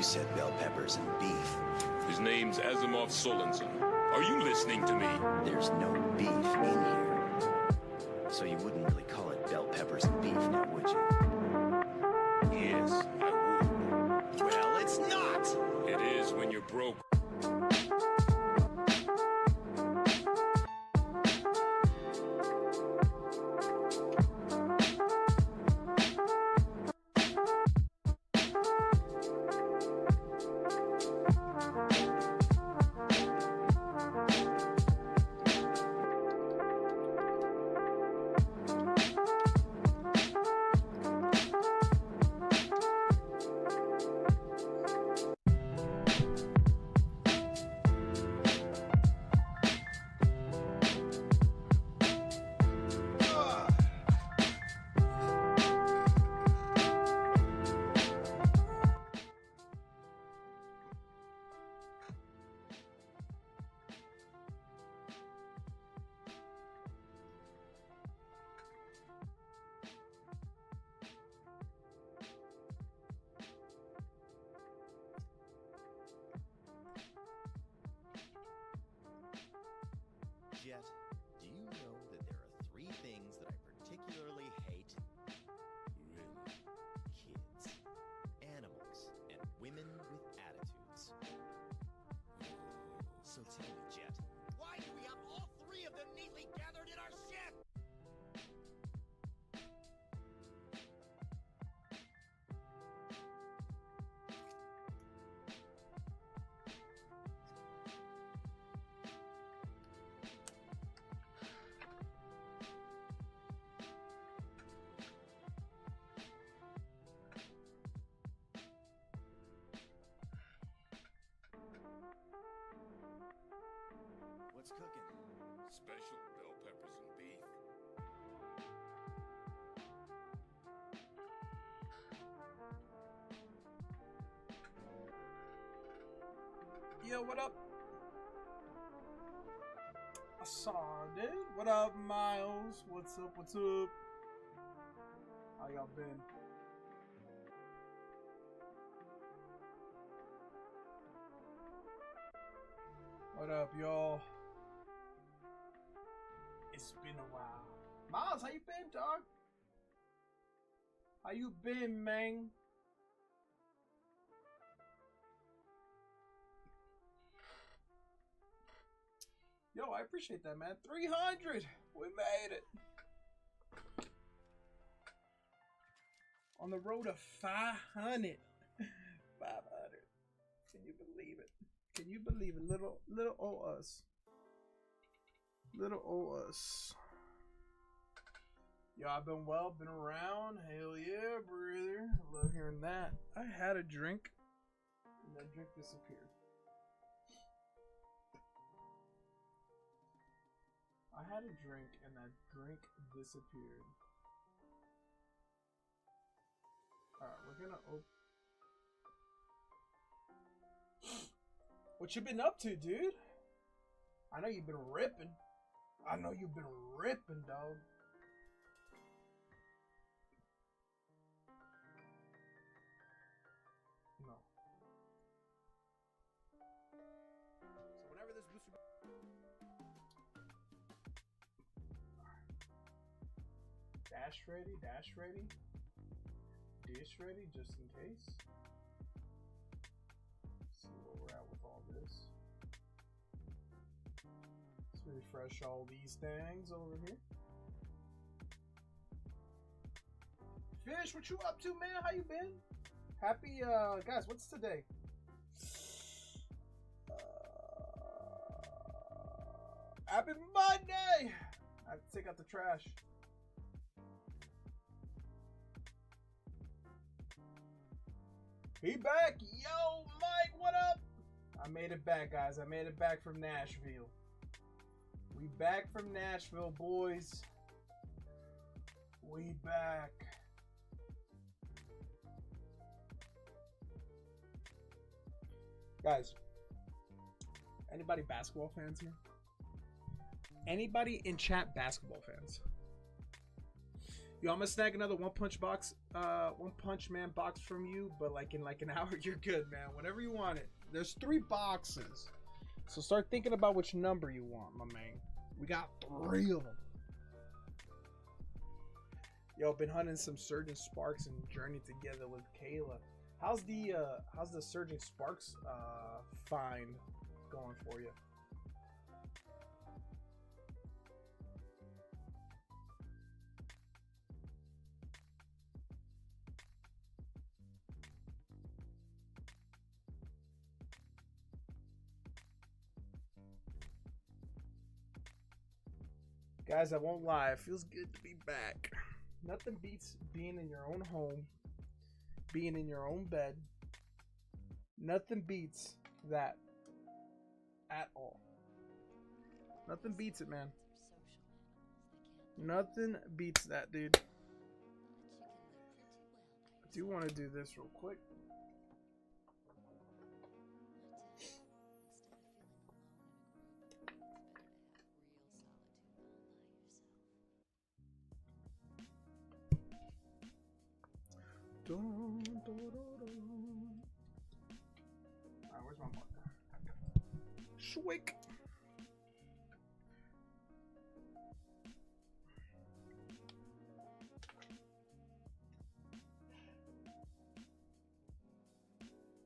you said bell peppers and beef. His name's Asimov Solensen. Are you listening to me? There's no beef in here. So you wouldn't really call it bell peppers and beef now, would you? Yes, I would. Well, it's not! It is when you're broke. Jet, do you know that there are 3 things that I particularly hate? Really? Kids, animals, and women with attitudes. So tell me, Jet, why do we have all 3 of them neatly gathered in our ship? What's cooking? Special bell peppers and beef. Yo, what up? I saw it. What up, Miles? What's up? What's up? How y'all been? What up, y'all? It's been a while. Miles, how you been, dog? How you been, man? Yo, I appreciate that, man. 300! We made it! On the road to 500. 500. Can you believe it? Can you believe it? Little old us. Little old us. Yo, I've been well, been around. Hell yeah, brother. Love hearing that. I had a drink, and that drink disappeared. I had a drink, and that drink disappeared. Alright, we're gonna open. What you been up to, dude? I know you've been ripping. I know you've been ripping, dog. No. So whenever this booster... Dash ready, dish ready, just in case. See where we're at with all this. Let's refresh all these things over here. Fish, what you up to, man? How you been? Happy, guys, what's today? Happy Monday! I have to take out the trash. He back! Yo, Mike, what up? I made it back, guys. I made it back from Nashville. We back from Nashville, boys. We back. Guys, anybody basketball fans here? Anybody in chat basketball fans? Yo, I'm gonna snag another One Punch Man box from you, but like in like an hour, you're good, man. Whenever you want it. There's 3 boxes, so start thinking about which number you want, my man. We got 3 of them. Yo, been hunting some Surging Sparks and Journey together with Kayla. How's the Surging Sparks find going for you? Guys, I won't lie, it feels good to be back. Nothing beats being in your own home, being in your own bed. Nothing beats that at all. Nothing beats it, man. Nothing beats that, dude. I do want to do this real quick. Alright, where's my marker? Schwick.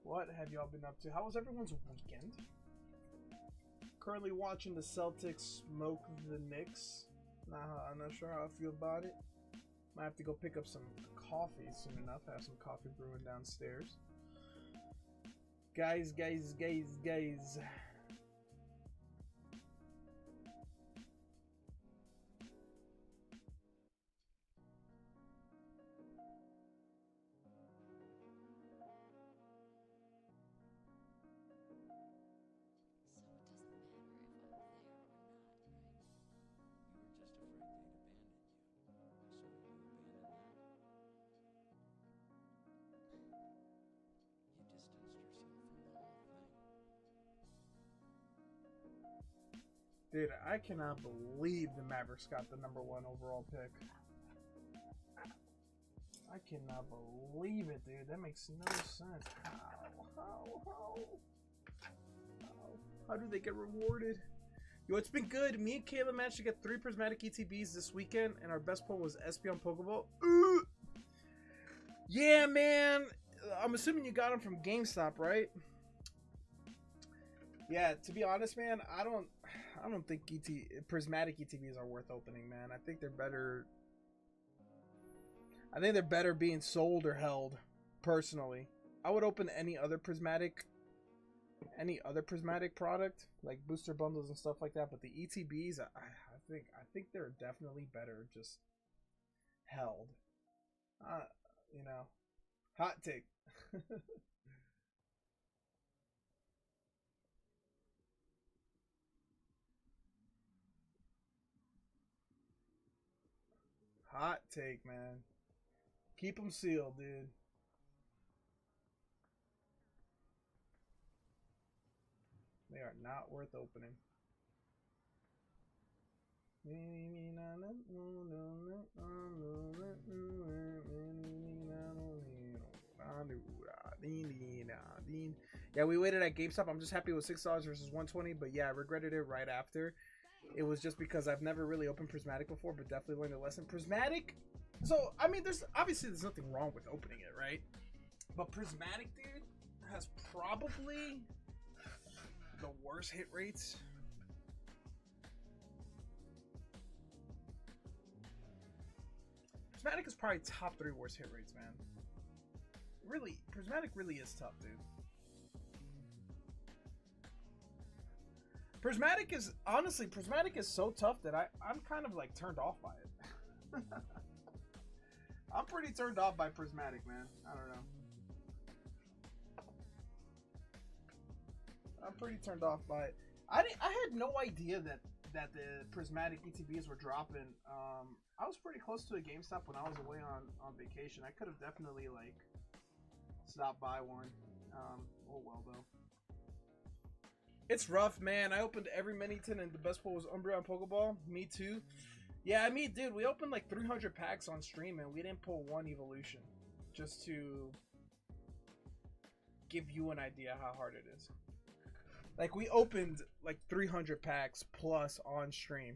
What have y'all been up to? How was everyone's weekend? Currently watching the Celtics smoke the Knicks. I'm not sure how I feel about it. Might have to go pick up some coffee soon enough. I have some coffee brewing downstairs. Guys. Dude, I cannot believe the Mavericks got the #1 overall pick. I cannot believe it, dude. That makes no sense. How do they get rewarded? Yo, it's been good. Me and Kayla managed to get 3 prismatic ETBs this weekend, and our best pull was SP on Pokeball. Yeah, man. I'm assuming you got them from GameStop, right? Yeah, to be honest, man, I don't think prismatic ETBs are worth opening, man. I think they're better being sold or held, personally. I would open any other prismatic product, like booster bundles and stuff like that, but the ETBs, I think they're definitely better just held. You know, hot take. Hot take, man. Keep them sealed, dude. They are not worth opening. Yeah, we waited at GameStop. I'm just happy it was $6 versus $120, but yeah, I regretted it right after. It was just because I've never really opened Prismatic before, but definitely learned a lesson. Prismatic, so I mean, there's nothing wrong with opening it, right? But Prismatic, dude, has probably the worst hit rates. Prismatic is probably top 3 worst hit rates, man. Really, Prismatic really is tough, dude. Prismatic is so tough that I'm kind of like turned off by it. I'm pretty turned off by Prismatic, man. I don't know. I'm pretty turned off by it. I had no idea that the Prismatic ETBs were dropping. I was pretty close to a GameStop when I was away on vacation. I could have definitely like stopped by one. Oh well though. It's rough, man. I opened every Miniton and the best pull was Umbreon Pokeball. Me too. Yeah, I mean, dude, we opened like 300 packs on stream and we didn't pull one evolution. Just to give you an idea how hard it is. Like, we opened like 300 packs plus on stream.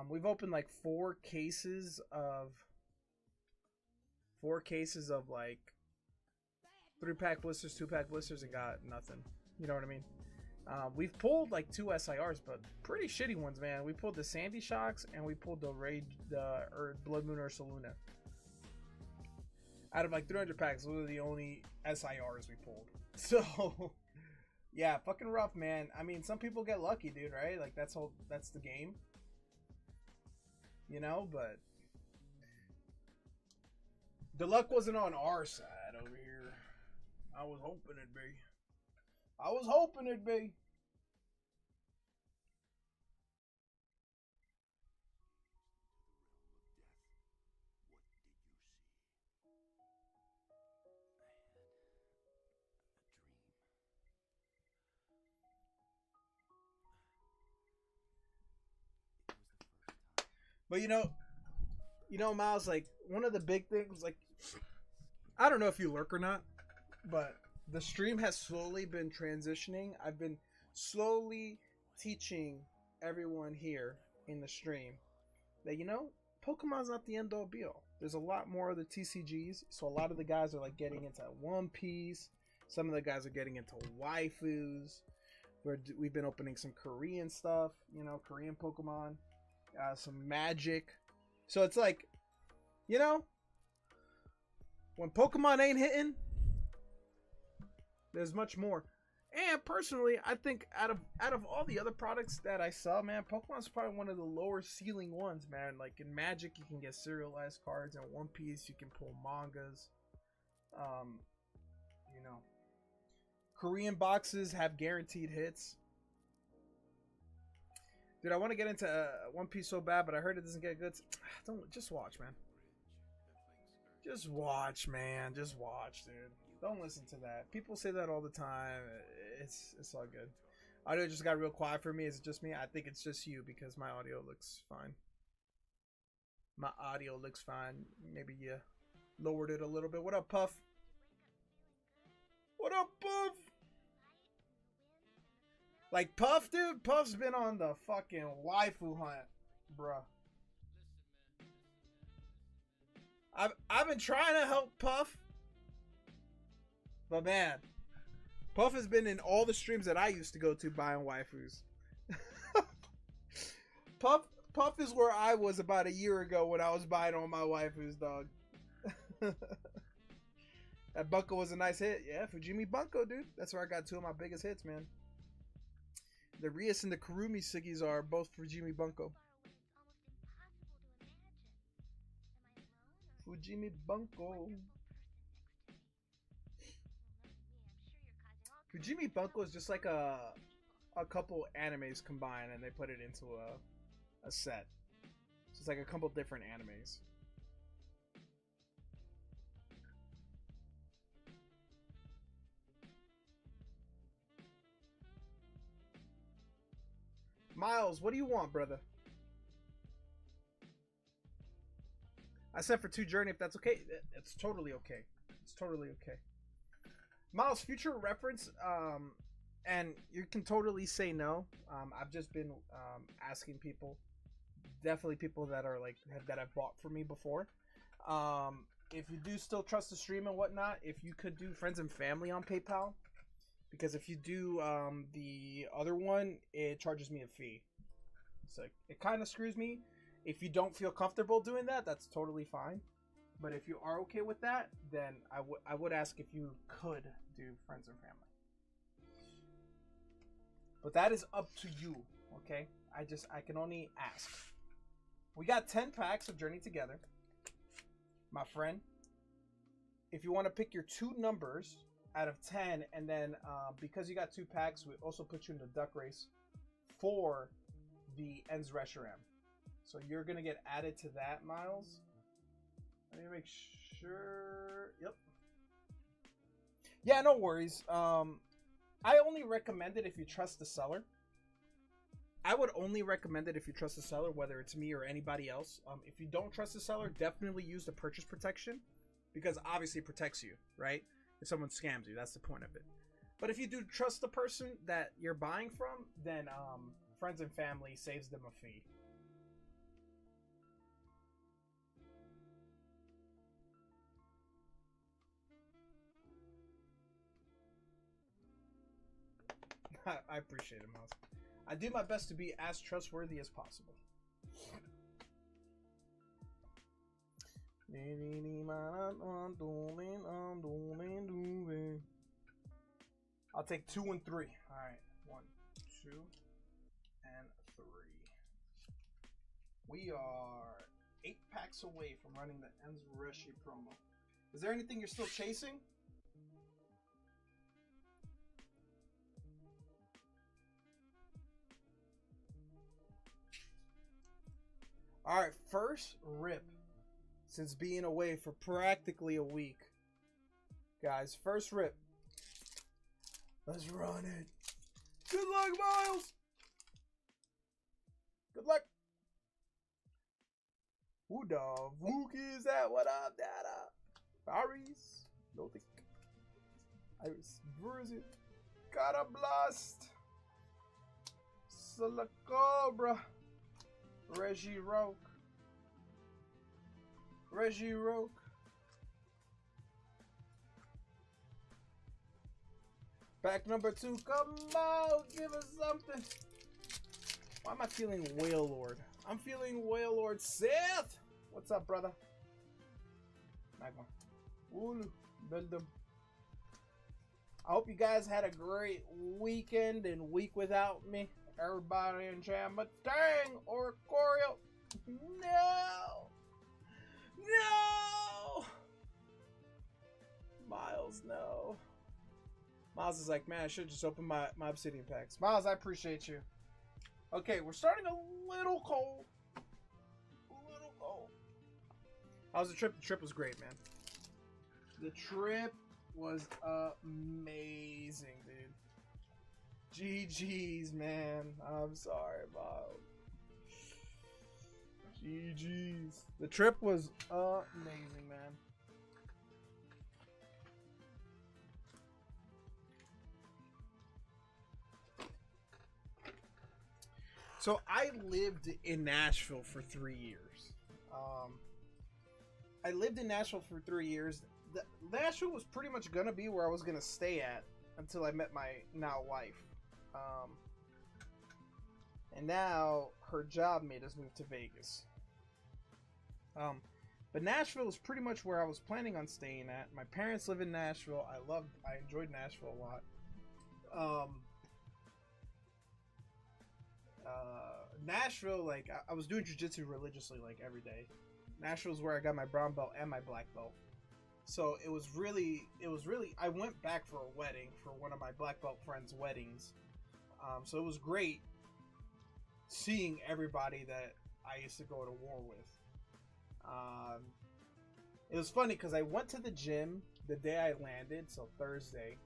We've opened like 4 cases of like 3-pack blisters, 2-pack blisters, and got nothing. You know what I mean? We've pulled like 2 SIRs, but pretty shitty ones, man. We pulled the Sandy Shocks and we pulled the Blood Moon Ursa Luna. Out of like 300 packs, those are the only SIRs we pulled. So, yeah, fucking rough, man. I mean, some people get lucky, dude, right? Like, that's the game. You know, but the luck wasn't on our side over here. I was hoping it'd be. I was hoping it'd be. But you know, Miles, like, one of the big things, like, I don't know if you lurk or not, but the stream has slowly been transitioning. I've been slowly teaching everyone here in the stream that, you know, Pokemon's not the end all be all. There's a lot more of the TCGs, so a lot of the guys are like getting into One Piece. Some of the guys are getting into waifus. We've been opening some Korean stuff, you know, Korean Pokemon. Some Magic. So it's like, you know, when Pokemon ain't hitting, there's much more. And personally, I think out of all the other products that I sell, man, Pokemon's probably one of the lower ceiling ones, man. Like in Magic, you can get serialized cards. In One Piece, you can pull mangas. You know, Korean boxes have guaranteed hits. Dude, I want to get into One Piece so bad, but I heard it doesn't get good. Don't just watch, man. Just watch, man. Just watch, dude. Don't listen to that. People say that all the time. It's all good. Audio just got real quiet for me. Is it just me? I think it's just you because my audio looks fine. My audio looks fine. Maybe you lowered it a little bit. What up, Puff? What up, Puff? Like, Puff, dude, Puff's been on the fucking waifu hunt, bruh. I've been trying to help Puff, but man, Puff has been in all the streams that I used to go to buying waifus. Puff is where I was about a year ago when I was buying all my waifus, dog. That Bunko was a nice hit. Yeah, Fujimi Bunko, dude. That's where I got 2 of my biggest hits, man. The Rias and the Kurumi Siggies are both Fujimi Bunko. Fujimi Bunko. Fujimi Bunko is just like a couple animes combined and they put it into a set. So it's like a couple different animes. Miles, what do you want, brother? I said for 2 Journey, if that's okay. It's totally okay. It's totally okay. Miles, future reference, and you can totally say no. I've just been asking people, definitely people that are like that have bought for me before. If you do still trust the stream and whatnot, if you could do friends and family on PayPal. Because if you do the other one, it charges me a fee. So it kind of screws me. If you don't feel comfortable doing that, that's totally fine. But if you are okay with that, then I would ask if you could do friends and family. But that is up to you, okay? I can only ask. We got 10 packs of Journey Together. My friend, if you want to pick your 2 numbers out of 10, and then because you got 2 packs, we also put you in the duck race for the Ends Reshiram. So you're gonna get added to that, Miles. Let me make sure. Yep. Yeah, no worries. I only recommend it if you trust the seller. I would only recommend it if you trust the seller, whether it's me or anybody else. If you don't trust the seller, definitely use the purchase protection, because obviously it protects you, right? If someone scams you, that's the point of it. But if you do trust the person that you're buying from, then friends and family saves them a fee. I appreciate it, Miles. I do my best to be as trustworthy as possible. I'll take 2 and 3. All right, 1, 2, and 3. We are 8 packs away from running the Enzreshi promo. Is there anything you're still chasing? All right, first rip since being away for practically a week. Guys, first rip. Let's run it. Good luck, Miles. Good luck. Who the fuck is that? What up, Dada? Paris. No think. Iris. Brazil. Got a blast. Salacobra. Reggie Roke. Reggie Roke. Pack number 2. Come on, give us something. Why am I feeling Whale Lord? I'm feeling Whale Lord Seth. What's up, brother? Magma. Ulu. Beldum. I hope you guys had a great weekend and week without me. Everybody in jam, but dang, Oricorio. No. No. Miles, no. Miles is like, man, I should just open my Obsidian packs. Miles, I appreciate you. Okay, we're starting a little cold. A little cold. How was the trip? The trip was great, man. The trip was amazing, dude. GG's, man. I'm sorry, Miles. GG's. The trip was amazing, man. So I lived in Nashville for 3 years. I lived in Nashville for 3 years. Nashville was pretty much gonna be where I was gonna stay at until I met my now wife. And now her job made us move to Vegas. But Nashville is pretty much where I was planning on staying at. My parents live in Nashville. I enjoyed Nashville a lot. Nashville, like, I was doing jiu-jitsu religiously, like, every day. Nashville is where I got my brown belt and my black belt. So it was really, I went back for a wedding, for one of my black belt friends' weddings. So it was great seeing everybody that I used to go to war with. It was funny because I went to the gym the day I landed, so Thursday.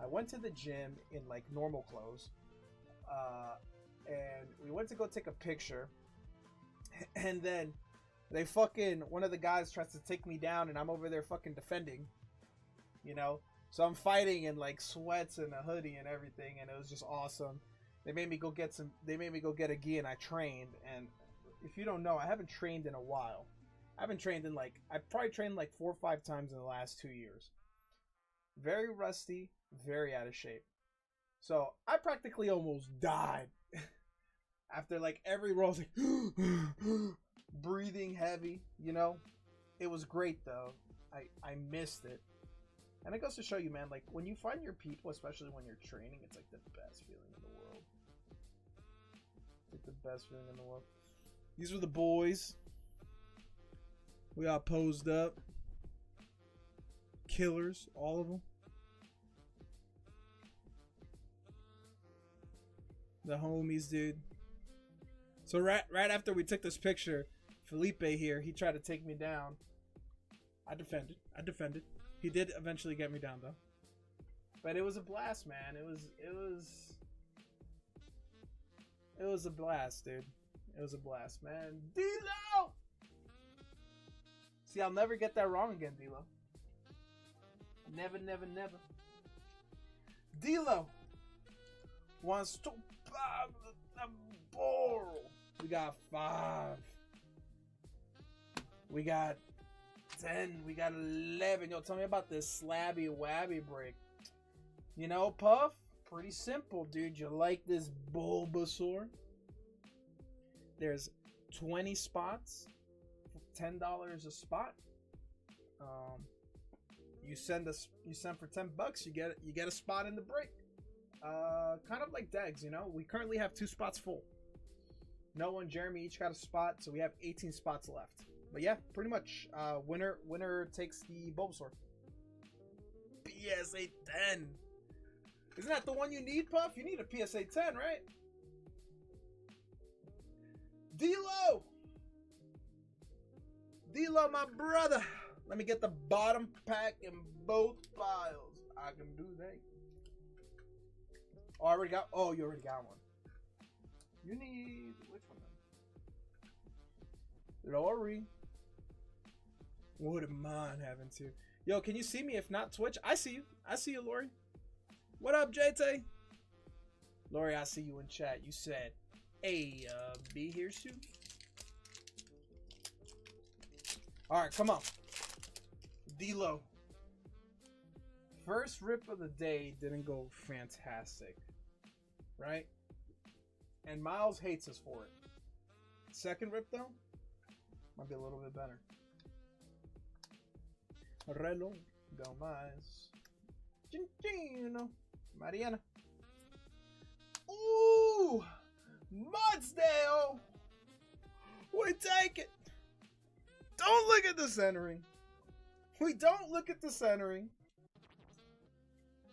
I went to the gym in, like, normal clothes. And we went to go take a picture, and then one of the guys tries to take me down, and I'm over there fucking defending, you know? So I'm fighting in, like, sweats and a hoodie and everything, and it was just awesome. They made me go get a gi, and I trained, and if you don't know, I haven't trained in a while. I haven't trained in, like, I probably trained like 4 or 5 times in the last 2 years. Very rusty, very out of shape. So I practically almost died. After, like, every roll, I was like, breathing heavy, you know? It was great, though. I missed it. And it goes to show you, man, like, when you find your people, especially when you're training, it's, like, the best feeling in the world. It's, like, the best feeling in the world. These were the boys. We all posed up. Killers, all of them. The homies, dude. So right after we took this picture, Felipe here, he tried to take me down. I defended. He did eventually get me down, though. But it was a blast, man. It It was a blast, dude. It was a blast, man. D-Lo! See, I'll never get that wrong again, D-Lo. Never, never, never. D-Lo wants to buy the ball. We got 5. We got 10. We got 11. Yo, tell me about this slabby wabby break. You know, Puff? Pretty simple, dude. You like this Bulbasaur? There's 20 spots, $10 a spot. You send for $10, you get a spot in the break. Kind of like Degs, you know. We currently have 2 spots full. Noah and Jeremy each got a spot, so we have 18 spots left. But yeah, pretty much. Winner takes the Bulbasaur. PSA 10. Isn't that the one you need, Puff? You need a PSA 10, right? D-Lo! D-Lo, my brother. Let me get the bottom pack in both files. I can do that. Oh, I already got. Oh, you already got one. You need which one? Lori. Wouldn't mind having to. Yo, can you see me? If not Twitch, I see you. I see you, Lori. What up, JT? Lori, I see you in chat. You said, "Hey, be here soon." All right, come on. D-Lo. First rip of the day didn't go fantastic, right? And Miles hates us for it. Second rip, though, might be a little bit better. Reloj do mais. Gentino. Mariana. Ooh! Mudsdale! We take it! Don't look at the centering. We don't look at the centering.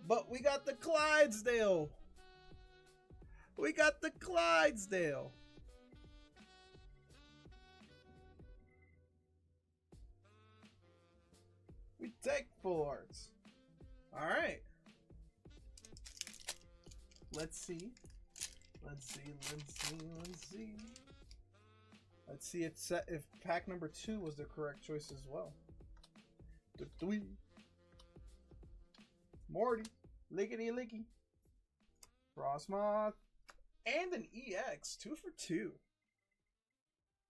But we got the Clydesdale. We got the Clydesdale. We take full arts. Alright. Let's see. Let's see if pack number 2 was the correct choice as well. Morty. Lickety licky. Frostmoth. And an EX. 2 for 2.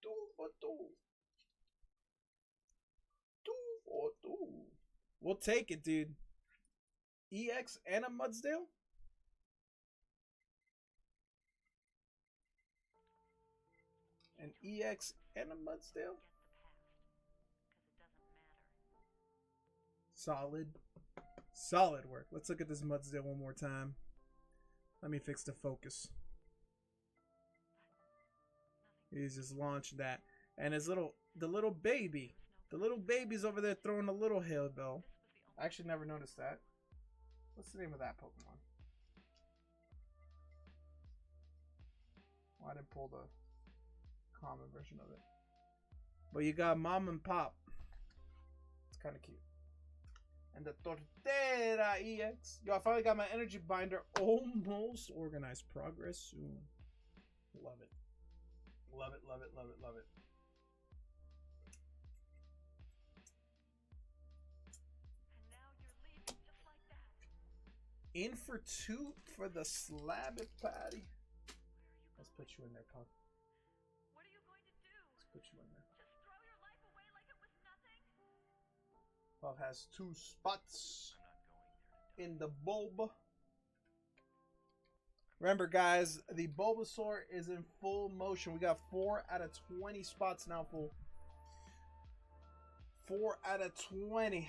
2 for 2. 2 for 2. We'll take it, dude. EX and a Mudsdale? An EX and a Mudsdale? Solid. Solid work. Let's look at this Mudsdale one more time. Let me fix the focus. He's just launched that. And the little baby's over there throwing a little hail bell. I actually never noticed that. What's the name of that Pokemon? Well, I didn't pull the common version of it. But you got Mom and Pop. It's kind of cute. And the Tortera EX. Yo, I finally got my energy binder almost organized. Progress soon. Love it. Love it, love it, love it, love it. And now you're leaving just like that. In for 2 for the Slabby Patty. Let's put you in there, Puff. What are you going to do? Let's put you in there. Just throw your life away like it was nothing? Puff has 2 spots in the bulb. Remember, guys, the Bulbasaur is in full motion. We got 4 out of 20 spots now full. 4 out of 20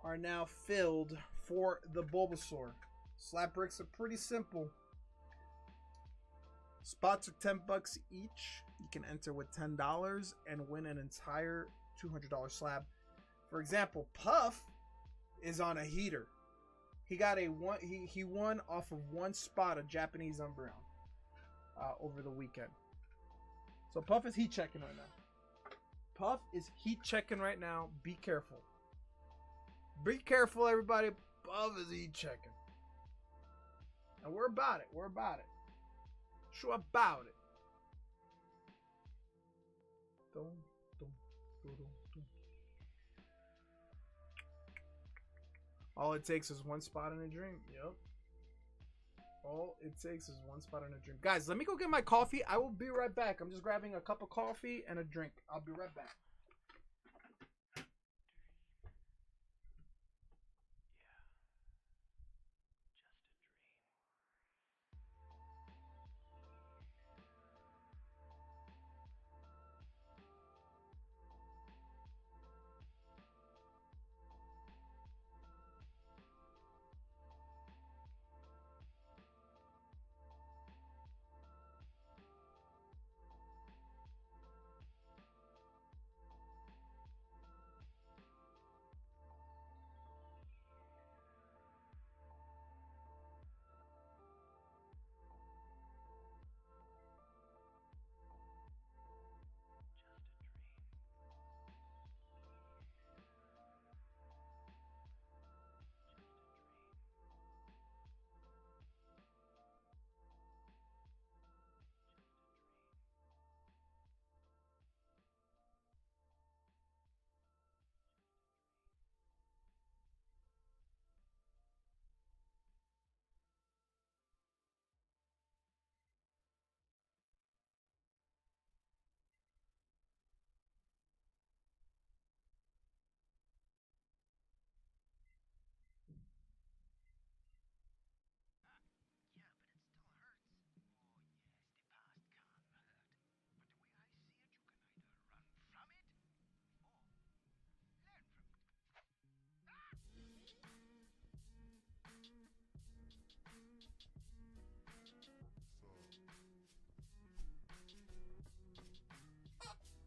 are now filled for the Bulbasaur. Slab bricks are pretty simple. Spots are $10 each. You can enter with $10 and win an entire $200 slab. For example, Puff is on a heater. He got he won off of 1 spot of Japanese Umbreon over the weekend. So Puff is heat checking right now. Puff is heat checking right now. Be careful. Be careful, everybody. Puff is heat checking. And we're about it. We're about it. Sure about it. All it takes is one spot in a dream. Yep. All it takes is one spot in a dream. Guys, let me go get my coffee. I will be right back. I'm just grabbing a cup of coffee and a drink. I'll be right back.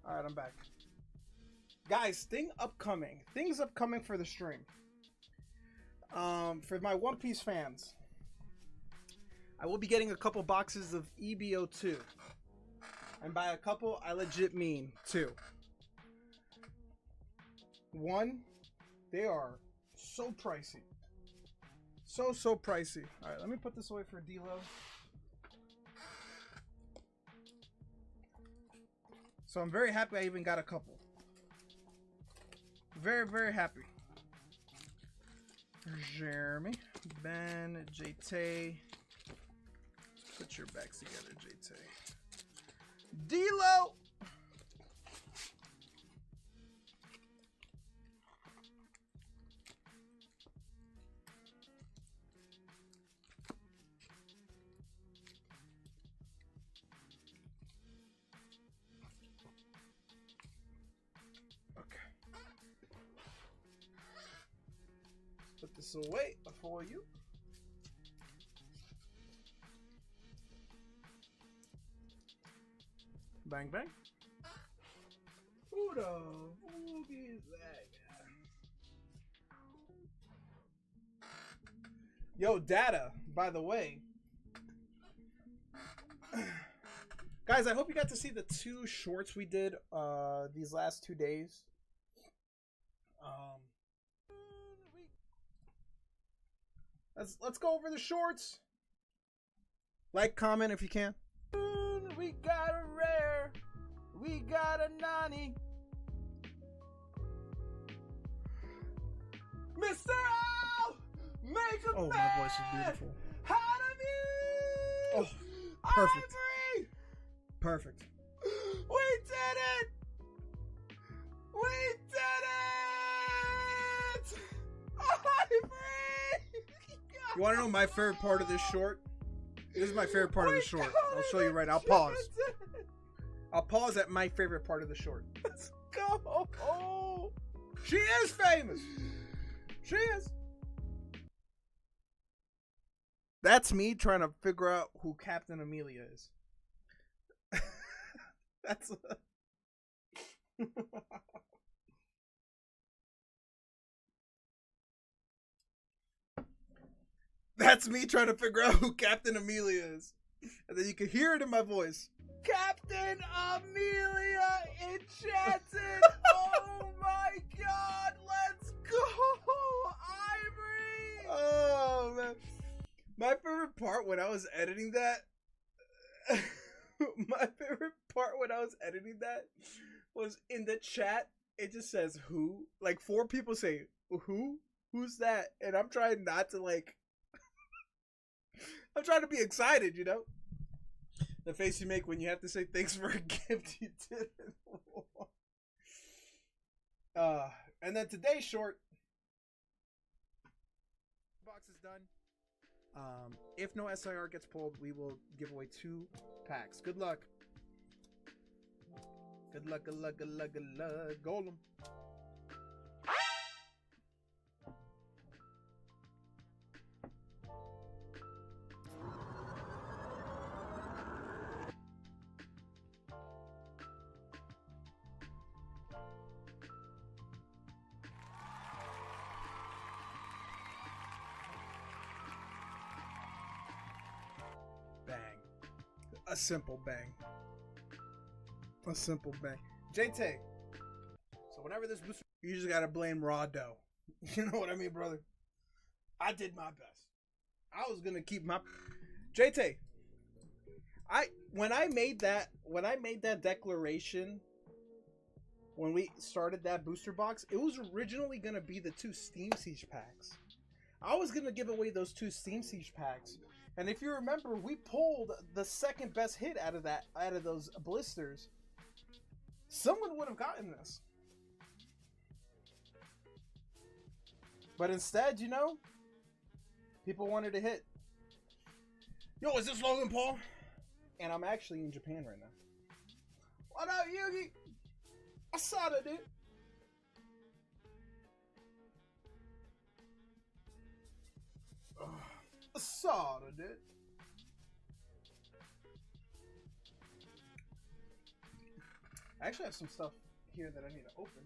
All right, I'm back. Guys, things upcoming for the stream. For my One Piece fans, I will be getting a couple boxes of EBO2. And by a couple, I legit mean 2. 1, they are so pricey. So pricey. All right, let me put this away for D-Lo. So I'm very happy I even got a couple. Very happy. Jeremy, Ben, JT. Put your backs together, JT. D-Lo! Put this away for you. Bang bang. Who the fuck is that guy? Yo, Data, by the way. Guys, I hope you got to see the 2 shorts we did these last 2 days. Let's go over the shorts. Like, comment if you can. We got a rare. We got a Nani. Mr. O! Make a man! My voice is beautiful. Out of you! Oh, perfect. Ivory! Perfect. We did it! We did it! Ivory! You want to know my favorite part of this short? This is my favorite part of the short. I'll show you right now. I'll pause. I'll pause at my favorite part of the short. Let's go. She is famous. She is. That's me trying to figure out who Captain Amelia is. That's That's me trying to figure out who Captain Amelia is. And then you can hear it in my voice. Captain Amelia enchanted! Oh my god, let's go! Ivory! Oh man. My favorite part when I was editing that was in the chat. It just says who. Like 4 people say who? Who's that? And I'm trying not to like. I'm trying to be excited, you know. The face you make when you have to say thanks for a gift you didn't want. And then today's short. Box is done. If no SIR gets pulled, we will give away 2 packs. Good luck. Good luck, good luck, good luck, good luck. Golem. Bang. A simple bang. A simple bang. JT. So whenever this booster, you just gotta blame raw dough. You know what I mean, brother? I did my best. I was gonna keep my JT. When I made that declaration, when we started that booster box, it was originally gonna be the 2 Steam Siege packs. I was gonna give away those 2 Steam Siege packs. And if you remember, we pulled the second best hit out of those blisters. Someone would have gotten this. But instead, you know, people wanted to hit. Yo, is this Logan Paul? And I'm actually in Japan right now. What up, Yugi? I saw that, dude. I saw that, dude. I actually have some stuff here that I need to open.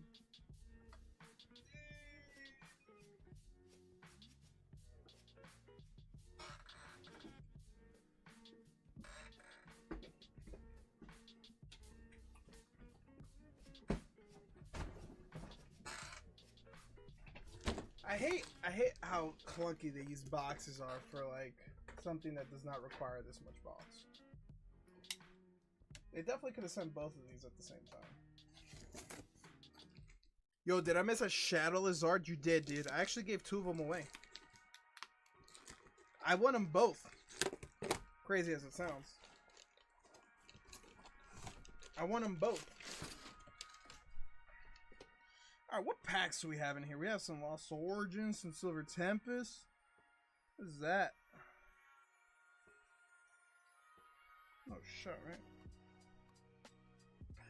I hate how clunky these boxes are for like something that does not require this much box. They definitely could have sent both of these at the same time. Yo, did I miss a Shadow Lizard? You did, dude. I actually gave 2 of them away. I won them both. Crazy as it sounds. I won them both. Alright, what packs do we have in here? We have some Lost Origins, some Silver Tempest. What is that? Oh, shit, right?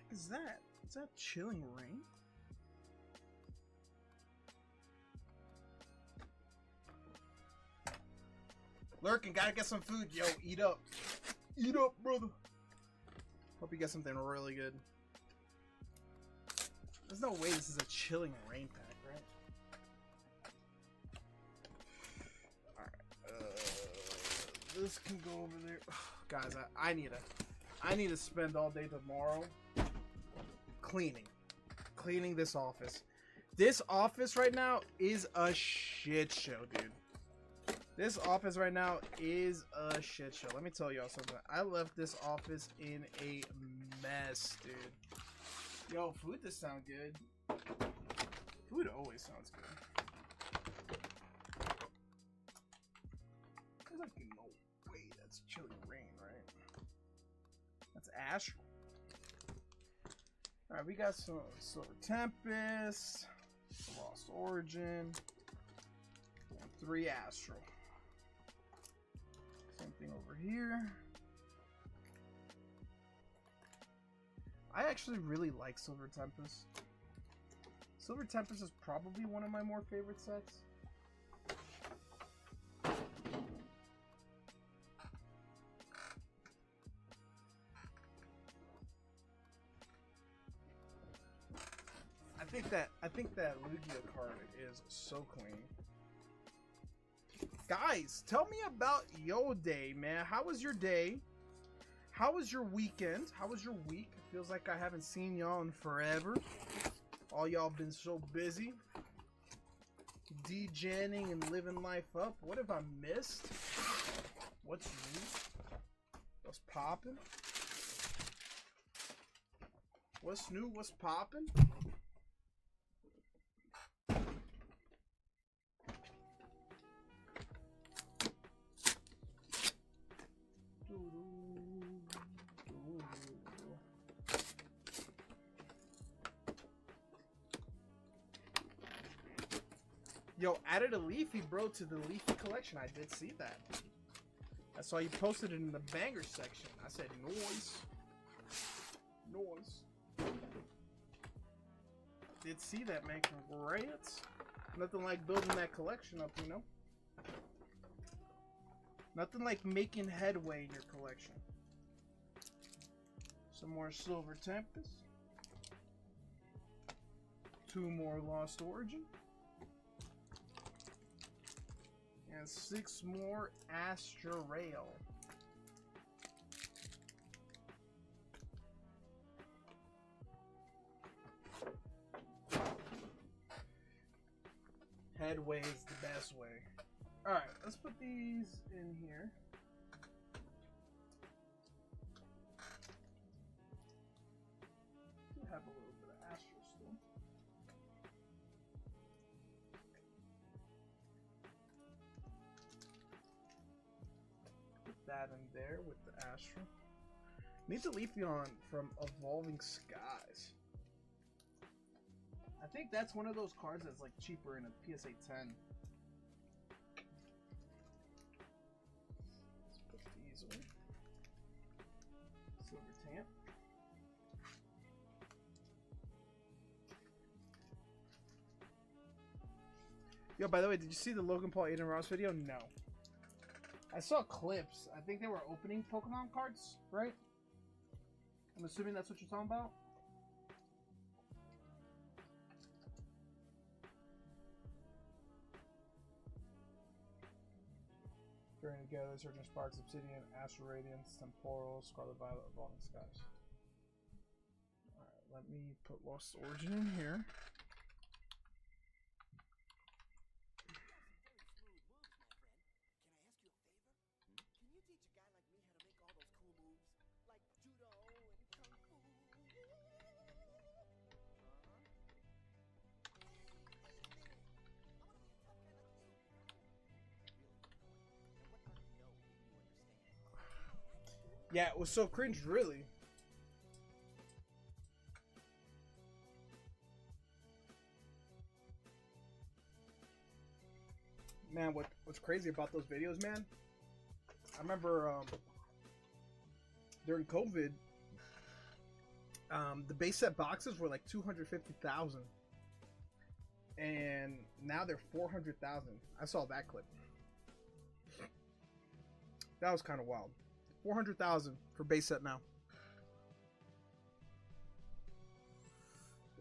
What is that? Is that Chilling Rain? Lurking, gotta get some food. Yo, eat up. Eat up, brother. Hope you get something really good. There's no way this is a Chilling Rain pack, right? Alright. This can go over there. Guys, I need to spend all day tomorrow cleaning this office. This office right now is a shit show, dude. This office right now is a shit show. Let me tell y'all something. I left this office in a mess, dude. Yo, food does sound good. Food always sounds good. There's like no way that's Chilling Rain, right? That's Astral. Alright, we got some Silver Tempest, Lost Origin, and 3 Astral. Same thing over here. I actually really like Silver Tempest. Silver Tempest is probably one of my more favorite sets. I think that Lugia card is so clean. Guys, tell me about your day, man. How was your day? How was your weekend? How was your week? Feels like I haven't seen y'all in forever. All y'all been so busy. Degenning and living life up. What have I missed? What's new? What's popping? What's new? What's poppin'? Yo, added a Leafy, bro, to the Leafy collection. I did see that. I saw you posted it in the banger section. I said, noise. Noise. Did see that, man. Congrats. Nothing like building that collection up, you know? Nothing like making headway in your collection. Some more Silver Tempest. 2 more Lost Origin. And 6 more Astral Radience. Headway is the best way. Alright, let's put these in here. We have a little bit of Astral still. Put that in there with the Astral. Need to Leafeon from Evolving Skies. I think that's one of those cards that's like cheaper in a PSA 10. Let's put these away. Silver Tamp. Yo, by the way, did you see the Logan Paul Aiden Ross video? No. I saw clips. I think they were opening Pokemon cards, right? I'm assuming that's what you're talking about. Journey together, Surgeon Sparks, Obsidian, Astral Radiance, Temporal, Scarlet, Violet, Evolving Skies. Alright, let me put Lost Origin in here. Yeah, it was so cringe, really. Man, what's crazy about those videos, man? I remember during COVID, the base set boxes were like 250,000, and now they're 400,000. I saw that clip. That was kind of wild. 400,000 for base set now.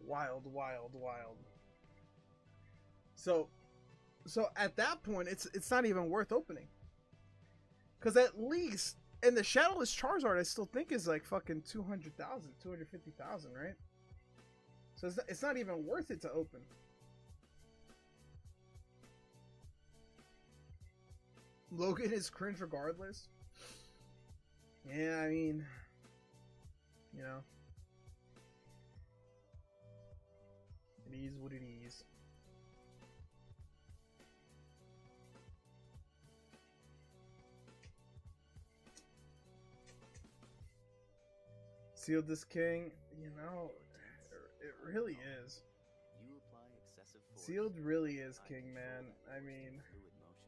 Wild, wild, wild. So at that point, it's not even worth opening. Because at least, and the Shadowless Charizard, I still think is like fucking 200,000, 250,000, right? So it's not even worth it to open. Logan is cringe regardless. Yeah, I mean, you know, it is what it is. Sealed this king, you know, it really is. You apply excessive force. Sealed really is king, man. I mean, Fluid motion.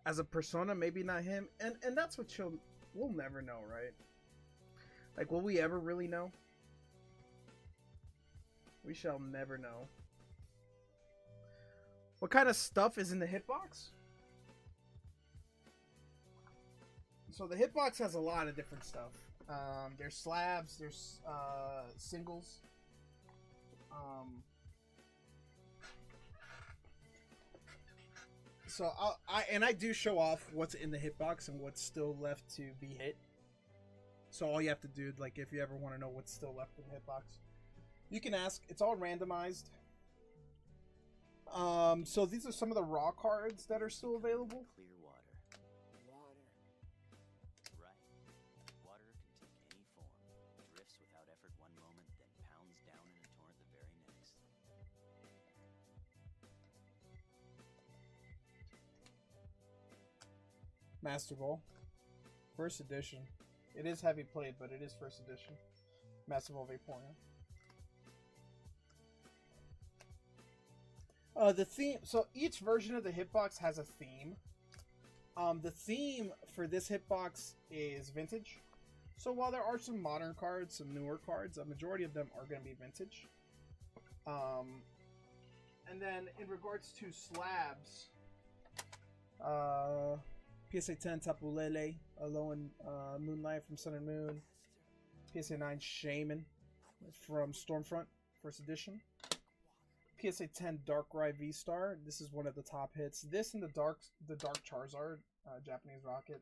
as a persona, maybe not him, and that's what we'll never know, right? Like, will we ever really know? We shall never know. What kind of stuff is in the hitbox? So the hitbox has a lot of different stuff. There's slabs, there's singles. So I do show off what's in the hitbox and what's still left to be hit. So all you have to do, like, if you ever want to know what's still left in the hitbox, you can ask. It's all randomized. So these are some of the raw cards that are still available. Clear water. Master Ball. First edition. It is heavy played, but it is first edition. Master Ball Vaporeon. The theme. So each version of the hitbox has a theme. The theme for this hitbox is vintage. So while there are some modern cards, some newer cards, a majority of them are going to be vintage. And then in regards to slabs, PSA 10 Tapu Lele, Alolan Moonlight from Sun and Moon, PSA 9 Shaman from Stormfront, first edition. PSA 10 Darkrai V-Star. This is one of the top hits. This and the Dark Charizard, Japanese Rocket,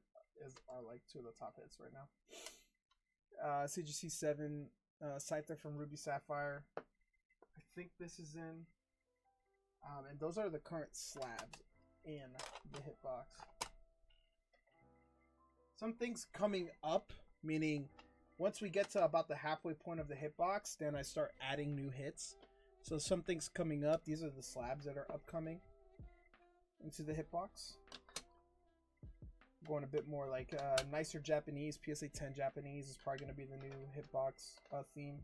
are like two of the top hits right now. CGC 7 Scyther from Ruby Sapphire. I think this is in. And those are the current slabs in the hitbox. Some things coming up, meaning once we get to about the halfway point of the hitbox, then I start adding new hits. So some things coming up. These are the slabs that are upcoming into the hitbox. Going a bit more like nicer Japanese. PSA 10 Japanese is probably going to be the new hitbox theme.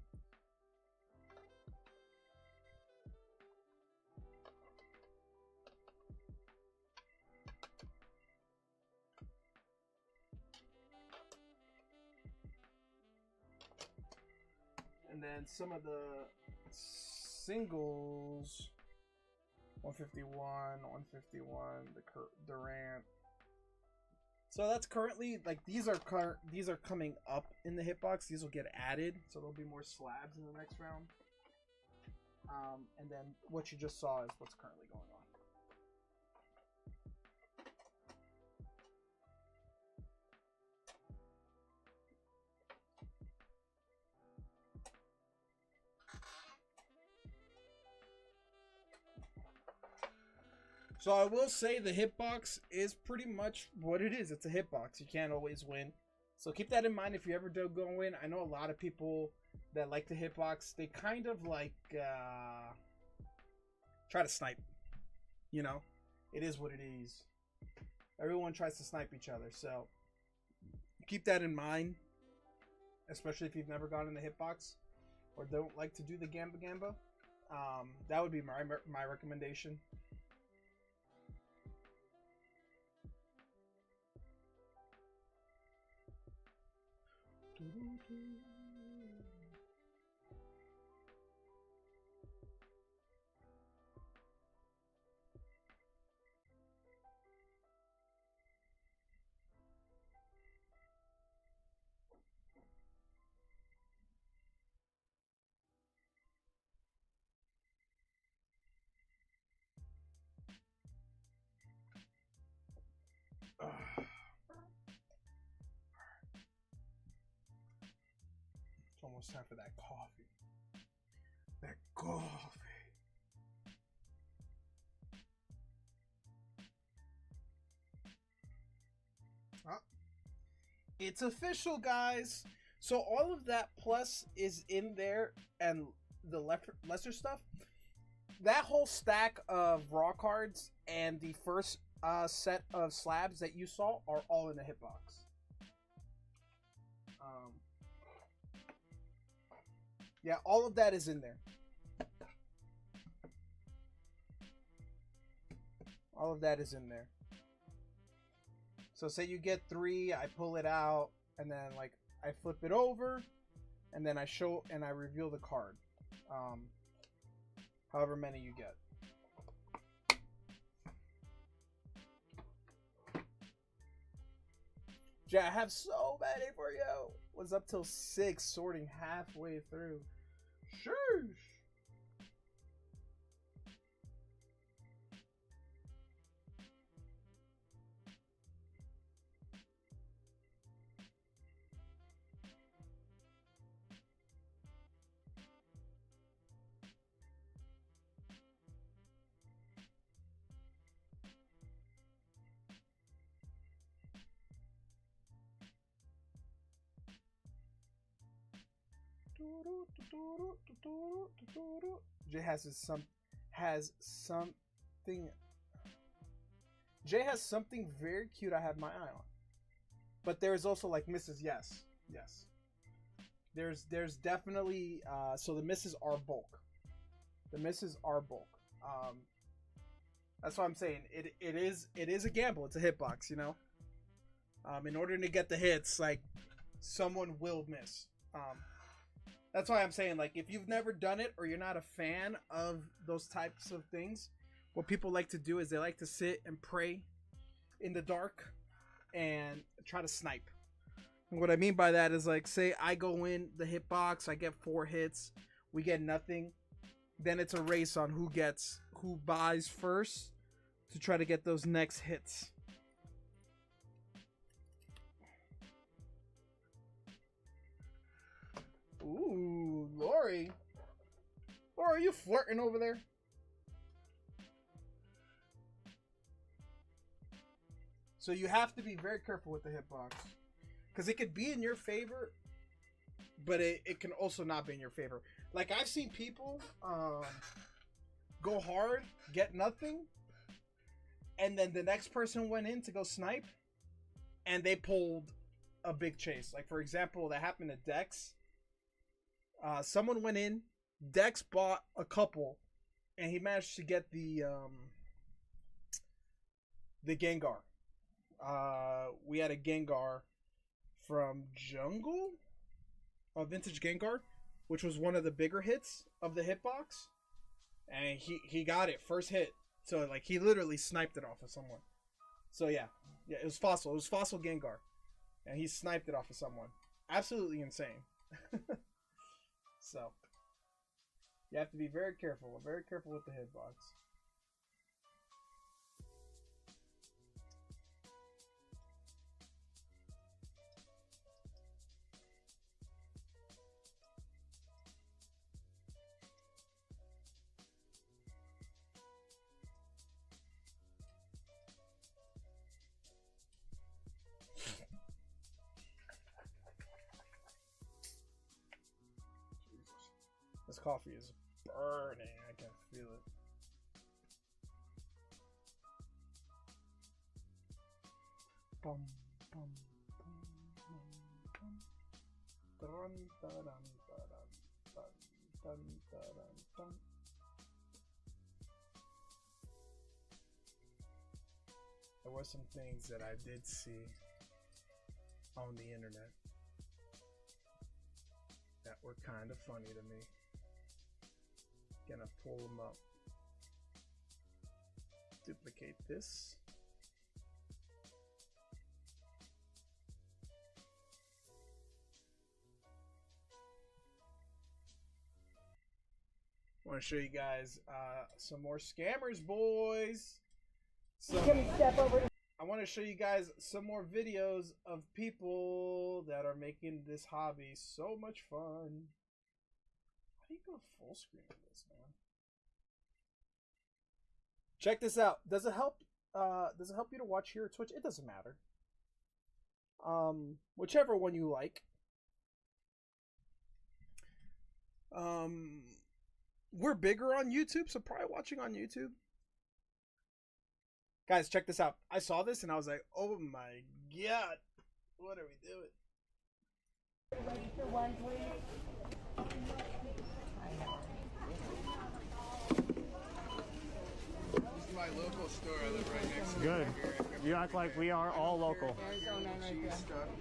And then some of the singles, 151, 151, the Durant. So that's currently, like, these are coming up in the hitbox. These will get added, so there'll be more slabs in the next round. And then what you just saw is what's currently going on. So I will say the hitbox is pretty much what it is. It's a hitbox. You can't always win. So keep that in mind if you ever do go in. I know a lot of people that like the hitbox, they kind of like try to snipe. You know, it is what it is. Everyone tries to snipe each other. So keep that in mind, especially if you've never gone in the hitbox or don't like to do the Gamba. That would be my recommendation. It's almost time for that coffee. That coffee. It's official, guys. So all of that plus is in there, and the lesser stuff. That whole stack of raw cards and the first set of slabs that you saw are all in the hitbox. Yeah, all of that is in there. All of that is in there. So say you get 3, I pull it out, and then like I flip it over, and then I show and I reveal the card. However many you get. Yeah, I have so many for you. Was up till 6, sorting halfway through. Sheesh. Jay has something. Jay has something very cute I have my eye on. But there's also like misses. Yes. There's definitely so the misses are bulk. The misses are bulk. That's what I'm saying. It is a gamble. It's a hitbox, you know. In order to get the hits, like someone will miss. That's why I'm saying, like, if you've never done it or you're not a fan of those types of things, what people like to do is they like to sit and pray in the dark and try to snipe. And what I mean by that is, like, say I go in the hitbox, I get 4 hits, we get nothing, then it's a race on who buys first to try to get those next hits. Ooh, Lori. Lori, are you flirting over there? So you have to be very careful with the hitbox. Because it could be in your favor, but it can also not be in your favor. Like, I've seen people go hard, get nothing, and then the next person went in to go snipe, and they pulled a big chase. Like, for example, that happened to Dex. Someone went in, Dex bought a couple, and he managed to get the Gengar. We had a Gengar from Jungle, a vintage Gengar, which was one of the bigger hits of the hitbox, and he got it first hit. So like he literally sniped it off of someone. So yeah, it was Fossil. It was Fossil Gengar, and he sniped it off of someone. Absolutely insane. So you have to be very careful with the hitbox. This coffee is burning. I can feel it. Bum, bum, bum, bum, bum. Dun, dun, dun, dun, dun, dun, dun, dun. There were some things that I did see on the internet that were kind of funny to me. Gonna pull them up. Duplicate this. I want to show you guys some more scammers, boys. I want to show you guys some more videos of people that are making this hobby so much fun. How do you go full screen with this, man? Check this out. Does it help? Does it help you to watch here or Twitch? It doesn't matter. Whichever one you like. We're bigger on YouTube, so probably watching on YouTube. Guys, check this out. I saw this and I was like, oh my god, what are we doing? Ready for one, please. This is my local store. I live right next to it. Good. You act like we are all local.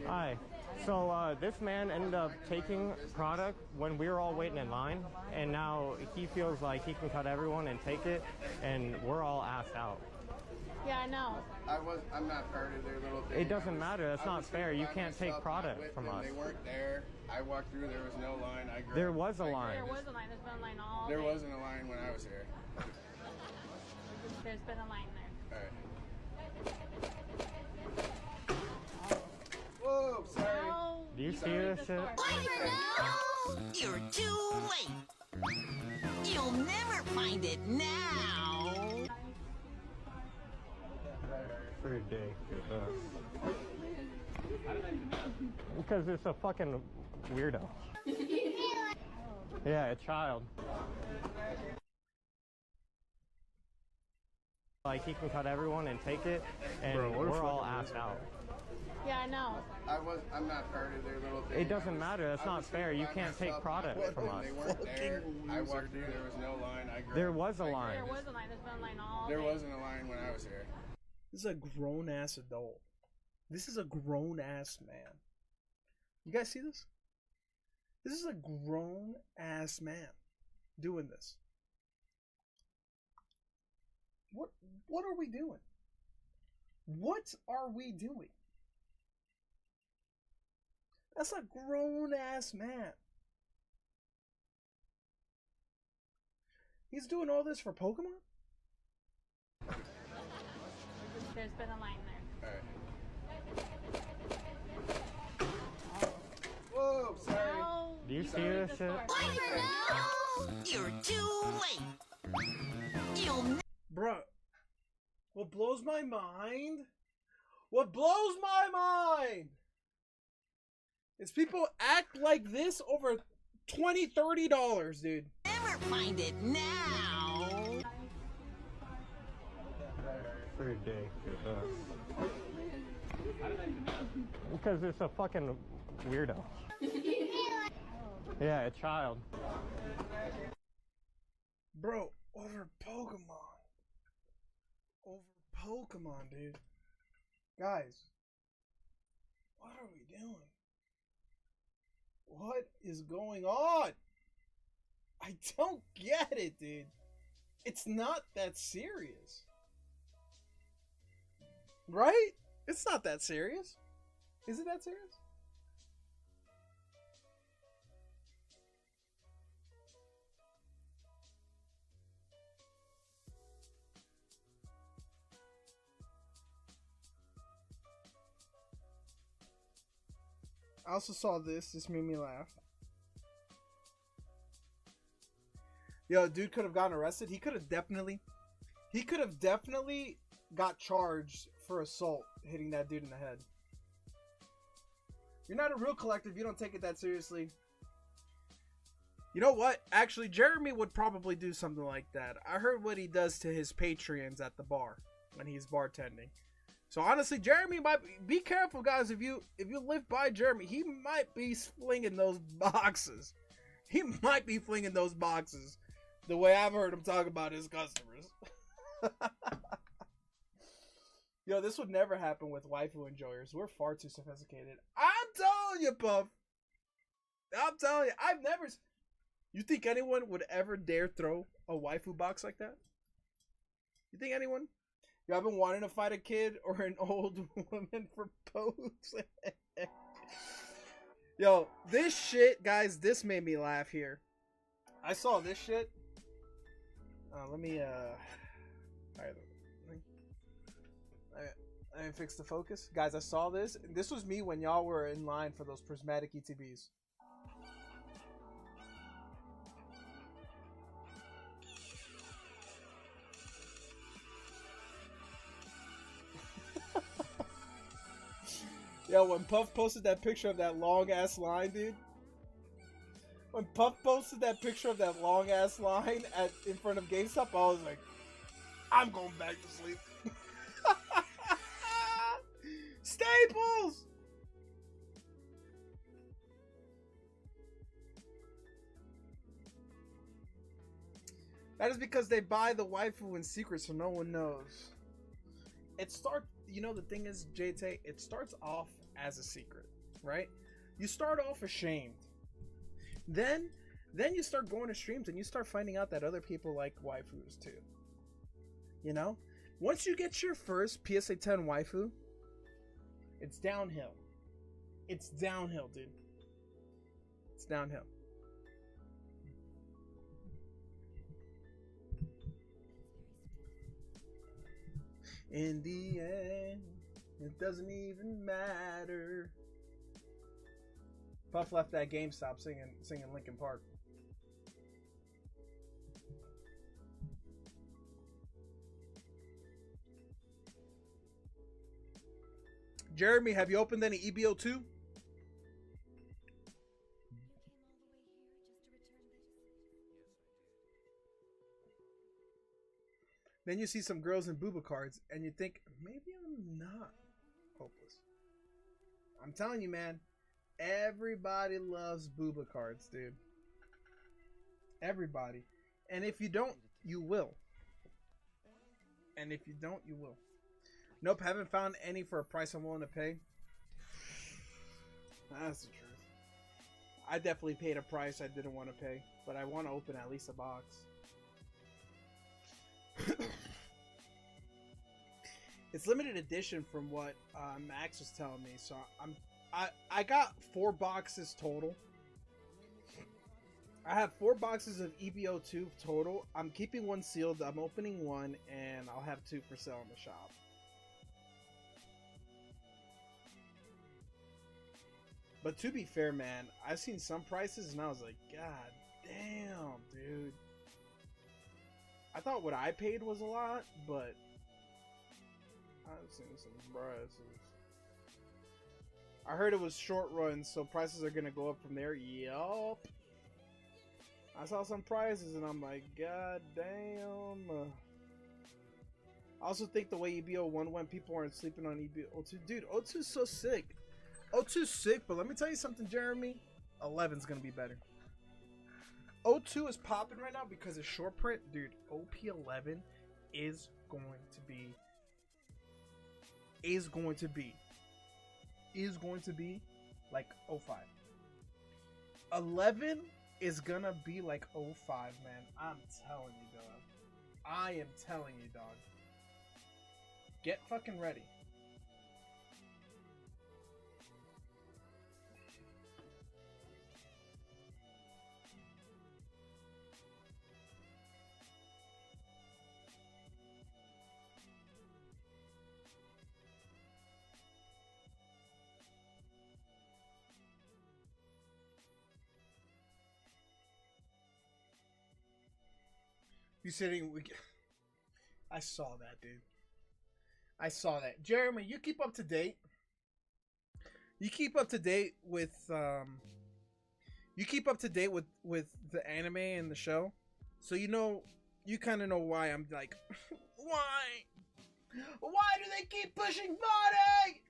Hi. So this man ended up taking product when we were all waiting in line, and now he feels like he can cut everyone and take it, and we're all assed out. Yeah, I know. I'm not part of their little thing. It doesn't matter. That's not fair. You can't take product from us. They weren't there. I walked through. There was no line. There was a line. There was a line. There's been a line all day. There wasn't a line when I was here. There's been a line there. All right. Whoa, sorry. No, Do you see this shit? You're too late. You'll never find it now. Ridiculous. Because it's a fucking weirdo. Yeah, a child. Like he can cut everyone and take it, and we're all assed out. Yeah, I know. I'm not part of their little thing. It doesn't matter. That's not fair. You can't take product from us. They weren't there. I walked through. There was no line. I grabbed. There was a line. There was a line. There's been a line all There day. wasn't a line when I was here. This is a grown ass adult. This is a grown ass man. You guys see this? This is a grown ass man doing this. What are we doing? What are we doing? That's a grown ass man. He's doing all this for Pokemon? There's been a line there. Alright. Whoa, sorry. No, Do you see buried this the shit? source. You're too late. You'll Bruh, what blows my mind? What blows my mind is people act like this over $20, $30, dude. never find it now. Ridiculous. Because it's a fucking weirdo. Yeah, a child. Bro, over Pokemon. Over Pokemon, dude. Guys, what are we doing? What is going on? I don't get it, dude. It's not that serious. Right? It's not that serious. Is it that serious? I also saw this. This made me laugh. Yo, dude could have gotten arrested. He could have definitely got charged for assault, hitting that dude in the head. You're not a real collector if you don't take it that seriously. You know what? Actually, Jeremy would probably do something like that. I heard what he does to his Patreons at the bar when he's bartending. So honestly, Jeremy might be careful, guys. If you live by Jeremy, he might be flinging those boxes. He might be flinging those boxes the way I've heard him talk about his customers. Yo, this would never happen with waifu enjoyers. We're far too sophisticated. I'm telling you, Puff. I'm telling you, I've never. You think anyone would ever dare throw a waifu box like that? You think anyone? You haven't wanted to fight a kid or an old woman for pose? Yo, this shit, guys, this made me laugh here. I saw this shit. Let me fix the focus. Guys, I saw this. This was me when y'all were in line for those prismatic ETBs. Yo, when Puff posted that picture of that long ass line, dude. When Puff posted that picture of that long ass line in front of GameStop, I was like, I'm going back to sleep. Staples! That is because they buy the waifu in secret so no one knows. You know, the thing is, JT, it starts off as a secret, right? You start off ashamed. Then you start going to streams and you start finding out that other people like waifus too. You know? Once you get your first PSA 10 waifu, it's downhill. It's downhill, dude. It's downhill. In the end, it doesn't even matter. Puff left that GameStop singing Linkin Park. Jeremy, have you opened any EBO2? Then you see some girls in booba cards, and you think, maybe I'm not hopeless. I'm telling you, man. Everybody loves booba cards, dude. Everybody. And if you don't, you will. And if you don't, you will. Nope, haven't found any for a price I'm willing to pay. That's the truth. I definitely paid a price I didn't want to pay, but I want to open at least a box. It's limited edition from what Max was telling me, so I got 4 boxes total. I have 4 boxes of EVO2 total. I'm keeping 1 sealed. I'm opening 1, and I'll have 2 for sale in the shop. But to be fair, man, I've seen some prices, and I was like, God damn, dude. I thought what I paid was a lot, but I've seen some prices. I heard it was short run, so prices are gonna go up from there. Yup. I saw some prices and I'm like, God damn. I also think the way EBO1 went, people aren't sleeping on EBO2. Dude, O2 is so sick. O2's sick, but let me tell you something, Jeremy. 11's gonna be better. O2 is popping right now because it's short print. Dude, OP11 is going to be like 05. 11 is gonna be like 05, man. I'm telling you, dog. I am telling you, dog. Get fucking ready. You sitting? I saw that, dude. I saw that. Jeremy, you keep up to date. You keep up to date with You keep up to date with the anime and the show, so you know, you kind of know why I'm like, why do they keep pushing body?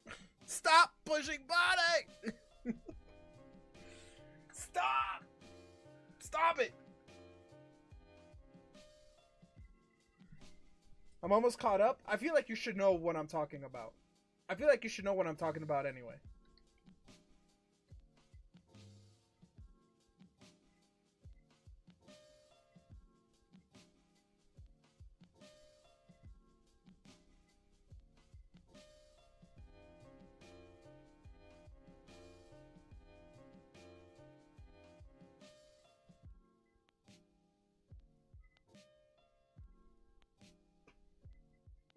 Stop pushing body. Stop it. I'm almost caught up. I feel like you should know what I'm talking about. I feel like you should know what I'm talking about anyway.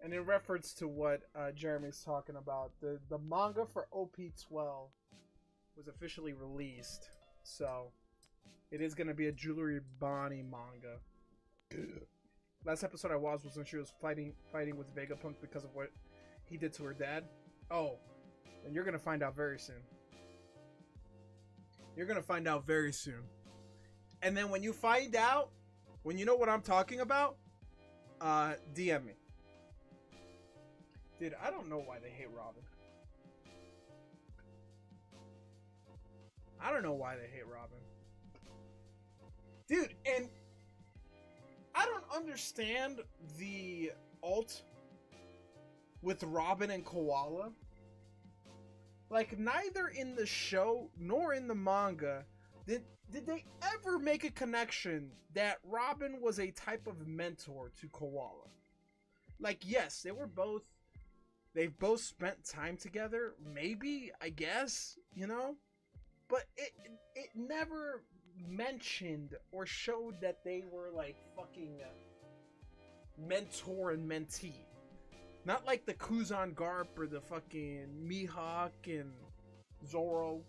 And in reference to what Jeremy's talking about, the manga for OP12 was officially released. So, it is going to be a Jewelry Bonnie manga. Last episode I was when she was fighting with Vegapunk because of what he did to her dad. Oh, and you're going to find out very soon. You're going to find out very soon. And then when you find out, when you know what I'm talking about, DM me. Dude, I don't know why they hate Robin. I don't know why they hate Robin. Dude, and I don't understand the alt with Robin and Koala. Like, neither in the show nor in the manga did they ever make a connection that Robin was a type of mentor to Koala. Like, yes, they've both spent time together, maybe, I guess, you know? But it never mentioned or showed that they were, like, fucking mentor and mentee. Not like the Kuzan Garp or the fucking Mihawk and Zoro.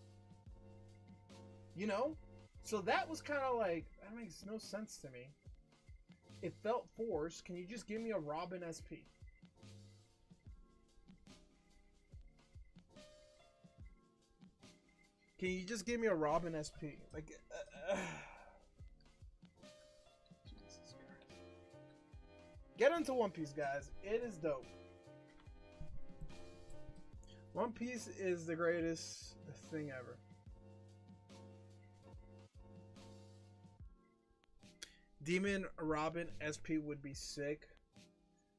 You know? So that was kind of like, that makes no sense to me. It felt forced. Can you just give me a Robin SP? Can you just give me a Robin SP? Like, Jesus Christ. Get into One Piece, guys. It is dope. One Piece is the greatest thing ever. Demon Robin SP would be sick.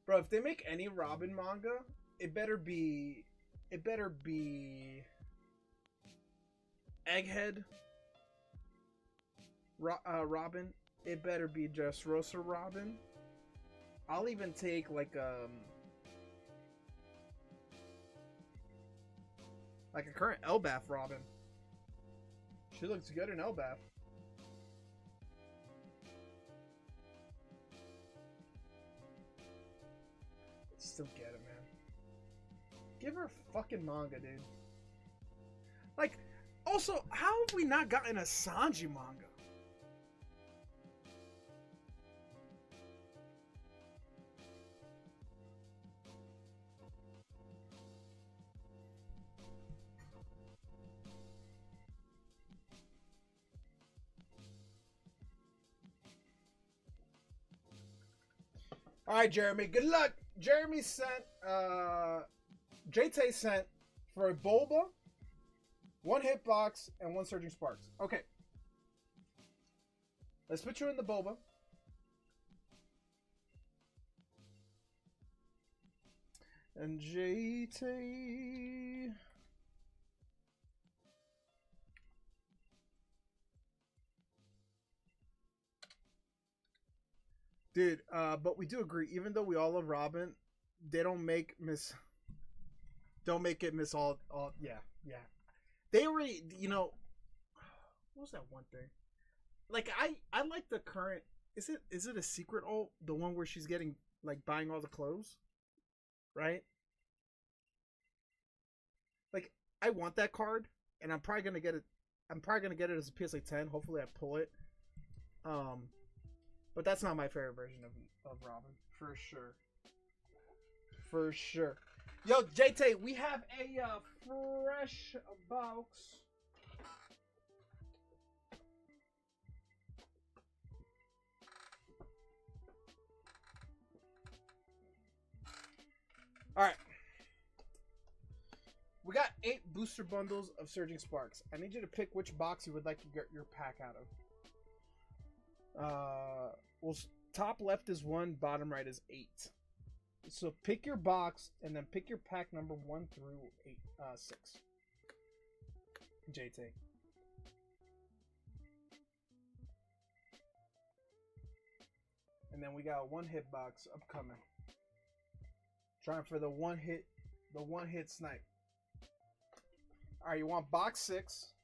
Bro, if they make any Robin manga, it better be Egghead Robin. It better be just Rosa Robin. I'll even take like a current Elbaf Robin. She looks good in Elbaf. Still get it, man. Give her fucking manga, dude. Like, also, how have we not gotten a Sanji manga? All right, Jeremy. Good luck. Jeremy sent, JT sent for a Bulba, 1 Hitbox, and 1 Surging Sparks. Okay. Let's put you in the Bulba. And JT. Dude, but we do agree, even though we all love Robin, they don't make it miss all, yeah. They already, you know, what was that one thing? Like, I like the current, is it a secret alt? The one where she's getting, like, buying all the clothes? Right? Like, I want that card, and I'm probably gonna get it as a PSA 10. Hopefully I pull it. But that's not my favorite version of Robin, for sure. For sure. Yo, JT, we have a fresh box. Alright. We got 8 booster bundles of Surging Sparks. I need you to pick which box you would like to get your pack out of. Well, top left is 1, bottom right is 8. So pick your box and then pick your pack number 1 through 6. JT. And then we got 1 hit box upcoming. Trying for the one hit snipe. All right, you want box 6.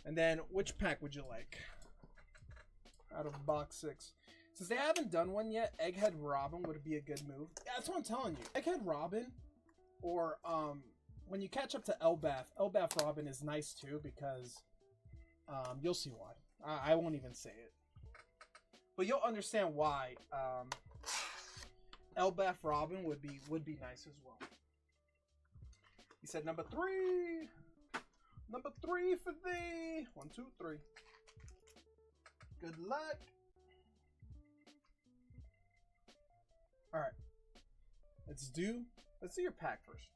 And then, which pack would you like out of box 6? Since they haven't done one yet, Egghead Robin would be a good move. Yeah, that's what I'm telling you. Egghead Robin, or when you catch up to Elbaf Robin is nice too, because you'll see why. I won't even say it, but you'll understand why Elbaf Robin would be nice as well. He said number 3. Number 3 for thee. 1, 2, 3. Good luck. All right. Let's do your pack first.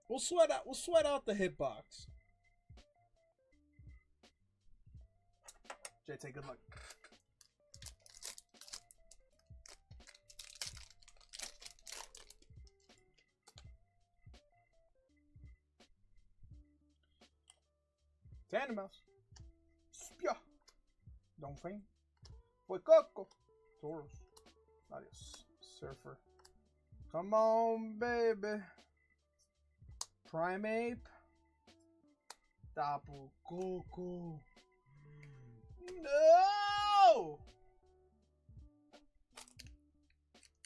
We'll sweat out the hitbox. JT, good luck. Animals. Spia. Don't faint. Fuecoco. Taurus. Adios. Surfer. Come on, baby. Primeape. Tapu Koko. No!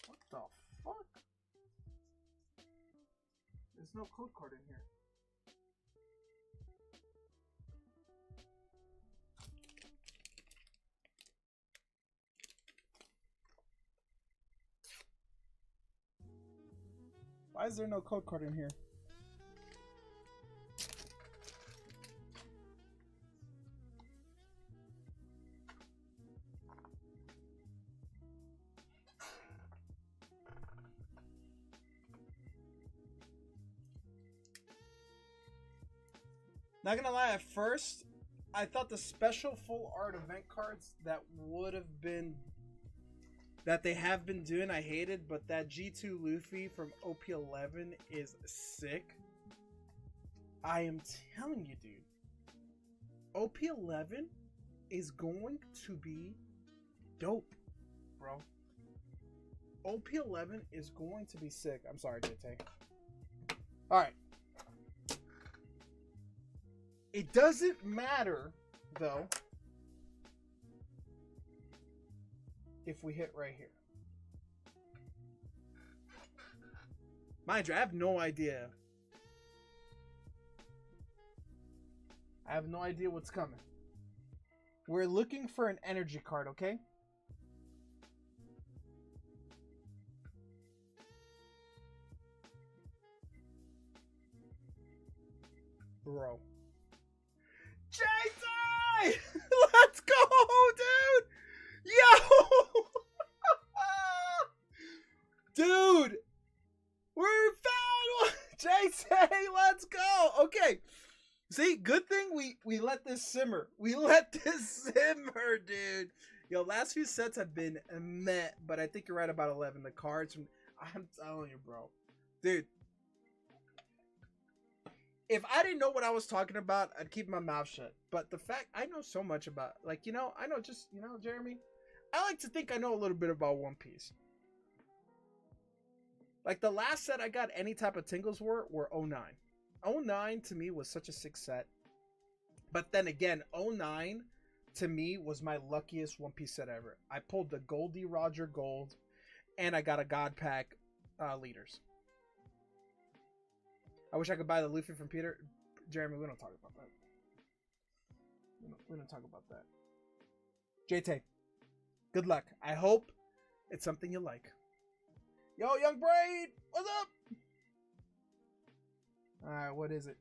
What the fuck? There's no code card in here. Why is there no code card in here? Not gonna lie, at first, I thought the special full art event cards that would have been, that they have been doing, I hated, but that G2 Luffy from OP11 is sick. I am telling you, dude. OP11 is going to be dope, bro. OP11 is going to be sick. I'm sorry, JT. Alright. It doesn't matter, though, if we hit right here. Mind you, I have no idea. I have no idea what's coming. We're looking for an energy card, okay? Bro. JT! Let's go, dude! Yo! Dude! We found one! JT, let's go! Okay. See, good thing we let this simmer. We let this simmer, dude. Yo, last few sets have been met, but I think you're right about 11. The cards from... I'm telling you, bro. Dude. If I didn't know what I was talking about, I'd keep my mouth shut. But the fact, I know so much about, like, you know, I know just, you know, Jeremy, I like to think I know a little bit about One Piece. Like, the last set I got any type of tingles were 09. 09 to me was such a sick set. But then again, 09 to me was my luckiest One Piece set ever. I pulled the Goldie Roger Gold, and I got a God Pack leaders. I wish I could buy the Luffy from Peter. Jeremy, we don't talk about that. We don't talk about that. JT, good luck. I hope it's something you like. Yo, Young Braid, what's up? Alright, what is it?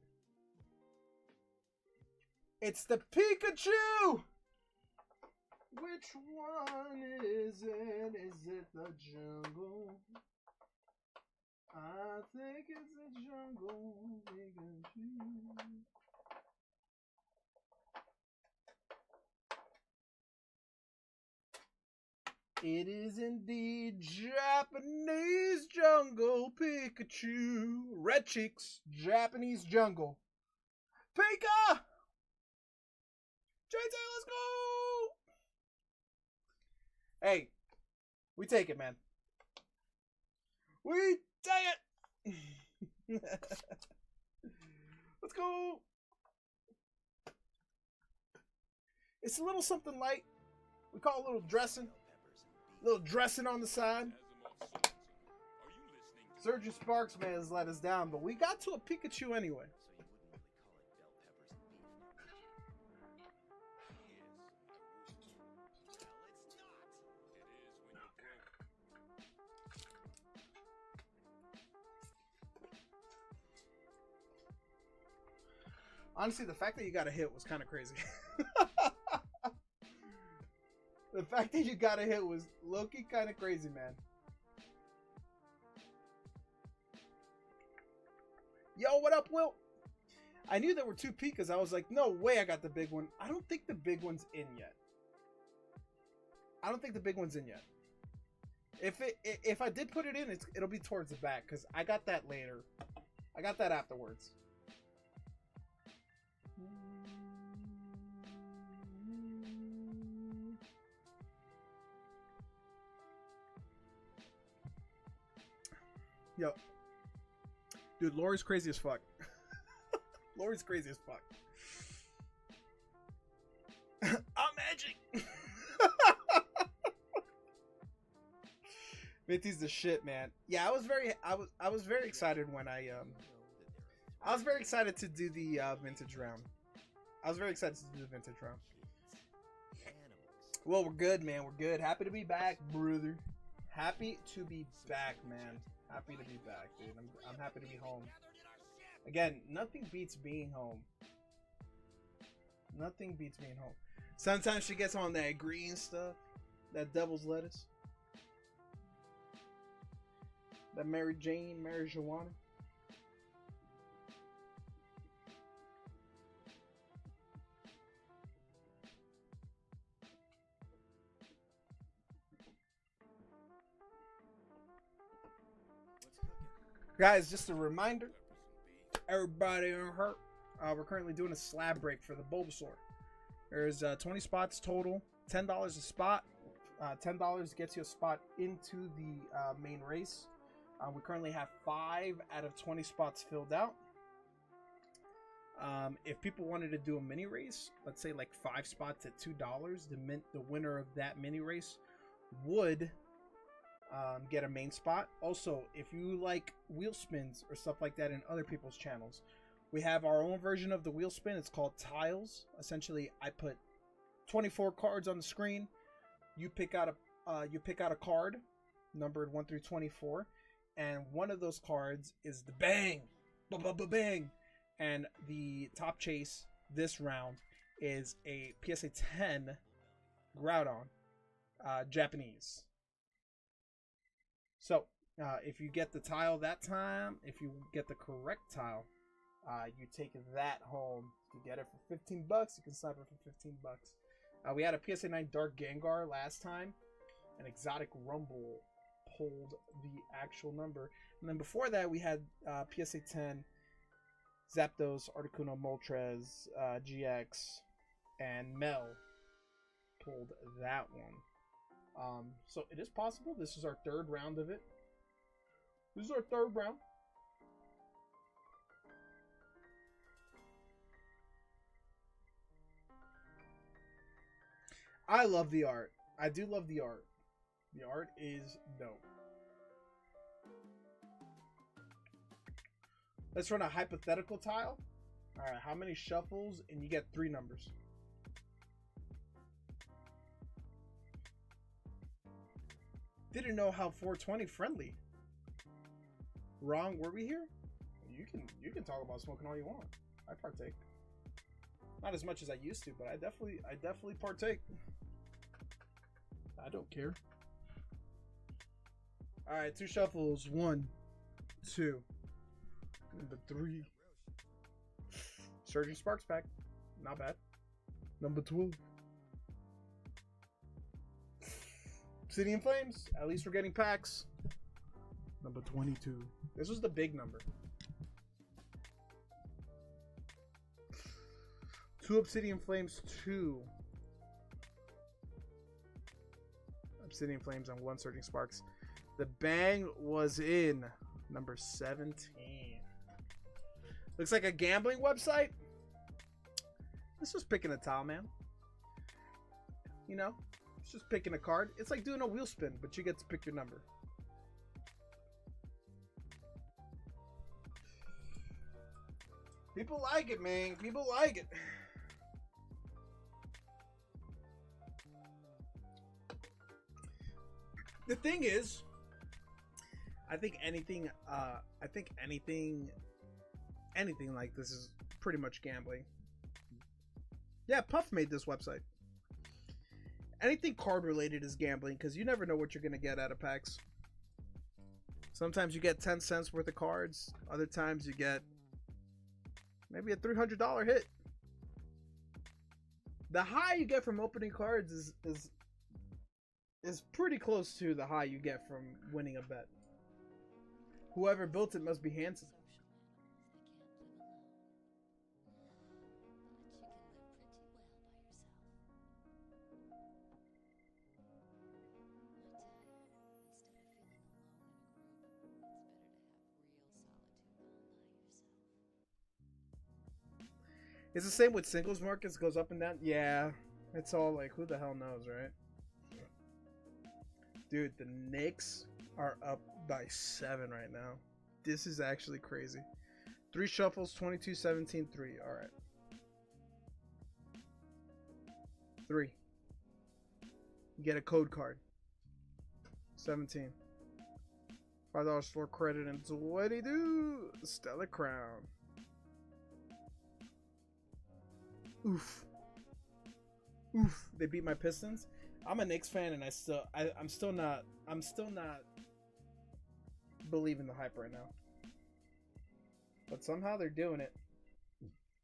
It's the Pikachu! Which one is it? Is it the jungle? I think it's a jungle Pikachu. It is indeed Japanese jungle Pikachu. Red cheeks, Japanese jungle. Pika! JT, let's go! Hey, we take it, man. We take it! Let's go! It's a little something light. We call it a little dressing. A little dressing on the side. Surgeon Sparks man has let us down, but we got to a Pikachu anyway. Honestly, the fact that you got a hit was kind of crazy. The fact that you got a hit was low-key kind of crazy, man. Yo, what up, Will? I knew there were two Pikas. I was like, no way I got the big one. I don't think the big one's in yet. I don't think the big one's in yet. If I did put it in, it'll be towards the back because I got that later. I got that afterwards. Yo. Dude, Lori's crazy as fuck. Lori's crazy as fuck. I'm magic. Minty's the shit, man. Yeah, I was very excited when I was very excited to do the vintage round. I was very excited to do the vintage round. Well, we're good, man. We're good. Happy to be back, brother. Happy to be back, man. Happy to be back, dude. I'm happy to be home. Again, nothing beats being home. Nothing beats being home. Sometimes she gets on that green stuff, that devil's lettuce, that Mary Jane, Mary Joanna. Guys, just a reminder, everybody in hurt. We're currently doing a slab break for the Bulbasaur. There's 20 spots total, $10 a spot. $10 gets you a spot into the main race. We currently have 5 out of 20 spots filled out. If people wanted to do a mini race, let's say like 5 spots at $2, the winner of that mini race would get a main spot. Also, if you like wheel spins or stuff like that in other people's channels, we have our own version of the wheel spin. It's called Tiles. Essentially, I put 24 cards on the screen. You pick out a card numbered 1 through 24, and one of those cards is the bang, bang, and the top chase this round is a PSA 10 Groudon, Japanese. So if you get the tile that time, if you get the correct tile, you take that home. You get it for $15. You can snipe it for $15. We had a PSA 9 Dark Gengar last time. An Exotic Rumble pulled the actual number. And then before that, we had PSA 10 Zapdos, Articuno, Moltres, GX, and Mel pulled that one. So it is possible. This is our 3rd round of it. This is our 3rd round. I love the art. I do love the art. The art is dope. Let's run a hypothetical tile. Alright, how many shuffles? And you get 3 numbers. Didn't know how 420 friendly. Wrong, were we here? You can talk about smoking all you want. I partake. Not as much as I used to, but I definitely partake. I don't care. All right, 2 shuffles. 1, 2. Number 3. Surging Sparks pack. Not bad. Number 12. Obsidian Flames. At least we're getting packs. Number 22. This was the big number. 2 Obsidian Flames, 2 Obsidian Flames, and 1 Surging Sparks. The bang was in number 17. Looks like a gambling website. This was picking a tile, man. You know, it's just picking a card. It's like doing a wheel spin, but you get to pick your number. People like it, man. People like it. The thing is, I think anything like this is pretty much gambling. Yeah, Puff made this website. Anything card related is gambling because you never know what you're gonna get out of packs. Sometimes you get 10 cents worth of cards. Other times you get maybe a $300 hit. The high you get from opening cards is pretty close to the high you get from winning a bet. Whoever built it must be handsome. It's the same with singles markets, goes up and down. Yeah, it's all like, who the hell knows, right? Dude, the Knicks are up by 7 right now. This is actually crazy. 3 shuffles, 22, 17, 3. All right. 3. You get a code card. 17. $5 for credit and 22. Stellar Crown. Oof. Oof. They beat my Pistons. I'm a Knicks fan, and I'm still not believing the hype right now. But somehow they're doing it.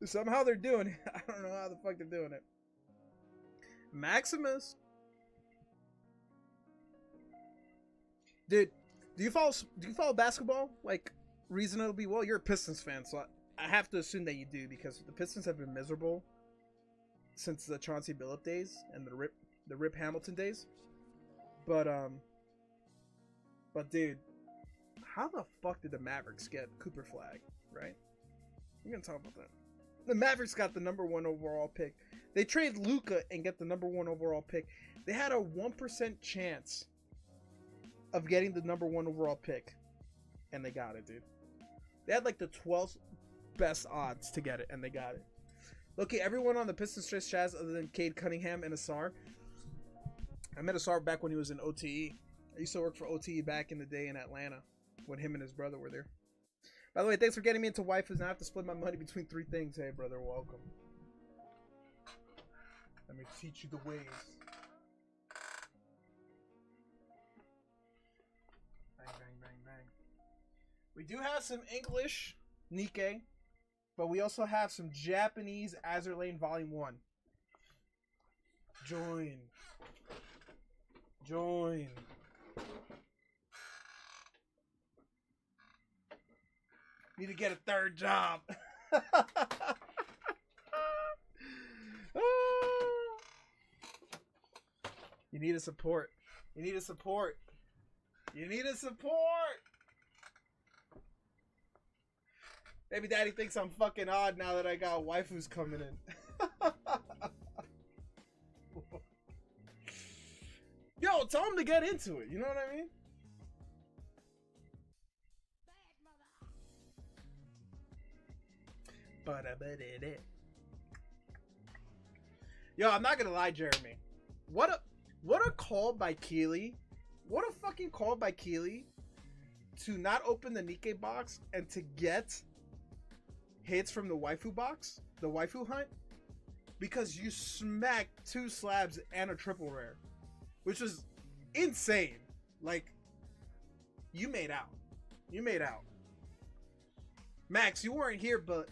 Somehow they're doing it. I don't know how the fuck they're doing it. Maximus. Dude, do you follow basketball? Like reasonably well. You're a Pistons fan, so I have to assume that you do, because the Pistons have been miserable since the Chauncey Billups days and the Rip Hamilton days. But dude, how the fuck did the Mavericks get Cooper Flag, right? We're gonna talk about that. The Mavericks got the #1 overall pick. They trade Luka and get the #1 overall pick. They had a 1% chance of getting the #1 overall pick, and they got it, dude. They had like the 12th best odds to get it, and they got it. Okay, everyone on the Pistons Stress Chaz other than Cade Cunningham and Asar. I met Asar back when he was in OTE. I used to work for OTE back in the day in Atlanta when him and his brother were there. By the way, thanks for getting me into waifus. Now I have to split my money between 3 things. Hey, brother, welcome. Let me teach you the ways. Bang, bang, bang, bang. We do have some English Nikkei, but we also have some Japanese Azur Lane Volume 1. Join. Join. Need to get a 3rd job. You need a support. You need a support. You need a support. Baby daddy thinks I'm fucking odd now that I got waifus coming in. Yo, tell him to get into it. You know what I mean? Yo, I'm not gonna lie, Jeremy. What a call by Keely. What a fucking call by Keely to not open the Nikkei box and to get hits from the waifu box, the waifu hunt, because you smacked 2 slabs and a triple rare, which was insane. Like, you made out. You made out. Max, you weren't here, but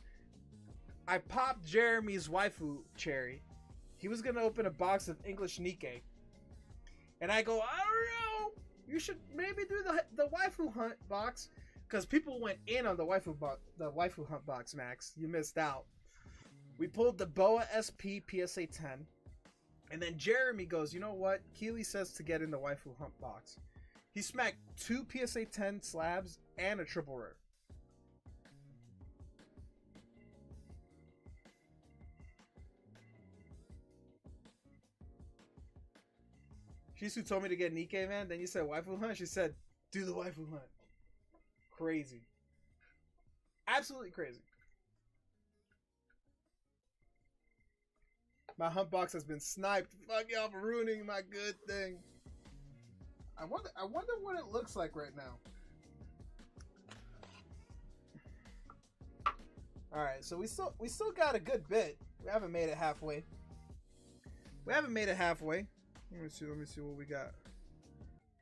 I popped Jeremy's waifu cherry. He was gonna open a box of English Nikkei, and I go, I don't know. You should maybe do the waifu hunt box, because people went in on the waifu hunt box. Max, you missed out. We pulled the Boa SP PSA 10, and then Jeremy goes, you know what? Keely says to get in the waifu hunt box. He smacked 2 PSA 10 slabs and a triple rare. Shisu told me to get Nikkei, man. Then you said waifu hunt. She said, do the waifu hunt. Crazy. Absolutely crazy. My hunt box has been sniped. Fuck y'all for ruining my good thing. I wonder what it looks like right now. Alright, so we still got a good bit. We haven't made it halfway. Let me see what we got.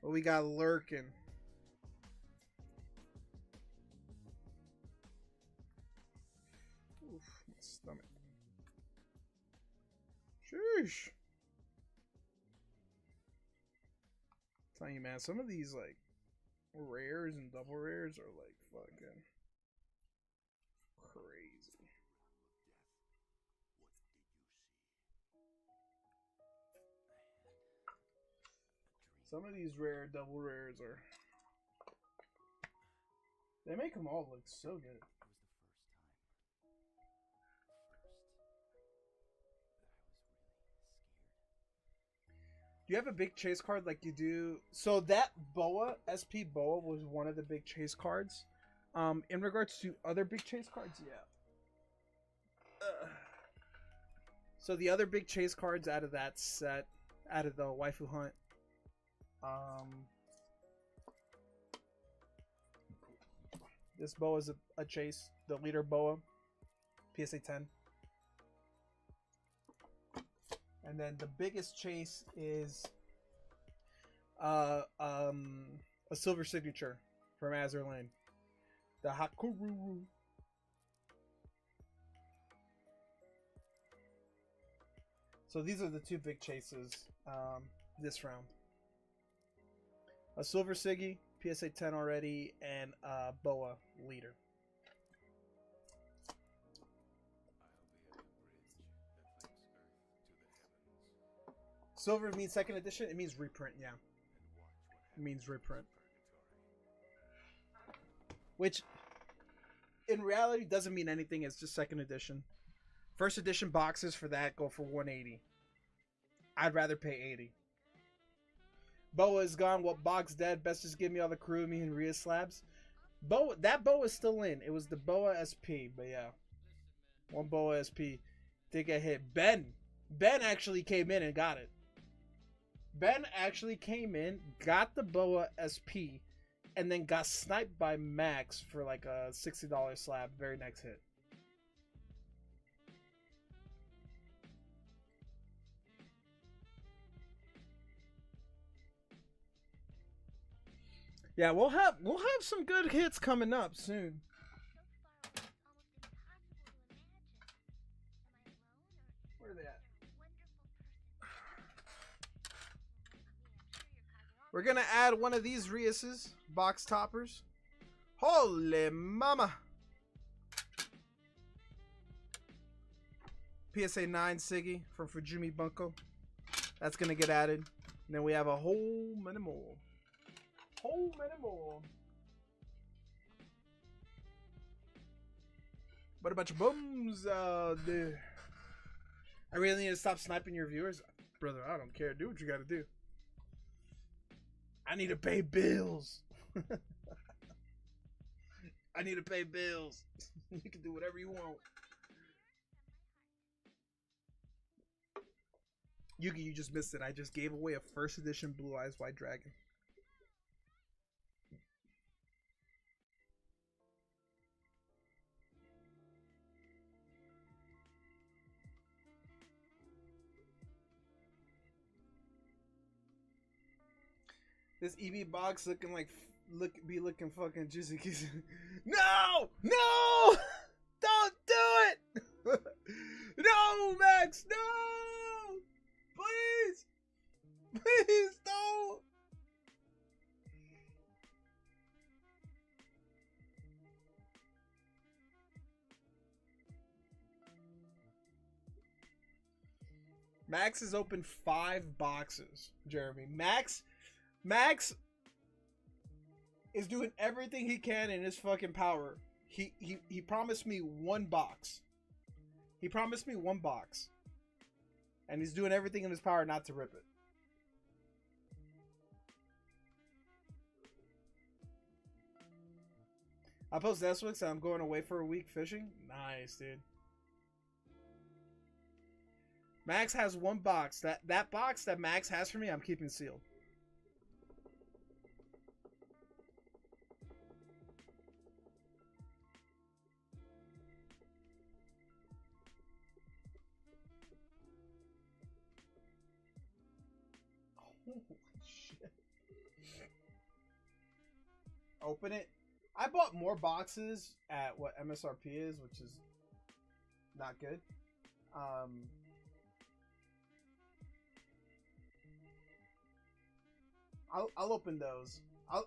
What we got lurking. Oof, my stomach. Sheesh. I'm telling you, man, some of these like rares and double rares are like fucking crazy. Some of these rare double rares are... They make them all look so good. Do you have a big chase card like you do? So that Boa, SP Boa, was one of the big chase cards. In regards to other big chase cards, yeah. So the other big chase cards out of that set, out of the waifu hunt, this Boa is a chase, the leader Boa, PSA 10. And then the biggest chase is a silver signature from Azur Lane, the Hakuru. So these are the 2 big chases this round. A silver Siggy, PSA 10 already, and Boa leader. Silver means second edition. It means reprint. Yeah, it means reprint. Which, in reality, doesn't mean anything. It's just second edition. First edition boxes for that go for $180. I'd rather pay $80. Boa is gone. What box dead? Best just give me all the Kurumi and Rhea slabs. Boa, that Boa is still in. It was the Boa SP, but yeah, one Boa SP did get hit. Ben actually came in and got it. Ben actually came in, got the Boa SP, and then got sniped by Max for like a $60 slab. Very next hit. Yeah, we'll have some good hits coming up soon. Where are they at? We're gonna add one of these Rias's box toppers. Holy mama! PSA 9 Siggy from Fujimi Bunko. That's gonna get added. And then we have a whole many more. But a bunch of bums out there. I really need to stop sniping your viewers. Brother, I don't care. Do what you gotta do. I need to pay bills. I need to pay bills. You can do whatever you want. Yugi, you just missed it. I just gave away a first edition Blue Eyes White Dragon. This Eevee box looking fucking juicy. No! No! Don't do it! No, Max! No! Please! Please don't! Max has opened 5 boxes, Jeremy. Max is doing everything he can in his fucking power. He promised me 1 box. He promised me 1 box. And he's doing everything in his power not to rip it. I post this week, so I'm going away for a week fishing. Nice, dude. Max has 1 box. That box that Max has for me, I'm keeping sealed. Holy shit. Open it. I bought more boxes at what MSRP is, which is not good. I'll open those.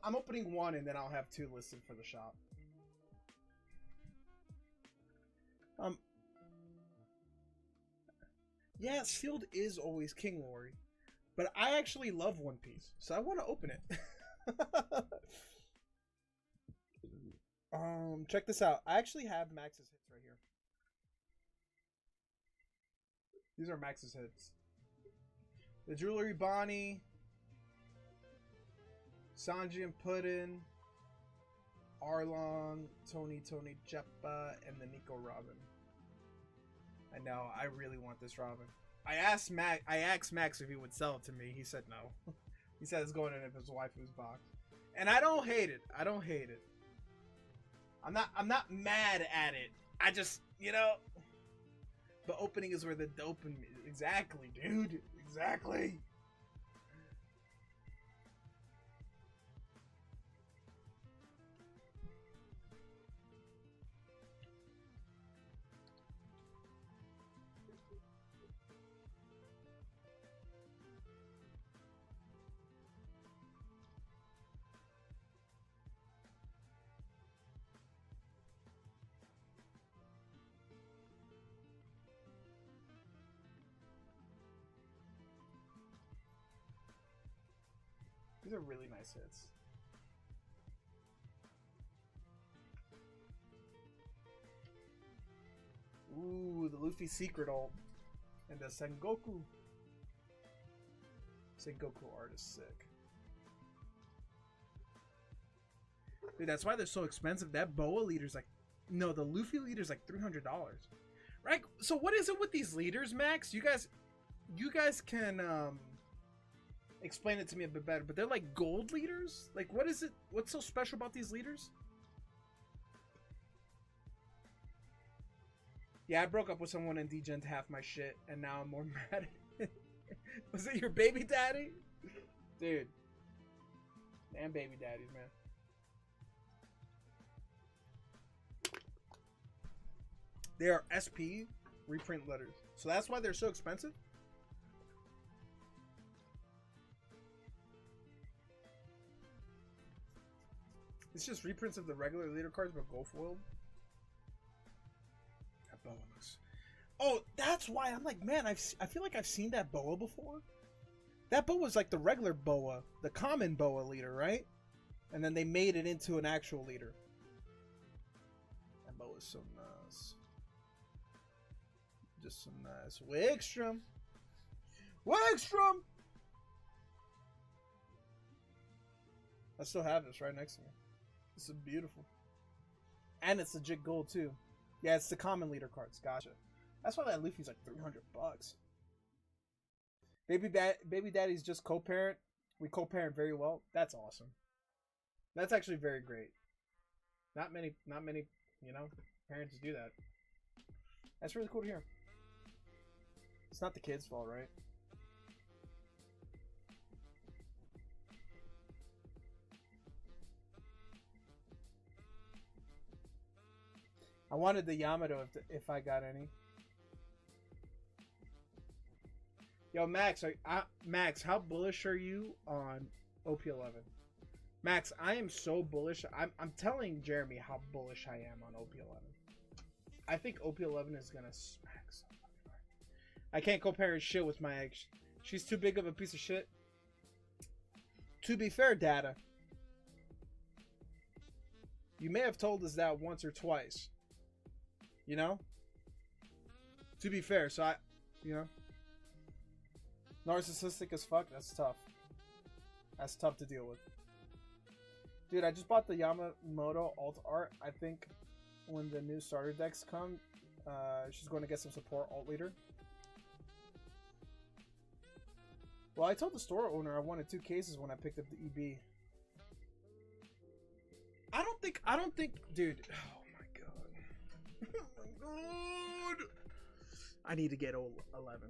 I'm opening 1 and then I'll have 2 listed for the shop. Yeah, sealed is always King Lori. But I actually love One Piece, so I want to open it. Check this out. I actually have Max's hits right here. These are Max's hits. The Jewelry Bonnie, Sanji and Puddin, Arlong, Tony Jeppa, and the Nico Robin. I know, I really want this Robin. I asked Max if he would sell it to me. He said no. He said it's going in his waifu's box. And I don't hate it. I don't hate it. I'm not mad at it. I just, you know, the opening is where the dope in me. Exactly, dude. Exactly. These are really nice hits. Ooh, the Luffy secret ult. And the Sengoku. Sengoku art is sick. Dude, that's why they're so expensive. That Boa leader's like... No, the Luffy leader's like $300. Right? So what is it with these leaders, Max? You guys can explain it to me a bit better. But they're like gold leaders? Like, what is it? What's so special about these leaders? Yeah, I broke up with someone and degen'd half my shit, and now I'm more mad. Was it your baby daddy? Dude. Damn baby daddies, man. They are SP reprint letters. So that's why they're so expensive? It's just reprints of the regular leader cards, but gold foiled. That boa looks... Oh, that's why I'm like, man, I feel like I've seen that boa before. That boa was like the regular boa, the common boa leader, right? And then they made it into an actual leader. That boa is so nice. Just some nice Wigstrom. Wigstrom! I still have this right next to me. This is beautiful. And it's legit gold too. Yeah, it's the common leader cards. Gotcha. That's why that Luffy's like $300. Baby daddy's just co-parent. We co-parent very well. That's awesome. That's actually very great. Not many, you know, parents do that. That's really cool to hear. It's not the kid's fault, right? I wanted the Yamato if I got any. Yo, Max, Max, how bullish are you on OP11? Max, I am so bullish. I'm telling Jeremy how bullish I am on OP11. I think OP11 is gonna smack somebody. I can't compare shit with my ex. She's too big of a piece of shit. To be fair, Data, you may have told us that once or twice. You know? To be fair, so you know? Narcissistic as fuck, that's tough. That's tough to deal with. Dude, I just bought the Yamamoto alt art. I think when the new starter decks come, she's going to get some support alt leader. Well, I told the store owner I wanted 2 cases when I picked up the Eevee. I don't think, dude. Oh my god. Oh my god. I need to get 11.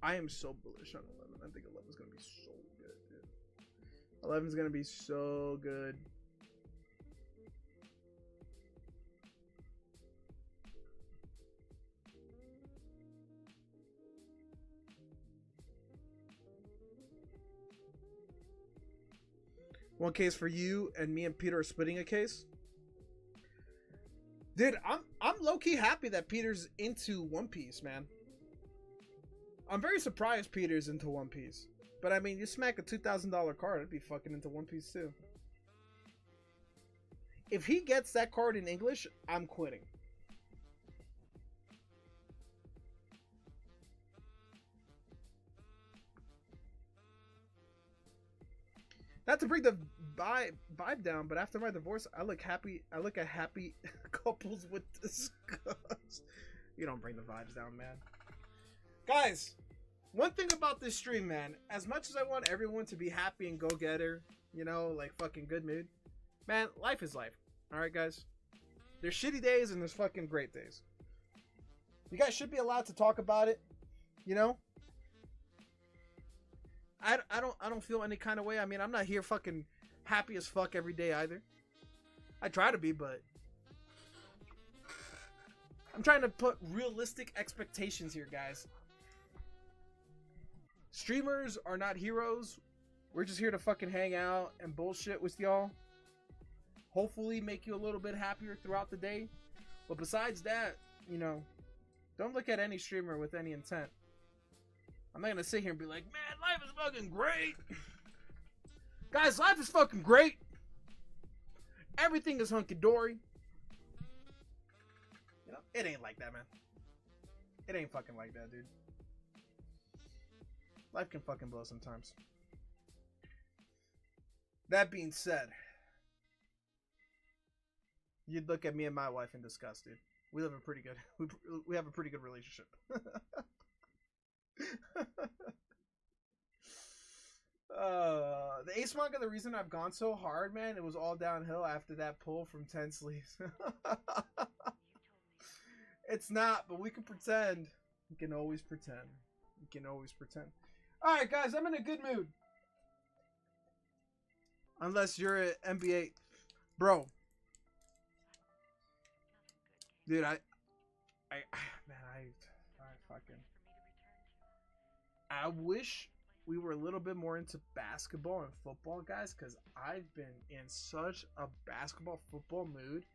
I am so bullish on 11. I think 11 is going to be so good, dude. 11 is going to be so good. One case for you, and me and Peter are splitting a case. Dude, I'm low-key happy that Peter's into One Piece, man. I'm very surprised Peter's into One Piece. But I mean, you smack a $2,000 card, I'd be fucking into One Piece too. If he gets that card in English, I'm quitting. Not to bring the vibe down, but after my divorce, I look happy. I look at happy couples with disgust. You don't bring the vibes down, man. Guys, one thing about this stream, man, as much as I want everyone to be happy and go-getter, you know, like fucking good mood, man, life is life. Alright, guys? There's shitty days and there's fucking great days. You guys should be allowed to talk about it, you know? I don't feel any kind of way. I mean, I'm not here fucking happy as fuck every day either. I try to be, but I'm trying to put realistic expectations here, guys. Streamers are not heroes. We're just here to fucking hang out and bullshit with y'all. Hopefully make you a little bit happier throughout the day. But besides that, you know, don't look at any streamer with any intent. I'm not gonna sit here and be like, man, life is fucking great. Guys, life is fucking great. Everything is hunky-dory. You know, it ain't like that, man. It ain't fucking like that, dude. Life can fucking blow sometimes. That being said, you'd look at me and my wife in disgust, dude. We live a pretty good, we have a pretty good relationship. The Ace manga, the reason I've gone so hard, man, it was all downhill after that pull from 10 Sleeves. It's not, but we can pretend. We can always pretend. We can always pretend. Alright, guys, I'm in a good mood. Unless you're an NBA. Bro. Dude, I wish we were a little bit more into basketball and football, guys, because I've been in such a basketball football mood.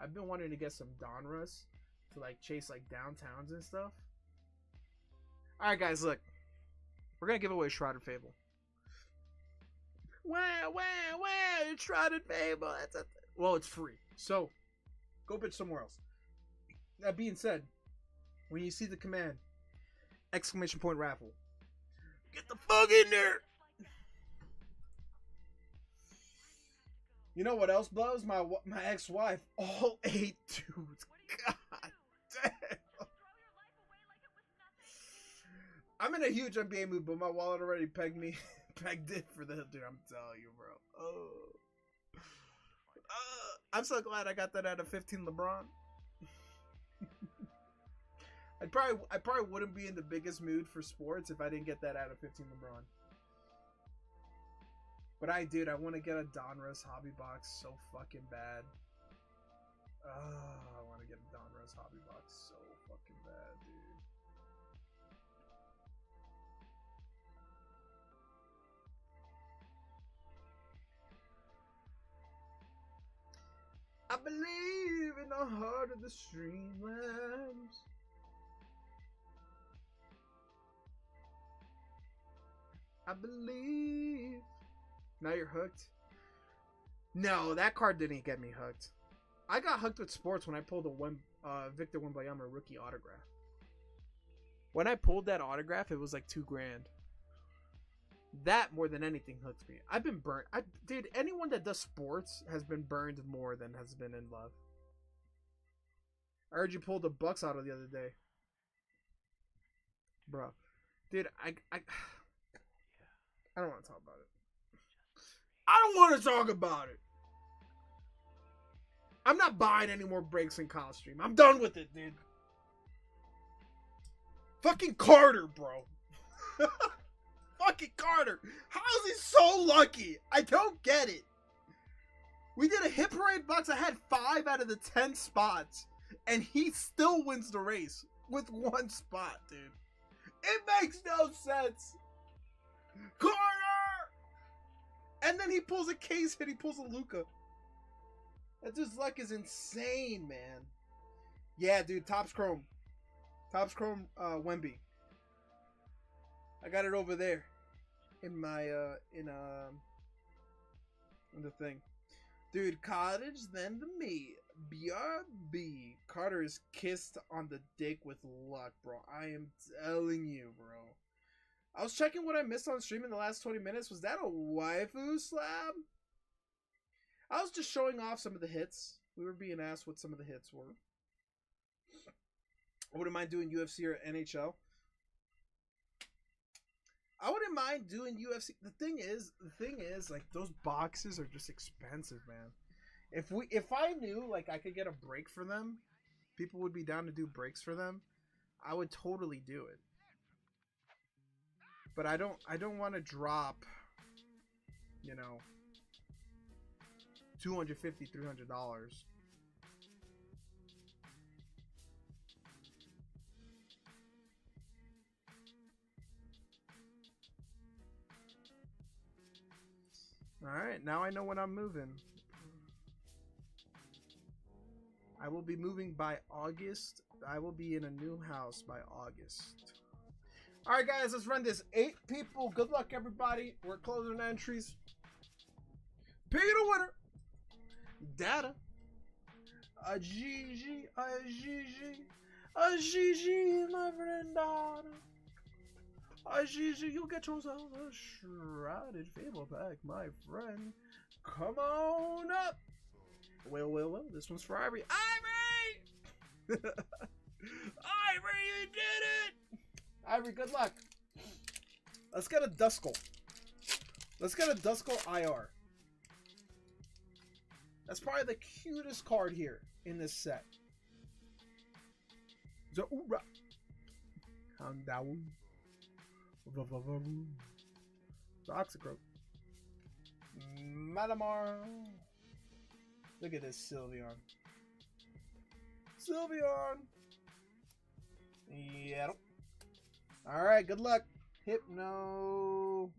I've been wanting to get some Donruss to like chase like downtowns and stuff. Alright, guys, look. We're gonna give away Shrouded Fable. Wow, Shrouded Fable. Well, it's free. So go bitch somewhere else. That being said, when you see the command, exclamation point raffle, get the fuck in there. You know what else blows? My ex-wife. All 8 dudes. God damn. I'm in a huge NBA mood, but my wallet already pegged it for the dude. I'm telling you, bro. I'm so glad I got that out of 15 LeBron. I probably wouldn't be in the biggest mood for sports if I didn't get that out of 15 LeBron. But I want to get a Donruss hobby box so fucking bad. I want to get a Donruss hobby box so fucking bad, dude. I believe in the heart of the Streamlands. I believe. Now you're hooked? No, that card didn't get me hooked. I got hooked with sports when I pulled a Victor Wembanyama rookie autograph. When I pulled that autograph, it was like $2,000. That more than anything hooked me. I've been burnt. Dude, anyone that does sports has been burned more than has been in love. I heard you pulled the Bucks out of the other day. Bro. Dude, I don't want to talk about it. I don't want to talk about it. I'm not buying any more breaks in College Stream. I'm done with it, dude. Fucking Carter, bro. Fucking Carter. How is he so lucky? I don't get it. We did a hit parade box. I had 5 out of the 10 spots. And he still wins the race with 1 spot, dude. It makes no sense. Carter! And then he pulls a case hit. He pulls a Luka. That dude's luck is insane, man. Yeah, dude. Topps Chrome. Topps Chrome Wemby. I got it over there. In my, in the thing. Dude, Cottage, then to me. BRB. Carter is kissed on the dick with luck, bro. I am telling you, bro. I was checking what I missed on stream in the last 20 minutes. Was that a waifu slab? I was just showing off some of the hits. We were being asked what some of the hits were. I wouldn't mind doing UFC or NHL. I wouldn't mind doing UFC. The thing is, like, those boxes are just expensive, man. If I knew, like, I could get a break for them, people would be down to do breaks for them, I would totally do it. But I don't want to drop, you know, $250, $300. Alright, now I know when I'm moving. I will be moving by August. I will be in a new house by August. Alright guys, let's run this. 8 people. Good luck everybody. We're closing entries. Pick a winner. Data. A GG, a GG, a GG, my friend Data. A GG, you get yourself a Shrouded Fable pack, my friend. Come on up. Well, this one's for Ivory. Ivory! Ivory, you did it! Ivory, good luck. Let's get a Duskull. Let's get a Duskull IR. That's probably the cutest card here in this set. Zaura. Houndown. Oxycroak. Malamar. Look at this Sylveon. Sylveon. Yep. Alright, good luck. Hypno.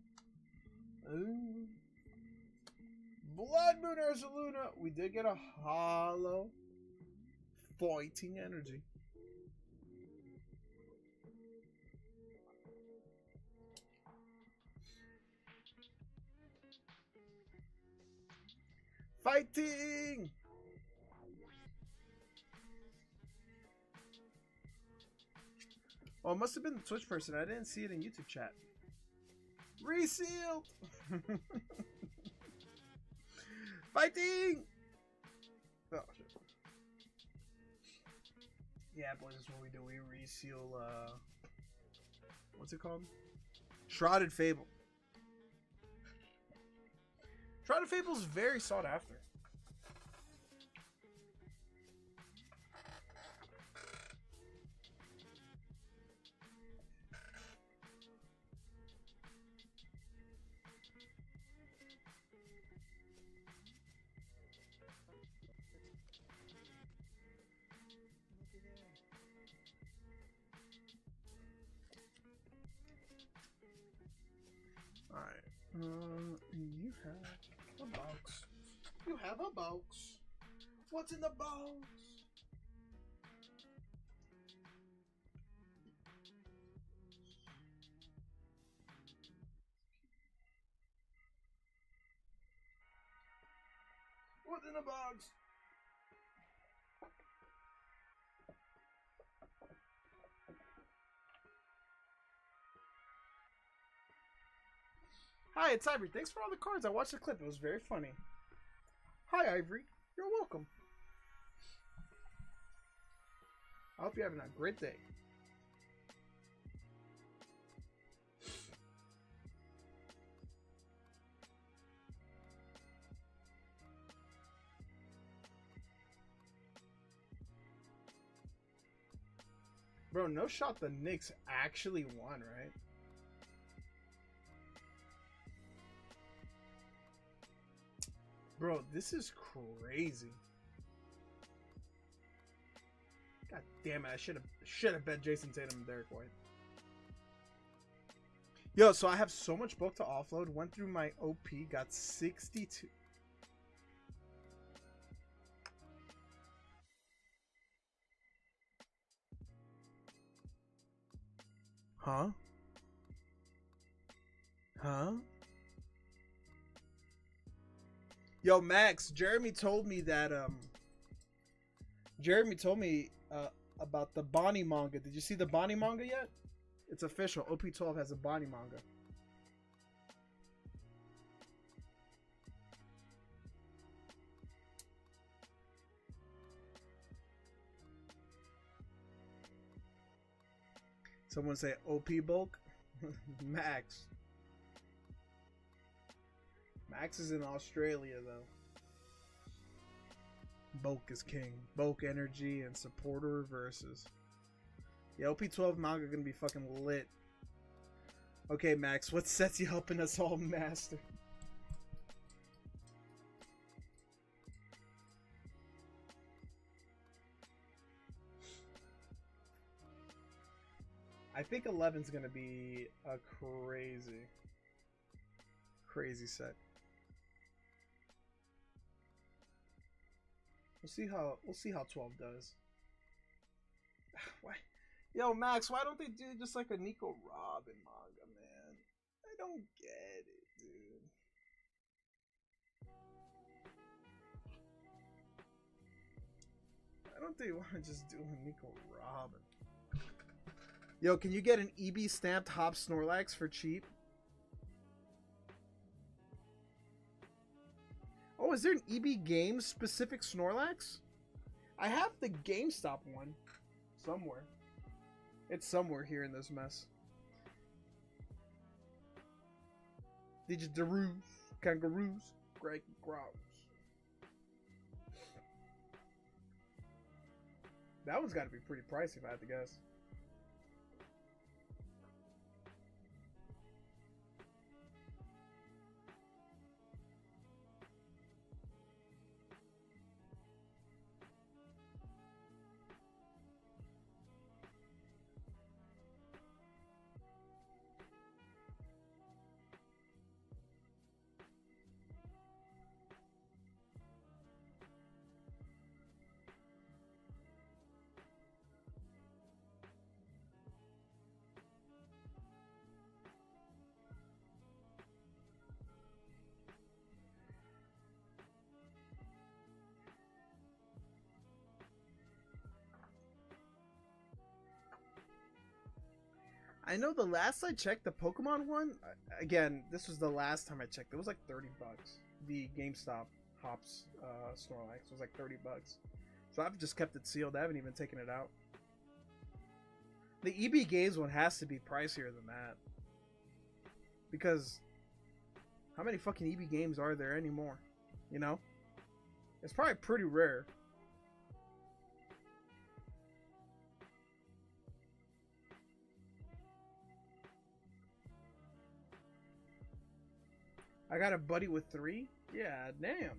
Ooh. Blood Moon Ursaluna. We did get a hollow fighting energy. Fighting! Oh, it must have been the Twitch person. I didn't see it in YouTube chat. Resealed! Fighting! Oh, shit. Yeah, boys, this is what we do. We reseal, what's it called? Shrouded Fable. Shrouded Fable is very sought after. You have a box. You have a box. What's in the box? What's in the box? Hi, it's Ivory. Thanks for all the cards. I watched the clip. It was very funny. Hi, Ivory. You're welcome. I hope you're having a great day. Bro, no shot the Knicks actually won, right? Bro, this is crazy. God damn it, I should have bet Jason Tatum and Derek White. Yo, so I have so much bulk to offload. Went through my OP, got 62. Huh? Huh? Yo, Max, Jeremy told me that about the Bonnie manga. Did you see the Bonnie manga yet? It's official. OP12 has a Bonnie manga. Someone say OP bulk? Max. Max is in Australia, though. Bulk is king. Bulk energy and supporter reverses. Yeah, OP12 manga gonna be fucking lit. Okay, Max, what sets you helping us all master? I think 11's gonna be a crazy set. We'll see how 12 does. Why? Yo, Max, why don't they do just like a Nico Robin manga, man? I don't get it, dude. I don't think you want to just do a Nico Robin. Yo, can you get an Eevee stamped Hop Snorlax for cheap? Oh, is there an EB Games specific Snorlax? I have the GameStop one somewhere. It's somewhere here in this mess. Digidaroos, Kangaroos, Greg Grouse. That one's got to be pretty pricey if I had to guess. I know the last I checked, the Pokemon one, again, this was the last time I checked, it was like 30 bucks. The GameStop Hops Snorlax was like 30 bucks. So I've just kept it sealed. I haven't even taken it out. The EB Games one has to be pricier than that. Because how many fucking EB Games are there anymore? You know? It's probably pretty rare. I got a buddy with 3? Yeah, damn.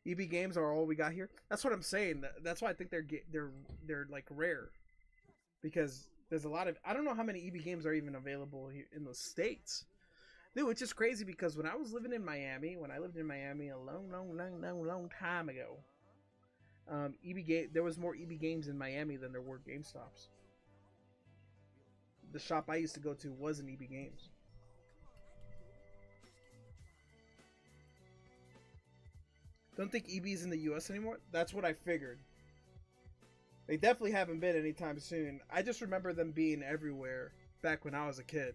EB Games are all we got here. That's what I'm saying. That's why I think they're like rare. Because there's a lot of, I don't know how many EB Games are even available here in the States. Dude, which is crazy because when I was living in Miami, a long time ago, there was more EB Games in Miami than there were GameStops. The shop I used to go to was an EB Games. Don't think EB's in the US anymore? That's what I figured. They definitely haven't been anytime soon. I just remember them being everywhere back when I was a kid.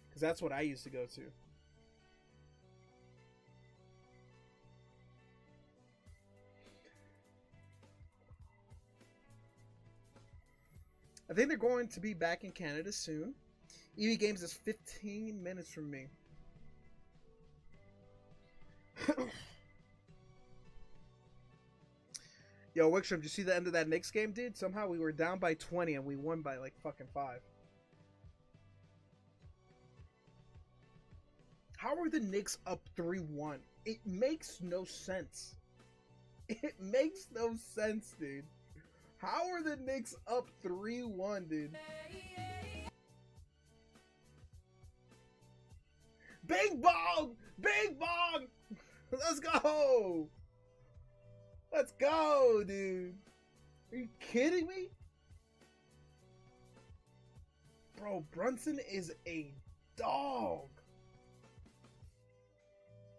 Because that's what I used to go to. I think they're going to be back in Canada soon. EB Games is 15 minutes from me. Yo, Wickstrom, did you see the end of that Knicks game, dude? Somehow we were down by 20 and we won by like fucking 5. How are the Knicks up 3-1? It makes no sense. It makes no sense, dude. How are the Knicks up 3-1, dude? Bing bong! Bing bong! Let's go! Let's go, dude. Are you kidding me? Bro, Brunson is a dog.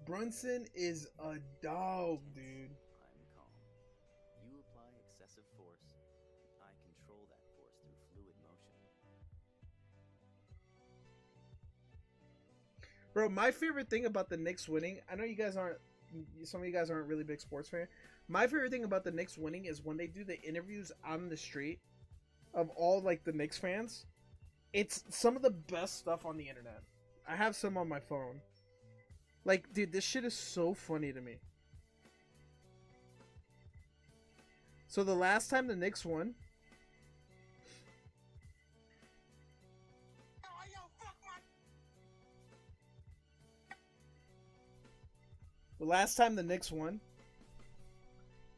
Brunson is a dog, dude. I'm calm. You apply excessive force. I control that force through fluid motion. Bro, my favorite thing about the Knicks winning, I know you guys aren't, some of you guys aren't really big sports fans. My favorite thing about the Knicks winning is when they do the interviews on the street of all like the Knicks fans. It's some of the best stuff on the internet. I have some on my phone. Like, dude, this shit is so funny to me. So the last time the Knicks won,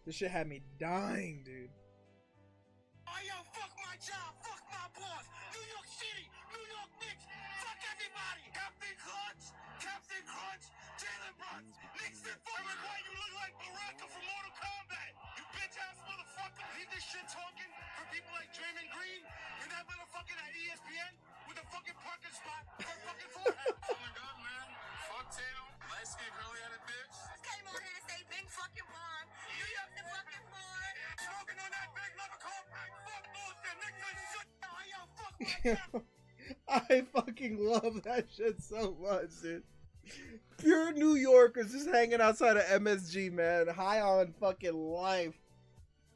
this shit had me dying, dude. Oh, yo, fuck my job, fuck my boss. New York City, New York Knicks, fuck everybody. Captain Crunch, Jalen Brunson, Knicks and Foreman. Why you look like Baraka from Mortal Kombat? You bitch ass motherfucker. Leave this shit talking for people like Draymond Green and that motherfucker at ESPN with a fucking parking spot for fucking I fucking love that shit so much, dude. Pure New Yorkers just hanging outside of MSG, man. High on fucking life.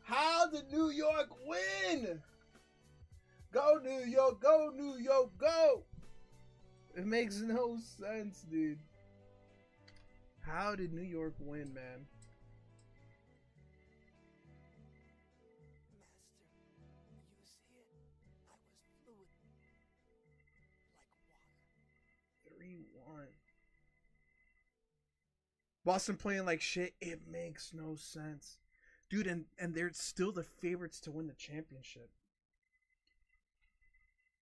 How did New York win? Go New York, go New York, go! It makes no sense, dude. How did New York win, man? Master, you see it? I was fluid. Like water. 3-1. Boston playing like shit. It makes no sense. Dude, and they're still the favorites to win the championship.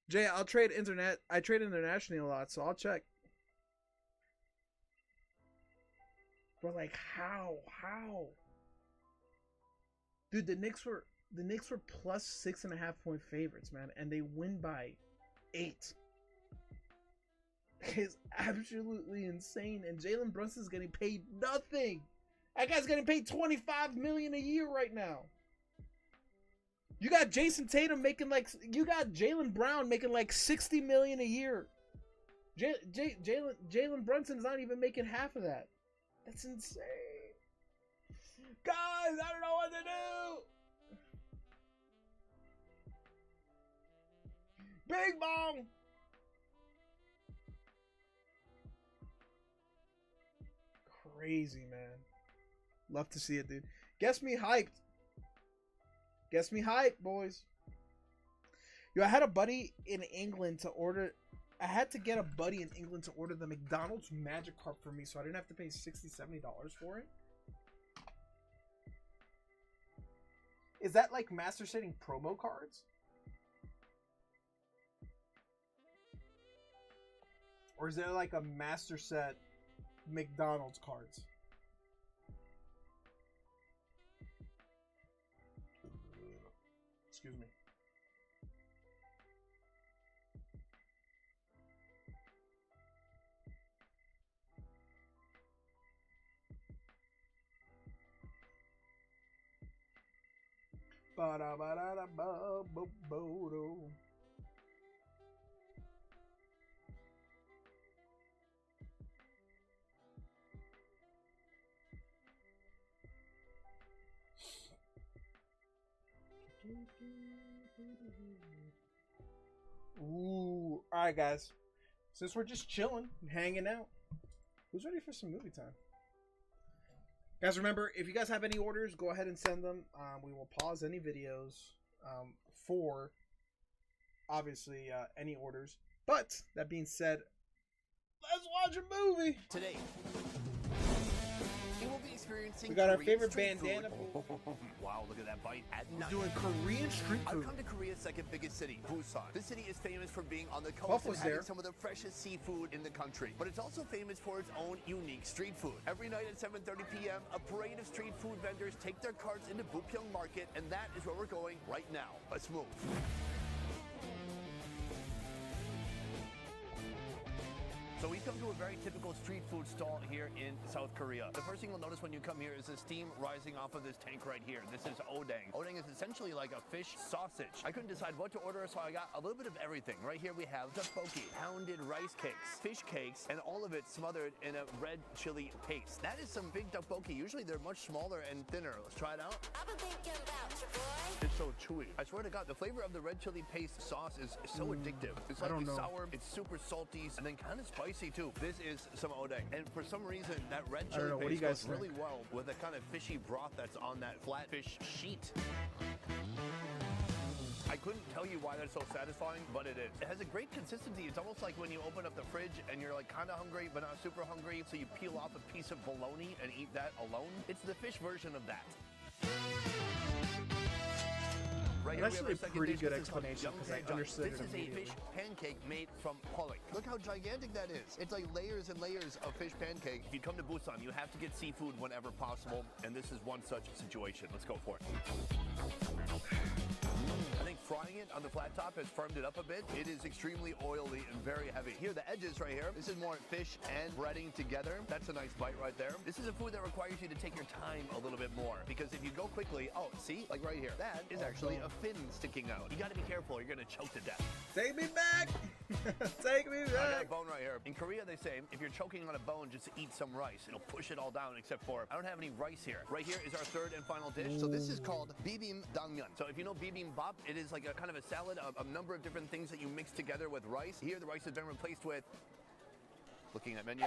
Jay, I'll trade internet. I trade internationally a lot, so I'll check. But like, how? Dude, the Knicks were plus 6.5 point favorites, man, and they win by 8. It's absolutely insane, and Jalen Brunson's getting paid nothing. That guy's getting paid $25 million a year right now. You got Jason Tatum making like, you got Jaylen Brown making like $60 million a year. Jalen Brunson's not even making half of that. That's insane. Guys, I don't know what to do. Big Bong. Crazy, man. Love to see it, dude. Guess me hyped. Guess me hyped, boys. Yo, I had a buddy in England to order. I had to get a buddy in England to order the McDonald's Magic Card for me so I didn't have to pay $60-$70 for it. Is that like Master Setting promo cards? Or is there like a Master Set McDonald's cards? Excuse me. Ba-da-ba-da-da-ba-bo-bo-do. Ooh, alright guys. Since we're just chilling and hanging out, who's ready for some movie time? Guys, remember, if you guys have any orders, go ahead and send them. We will pause any videos for, obviously, any orders. But, that being said, let's watch a movie! Today, you will be experiencing We got our Korean favorite street bandana. food. Wow, look at that bite. At We're night. doing Korean street I've food. come to Korea's second biggest city, Busan. This city is famous for being on the coast Buff and was having there. some of the freshest seafood in the country. But it's also famous for its own unique street food. Every night at 7:30 p.m., a parade of street food vendors take their carts into Bupyeong Market, and that is where we're going right now. Let's move. So we've come to a very typical street food stall here in South Korea. The first thing you'll notice when you come here is the steam rising off of this tank right here. This is odang. Odang is essentially like a fish sausage. I couldn't decide what to order, so I got a little bit of everything. Right here we have tteokbokki, pounded rice cakes, fish cakes, and all of it smothered in a red chili paste. That is some big tteokbokki. Usually they're much smaller and thinner. Let's try it out. I've been thinking about you, boy. It's so chewy. I swear to God, the flavor of the red chili paste sauce is so addictive. It's like it's sour, it's super salty, and then kind of spicy too. This is some odang. And for some reason, that red chili paste goes really well with the kind of fishy broth that's on that flat fish sheet. I couldn't tell you why that's so satisfying, but it is. It has a great consistency. It's almost like when you open up the fridge and you're like kind of hungry, but not super hungry, so you peel off a piece of bologna and eat that alone. It's the fish version of that. Right here, That's we have actually our a second pretty dish. good This is called explanation because I Jjangjae-jeon. understood it This is a immediately. fish pancake made from pollock. Look how gigantic that is. It's like layers and layers of fish pancake. If you come to Busan, you have to get seafood whenever possible, and this is one such situation. Let's go for it. I think frying it on the flat top has firmed it up a bit. It is extremely oily and very heavy. Here, the edges right here, this is more fish and breading together. That's a nice bite right there. This is a food that requires you to take your time a little bit more, because if you go quickly, oh, see, like right here, that is actually a fin sticking out. You gotta be careful, you're gonna choke to death. Take me back! Take me I got back! a bone right here. In Korea, they say, if you're choking on a bone, just eat some rice. It'll push it all down, except for, I don't have any rice here. Right here is our third and final dish. So this is called bibimbap. So if you know bibimbap, it is like a kind of a salad of a number of different things that you mix together with rice. Here, the rice has been replaced with, looking at menu,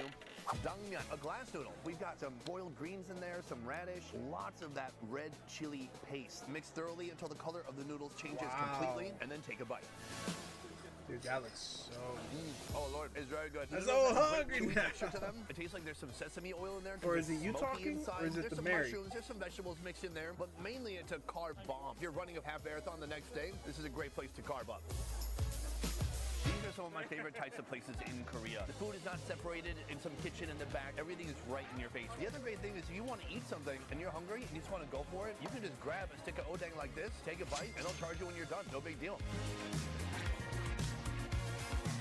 dangmyeon, a glass noodle. We've got some boiled greens in there, some radish, lots of that red chili paste. Mix thoroughly until the color of the noodles changes completely, and then take a bite. Dude, that looks so good. Oh Lord, it's very good. I'm so hungry now. Texture to them. It tastes like there's some sesame oil in there. Or is it you smoky talking, inside. or is it there's the some Mary? mushrooms, there's some vegetables mixed in there, but mainly it's a carb bomb. If you're running a half marathon the next day, this is a great place to carb up. These are some of my favorite types of places in Korea. The food is not separated in some kitchen in the back. Everything is right in your face. The other great thing is if you want to eat something and you're hungry and you just want to go for it, you can just grab a stick of odang like this, take a bite, and they'll charge you when you're done. No big deal.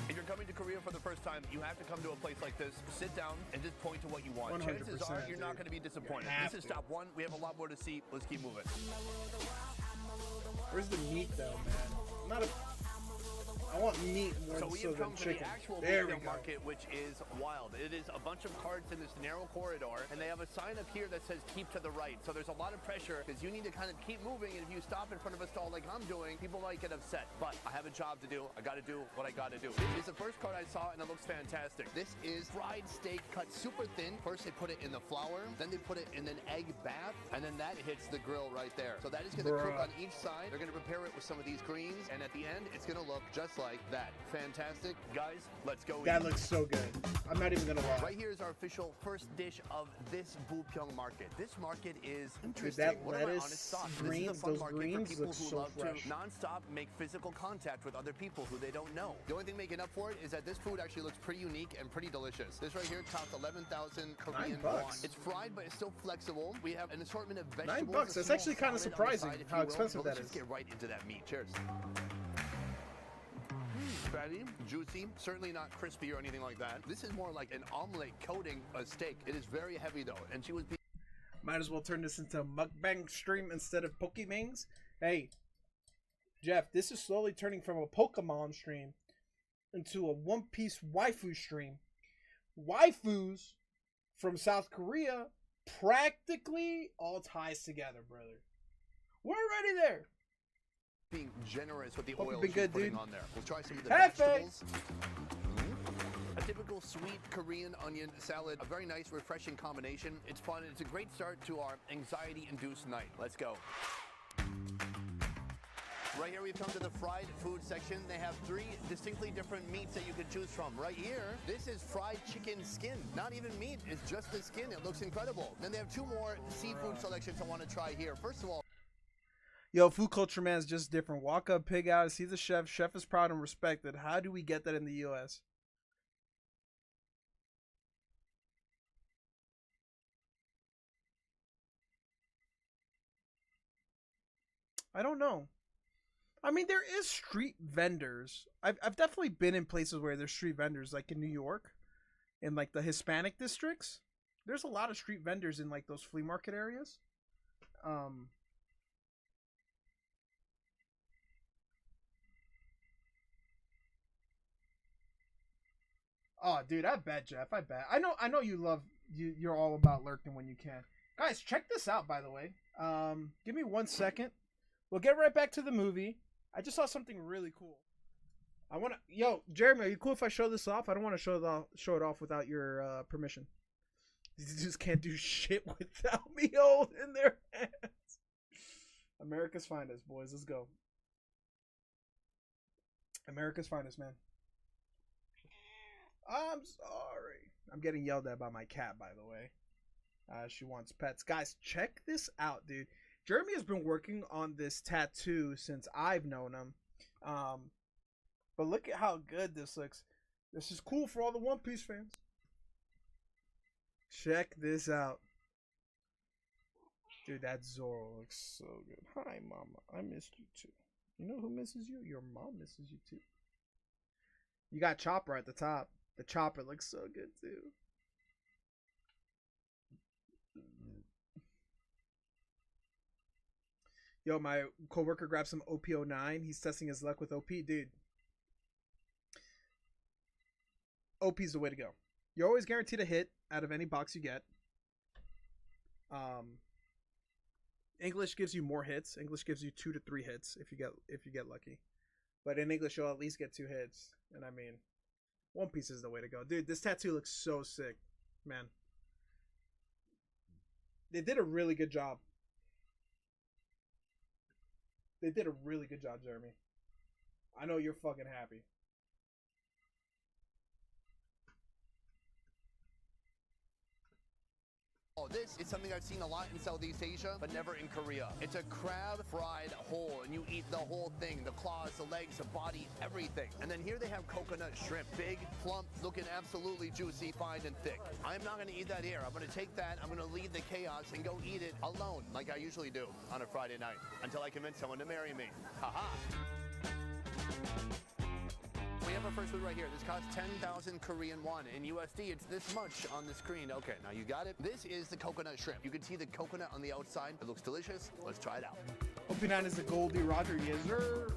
If you're coming to Korea for the first time, you have to come to a place like this, sit down, and just point to what you want. 100%, Chances are you're not going to be disappointed. This is stop one. We have a lot more to see. Let's keep moving. Where's the meat though, man? I want meat more So we so have come than to chicken. the actual There we retail go. market, which is wild. It is a bunch of carts in this narrow corridor, and they have a sign up here that says keep to the right. So there's a lot of pressure because you need to kind of keep moving, and if you stop in front of a stall like I'm doing, people might get upset. But I have a job to do. I got to do what I got to do. This is the first cart I saw, and it looks fantastic. This is fried steak cut super thin. First they put it in the flour, then they put it in an egg bath, and then that hits the grill right there. So that is going to cook on each side. They're going to prepare it with some of these greens, and at the end, it's going to look just like that. Fantastic. Guys, let's go That eat. looks so good. I'm not even gonna lie. Right here is our official first dish of this Bupyeong market. This market is interesting. that What are my lettuce, honest thoughts? greens, This is a fun those market greens for people look who so love fresh. to non-stop make physical contact with other people who they don't know. The only thing making up for it is that this food actually looks pretty unique and pretty delicious. This right here costs 11,000 Korean won. $9. It's fried, but it's still flexible. We have an assortment of vegetables. $9. a That's small actually kind of salad on the surprising side, if how you will. expensive But let's that just is. get right into that meat. Cheers. Fatty, juicy, certainly not crispy or anything like that. This is more like an omelet coating a steak. It is very heavy though, and she was Might as well turn this into a mukbang stream instead of Pokebangs. Hey, Jeff, this is slowly turning from a Pokemon stream into a One Piece waifu stream. Waifus from South Korea practically all ties together, brother. We're already there. being generous with the Hope oil you've been she's good, putting dude. on there. We'll try some of the Perfect. vegetables. A typical sweet Korean onion salad, a very nice, refreshing combination. It's fun. It's a great start to our anxiety-induced night. Let's go. Right here we've come to the fried food section. They have 3 distinctly different meats that you can choose from. Right here, this is fried chicken skin. Not even meat, it's just the skin. It looks incredible. Then they have 2 more seafood selections I want to try here. First of all, Yo, food culture man is just different. Walk up, pig out, see the chef. Chef is proud and respected. How do we get that in the U.S.? I don't know. I mean, there is street vendors. I've definitely been in places where there's street vendors, like in New York, in like the Hispanic districts. There's a lot of street vendors in like those flea market areas. Oh, dude, I bet, Jeff. I bet. I know you love you're all about lurking when you can. Guys, check this out, by the way. Give me 1 second. We'll get right back to the movie. I just saw something really cool. Yo, Jeremy, are you cool if I show this off? I don't want to show it off without your permission. These dudes can't do shit without me holding their hands. America's finest, boys. Let's go. America's finest, man. I'm sorry. I'm getting yelled at by my cat, by the way. She wants pets. Guys, check this out, dude. Jeremy has been working on this tattoo since I've known him. But look at how good this looks. This is cool for all the One Piece fans. Check this out. Dude, that Zoro looks so good. Hi, Mama. I missed you too. You know who misses you? Your mom misses you too. You got Chopper at the top. The Chopper looks so good too. Yo, my coworker grabbed some OP09. He's testing his luck with OP, dude. OP's the way to go. You're always guaranteed a hit out of any box you get. English gives you more hits. English gives you 2 to 3 hits if you get lucky. But in English, you'll at least get 2 hits. And I mean, One Piece is the way to go, dude. This tattoo looks so sick, man. They did a really good job. They did a really good job, Jeremy. I know you're fucking happy. Oh, this is something I've seen a lot in Southeast Asia, but never in Korea. It's a crab fried whole, and you eat the whole thing. The claws, the legs, the body, everything. And then here they have coconut shrimp. Big, plump, looking absolutely juicy, fine and thick. I'm not gonna eat that here. I'm gonna take that, I'm gonna leave the chaos and go eat it alone, like I usually do on a Friday night, until I convince someone to marry me. Haha. We have our first food right here. This costs 10,000 Korean won. In USD, it's this much on the screen. Okay, now you got it. This is the coconut shrimp. You can see the coconut on the outside. It looks delicious. Let's try it out. OP9 is the Goldie Roger user.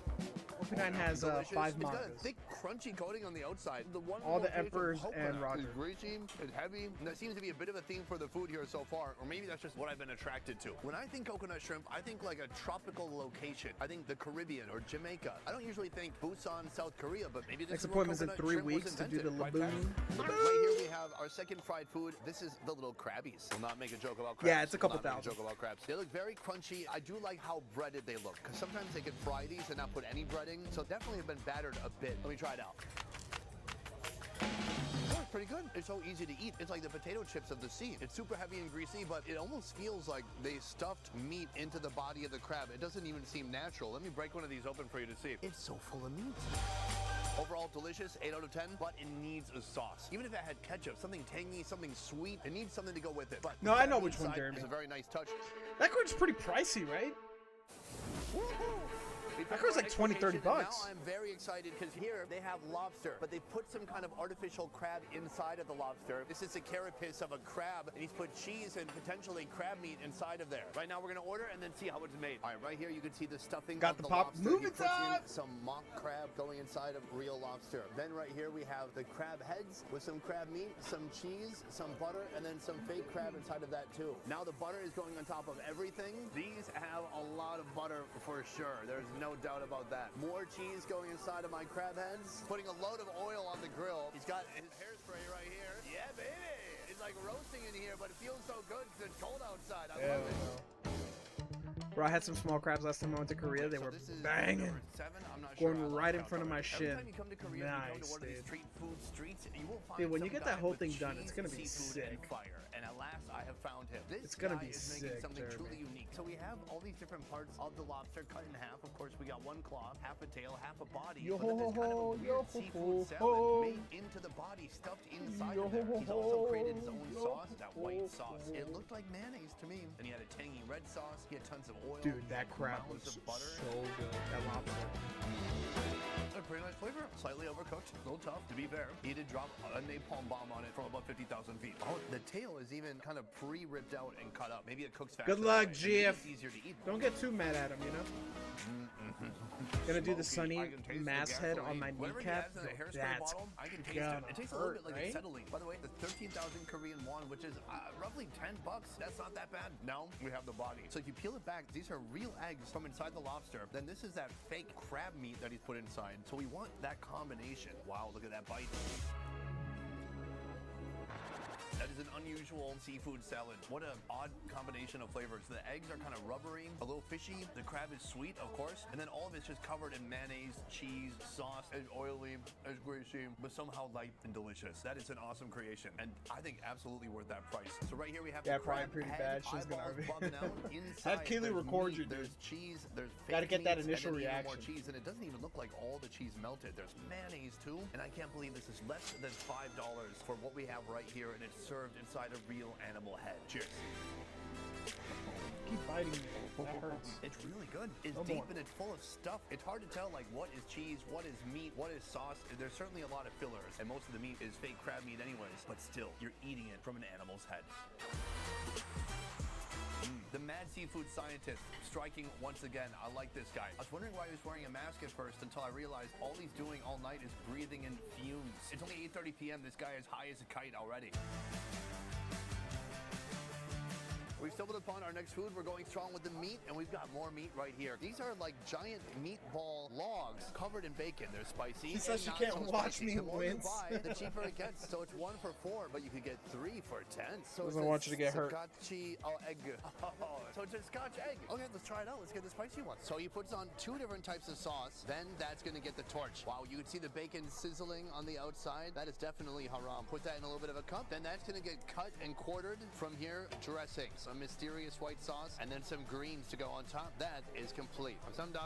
OP9 has 5 It's got a mangas. thick, crunchy coating on the outside. The one All the little taste of Emperors coconut and Roger. is greasy, it's heavy, and that seems to be a bit of a theme for the food here so far, or maybe that's just what I've been attracted to. When I think coconut shrimp, I think like a tropical location. I think the Caribbean or Jamaica. I don't usually think Busan, South Korea, but maybe this Next is where appointment's in coconut 3 shrimp was weeks to do the invented, right, laboon. Pat? Right here we have our second fried food. This is the little crabbies. Will not make a joke about crabs. Yeah, it's a couple Will not make thousand. a joke about crabs. They look very crunchy. I do like how breaded they look, because sometimes they can fry these and not put any breading, so definitely have been battered a bit. Let me try it out. Oh, it's pretty good. It's so easy to eat. It's like the potato chips of the sea. It's super heavy and greasy, but it almost feels like they stuffed meat into the body of the crab. It doesn't even seem natural. Let me break one of these open for you to see. It's so full of meat. Overall delicious, 8 out of 10, but it needs a sauce. Even if it had ketchup, something tangy, something sweet, it needs something to go with it. But No, I know that which one, inside Jeremy. is a very nice touch. That card's pretty pricey, right? That card's like 20, 30 bucks. Now I'm very excited because here they have lobster, but they put some kind of artificial crab inside of the lobster. This is a carapace of a crab, and he's put cheese and potentially crab meat inside of there. Right now we're gonna order and then see how it's made. All right, right here you can see the stuffing Got of the the pop- lobster. Movie He puts in time! some mock crab going inside of real lobster. Then right here we have the crab heads with some crab meat, some cheese, some butter, and then some fake crab inside of that too. Now the butter is going on top of everything. These have a lot of butter for sure. There's no doubt about that. More cheese going inside of my crab heads. Putting a load of oil on the grill. He's got his hairspray right here. Yeah, baby. It's like roasting in here, but it feels so good because it's cold outside. I love it. Bro, I had some small crabs last time I went to Korea. They were This is banging. number 7. I'm not sure Going how right long in front of my Every shin. time you come to Korea, you go Nice, to one of these dude. street food streets, you will find Dude, when you some get that guy whole with thing done, cheese, it's gonna be seafood, and sick. fire. And at last, I have found him. This It's gonna guy be is making sick, something Jeremy. truly unique. So we have all these different parts of the lobster cut in half. Of course, we got one claw, half a tail, half a body. Yo but then there's kind of a ho, weird yo seafood ho, ho. salad made into the body, stuffed inside Yo of there. He's also ho, created his own yo sauce, that white ho, sauce. It looked like mayonnaise to me. And he had a tangy red sauce. He had tons of oil. Dude, he that had crab mounds was of butter. so good. That lobster. A pretty nice flavor. Slightly overcooked, a little tough. To be fair, he did drop a napalm bomb on it from about 50,000 feet. Oh, the tail is even kind of pre-ripped out and cut up. Maybe it cooks faster. Good luck, that way. Maybe GF. it's easier to eat. Don't get too mad at him, you know? Gonna do the Sunny I can taste the masthead on gasoline. my Whatever he kneecap. has in a hairspray That's bottle, I can taste it. gonna It tastes a little hurt, bit like right? acetylene. By the way, the 13,000 Korean won, which is roughly 10 bucks. That's not that bad. Now we have the body. So if you peel it back, these are real eggs from inside the lobster. Then this is that fake crab meat that he's put inside. So we want that combination. Wow, look at that bite. That is an unusual seafood salad. What an odd combination of flavors. The eggs are kind of rubbery, a little fishy. The crab is sweet, of course. And then all of it's just covered in mayonnaise, cheese, sauce, as oily, as greasy, but somehow light and delicious. That is an awesome creation. And I think absolutely worth that price. So right here we have Yeah, the probably crab pretty head, bad. She's gonna eyeballs be- bugging out. Inside, Have Kaylee there's record meat, you, dude. There's cheese, there's Gotta fake get that meats, initial and then even more reaction. cheese. And it doesn't even look like all the cheese melted. There's mayonnaise too. And I can't believe this is less than $5 for what we have right here. And it's served inside a real animal head. Cheers. Keep biting me. That hurts. It's really good. It's No deep more. and it's full of stuff. It's hard to tell like what is cheese, what is meat, what is sauce. There's certainly a lot of fillers, and most of the meat is fake crab meat anyways. But still, you're eating it from an animal's head. The mad seafood scientist striking once again. I like this guy. I was wondering why he was wearing a mask at first until I realized all he's doing all night is breathing in fumes. It's only 8:30 p.m. This guy is high as a kite already. We've stumbled upon our next food. We're going strong with the meat, and we've got more meat right here. These are like giant meatball logs covered in bacon. They're spicy. She says she and can't not so watch spicy. me The more wince. you buy, the cheaper it gets. So it's 1 for 4, but you could get 3 for 10. So Doesn't it's want you to get hurt. Scotchy egg. So it's a Scotch egg. Okay, let's try it out. Let's get the spicy one. So he puts on 2 different types of sauce. Then that's going to get the torch. Wow, you can see the bacon sizzling on the outside. That is definitely haram. Put that in a little bit of a cup. Then that's going to get cut and quartered. From here, dressing. Some mysterious white sauce, and then some greens to go on top. That is complete. Samda.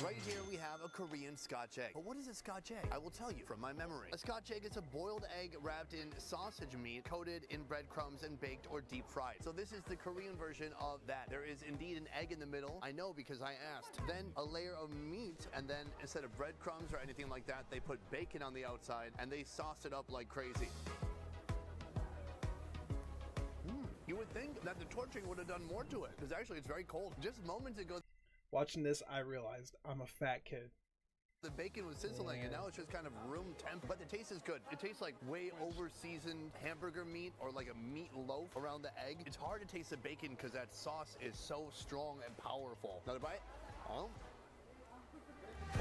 Right here we have a Korean Scotch egg. But what is a Scotch egg? I will tell you from my memory. A Scotch egg is a boiled egg wrapped in sausage meat, coated in breadcrumbs and baked or deep fried. So this is the Korean version of that. There is indeed an egg in the middle. I know because I asked. Then a layer of meat, and then instead of breadcrumbs or anything like that, they put bacon on the outside and they sauce it up like crazy. You would think that the torching would have done more to it, because actually it's very cold. Just moments ago, Watching this, I realized I'm a fat kid. the bacon was sizzling, and now it's just kind of room temp. But the taste is good. It tastes like way over-seasoned hamburger meat or like a meat loaf around the egg. It's hard to taste the bacon because that sauce is so strong and powerful. Another bite? Oh.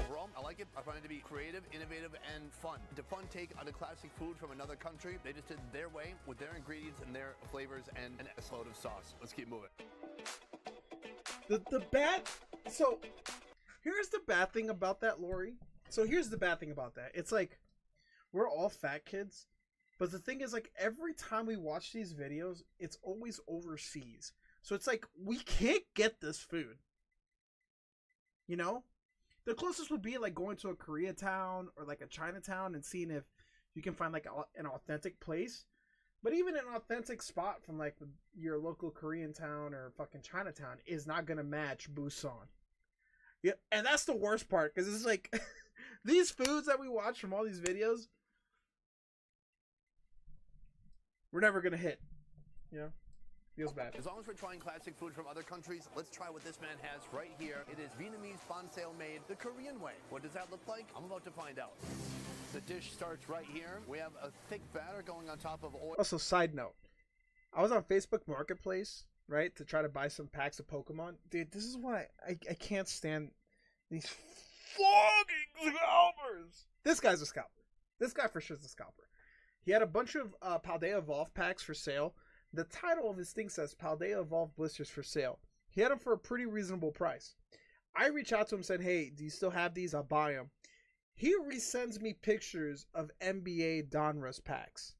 Overall, I like it. I find it to be creative, innovative, and fun. It's a fun take on a classic food from another country. They just did their way with their ingredients and their flavors and an S-load of sauce. Let's keep moving. The bad. So here's the bad thing about that, Lori. So here's the bad thing about that. It's like we're all fat kids, but the thing is, like, every time we watch these videos, it's always overseas. So it's like we can't get this food. You know? The closest would be like going to a Koreatown or like a Chinatown and seeing if you can find like an authentic place. But even an authentic spot from like your local Korean town or fucking Chinatown is not gonna match Busan. Yeah, and that's the worst part, because it's like these foods that we watch from all these videos, we're never gonna hit. You know? Feels bad. As long as we're trying classic food from other countries, let's try what this man has right here. It is Vietnamese bonsai made the Korean way. What does that look like? I'm about to find out. The dish starts right here. We have a thick batter going on top of oil. Also, side note, I was on Facebook Marketplace, right, to try to buy some packs of Pokemon. Dude, this is why I can't stand these fucking scalpers. This guy's a scalper. This guy for sure is a scalper. He had a bunch of Paldea Evolve packs for sale. The title of his thing says Paldea Evolve blisters for sale. He had them for a pretty reasonable price. I reach out to him and said, hey, do you still have these? I'll buy them. He resends me pictures of NBA Donruss packs.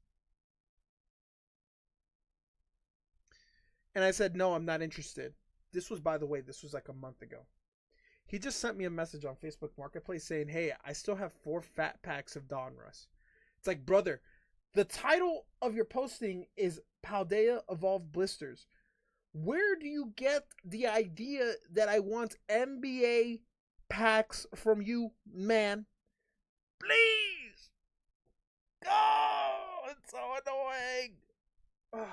And I said, no, I'm not interested. This was, by the way, this was like a month ago. He just sent me a message on Facebook Marketplace saying, hey, I still have 4 fat packs of Donruss. It's like, brother, the title of your posting is Paldea Evolved Blisters. Where do you get the idea that I want NBA packs from you, man? Please! Oh, it's so annoying.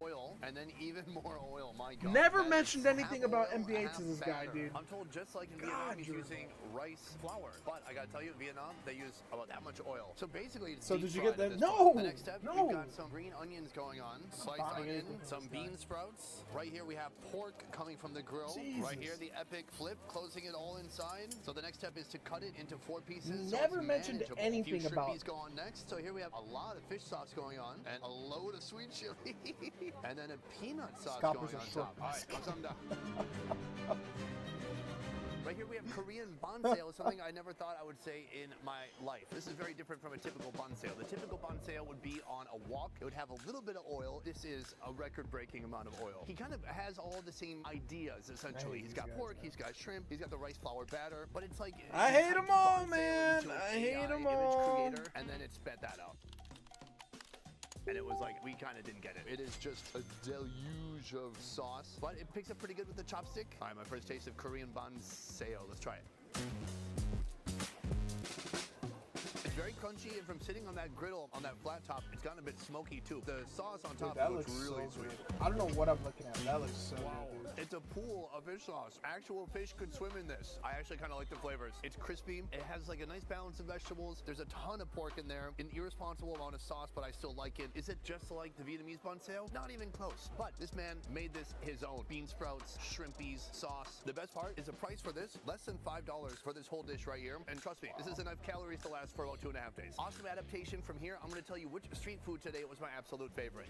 Oil, and then even more oil. My God. Never That mentioned is anything half about oil, NBA half to this guy, batter. dude. I'm told just like in Vietnam, he's using rice flour. But I gotta tell you, in Vietnam, they use about that much oil. So basically, it's So deep did you fried get at that? this No! point. The next step, No! we've got some green onions going on, sliced Fine. onion, some bean sprouts. Right here, we have pork coming from the grill. Right here, the epic flip, closing it all inside. So the next step is to cut it into 4 pieces. Never so it's mentioned manageable. anything a few about- shrimpies go on next. So here we have a lot of fish sauce going on, and a load of sweet chili, and then a peanut sauce Scalpers going are on short. top. All right, 감사합니다. Right here we have Korean bonsai, something I never thought I would say in my life. This is very different from a typical bonsai. The typical bonsai would be on a wok. It would have a little bit of oil. This is a record-breaking amount of oil. He kind of has all the same ideas, essentially. He's got pork, he's got shrimp, he's got the rice flour batter, but it's like... I he hate 'em typed all, bonsai man. into an I hate AI 'em image all. creator, and then it sped that out. and it was like, we kind of didn't get it. It is just a deluge of sauce, but it picks up pretty good with the chopstick. All right, my first taste of Korean banseo. Let's try it. It's very crunchy, and from sitting on that griddle on that flat top, it's gotten a bit smoky too. The sauce on top looks really sweet. I don't know what I'm looking at. That looks so good. It's a pool of fish sauce. Actual fish could swim in this. I actually kind of like the flavors. It's crispy. It has like a nice balance of vegetables. There's a ton of pork in there. An irresponsible amount of sauce, but I still like it. Is it just like the Vietnamese banseo? Not even close. But this man made this his own. Bean sprouts, shrimpies, sauce. The best part is the price for this, less than $5 for this whole dish right here. And trust me, this is enough calories to last for about 2.5 days. Awesome adaptation from here. I'm going to tell you which street food today was my absolute favorite.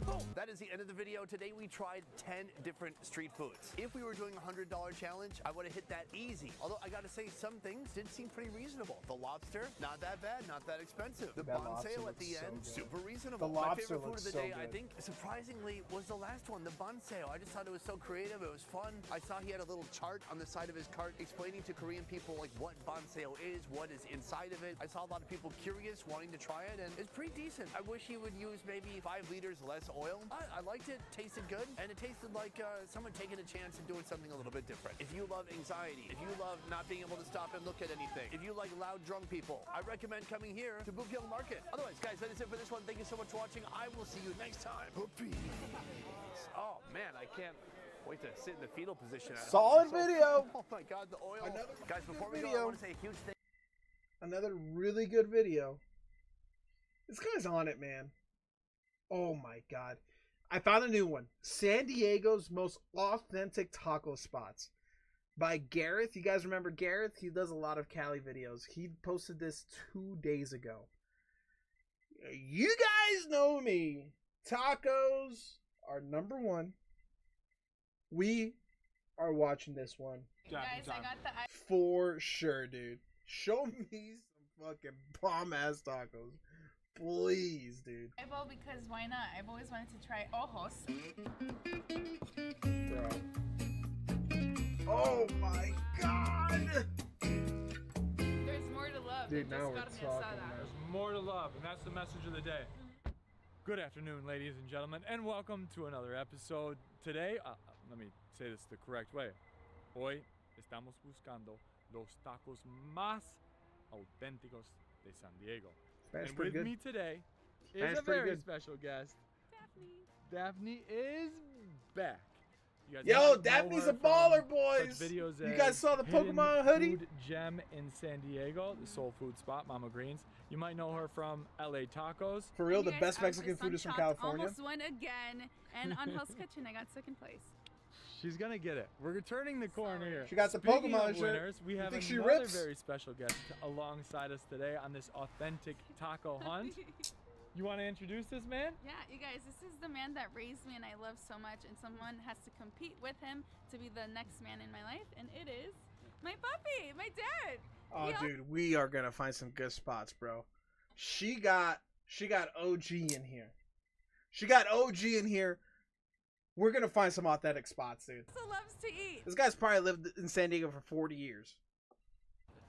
Boom! That is the end of the video. Today we tried 10 different street foods. If we were doing a $100 challenge, I would have hit that easy. Although I gotta say, some things did seem pretty reasonable. The lobster, not that bad, not that expensive. The banseo at the end, super reasonable. My favorite food of the day, I think, surprisingly, was the last one, the banseo. I just thought it was so creative, it was fun. I saw he had a little chart on the side of his cart explaining to Korean people like what banseo is, what is inside of it. I saw a lot of people curious, wanting to try it, and it's pretty decent. I wish he would use maybe 5 liters less oil. I liked it, tasted good, and it tasted like someone taking a chance and doing something a little bit different. If you love anxiety, if you love not being able to stop and look at anything, if you like loud drunk people, I recommend coming here to Bukil Market. Otherwise, guys, that is it for this one. Thank you so much for watching. I will see you next time. Oh man, I can't wait to sit in the fetal position. Solid video. Oh my God, the oil. Guys, before we video. go, I want to say a huge thank. Another really good video. This guy's on it, man. Oh my God. I found a new one. San Diego's most authentic taco spots by Gareth. You guys remember Gareth? He does a lot of Cali videos. He posted this 2 days ago. You guys know me. Tacos are number one. We are watching this one. Guys, I got the for sure, dude. Show me some fucking bomb-ass tacos. Please, dude. eyeball because why not? I've always wanted to try ojos. Bro. Oh my God. There's more to love. Dude, now we're carne talking. asada. There's more to love, and that's the message of the day. Good afternoon, ladies and gentlemen, and welcome to another episode. Today, let me say this the correct way. Hoy estamos buscando los tacos más auténticos de San Diego. Spanish and pretty with good. me today Spanish is a pretty very good. special guest. Daphne. Daphne is back. You guys Yo, might know Daphne's her a baller, from boys. such videos You as guys saw the Hidden Pokemon hoodie? Food Gem in San Diego, the soul food spot, Mama Greens. You might know her from LA Tacos. For real, the You guys, best I Mexican was food is from on California. Almost won again, and on Hell's Kitchen I got second place. She's gonna get it. We're turning the corner here. She got the Speaking Pokemon of shirt. winners, we You have think she another rips? very special guest alongside us today on this authentic taco hunt. You want to introduce this man? Yeah, you guys, this is the man that raised me and I love so much, and someone has to compete with him to be the next man in my life, and it is my puppy, my dad. Oh, dude, we are gonna find some good spots, bro. She got OG in here. She got OG in here. We're gonna find some authentic spots, dude. Also loves to eat. This guy's probably lived in San Diego for 40 years.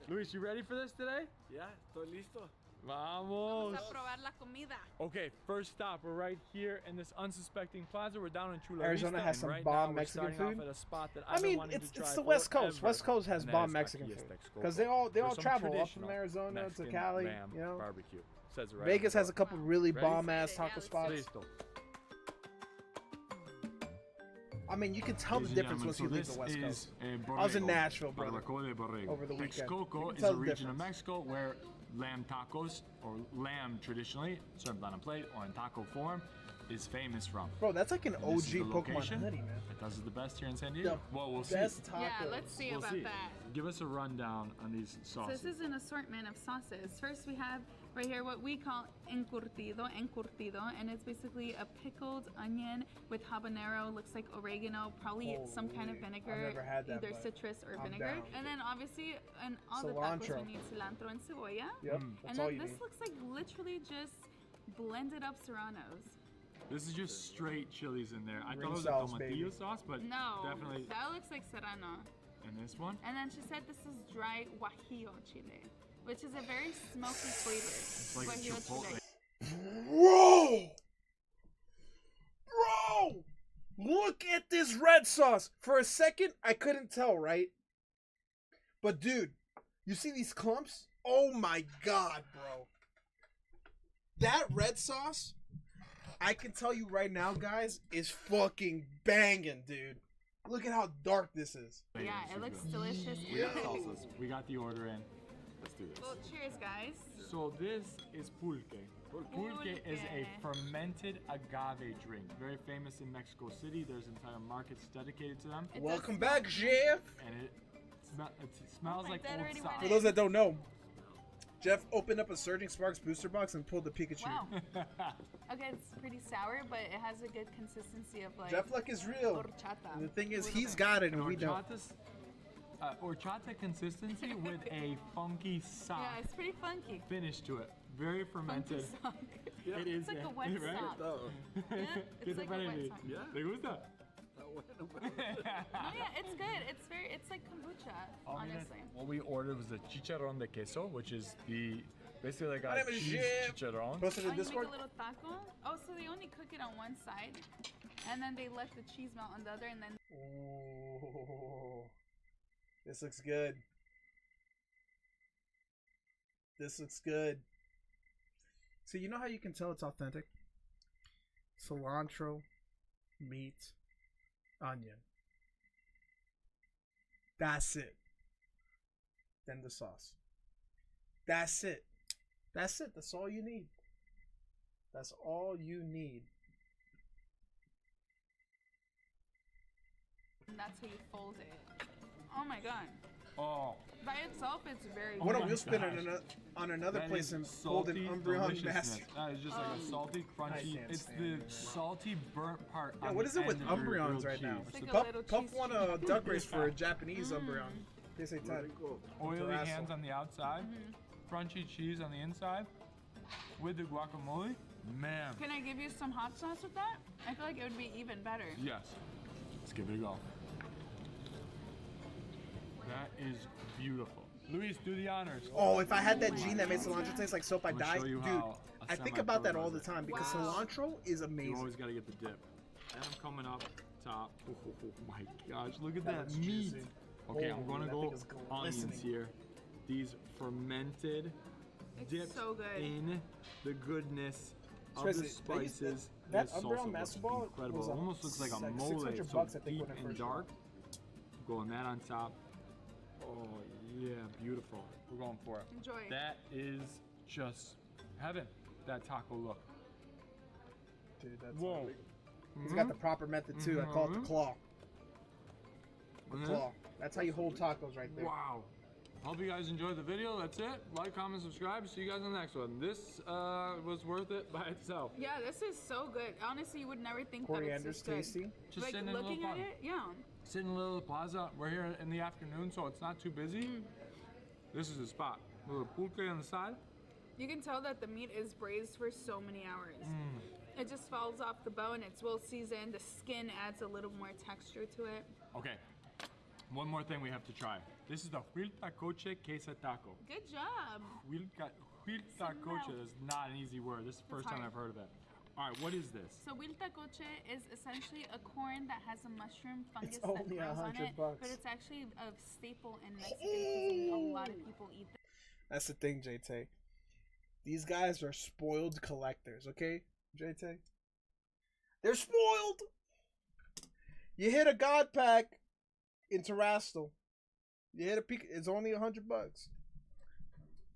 Luis, you ready for this today? Ya, estoy listo. Vamos. Vamos a probar la comida. Okay, first stop. We're right here in this unsuspecting plaza. We're down in Chula Arizona Vista, has and some right bomb now Mexican we're starting food. off at a spot that I I've been mean, wanting to it's try the West Coast. forever, West Coast has and that bomb is Mexican aquí food está Texcoco. because they all For some travel up from traditional Arizona Mexican to Cali. lamb You know, barbecue. Says it right Vegas on has the a couple really Ready? bomb ass Yeah, taco let's spots. Listo. I mean, you can tell the Ladies and difference gentlemen, once you so leave the this West Coast. is, I was in borrego, Nashville, brother, barbacoa de borrego. over the weekend. You Texcoco can is tell a the region difference. of Mexico where lamb tacos, or lamb traditionally, served on a plate or in taco form, is famous from. Bro, that's like an And this is OG the Pokemon location hoodie, man. that does it the best here in San Diego. The Well, we'll best see. tacos. Yeah, let's see We'll about see. that. Give us a rundown on these So sauces. this is an assortment of sauces. First we have right here what we call encurtido, and it's basically a pickled onion with habanero, looks like oregano, probably some kind of Holy, vinegar, I've never had that, either but citrus or I'm vinegar. down. And then obviously in all the Cilantro. tacos we need cilantro and cebolla. Yep, And that's all then you this need. looks like literally just blended up serranos. This is just straight chilies in there. I Green thought it was sauce, a baby. tomatillo sauce, but No, definitely. that looks like serrano. And this one? And then she said this is dry guajillo chile, which is a very smoky flavor. It's like a Guajillo chipotle. chile. Bro! Bro! Look at this red sauce. For a second, I couldn't tell, right? But dude, you see these clumps? Oh my god, bro. That red sauce, I can tell you right now, guys, is fucking banging, dude. Look at how dark this is. Yeah, it looks delicious. We got the order in. Let's do this. Well, cheers, guys. So this is pulque. Pulque is a fermented agave drink. Very famous in Mexico City. There's entire markets dedicated to them. Welcome back, Jeff. And it smells like old socks. For those that don't know, Jeff opened up a Surging Sparks booster box and pulled the Pikachu. Wow. Okay, it's pretty sour, but it has a good consistency of like. Jeff Luck is real. Horchata. And the thing is, he's got it and we don't. Horchata consistency with a funky sock. Yeah, it's pretty funky. Finish to it. Very fermented. Funky sock. Yeah. It is. It's like a wet right? sock. Yeah, it's like a wet sock. Yeah. ¿Te gusta? Oh yeah, it's good. It's like kombucha, honestly. What we ordered was the chicharrón de queso, which is basically like My a name is cheese Jeff. chicharrón. Posted in You make Discord. a little taco. Oh, so they only cook it on one side, and then they let the cheese melt on the other, and then. Ooh, this looks good. This looks good. So you know how you can tell it's authentic? Cilantro, meat, onion. That's it. Then the sauce. That's it. That's it. That's all you need. That's all you need. And that's how you fold it. Oh my god. Oh. By itself, it's very. What a good. wheel spinner on another That place is and pulled an salty Umbreon deliciousness. master. That is just like a salty, crunchy. can't It's stand the it. salty burnt part. Yeah, on what the is it with end of your Umbreons grilled right now? cheese. It's like a Puff, little Puff cheese won a duck race for a Japanese Umbreon. PSA 10. Oily Terastal. hands on the outside, crunchy cheese on the inside, with the guacamole. Man. Can I give you some hot sauce with that? I feel like it would be even better. Yes. Let's give it a go. That is beautiful. Luis, do the honors. Oh, if I had that gene that made cilantro taste like soap, I'd I'm gonna die. show you Dude, how a I think about that all the semi-pro time because Wow. cilantro is You amazing. always gotta get the dip. And I'm coming up top. Oh my gosh, look at That that looks meat. juicy. Okay, Oh, I'm gonna that go thing is onions glistening. here. These fermented, It's dipped so good. in the goodness of Crazy. the spices. That This Umbreon salsa Master looks Ball incredible. was It almost looks like a like mole, 600 so bucks, I think, deep when it and first dark. Going that on top. Oh yeah, beautiful. We're going for it. Enjoy. That is just heaven. That taco look. Dude, that's Whoa. He's got the proper method too. I call it the claw. The Mhm. claw. That's how you hold tacos right there. Wow. Hope you guys enjoyed the video. That's it. Like, comment, subscribe. See you guys in the next one. This was worth it by itself. Yeah, this is so good. Honestly, you would never think Coriander's that it's this good. tasty. Just Like sitting in a little looking at fun. it, yeah. Sitting in a little plaza. We're here in the afternoon, so it's not too busy. This is the spot. A little pulque on the side. You can tell that the meat is braised for so many hours. It just falls off the bone. It's well seasoned. The skin adds a little more texture to it. Okay. One more thing we have to try. This is the huiltacoche queso taco. Good job. Huiltacoche is not an easy word. This is the first time hard. I've heard of it. All right, what is this? So huiltacoche is essentially a corn that has a mushroom fungus It's that only grows on $100 it, bucks. but it's actually a staple in Mexican cuisine. A lot of people eat that. That's the thing, JT. These guys are spoiled collectors, okay, JT? They're spoiled. You hit a God pack in Terastal. You hit a peak. It's only $100.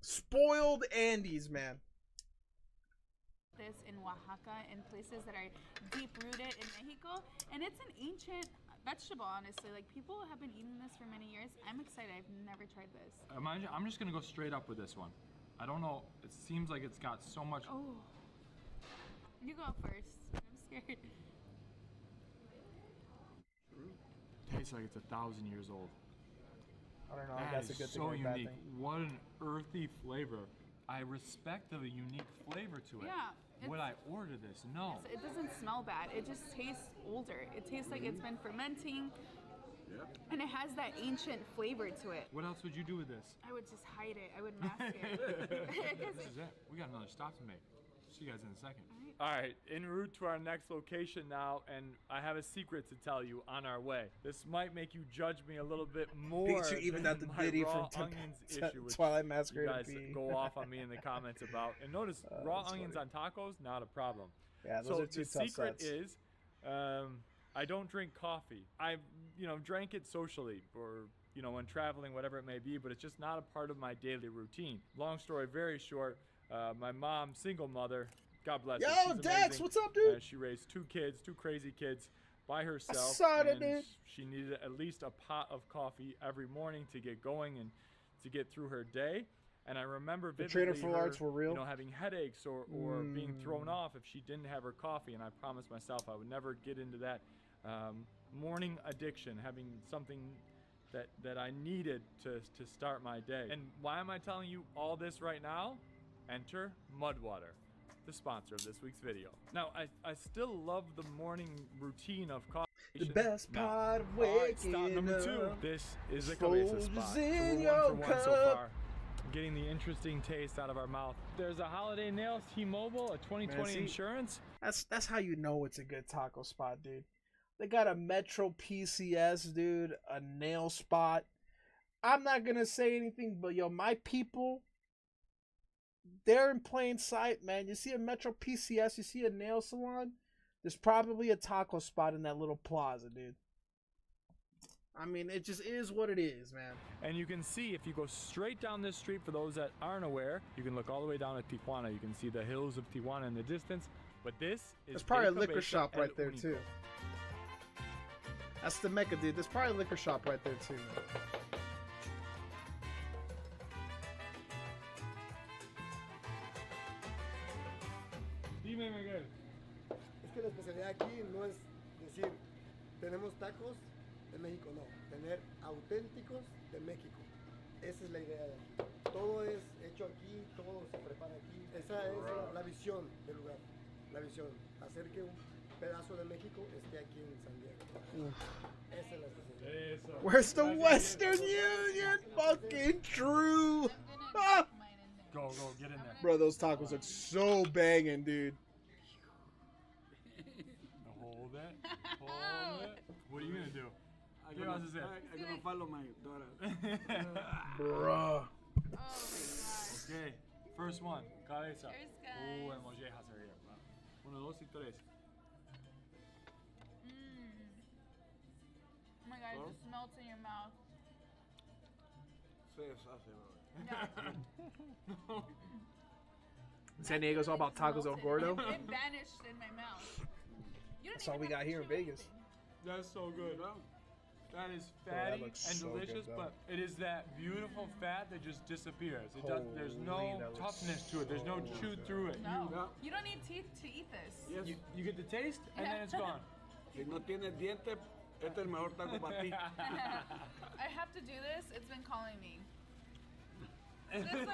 Spoiled Andes, man. This in Oaxaca, in places that are deep rooted in Mexico, and it's an ancient vegetable. Honestly, like people have been eating this for many years. I'm excited. I've never tried this. I'm just gonna go straight up with this one. I don't know. It seems like it's got so much. Oh, you go first. I'm scared. Tastes like it's 1,000 years old. I don't know. That That's a is good thing so or a bad unique. thing. What an earthy flavor. I respect the unique flavor to it. Yeah, Would I order this? No. It doesn't smell bad. It just tastes older. It tastes like it's been fermenting. And it has that ancient flavor to it. What else would you do with this? I would just hide it. I would mask it. This is it. We got another stop to make. See you guys in a second. All right, en route to our next location now, and I have a secret to tell you on our way. This might make you judge me a little bit more. Pikachu even than out the my Diddy raw from onions issue, which Twilight you Masquerade. guys go off on me in the comments about. And notice, raw that's onions funny. on tacos, not a problem. Yeah, those So are two the tough secret sets. is, I don't drink coffee. I, drank it socially or when traveling, whatever it may be, but it's just not a part of my daily routine. Long story very short, my mom, single mother, God bless her. Yo, She's Dex, amazing. what's up, dude? She raised two crazy kids by herself. saw that, and dude. she needed at least a pot of coffee every morning to get going and to get through her day. And I remember The vividly Trader Full her, Arts were real? having headaches or being thrown off if she didn't have her coffee. And I promised myself I would never get into that morning addiction, having something that I needed to start my day. And why am I telling you all this right now? Enter Mudwater, the sponsor of this week's video. Now, I still love the morning routine of coffee. The best part of All right, waking stop number 2. up. This is the Cabeza spot. Folgers So in we're your 1 for 1 so cup. far. Getting the interesting taste out of our mouth. There's a Holiday Nails T-Mobile, a 2020 see, insurance. That's how you know it's a good taco spot, dude. They got a Metro PCS, dude, a nail spot. I'm not gonna say anything, but yo, my people, they're in plain sight, man. You see a Metro PCS, you see a nail salon, there's probably a taco spot in that little plaza, dude. I mean, it just is what it is, man. And you can see, if you go straight down this street, for those that aren't aware, you can look all the way down at Tijuana. You can see the hills of Tijuana in the distance. But this is There's probably a De liquor Cabeza shop El right there, Único. too. That's the Mecca, dude. There's probably a liquor shop right there, too, man. Dime, Miguel. Es que la especialidad aquí no es decir, tenemos tacos de México, no. Tener auténticos de México. Esa es la idea de aquí. Todo es hecho aquí, todo se prepara aquí. Esa es la visión del lugar. La visión. Hacer que un pedazo de México esté aquí en San Diego. Esa es la especialidad. Where's the Western Union? Fucking true. Ah! Go, get in there. Bro, those tacos look so banging, dude. Hold it. What are you gonna do? I'm gonna follow my daughter. Bruh. Okay, first one. Cabeza. Cheers, guys. Oh, el mollejas are here. 1, 2, y 3. Oh my god, it just melts in your mouth. Sí, es así, bro. Yeah. San Diego's all about tacos El Gordo. It vanished in my mouth. You don't That's all even we have got to here in chew Vegas. anything. That's so good. That is Bro, that fatty looks and so good, delicious, though. but it is that beautiful fat that just disappears. It does. There's Holy, no that looks toughness to it. There's no so chew through it. No. You don't need teeth to eat this. Yes. You get the taste, and then it's gone. Si no tienes diente, este es el mejor taco para ti. I have to do this. It's been calling me. This literally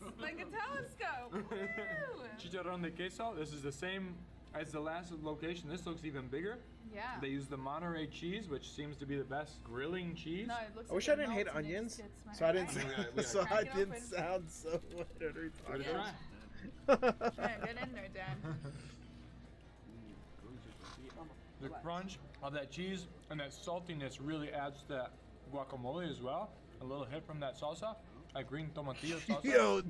looks like a telescope. Woo! Chicharrón de queso. This is the same as the last location. This looks even bigger. Yeah. They use the Monterey cheese, which seems to be the best grilling cheese. No, it looks I wish like I it didn't hate melts and it onions, just gets my so I didn't. eye. So Crack I it didn't open. sound so weird every Give it a time. try. Yeah, get in there, Dad. The crunch of that cheese and that saltiness really adds to that guacamole as well. A little hit from that salsa, that green tomatillo salsa. Yo,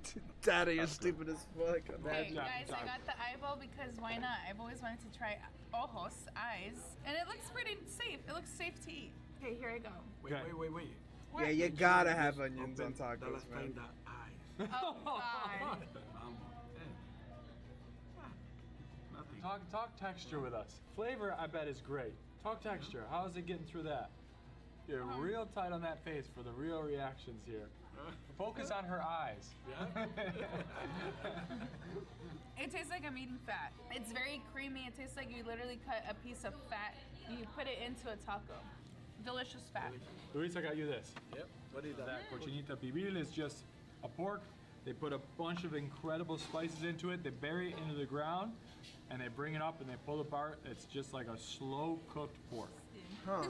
Daddy, you're stupid as fuck. Okay, Imagine. guys, I got the eyeball because why not? I've always wanted to try ojos, eyes, and it looks pretty safe. It looks safe to eat. Okay, here I go. Wait. Yeah, you gotta have onions on tacos, man. The eyes. Oh, God. Talk texture with us. Flavor, I bet, is great. Talk texture. How is it getting through that? You're real tight on that face for the real reactions here. Focus on her eyes. It tastes like I'm eating fat. It's very creamy. It tastes like you literally cut a piece of fat. You put it into a taco. Delicious fat. Luis, I got you this. Yep. What is that? That cochinita pibil is just a pork. They put a bunch of incredible spices into it. They bury it into the ground, and they bring it up and they pull it apart. It's just like a slow cooked pork. Huh.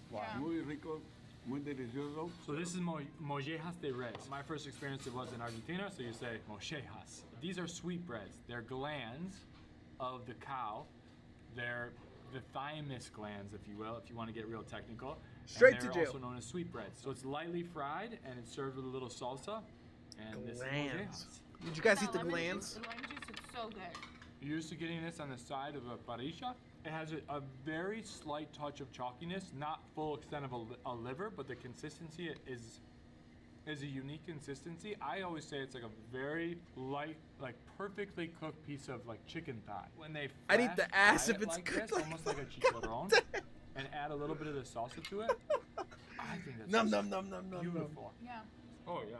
Wow. Muy rico. Muy delicioso. So this is mollejas de res. My first experience it was in Argentina, so you say mollejas. These are sweetbreads. They're glands of the cow. They're the thymus glands, if you will, if you want to get real technical. Straight and to they're jail. also known as sweetbreads. So it's lightly fried and it's served with a little salsa. And this is mollejas. Did you guys eat the lemon glands? juice, the lemon juice, it's so good. You're used to getting this on the side of a parrilla. It has a very slight touch of chalkiness, not full extent of a liver, but the consistency is a unique consistency. I always say it's like a very light, like perfectly cooked piece of like chicken thigh. When they I'd eat the ass if it's like cooked this, like almost like a chicharrón, and add a little bit of the salsa to it. I think that's Num, just num, num, num, num, beautiful. Yeah. Oh yeah.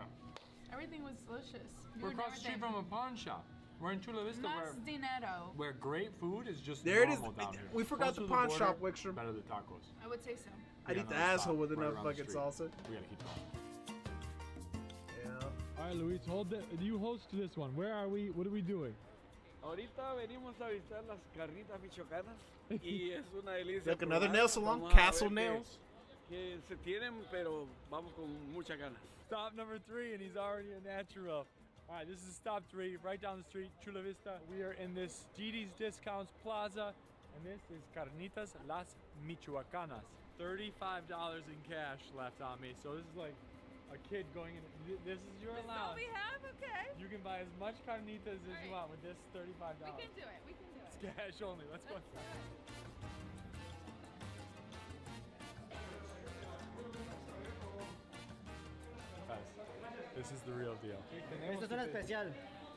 Everything was delicious. We're across the street from a pawn shop. We're in Chula Vista, Más dinero. where great food is just There it is. normal down here. We forgot Closer the to pawn border, shop, Wickstrom. Better the tacos. I would say so. I'd Yeah, eat the another asshole spot with right enough around the fucking street. salsa. We gotta keep going. Yeah. All right, Luis, hold it. You host this one. Where are we? What are we doing? Ahorita venimos a visitar las carnitas michoacanas y es una delicia. Look, another probar. nail salon, Vamos a Castle ver Nails. Que se tienen, pero vamos con muchas ganas. Stop number 3, and he's already a natural. All right, this is stop 3, right down the street, Chula Vista. We are in this GD's Discounts Plaza, and this is Carnitas Las Michoacanas. $35 in cash left on me, so this is like a kid going in. This is your That's all allowance. we have? Okay. You can buy as much carnitas as you want with this $35. We can do it. We can do it. It's cash only. Let's go. Guys, this is the real deal. Esto es un especial.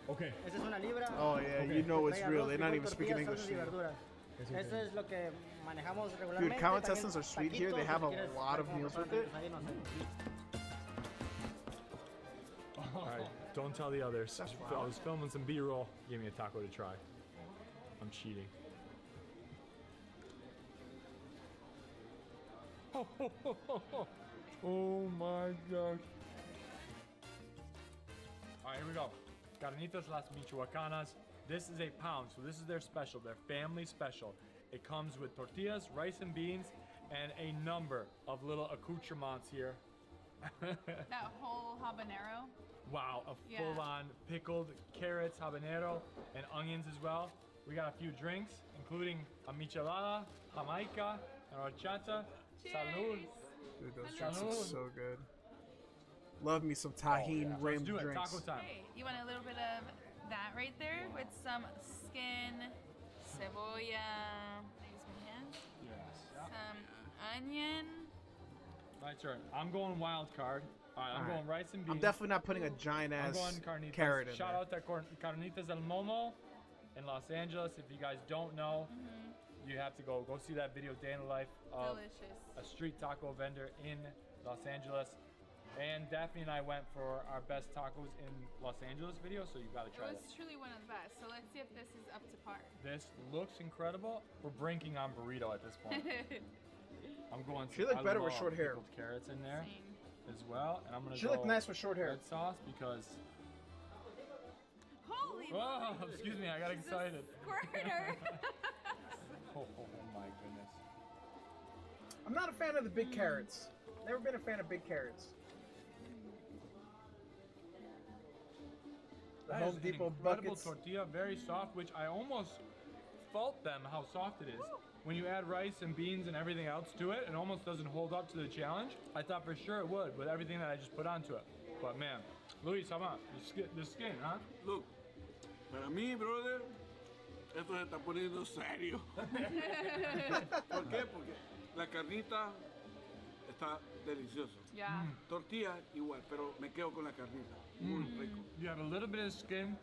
Okay. Esta es una libra. Oh yeah, Okay. you know it's Trae real. arroz, They're not frijol, even speaking tortillas, English. salsas y verduras. It's okay. Esto es lo que manejamos regularmente. Dude, Cowan También Testons are sweet here. They taquitos, have si a quieres lot ver of cómo meals with preparan it. desayunos, All right, don't tell the others. I was filming some B-roll. Give me a taco to try. I'm cheating. Oh my gosh. All right, here we go. Carnitas Las Michoacanas. This is a pound, so this is their special, their family special. It comes with tortillas, rice and beans, and a number of little accoutrements here. That whole habanero. Wow, a Yeah. full-on pickled carrots, habanero, and onions as well. We got a few drinks, including a michelada, jamaica, and horchata. Salud. Dude, those Hello. drinks are Salud. so good. Love me some tahine Let's rimmed do it. drinks. Taco time. Hey, you want a little bit of that right there with some skin, cebolla. Use my hands. Yes. Some onion. My turn. I'm going wild card. All right, I'm All right. going rice and beans. I'm definitely not putting a giant I'm ass going carnitas. carrot in Shout there. out to Carnitas El Momo in Los Angeles. If you guys don't know, you have to go see that video, Day in the Life of Delicious. a street taco vendor in Los Angeles. And Daphne and I went for our best tacos in Los Angeles video, so you gotta It try was this. truly one of the best. So let's see if this is up to par. This looks incredible. We're brinking on burrito at this point. I'm going. She looked I better with love short hair. pickled carrots in there Same. as well, and I'm gonna. She go looked nice with short hair. Red sauce because. Holy Oh, moly. excuse me, I got It's a excited. Squirter. Oh my goodness. I'm not a fan of the big carrots. Never been a fan of big carrots. The That Home is an Depot incredible buckets. tortilla, very soft, which I almost felt them how soft it is. When you add rice and beans and everything else to it, it almost doesn't hold up to the challenge. I thought for sure it would with everything that I just put onto it. But man, Luis, how about the skin, huh? Look, para mí, brother, esto se está poniendo serio. ¿Por qué? Porque la carnita está deliciosa. Yeah. Tortilla igual, pero me quedo con la carnita. Muy rico. You have a little bit of skin,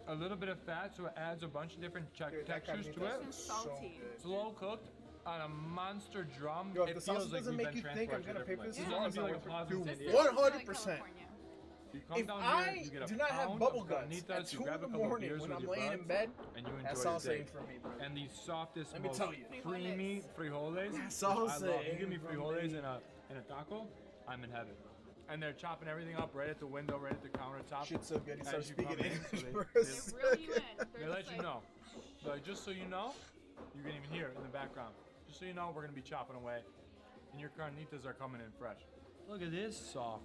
a little bit of fat, so it adds a bunch of different textures to it. It's salty. Slow cooked on a monster drum. Yo, if it the feels sauce like doesn't we've make been you think I'm transported gonna to pay different for this, places. it's It's gonna be like a awesome. Plaza Dude, San Diego. 100%. You come If down I here, you get a do not have pound bubble of guts carnitas, at you 2 grab a in the couple morning beers when with I'm your laying in buds, bed, and you that enjoy salsa your ain't day. for me, bro. And the softest, Let me most tell you. creamy frijoles. Yeah, which salsa I love. You give me ain't for frijoles me. in a taco, I'm in heaven. And they're chopping everything up right at the window, right at the countertop. Shit's so good. He as starts you speaking come in, English so for they- us. They reel you in. They They're let just you like, know. Like, just so you know, you can even hear it in the background. Just so you know, we're gonna be chopping away, and your carnitas are coming in fresh. Look at this soft,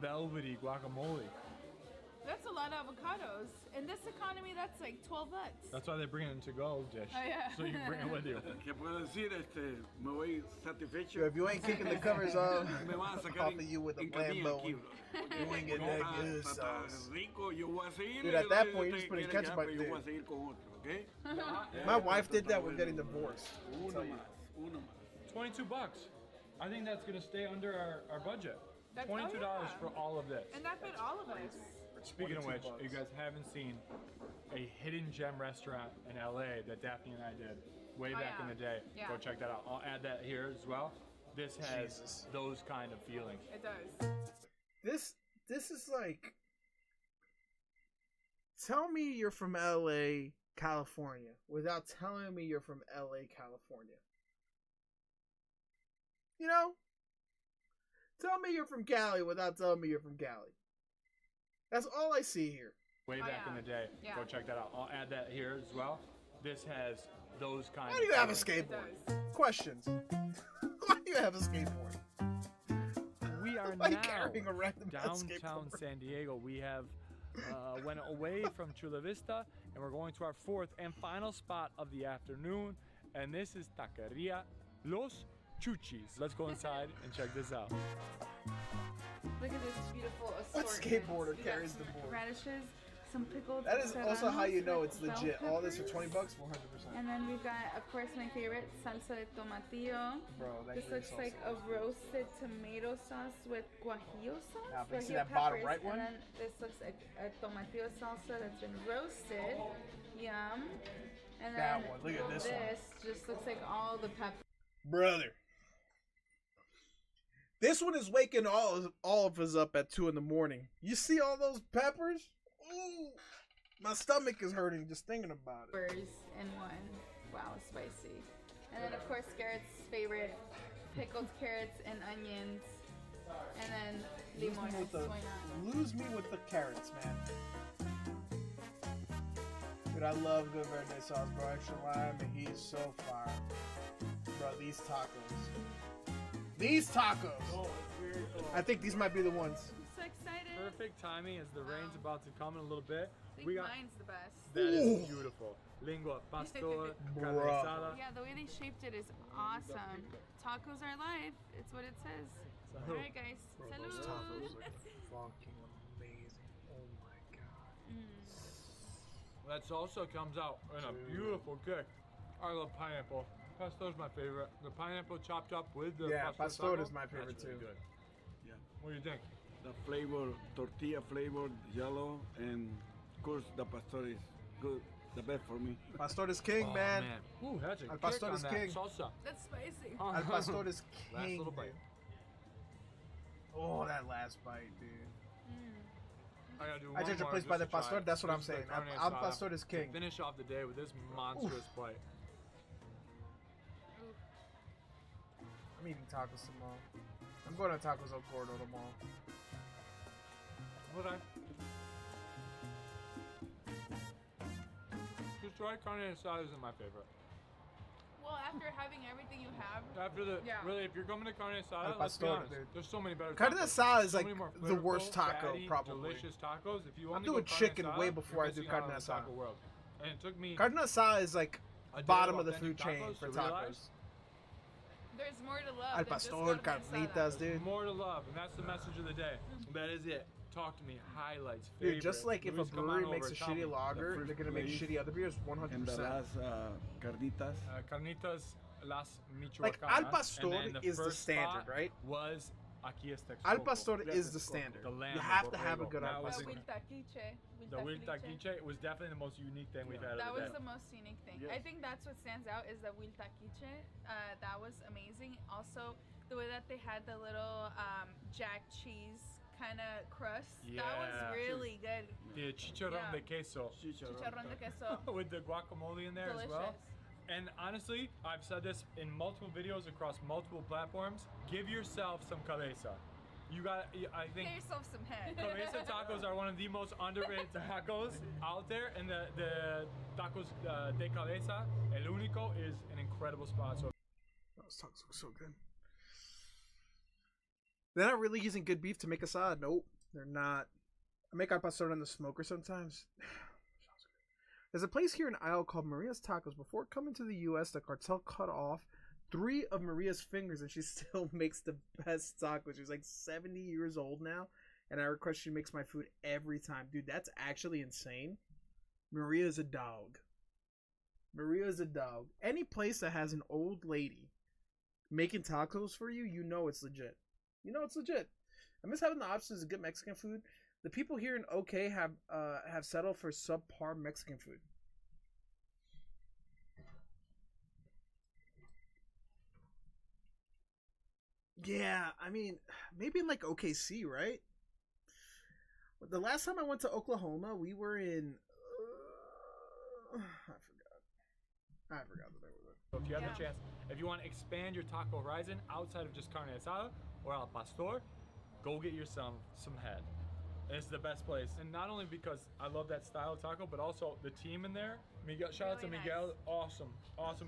velvety guacamole. That's a lot of avocados. In this economy, that's like $12. That's why they bring it in to-go dish. Oh, yeah. So you can bring it with you. ¿Qué puedo decir? Me voy satisfecho. If you ain't kicking the covers off, Me van a sacar off of you with a en camilla Lambo, aquí, you ain't getting that good sauce. rico, yo voy a seguir. Dude, at that point, you're just putting ketchup right Yo there. voy a seguir con otro, ¿ok? My wife did that. We're getting divorced. Uno más. $22. I think that's gonna stay under our budget. That's- $22 oh, yeah. for all of this. And that fit all of us. Speaking of which, you guys haven't seen a hidden gem restaurant in LA that Daphne and I did way back in the day. Yeah. Go check that out. I'll add that here as well. This has those kind of feelings. It does. This is like, tell me you're from LA, California, without telling me you're from LA, California. You know? Tell me you're from Cali without telling me you're from Cali. That's all I see here. Way back in the day. Yeah. Go check that out. I'll add that here as well. This has those kind Why of do you have a feelings. skateboard? Questions. Why do you have a skateboard? We are Why are you now carrying a random downtown skateboard? San Diego. We have went away from Chula Vista, and we're going to our fourth and final spot of the afternoon, and this is Taqueria Los Chuchis. Let's go inside and check this out. Look at this beautiful What assortment. skateboarder We got carries some the board? radishes, some pickled That is also how you know it's serranos with legit. bell All this for peppers. $20, 100%. And then we've got, of course, my favorite, salsa de tomatillo. Bro, that This green looks sauce like is a roasted tomato sauce with guajillo sauce. Now, but you see guajillo that bottom peppers. right one? And then this looks like a tomatillo salsa that's been roasted. Yum. And then That one. Look at this one. This just looks like all the peppers. Brother. This one is waking all of us up at 2 in the morning. You see all those peppers? Ooh, my stomach is hurting just thinking about it. Peppers in one. Wow, spicy. And then, of course, Garrett's favorite, pickled carrots and onions. And then limones. Lose me with the carrots, man. Dude, I love good verde sauce, bro. Extra lime, and he's so fire. Bro, these tacos. These tacos! I think these might be the ones. I'm so excited. Perfect timing as the rain's about to come in a little bit. I think mine's the best. That is beautiful. Lingua pastor, carne asada. Yeah, the way they shaped it is awesome. Tacos are life. It's what it says. All right, guys. Bro, those tacos look fucking amazing. Oh my god. That salsa comes out in a beautiful kick. I love pineapple. Pastor's my favorite. The pineapple chopped up with the pastor taco, is my favorite that's really too. Good. Yeah. What do you think? The flavor, tortilla flavored, yellow, and of course the pastor is good. The best for me. Pastor is king, Oh, man. Ooh, that's a Al kick pastor on is that king. salsa. That's spicy. Al pastor is Last king. little bite. Oh, that last bite, dude. I gotta do I one judge a more place just by the to try pastor. it. That's what I'm This is the saying. carne Al asada. pastor is king. To finish off the day with this monstrous bite. I'm eating tacos tomorrow. I'm going to Tacos El Gordo tomorrow. Okay. Just try carne asada isn't my favorite. Well, after having everything you have. After the really, if you're coming to carne asada, Al let's be pastor, honest. dude. There's so many better. Carne tacos. asada is So like many more the worst flavorful, taco, fatty, probably. Delicious tacos. If you I'm only doing go carne chicken asada, way before you're I do missing carne out on the asada. taco world. And it took me Carne asada is like a day bottom of the authentic food chain tacos for to realize tacos. There's more to love. Al than just pastor, carne asada. carnitas, dude. More to love, and that's the message of the day. That is it. Talk to me. Highlights. Dude, just favorites. like if a Luis, come on brewery over, makes a tell me. shitty lager, they're gonna make place shitty other beers. 100%. And the last carnitas. Carnitas Las Michoacanas. Like, Al Pastor and then is the first standard, spot right? Was Aquí es Texcoco. Al pastor Yeah, is the Texcoco. standard. The lamb You of have to have a borrego. good That al was pastor. The Wiltaquiche was definitely the most unique thing we've had That of the was day. the most unique thing. Yes. I think that's what stands out is the wiltaquiche. That was amazing. Also, the way that they had the little jack cheese kind of crust. That was Yeah. really good. The chicharrón de queso. Chicharrón de queso. With the guacamole in there as well. Delicious. And honestly, I've said this in multiple videos across multiple platforms. Give yourself some cabeza. You got, I think. Get yourself some head. Cabeza tacos are one of the most underrated tacos out there, and the tacos de cabeza, El Único, is an incredible spot. So Those tacos look so good. They're not really using good beef to make asada. Nope, they're not. I make al pastor on the smoker sometimes. There's a place here in Isle called Maria's Tacos. Before coming to the U.S., the cartel cut off 3 of Maria's fingers, and she still makes the best tacos. She's like 70 years old now, and I request she makes my food every time. Dude, that's actually insane. Maria's a dog. Maria's a dog. Any place that has an old lady making tacos for you, you know it's legit. You know it's legit. I miss having the options of good Mexican food. The people here in OK have settled for subpar Mexican food. Yeah, I mean, maybe in like OKC, right? The last time I went to Oklahoma, we were in. I forgot the name of it. So if you have the chance, if you want to expand your taco horizon outside of just carne asada or al pastor, go get yourself some head. It's the best place, and not only because I love that style of taco, but also the team in there. Miguel, shout out to Miguel, awesome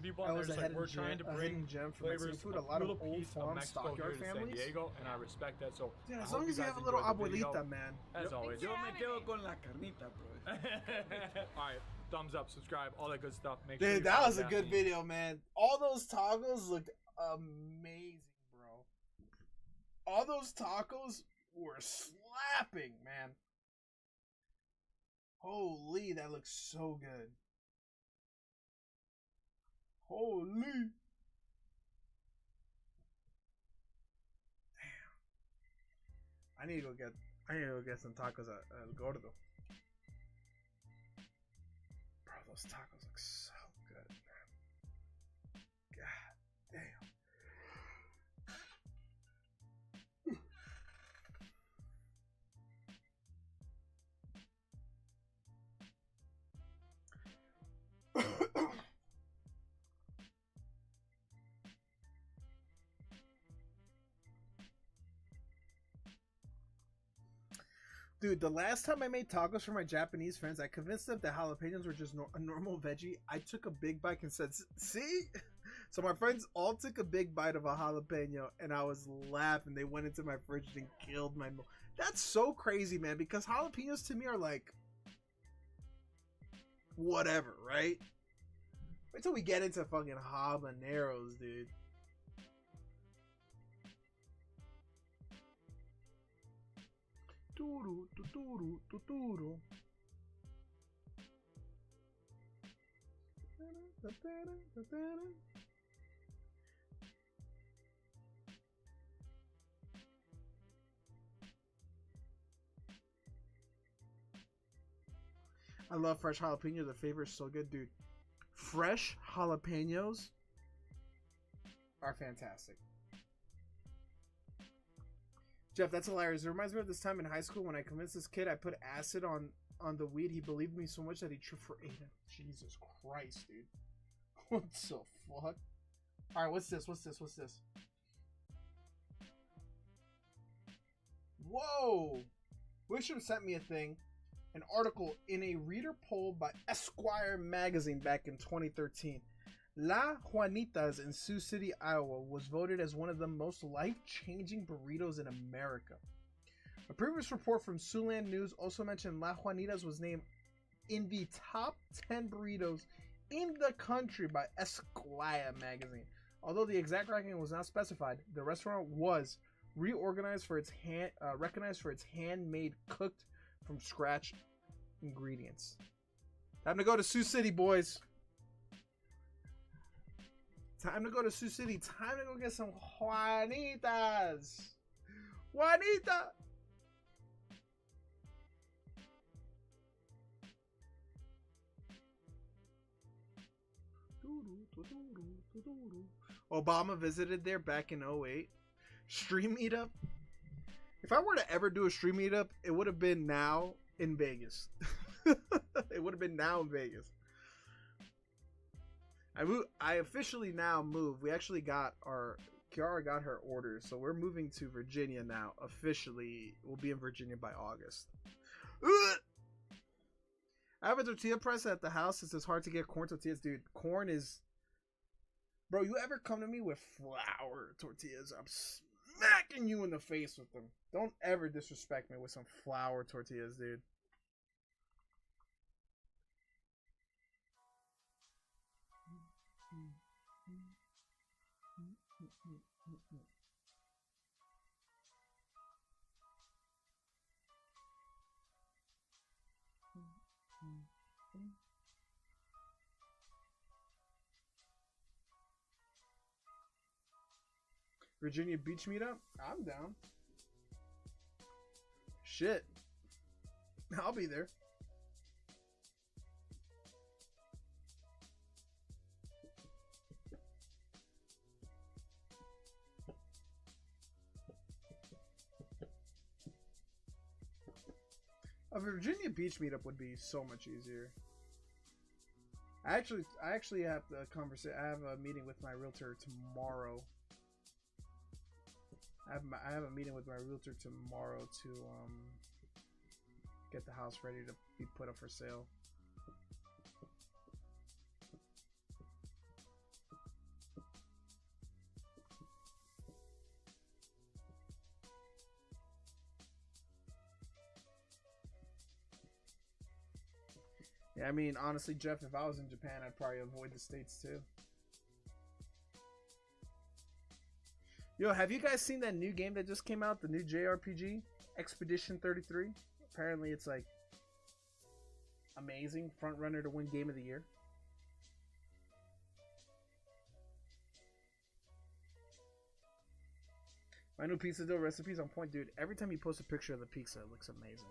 people. I And was they're just like, we're trying to bring gem for flavors, Mexican food. A lot of old piece of farm Mexico stockyard here to San families. Diego, and I respect that. So Yeah, I as hope long as you guys have a little enjoyed the video. abuelita, man. As always. Yo me quedo con la carnita, bro. All right, thumbs up, subscribe, all that good stuff. Make sure Dude, you that follow was a good Daphne. video, man. All those tacos looked amazing, bro. All those tacos were slapping, man. Holy, that looks so good. Holy. Damn. I need to go get some tacos at El Gordo. Bro, those tacos look so good, man. God damn. Dude, the last time I made tacos for my Japanese friends, I convinced them that jalapenos were just a normal veggie. I took a big bite and said, see? So my friends all took a big bite of a jalapeno, and I was laughing. They went into my fridge and killed my meal. That's so crazy, man, because jalapenos to me are like, whatever, right? Wait till we get into fucking habaneros, dude. Tuturu, tuturu, tuturu. I love fresh jalapenos. The flavor is so good, dude. Fresh jalapenos are fantastic. Jeff, that's hilarious. It reminds me of this time in high school when I convinced this kid I put acid on the weed. He believed me so much that he tripped for 8 hours. Jesus Christ, dude. What the fuck? Alright, what's this? What's this? What's this? Whoa! Wish should have sent me a thing. An article in a reader poll by Esquire magazine back in 2013. La Juanitas in Sioux City, Iowa was voted as one of the most life-changing burritos in America. A previous report from Siouxland News also mentioned La Juanitas was named in the top 10 burritos in the country by Esquire magazine. Although the exact ranking was not specified, the restaurant was recognized for its handmade, cooked from scratch ingredients. Time to go to Sioux City, boys. Time to go to Sioux City. Time to go get some Juanitas. Juanita. Obama visited there back in 2008. Stream meetup. If I were to ever do a stream meetup, it would have been now in Vegas. It would have been now in Vegas. I officially now moved. We actually got Kiara got her orders, so we're moving to Virginia now. Officially, we'll be in Virginia by August. I have a tortilla press at the house since it's hard to get corn tortillas. Dude, corn is... Bro, you ever come to me with flour tortillas? I'm smacking you in the face with them. Don't ever disrespect me with some flour tortillas, dude. Virginia Beach meetup? I'm down. Shit. I'll be there. A Virginia Beach meetup would be so much easier. I actually have to I have a meeting with my realtor tomorrow. I have a meeting with my realtor tomorrow to get the house ready to be put up for sale. Yeah, I mean, honestly, Jeff, if I was in Japan, I'd probably avoid the States too. Yo, have you guys seen that new game that just came out? The new JRPG? Expedition 33? Apparently it's like amazing. Front runner to win Game of the Year. My new pizza dough recipe's on point, dude. Every time you post a picture of the pizza, it looks amazing.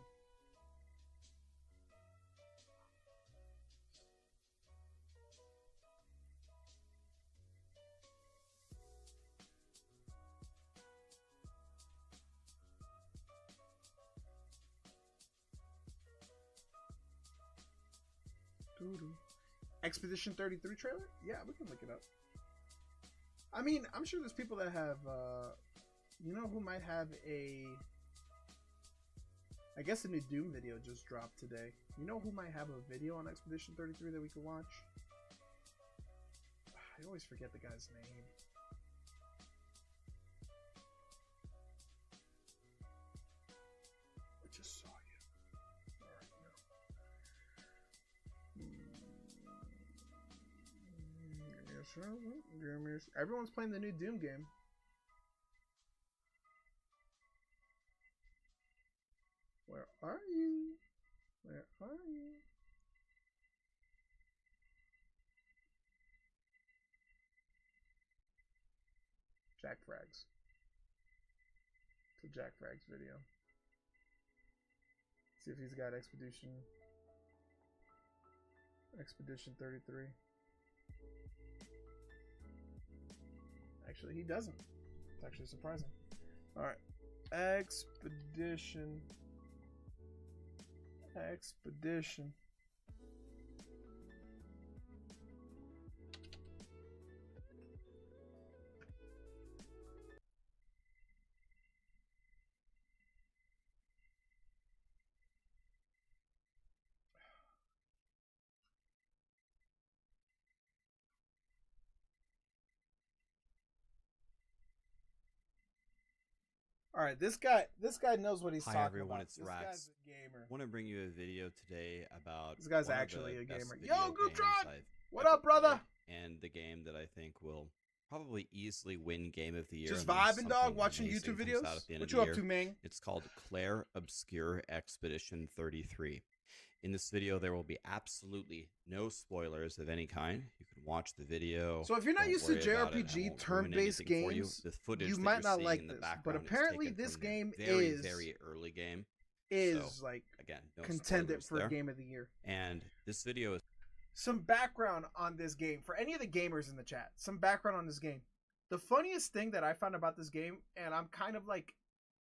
Expedition 33 trailer? Yeah, we can look it up. I mean, I'm sure there's people that have, you know who might have I guess a new Doom video just dropped today. You know who might have a video on Expedition 33 that we could watch? I always forget the guy's name. I just saw you. Alright, no. Everyone's playing the new Doom game. Where are you? Where are you? Jack Frags. It's a Jack Frags video. See if he's got Expedition 33. Actually, he doesn't. It's actually surprising. Alright. Expedition. All right, this guy knows what he's talking about. Hi everyone, it's This Rax. guy's a gamer. I want to bring you a video today about This guy's one of actually the a best gamer. video Yo, games Gooptron! I've What ever up, brother? played, and the game that I think will probably easily win Game of the Year. Just unless vibing, dog, something watching amazing YouTube comes videos? out at the end What of you the up to, year. man? It's called Claire Obscure Expedition 33. In this video, there will be absolutely no spoilers of any kind. You can watch the video. So if you're not Don't used to worry about it. I JRPG won't ruin turn-based anything for you. games, The footage you that might you're not seeing like in the this. background But is apparently taken this from the game very, is very early game. So, like again, no contended spoilers for there. Game of the Year. And this video is Some background on this game for any of the gamers in the chat. Some background on this game. The funniest thing that I found about this game, and I'm kind of like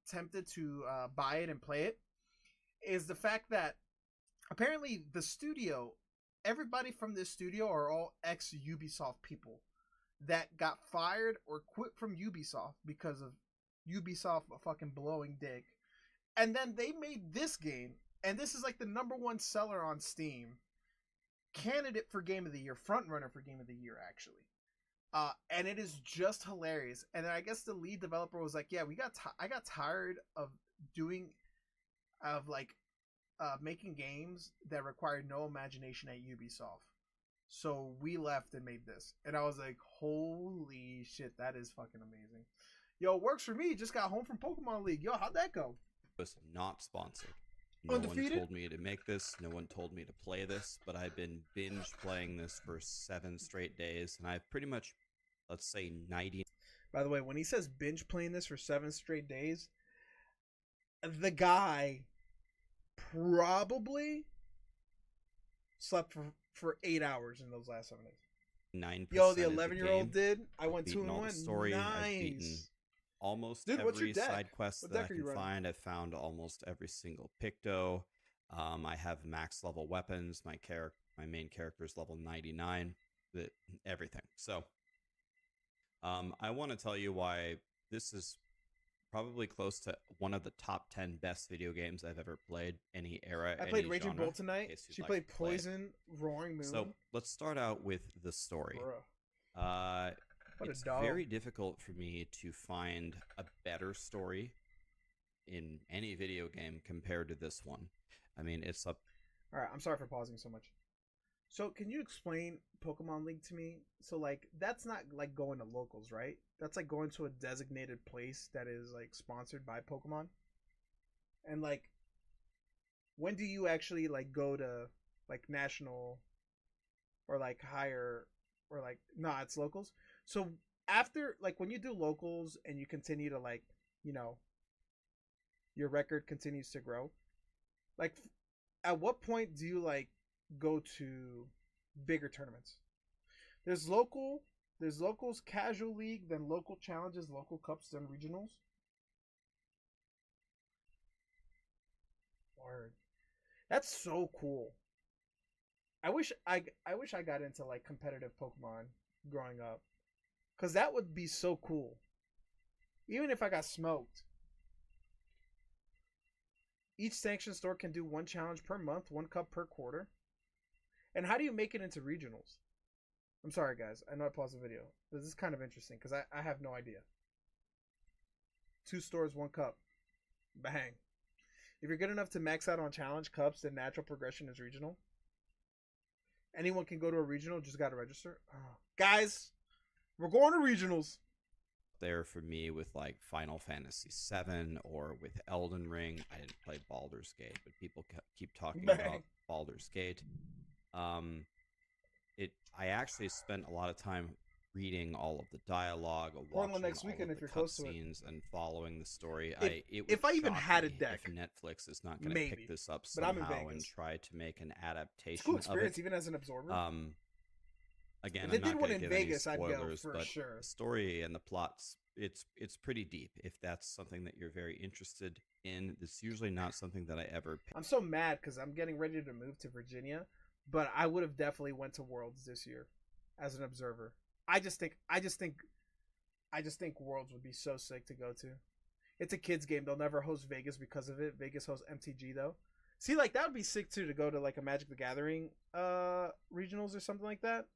tempted to buy it and play it, is the fact that apparently the studio, everybody from this studio are all ex-Ubisoft people that got fired or quit from Ubisoft because of Ubisoft fucking blowing dick. And then they made this game, and this is like the #1 seller on Steam. Candidate for Game of the Year, front runner for Game of the Year, actually. And it is just hilarious. And then I guess the lead developer was like, "Yeah, I got tired of making games that required no imagination at Ubisoft. So we left and made this." And I was like, "Holy shit, that is fucking amazing." Yo, it works for me. Just got home from Pokemon League. Yo, how'd that go? It was not sponsored. No Undefeated? one told me to make this. No one told me to play this. But I've been binge playing this for 7 straight days. And I've pretty much, let's say 90. By the way, when he says binge playing this for 7 straight days, the guy probably slept for 8 hours in those last 7 days. 9%. Yo, the 11-year-old did. I went I've 2 beaten and all 1. the story. Nice. I've beaten almost Dude, what's your every deck? side quest What that I deck are you can running? find. I've found almost every single Picto. I have max level weapons. My main character is level 99. Everything. So, I want to tell you why this is probably close to one of the top 10 best video games I've ever played. Any era. I played any Raging genre, Bull tonight. in case you'd She like played to play it. Poison, Roaring Moon. So let's start out with the story. Bruh. What a It's dog. very difficult for me to find a better story in any video game compared to this one. I mean, it's a... Alright, I'm sorry for pausing so much. So, can you explain Pokemon League to me? So, like, that's not like going to locals, right? That's like going to a designated place that is like sponsored by Pokemon. And like, when do you actually like go to like national or like higher or like nah, it's locals. So after like when you do locals and you continue to like, you know, your record continues to grow, like at what point do you like go to bigger tournaments? There's locals, casual league, then local challenges, local cups, then regionals. Word. That's so cool. I wish I got into like competitive Pokemon growing up, cause that would be so cool. Even if I got smoked. Each sanction store can do 1 challenge per month, 1 cup per quarter. And how do you make it into regionals? I'm sorry, guys. I know I paused the video. This is kind of interesting because I have no idea. 2 stores, 1 cup. Bang. If you're good enough to max out on challenge cups, then natural progression is regional. Anyone can go to a regional, just got to register. Oh. Guys, we're going to regionals. There for me with like Final Fantasy VII or with Elden Ring. I didn't play Baldur's Gate, but people keep talking about Baldur's Gate. I actually spent a lot of time reading all of the dialogue, watching next all weekend of if the you're close to it. cutscenes, and following the story. If I even had a deck, if Netflix is not going to pick this up but I'm in somehow and Vegas. try to make an adaptation It's a cool of experience, it. even as an observer. Again, If they I'm did not one going to in give Vegas, any I'd go spoilers, for but sure. the story and the plots, it's pretty deep. If that's something that you're very interested in, it's usually not something that I ever pick. I'm so mad because I'm getting ready to move to Virginia, but I would have definitely went to Worlds this year as an observer. I just think Worlds would be so sick to go to. It's a kids game. They'll never host Vegas because of it. Vegas hosts MTG though. See, like that would be sick too to go to like a Magic the Gathering regionals or something like that.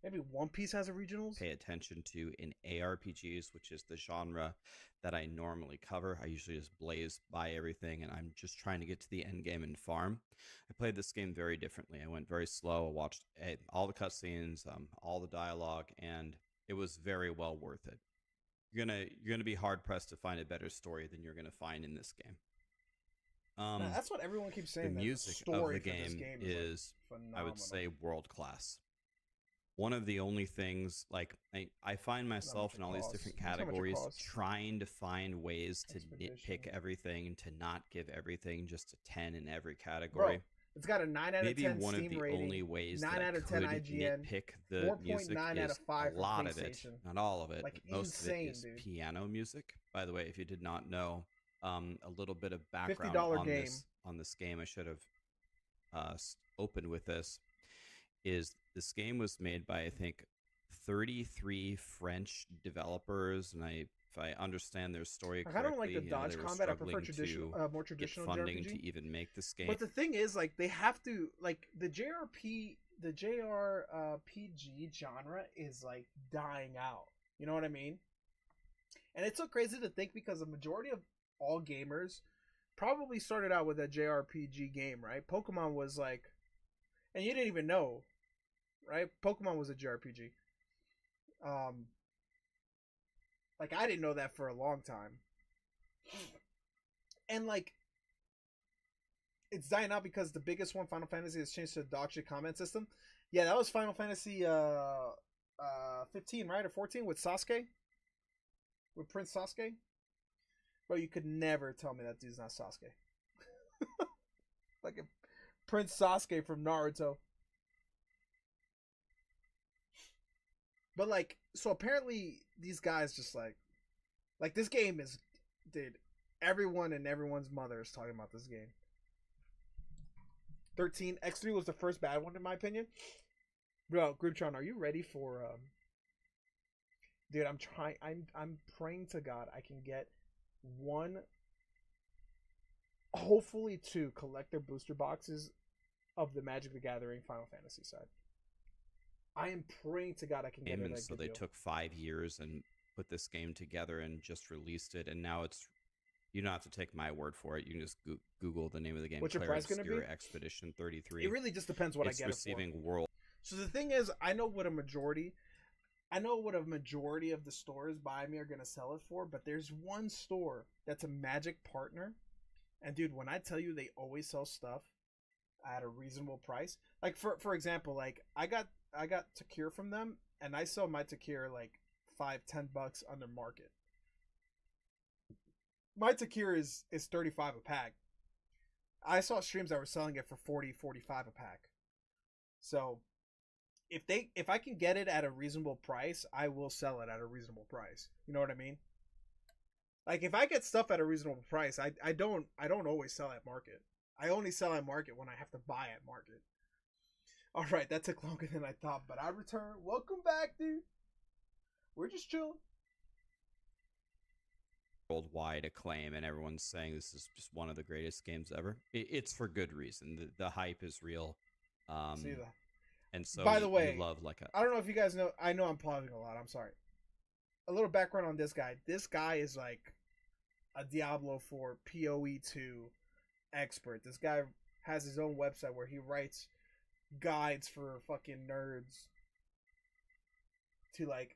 Maybe One Piece has a regionals. Pay attention to in ARPGs, which is the genre that I normally cover. I usually just blaze by everything, and I'm just trying to get to the end game and farm. I played this game very differently. I went very slow. I watched all the cutscenes, all the dialogue, and it was very well worth it. You're gonna be hard pressed to find a better story than you're gonna find in this game. That's what everyone keeps saying. The music of the game is I would say, world class. One of the only things, like, I find myself in all these different categories trying to find ways to nitpick everything and to not give everything just a 10 in every category. Bro, it's got a 9 out of 10 Maybe one Steam of the rating, only ways 9 that out I of 10 could IGN, nitpick the music 4.9 is out of 5 a lot of it, PlayStation. not all of it, Like, but most of it insane, is dude. piano music. By the way, if you did not know, a little bit of background $50 on game. this game, I should have opened with this, is this game was made by, I think, 33 French developers, and if I understand their story correctly, I don't like the dodge they were combat. I prefer struggling more to traditional get funding JRPG. to even make this game. But the thing is, like, they have to, like, the JRPG the JRPG genre is like dying out. You know what I mean? And it's so crazy to think because the majority of all gamers probably started out with a JRPG game, right? Pokemon was like, and you didn't even know, right? Pokemon was a JRPG. Like I didn't know that for a long time. And like it's dying out because the biggest one, Final Fantasy, has changed to a dog shit comment system. Yeah, that was Final Fantasy 15, right? Or 14 with Sasuke? With Prince Sasuke? Bro, you could never tell me that dude's not Sasuke. Like a Prince Sasuke from Naruto. But like, so apparently these guys just like this game is, dude, everyone and everyone's mother is talking about this game. 13, X3 was the first bad one in my opinion. Bro, Grimtron, are you ready for dude, I'm praying to God I can get one, hopefully two collector booster boxes of the Magic the Gathering Final Fantasy side. I am praying to God I can get it. So they took 5 years and put this game together and just released it, and now it's, you don't have to take my word for it. You can just Google the name of the game. What's your price going to be? Expedition 33. It really just depends what I get receiving it for. world. So the thing is, I know what a majority of the stores by me are going to sell it for, but there's one store that's a Magic partner, and dude, when I tell you they always sell stuff at a reasonable price, like for example, like I got Takir from them, and I sell my Takir like $5-10 under market. My Takir is 35 a pack. I saw streams that were selling it for 40-45 a pack. So if I can get it at a reasonable price, I will sell it at a reasonable price. You know what I mean? Like if I get stuff at a reasonable price, I don't always sell at market. I only sell at market when I have to buy at market. All right, that took longer than I thought, but I return. Welcome back, dude. We're just chilling. Worldwide acclaim, and everyone's saying this is just one of the greatest games ever. It's for good reason. The hype is real. See that. And so, by the way, you love like I don't know if you guys know. I know I'm pausing a lot. I'm sorry. A little background on this guy. This guy is like a Diablo 4 PoE2 expert. This guy has his own website where he writes guides for fucking nerds to like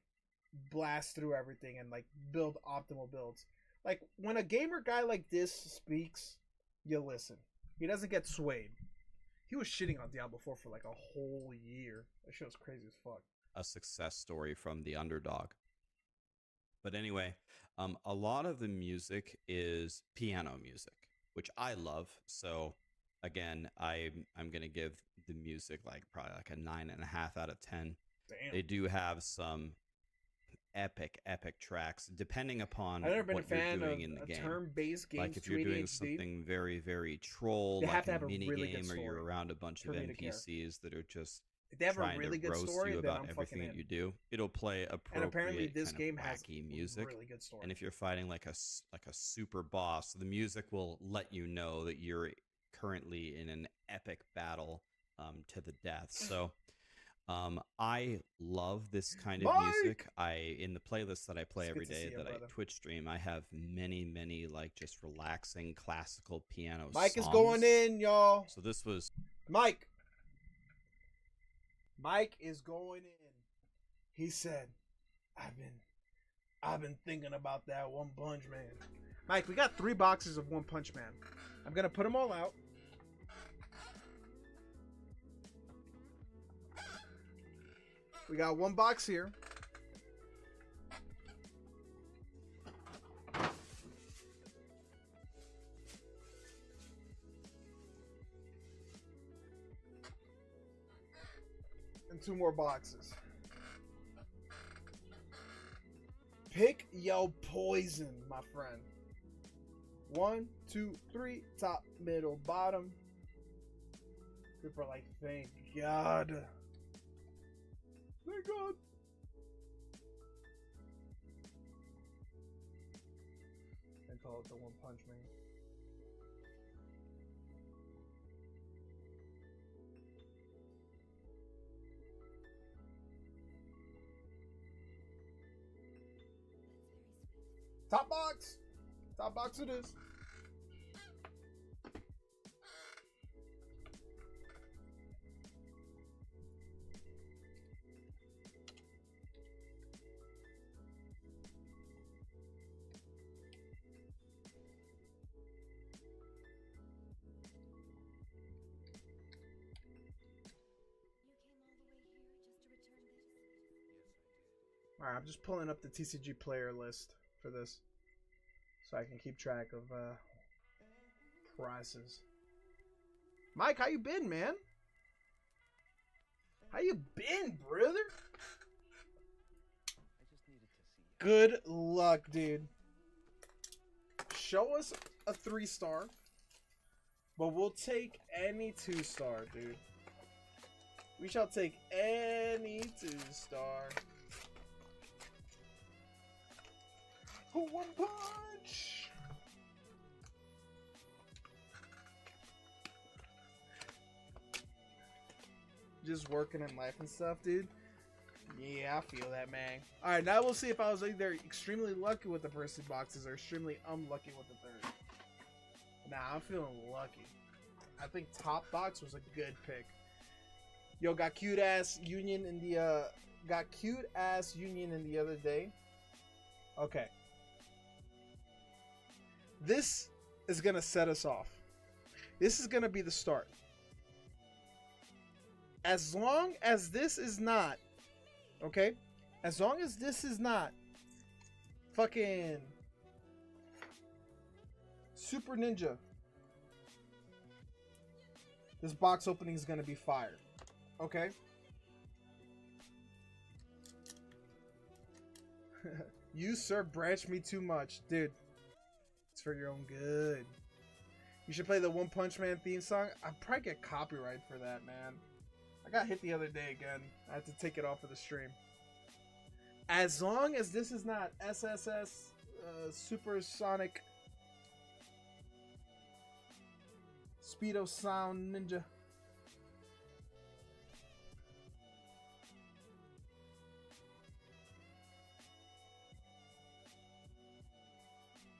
blast through everything and like build optimal builds. Like when a gamer guy like this speaks, you listen. He doesn't get swayed. He was shitting on Diablo 4 for like a whole year. That shit was crazy as fuck. a success story from the underdog. But anyway, a lot of the music is piano music, which I love. So again, I'm gonna give the music like probably like a 9.5 out of 10. Damn. They do have some epic tracks depending upon I've never been what a fan you're doing of in the a game. turn-based game. Like if you're doing something very troll, they like have to have a a mini really game, good or you're story around a bunch of for me to care. NPCs that are just If they have a trying really to good roast story, you then about I'm everything fucking that in. you do. It'll play appropriate, And apparently this kind game of has wacky music. really good story. And if you're fighting like a super boss, the music will let you know that you're currently in an epic battle to the death. So I love this kind of music. In the playlist that I play every day that I Twitch stream, I have many like just relaxing classical piano Mike songs. is going in, y'all. So this was Mike is going in. He said, I've been thinking about that One Punch Man. Mike, we got 3 boxes of One Punch Man. I'm gonna put them all out. We got 1 box here. And 2 more boxes. Pick your poison, my friend. 1, 2, 3, top, middle, bottom. People are like, thank God. Thank God. And call it the One Punch Man. Top box. Top box it is. Alright, I'm just pulling up the TCG player list for this so I can keep track of prices. Mike, how you been, man? How you been, brother? Good luck, dude. Show us a 3-star, but we'll take any 2-star, dude. We shall take any 2-star. One punch. Just working in life and stuff, dude. Yeah, I feel that, man. All right, now we'll see if I was either extremely lucky with the first 2 boxes or extremely unlucky with the third. Nah, I'm feeling lucky. I think top box was a good pick. Yo, got cute ass Union in the other day. Okay. This is going to set us off. This is going to be the start. As long as this is not, okay? As long as this is not fucking Super Ninja, this box opening is going to be fire. Okay? You, sir, branch me too much. Dude. It's for your own good. You should play the One Punch Man theme song. I'd probably get copyright for that, man. I got hit the other day again. I had to take it off of the stream. As long as this is not SSS Supersonic Speedo Sound Ninja.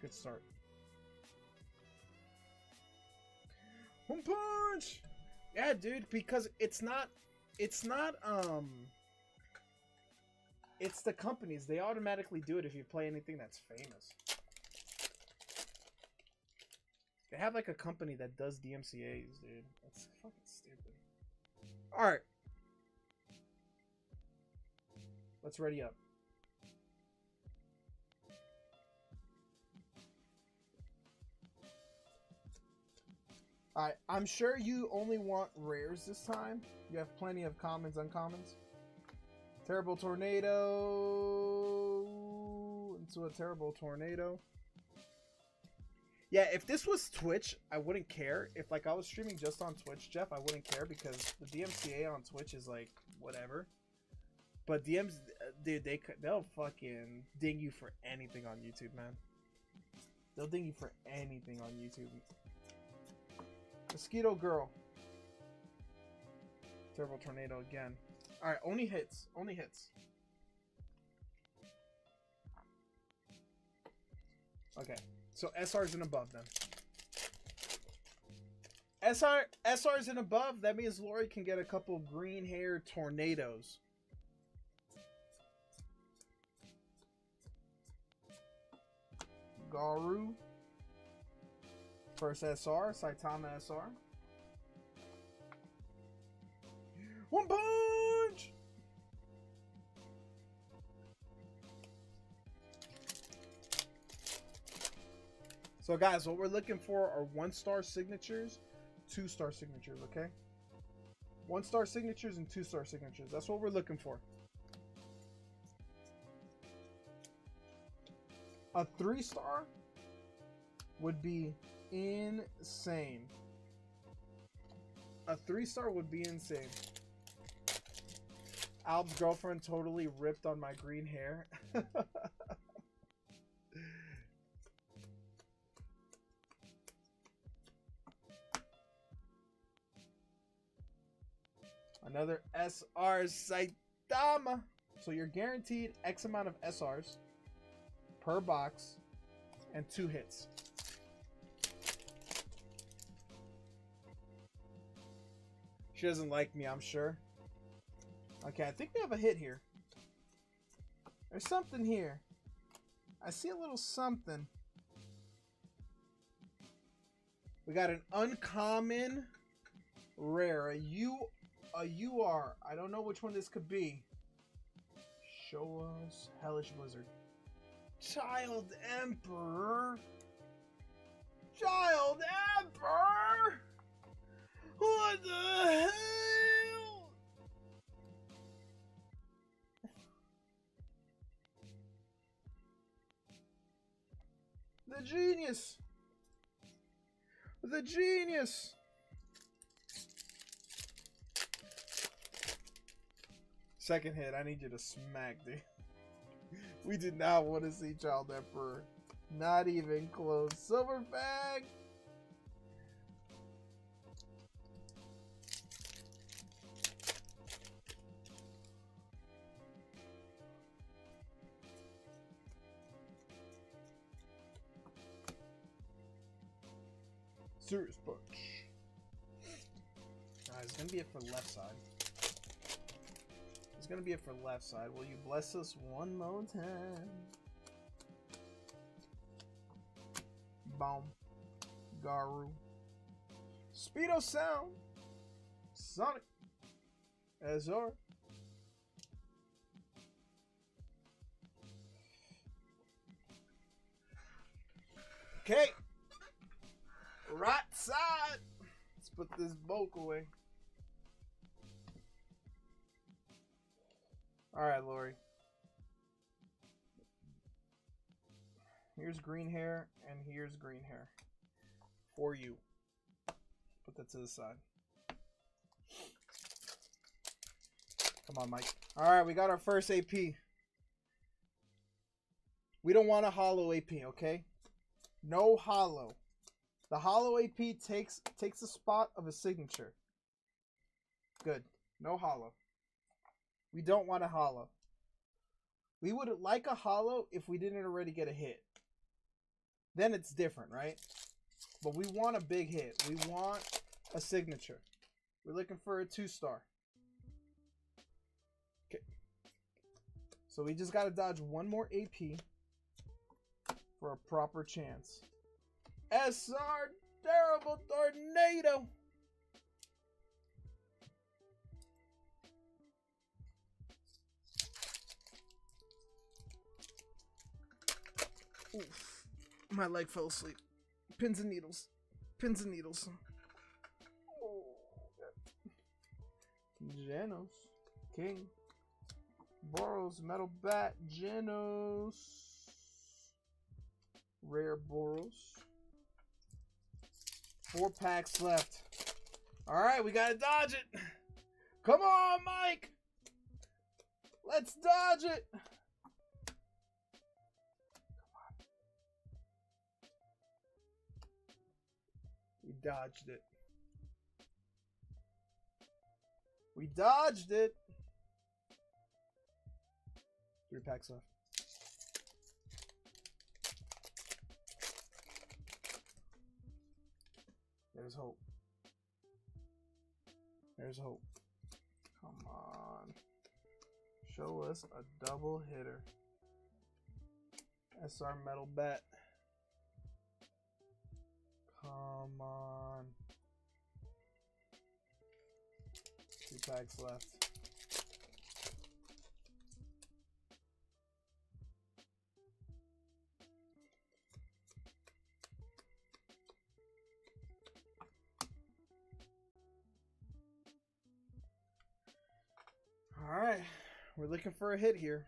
Good start. One punch! Yeah, dude, because it's the companies. They automatically do it if you play anything that's famous. They have like a company that does DMCAs, dude. That's fucking stupid. Alright. Let's ready up. Alright, I'm sure you only want rares this time. You have plenty of commons, uncommons. Terrible Tornado into a Terrible Tornado. Yeah, if this was Twitch, I wouldn't care. If like I was streaming just on Twitch, Jeff, I wouldn't care because the DMCA on Twitch is like whatever. But DMs, dude, they'll fucking ding you for anything on YouTube, man. They'll ding you for anything on YouTube. Mosquito Girl. Terrible Tornado again. Alright, only hits. Only hits. Okay. So SRs and above then. SRs and above, that means Lori can get a couple green hair tornadoes. Garu. First SR, Saitama SR. One punch! So guys, what we're looking for are 1-star signatures, 2-star signatures, okay? 1-star signatures and 2-star signatures. That's what we're looking for. A 3-star would be insane. A 3-star would be insane. Alb's girlfriend totally ripped on my green hair. Another SR Saitama. So you're guaranteed X amount of SRs per box and 2 hits. She doesn't like me, I'm sure. Okay, I think we have a hit here. There's something here. I see a little something. We got an uncommon rare. A UR. I don't know which one this could be. Show us. Hellish Blizzard. Child Emperor. Child Emperor. What the hell? The genius. The genius. Second hit, I need you to smack, dude. We did not want to see Child Emperor. Not even close. Silver Fang! Serious punch. It's gonna be it for left side. It's gonna be it for left side. Will you bless us one more time? Boom. Garu. Speedo Sound. Sonic. Azor. Okay. Right side. Let's put this bulk away. Alright, Lori. Here's green hair, and here's green hair. For you. Put that to the side. Come on, Mike. Alright, we got our first AP. We don't want a hollow AP, okay? No hollow. The hollow AP takes the spot of a signature. Good. No hollow. We don't want a hollow. We would like a hollow if we didn't already get a hit. Then it's different, right? But we want a big hit. We want a signature. We're looking for a 2-star. Okay. So we just got to dodge one more AP for a proper chance. SR Terrible Tornado. Oof. My leg fell asleep. Pins and needles. Pins and needles. Oh, Genos. King. Boros. Metal Bat. Genos. Rare Boros. 4 packs left. Alright, we gotta dodge it. Come on, Mike. Let's dodge it. We dodged it. We dodged it. 3 packs left. There's hope. There's hope. Come on. Show us a double hitter. SR Metal Bat. Come on. 2 packs left. Alright, we're looking for a hit here.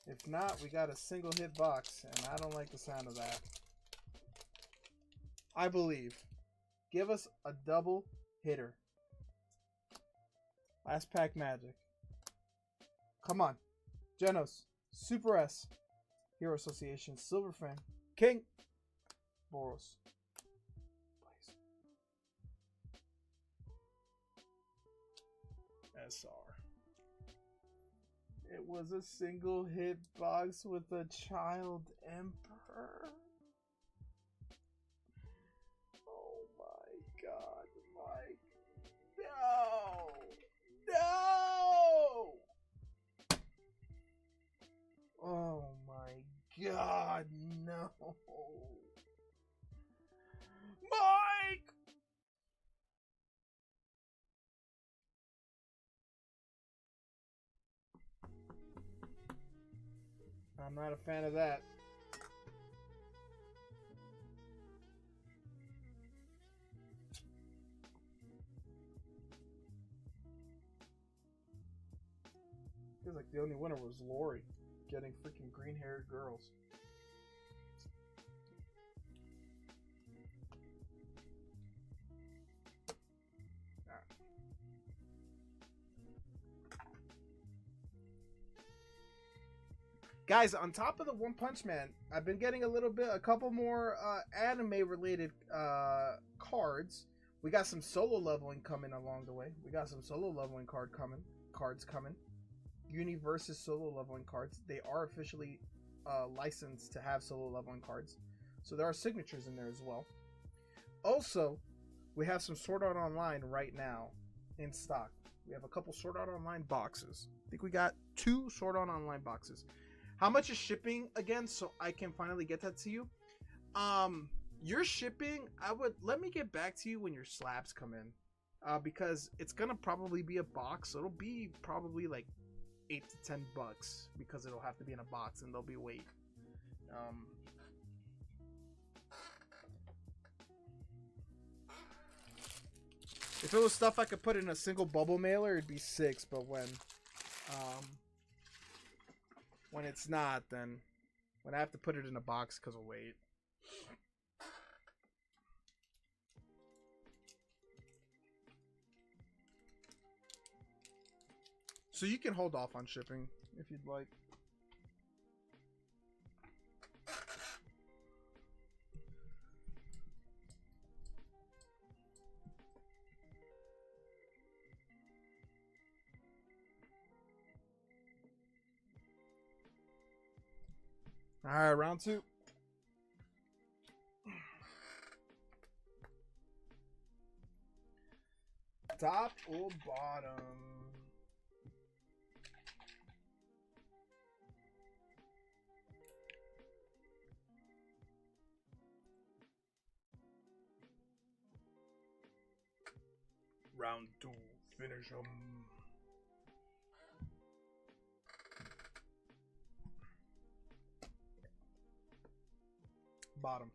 If not, we got a single hit box, and I don't like the sound of that. I believe. Give us a double hitter. Last pack magic. Come on. Genos. Super S. Hero Association. Silver Fang. King. Boros. Please. SR. It was a single hit box with a Child Emperor. Oh my God, Mike. No! No! Oh my God, no! Mike! I'm not a fan of that. Feels like the only winner was Lori, getting freaking green-haired girls. Guys, on top of the One Punch Man, I've been getting a couple more anime-related cards. We got some solo leveling coming along the way. We got some solo leveling cards coming. Universe's solo leveling cards. They are officially licensed to have solo leveling cards. So there are signatures in there as well. Also, we have some Sword Art Online right now in stock. We have a couple Sword Art Online boxes. I think we got 2 Sword Art Online boxes. How much is shipping again, so I can finally get that to you? Your shipping, let me get back to you when your slabs come in, because it's gonna probably be a box, so it'll be probably like $8 to $10 because it'll have to be in a box and there'll be weight. If it was stuff I could put in a single bubble mailer, it'd be $6, but when it's not, then when I have to put it in a box because of weight. So you can hold off on shipping if you'd like. All right, round 2. Top or bottom? Round 2, finish 'em. Bottom.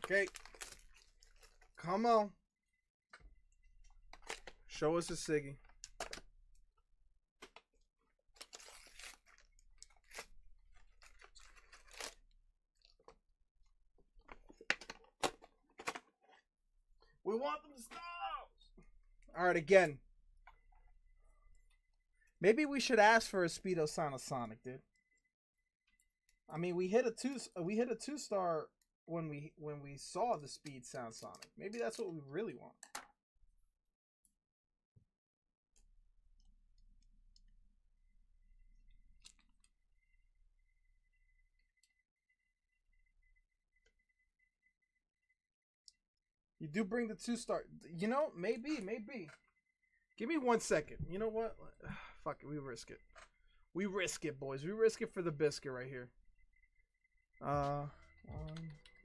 Okay. Come on. Show us a Siggy. We want them to stop. All right, again. Maybe we should ask for a Speedo Sonic, dude. I mean, we hit a 2-star when we saw the Speed Sound Sonic. Maybe that's what we really want. You do bring the 2-star. You know, maybe. Give me 1 second. You know what? Fuck it. We risk it. We risk it, boys. We risk it for the biscuit right here. One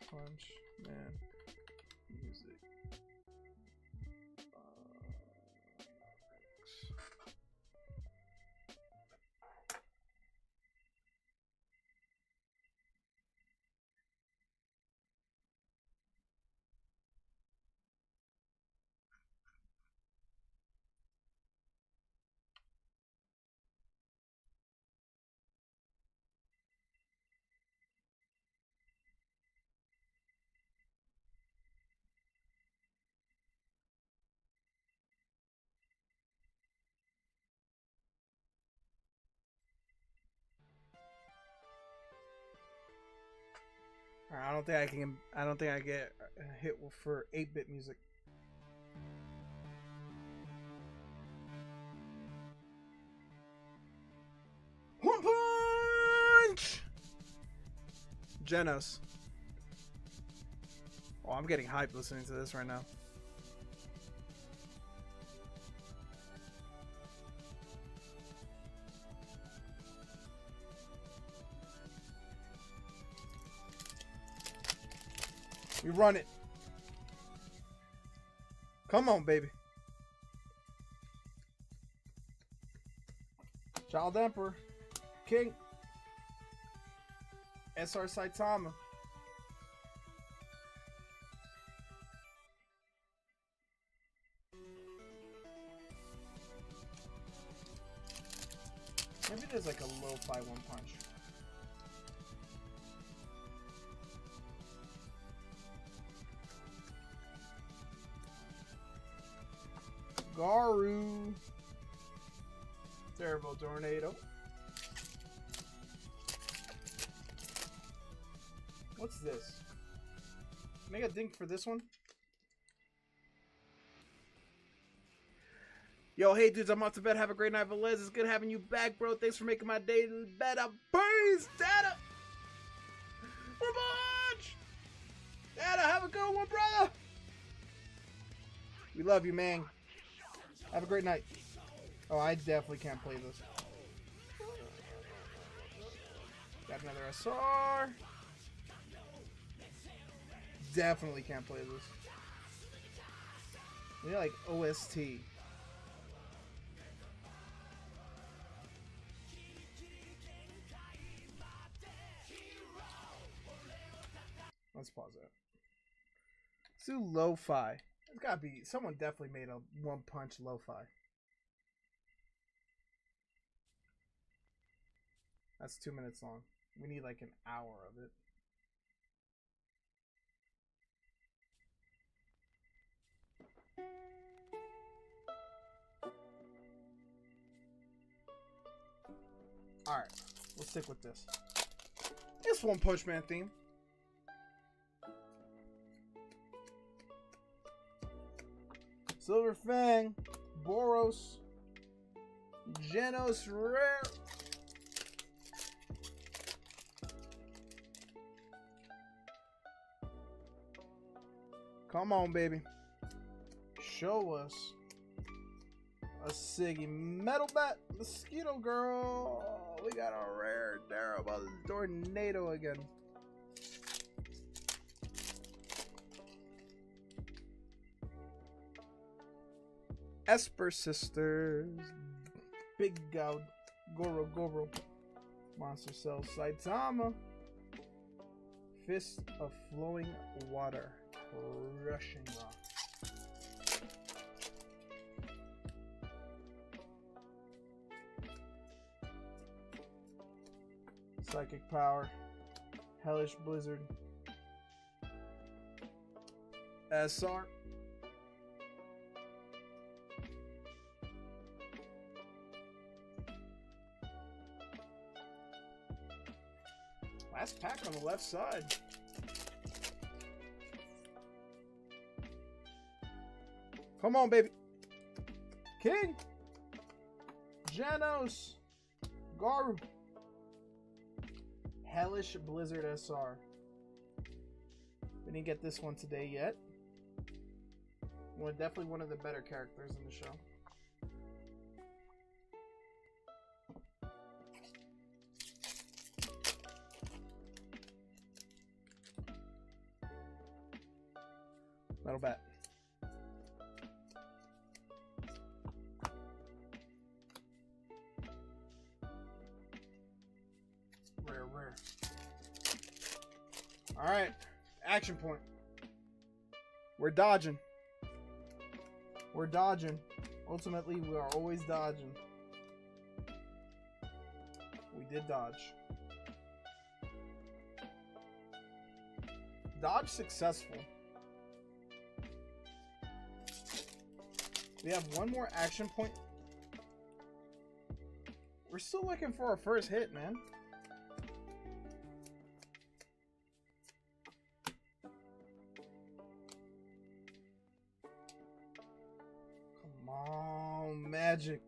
Punch Man music. I don't think I get hit for 8-bit music. Genos. Oh, I'm getting hyped listening to this right now. We run it. Come on, baby. Child Emperor. King. SR Saitama. Maybe there's like a lo-fi one punch. Garu. Terrible Tornado. What's this? Can I get a dink for this one? Yo, hey dudes, I'm off to bed. Have a great night, Velez. It's good having you back, bro. Thanks for making my day better. Peace, Data. Revenge. Data, have a good one, brother. We love you, man. Have a great night. Oh, I definitely can't play this. Got another SR. Definitely can't play this. We like OST. Let's pause that. Let's do lo-fi. There's gotta be, someone definitely made a one punch lo-fi. That's 2 minutes long. We need like an hour of it. Alright, we'll stick with this. This One Punch Man theme. Silver Fang, Boros, Genos Rare. Come on, baby. Show us a Siggy Metal Bat Mosquito Girl. We got a rare terrible Tornado again. Esper Sisters, Big Goud, Goro, Monster Cell, Saitama, Fist of Flowing Water, Rushing Rock. Psychic Power, Hellish Blizzard, SR. Last pack on the left side. Come on, baby. King. Genos. Garu. Hellish Blizzard SR. We didn't get this one today yet. Definitely one of the better characters in the show. Metal Bat. Rare. Alright. Action point. We're dodging. Ultimately, we are always dodging. We did dodge. Dodge successful. We have one more action point. We're still looking for our first hit, man. Come on, magic.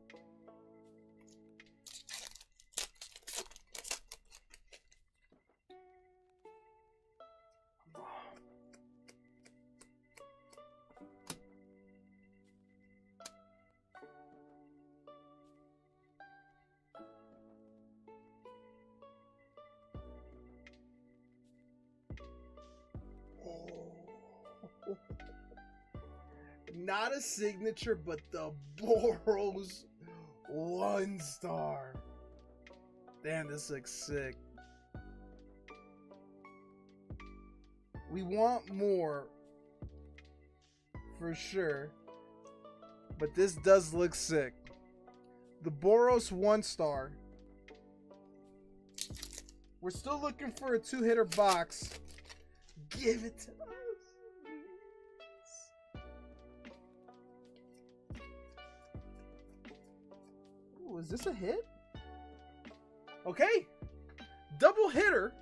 not a signature, but the Boros 1-star. Damn, this looks sick. We want more, for sure, but this does look sick. The Boros 1-star. We're still looking for a 2-hitter box. Give it to us. Ooh, is this a hit? Okay. Double hitter.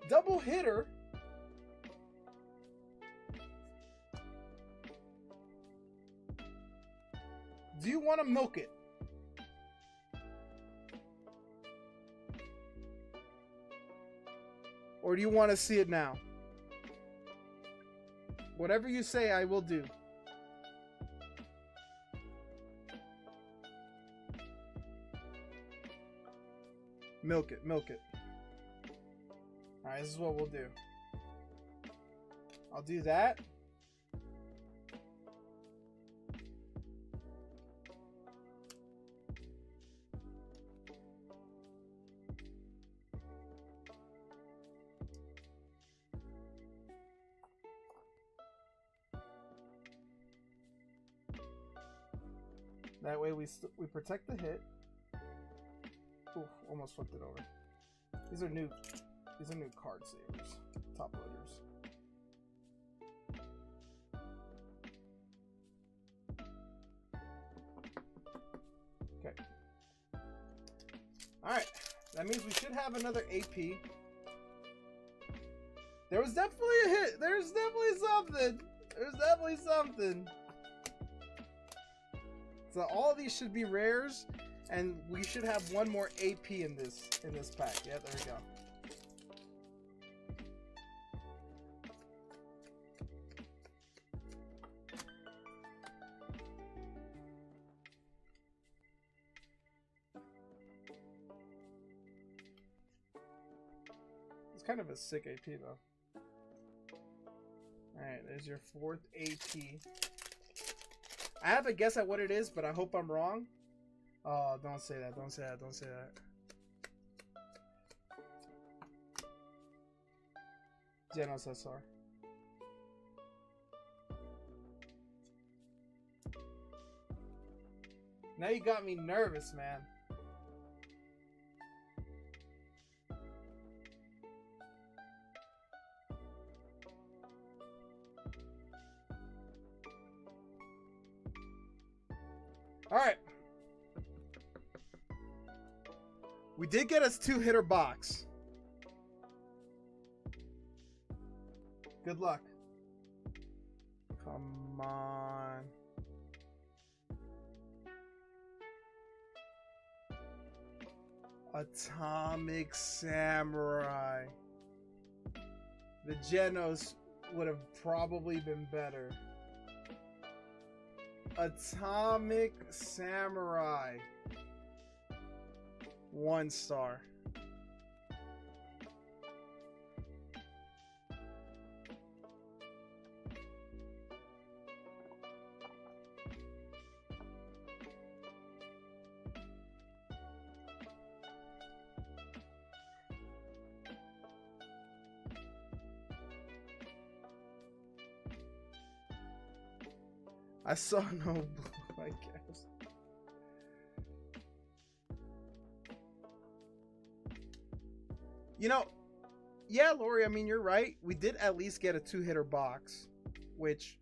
Double hitter. Do you want to milk it? Or do you want to see it now? Whatever you say, I will do. Milk it, milk it. Alright, this is what we'll do. I'll do that. That way we protect the hit. Oof, almost flipped it over. These are new card savers. Top loaders. Okay. Alright. That means we should have another AP. There was definitely a hit. There's definitely something. There's definitely something. So all of these should be rares, and we should have one more AP in this pack. Yeah, there we go. It's kind of a sick AP though. Alright, there's your 4th AP. I have a guess at what it is, but I hope I'm wrong. Oh, don't say that, don't say that, don't say that. Genos SR. Now you got me nervous, man. Alright. We did get us 2-hitter box. Good luck. Come on. Atomic Samurai. The Genos would have probably been better. Atomic Samurai. 1-star. I saw no blue, I guess. You know, yeah, Lori, I mean, you're right. We did at least get a 2-hitter box, which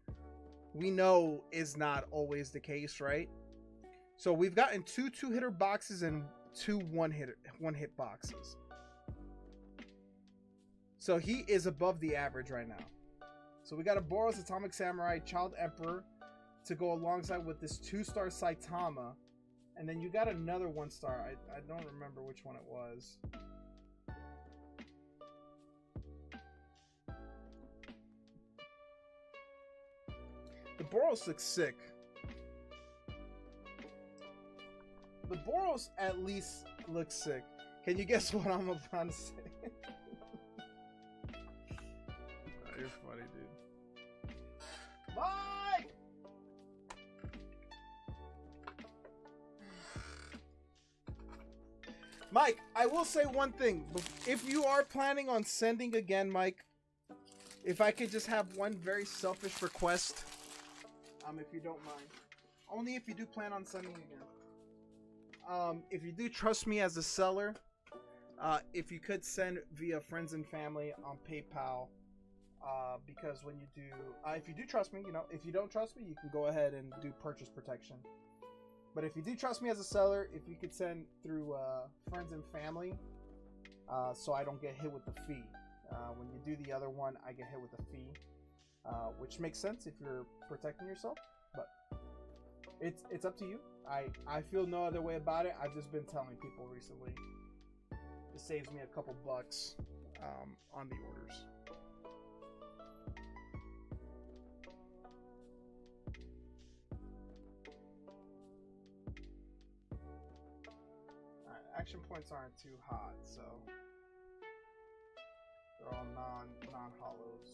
we know is not always the case, right? So we've gotten 2 2-hitter boxes and 2 1-hit boxes. So he is above the average right now. So we got a Boros Atomic Samurai Child Emperor to go alongside with this 2-star Saitama, and then you got another 1-star. I don't remember which one it was. The Boros looks sick. The Boros at least looks sick. Can you guess what I'm about to say? You're funny, dude. Mike! Mike, I will say one thing. If you are planning on sending again, Mike, if I could just have one very selfish request, if you don't mind. Only if you do plan on sending again. If you do trust me as a seller, if you could send via friends and family on PayPal, because when you do, if you do trust me, if you don't trust me, you can go ahead and do purchase protection. But if you do trust me as a seller, if you could send through friends and family, so I don't get hit with the fee. When you do the other one, I get hit with a fee, which makes sense if you're protecting yourself. But it's up to you. I feel no other way about it. I've just been telling people recently. It saves me a couple bucks on the orders. Action points aren't too hot, so they're all non-hollows.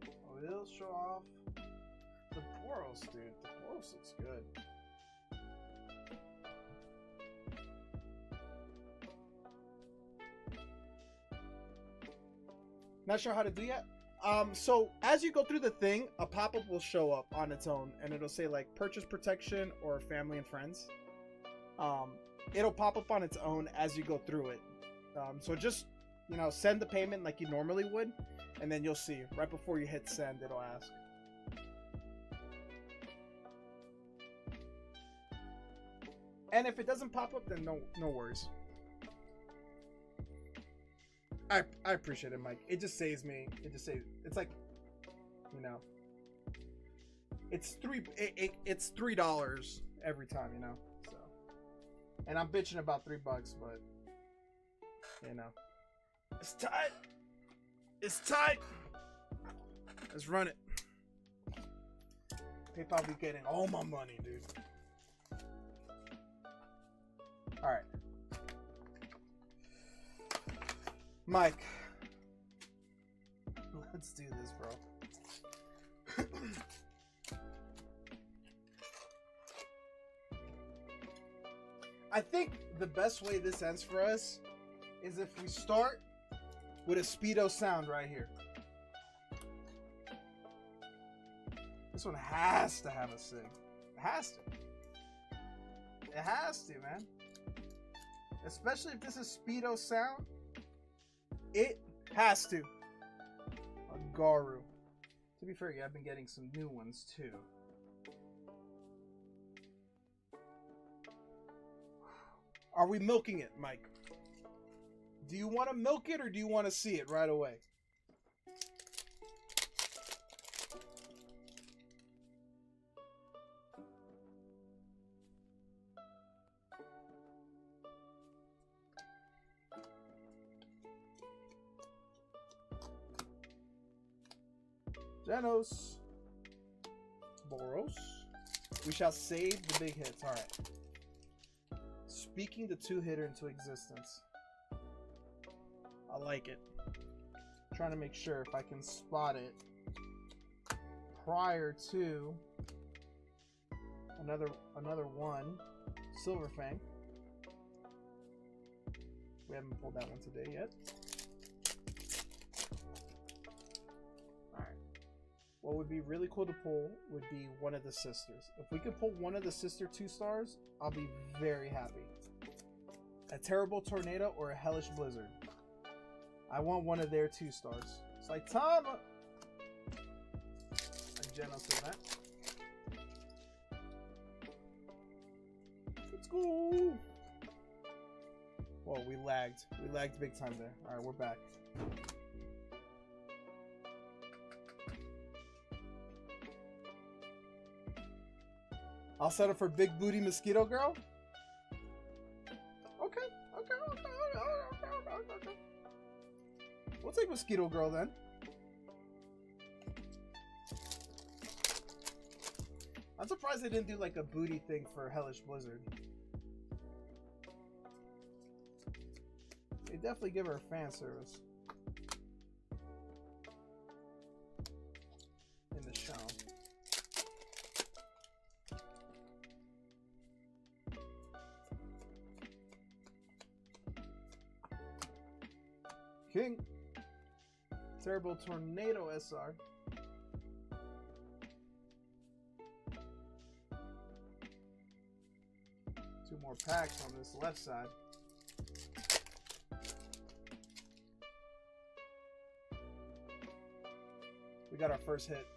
Oh, it'll show off the Boros, dude. The Boros looks good. Not sure how to do yet. So as you go through the thing, a pop-up will show up on its own, and it'll say like purchase protection or family and friends. It'll pop up on its own as you go through it. So just, send the payment like you normally would, and then you'll see right before you hit send, it'll ask. And if it doesn't pop up, then no worries. I appreciate it, Mike. It just saves me. It's like, it's $3 every time, So, and I'm bitching about $3, but it's tight. It's tight. Let's run it. PayPal be getting all my money, dude. All right. Mike, let's do this, bro. I think the best way this ends for us is if we start with a Speedo sound right here. This one has to have a sig. It has to. It has to, man. Especially if this is Speedo sound. It has to. A Garu. To be fair, yeah, I've been getting some new ones too. Are we milking it, Mike? Do you want to milk it or do you want to see it right away? Genos. Boros. We shall save the big hits. Alright. Speaking the 2-hitter into existence. I like it. Trying to make sure if I can spot it prior to another one. Silver Fang. We haven't pulled that one today yet. What would be really cool to pull would be one of the sisters. If we could pull one of the sister 2-stars, I'll be very happy. A Terrible Tornado or a Hellish Blizzard. I want one of their 2-stars. Saitama! I'm generous in that. Let's go! Whoa, we lagged. We lagged big time there. Alright, we're back. I'll settle for Big Booty Mosquito Girl. Okay. We'll take Mosquito Girl then. I'm surprised they didn't do like a booty thing for Hellish Blizzard. They definitely give her fan service. In the show. King. Terrible Tornado SR. Two more packs on this left side. We got our first hit.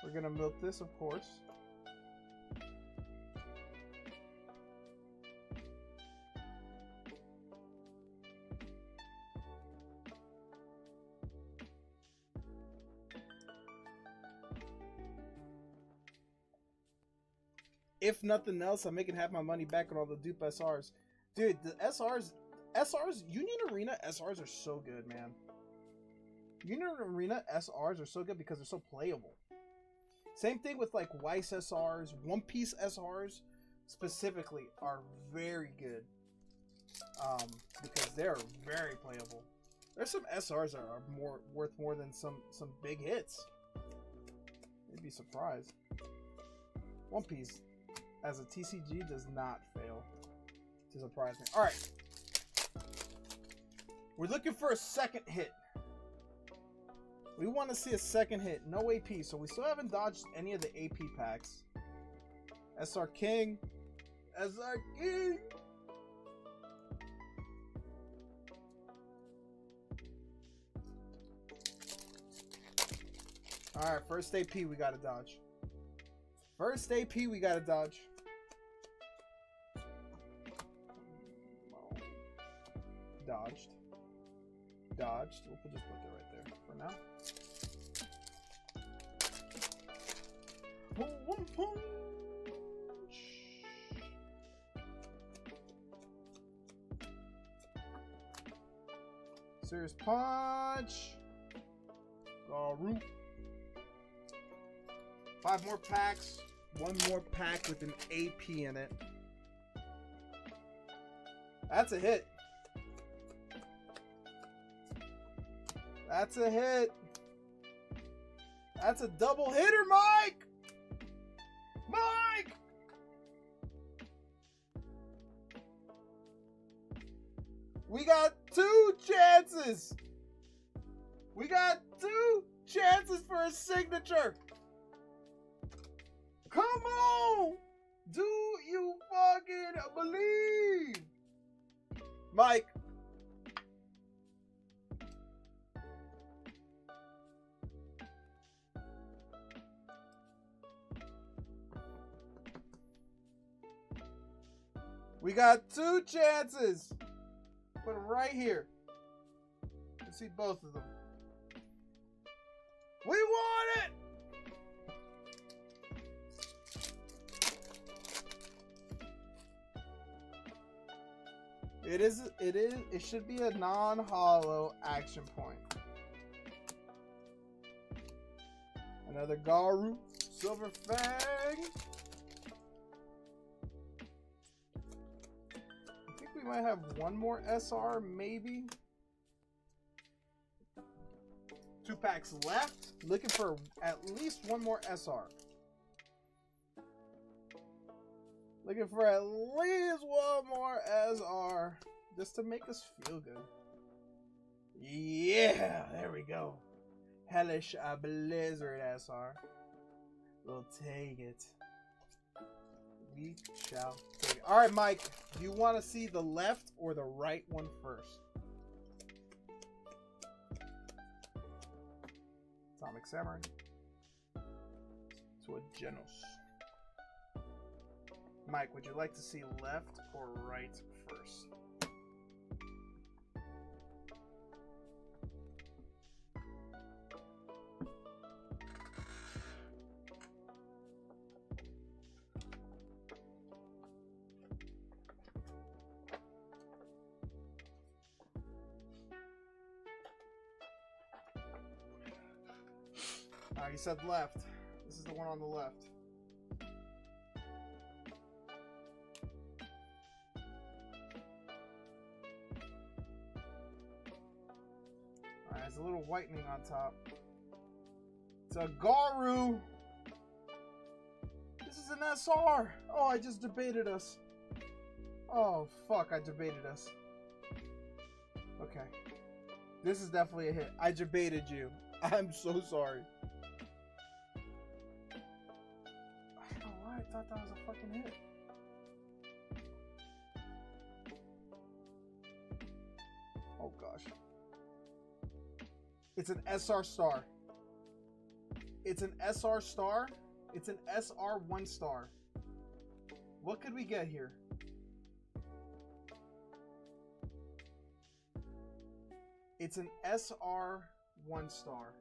We're gonna milk this, of course. If nothing else, I'm making half my money back on all the dupe SRs. Dude, the SRs, Union Arena SRs are so good, man. Union Arena SRs are so good because they're so playable. Same thing with like Weiss SRs, One Piece SRs specifically are very good. Because they're very playable. There's some SRs that are worth more than some big hits. You'd be surprised. One Piece as a TCG does not fail to surprise me. All right, we're looking for a second hit. We want to see a second hit. No AP, so we still haven't dodged any of the AP packs. SR King. SR King. All right, first AP we got to dodge. First AP we got to dodge. Dodged. Dodged. We'll just put that right there for now. One punch. Serious punch. Garu. 5 more packs. 1 more pack with an AP in it. That's a hit. That's a hit. That's a double hitter, Mike! Mike! We got 2 chances. We got 2 chances for a signature. Come on! Do you fucking believe? Mike. We got 2 chances. Put them right here. Let's see both of them. We won it! It should be a non-hollow action point. Another Garu, Silver Fang. I think we might have one more SR, maybe. 2 packs left. Looking for at least one more SR. Looking for at least one more SR. Just to make us feel good. Yeah, there we go. Hellish Blizzard SR. We'll take it. We shall take it. Alright, Mike. Do you want to see the left or the right one first? Atomic Samurai. To a Genos. Mike, would you like to see left or right first? You said left. This is the one on the left. Alright, there's a little whitening on top. It's a Garu! This is an SR! Oh, I just debated us. Oh, fuck, I debated us. Okay. This is definitely a hit. I debated you. I'm so sorry. I don't know why I thought that was a fucking hit. Oh, gosh. It's an SR star. It's an SR star. It's an SR 1 star. What could we get here? It's an SR 1 star.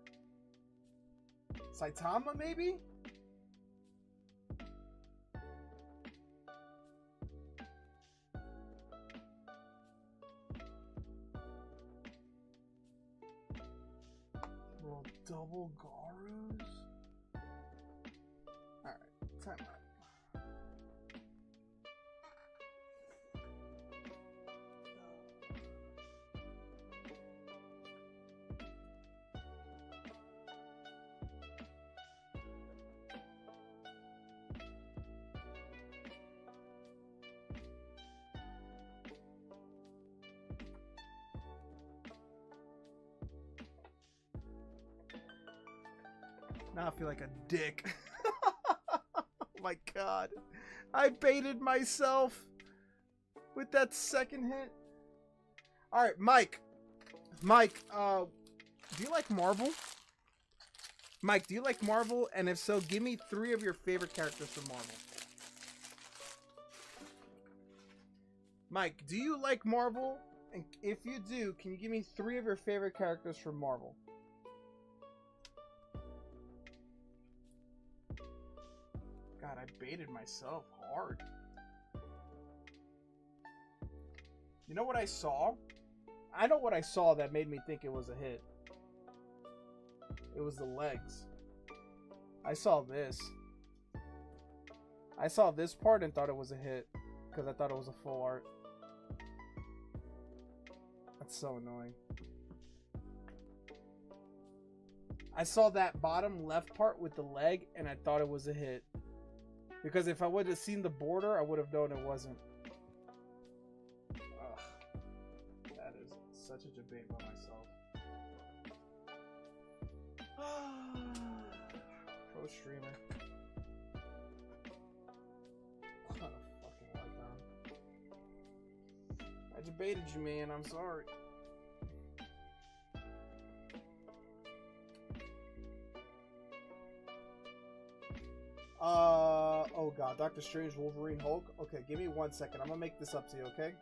Saitama, maybe? Bro, double Garus? Alright, time out. Now I feel like a dick. Oh my god. I baited myself with that second hit. Alright, Mike. Mike, do you like Marvel? Mike, do you like Marvel? And if so, give me 3 of your favorite characters from Marvel. Mike, do you like Marvel? And if you do, can you give me 3 of your favorite characters from Marvel? God, I baited myself hard. You know what I saw? I know what I saw that made me think it was a hit. It was the legs. I saw this. I saw this part and thought it was a hit because I thought it was a full art. That's so annoying. I saw that bottom left part with the leg and I thought it was a hit. Because if I would have seen the border, I would have known it wasn't. Ugh. That is such a debate by myself. Pro streamer. What a fucking letdown. I debated you, man. I'm sorry. Oh god, Doctor Strange, Wolverine, Hulk. Okay, give me 1 second. I'm gonna make this up to you, okay?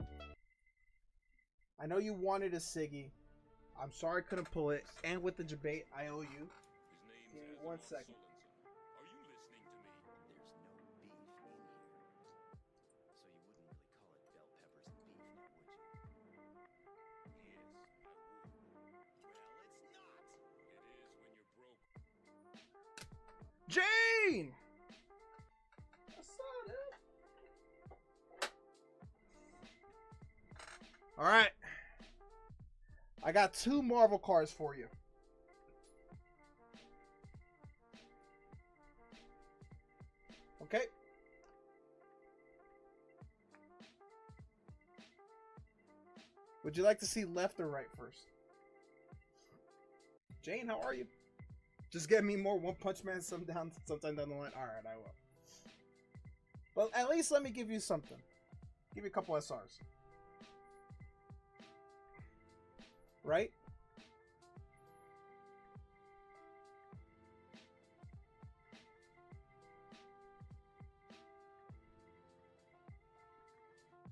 I know you wanted a Siggy. I'm sorry I couldn't pull it. And with the debate, I owe you. Give me 1 second. Jane! Alright. I got 2 Marvel cards for you. Okay. Would you like to see left or right first? Jane, how are you? Just get me more One Punch Man sometime down the line. Alright, I will. But at least let me give you something. Give you a couple SRs. Right?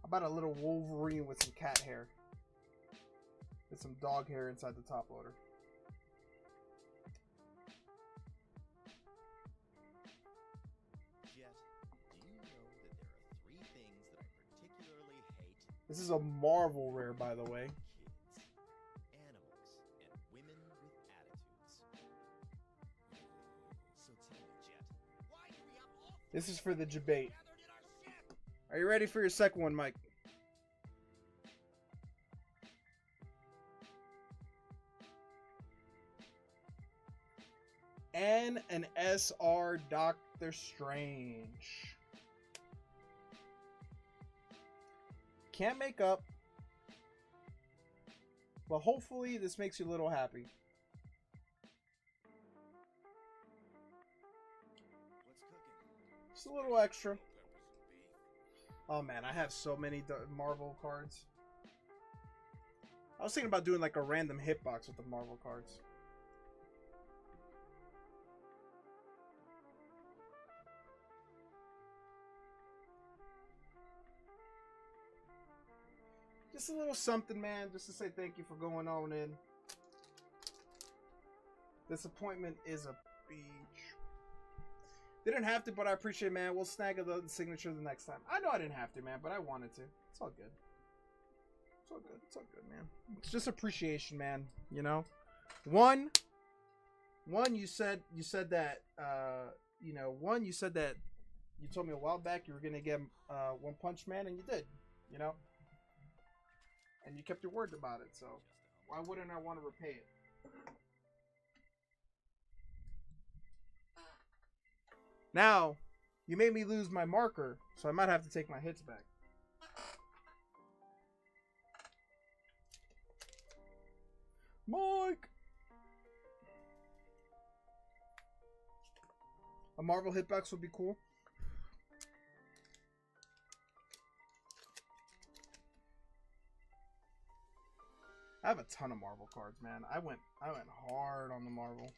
How about a little Wolverine with some cat hair? With some dog hair inside the top loader. This is a Marvel rare, by the way. This is for the debate. Are you ready for your second one, Mike? N and SR Doctor Strange. can't make up. But hopefully this makes you a little happy. Just a little extra. Oh man, I have so many Marvel cards. I was thinking about doing like a random hitbox with the Marvel cards. Just a little something, man, just to say thank you for going on in. Disappointment is a beach. Didn't have to, but I appreciate it, man. We'll snag the signature the next time. I know I didn't have to, man, but I wanted to. It's all good. It's all good. It's all good, man. It's just appreciation, man. You know, one. You said that. You know, you said that. You told me a while back you were gonna get One Punch Man, and you did. You know. And you kept your word about it, so why wouldn't I want to repay it? Now, you made me lose my marker, so I might have to take my hits back. Mike! A Marvel hitbox would be cool. I have a ton of Marvel cards, man. I went hard on the Marvel.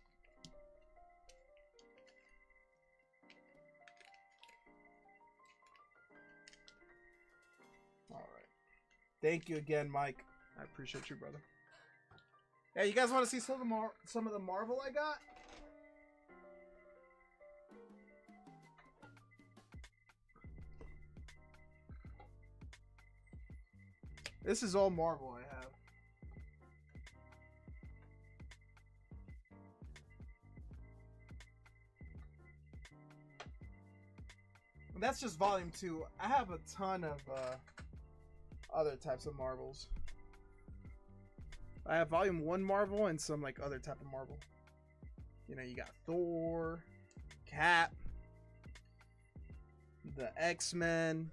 All right. Thank you again, Mike. I appreciate you, brother. Yeah, you guys want to see some of the Marvel I got? This is all Marvel I have. And that's just volume 2. I have a ton of other types of Marvels. I have volume 1 Marvel and some like other type of Marvel. You know, you got Thor, Cap, the X-Men,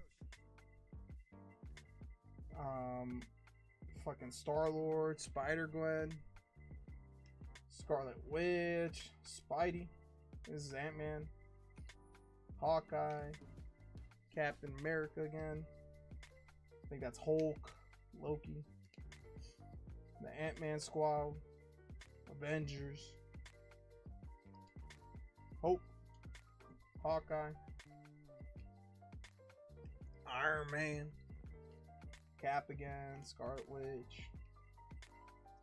fucking Star-Lord, Spider-Gwen, Scarlet Witch, Spidey. This is Ant-Man, Hawkeye, Captain America again. I think that's Hulk, Loki, the Ant-Man Squad, Avengers, Hope, Hawkeye, Iron Man, Cap again, Scarlet Witch,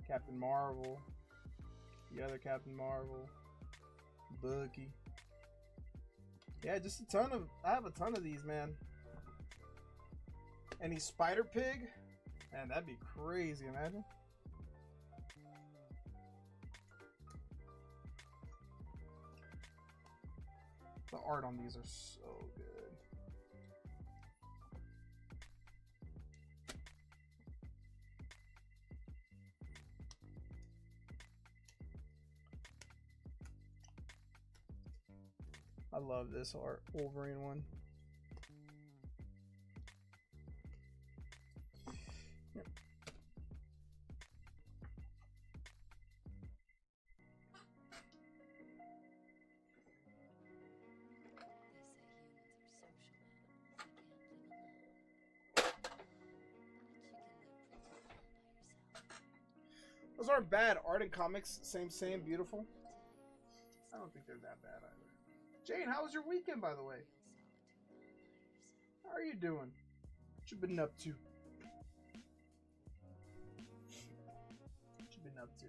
Captain Marvel, the other Captain Marvel, Bucky. Yeah, just a ton of, I have a ton of these, man. Any Spider Pig? Man, that'd be crazy, imagine. The art on these are so good. I love this art, Wolverine one. Yep. Those aren't bad. Art and comics, same, beautiful. I don't think they're that bad either. Jane, how was your weekend, by the way? How are you doing? What you been up to? What you been up to?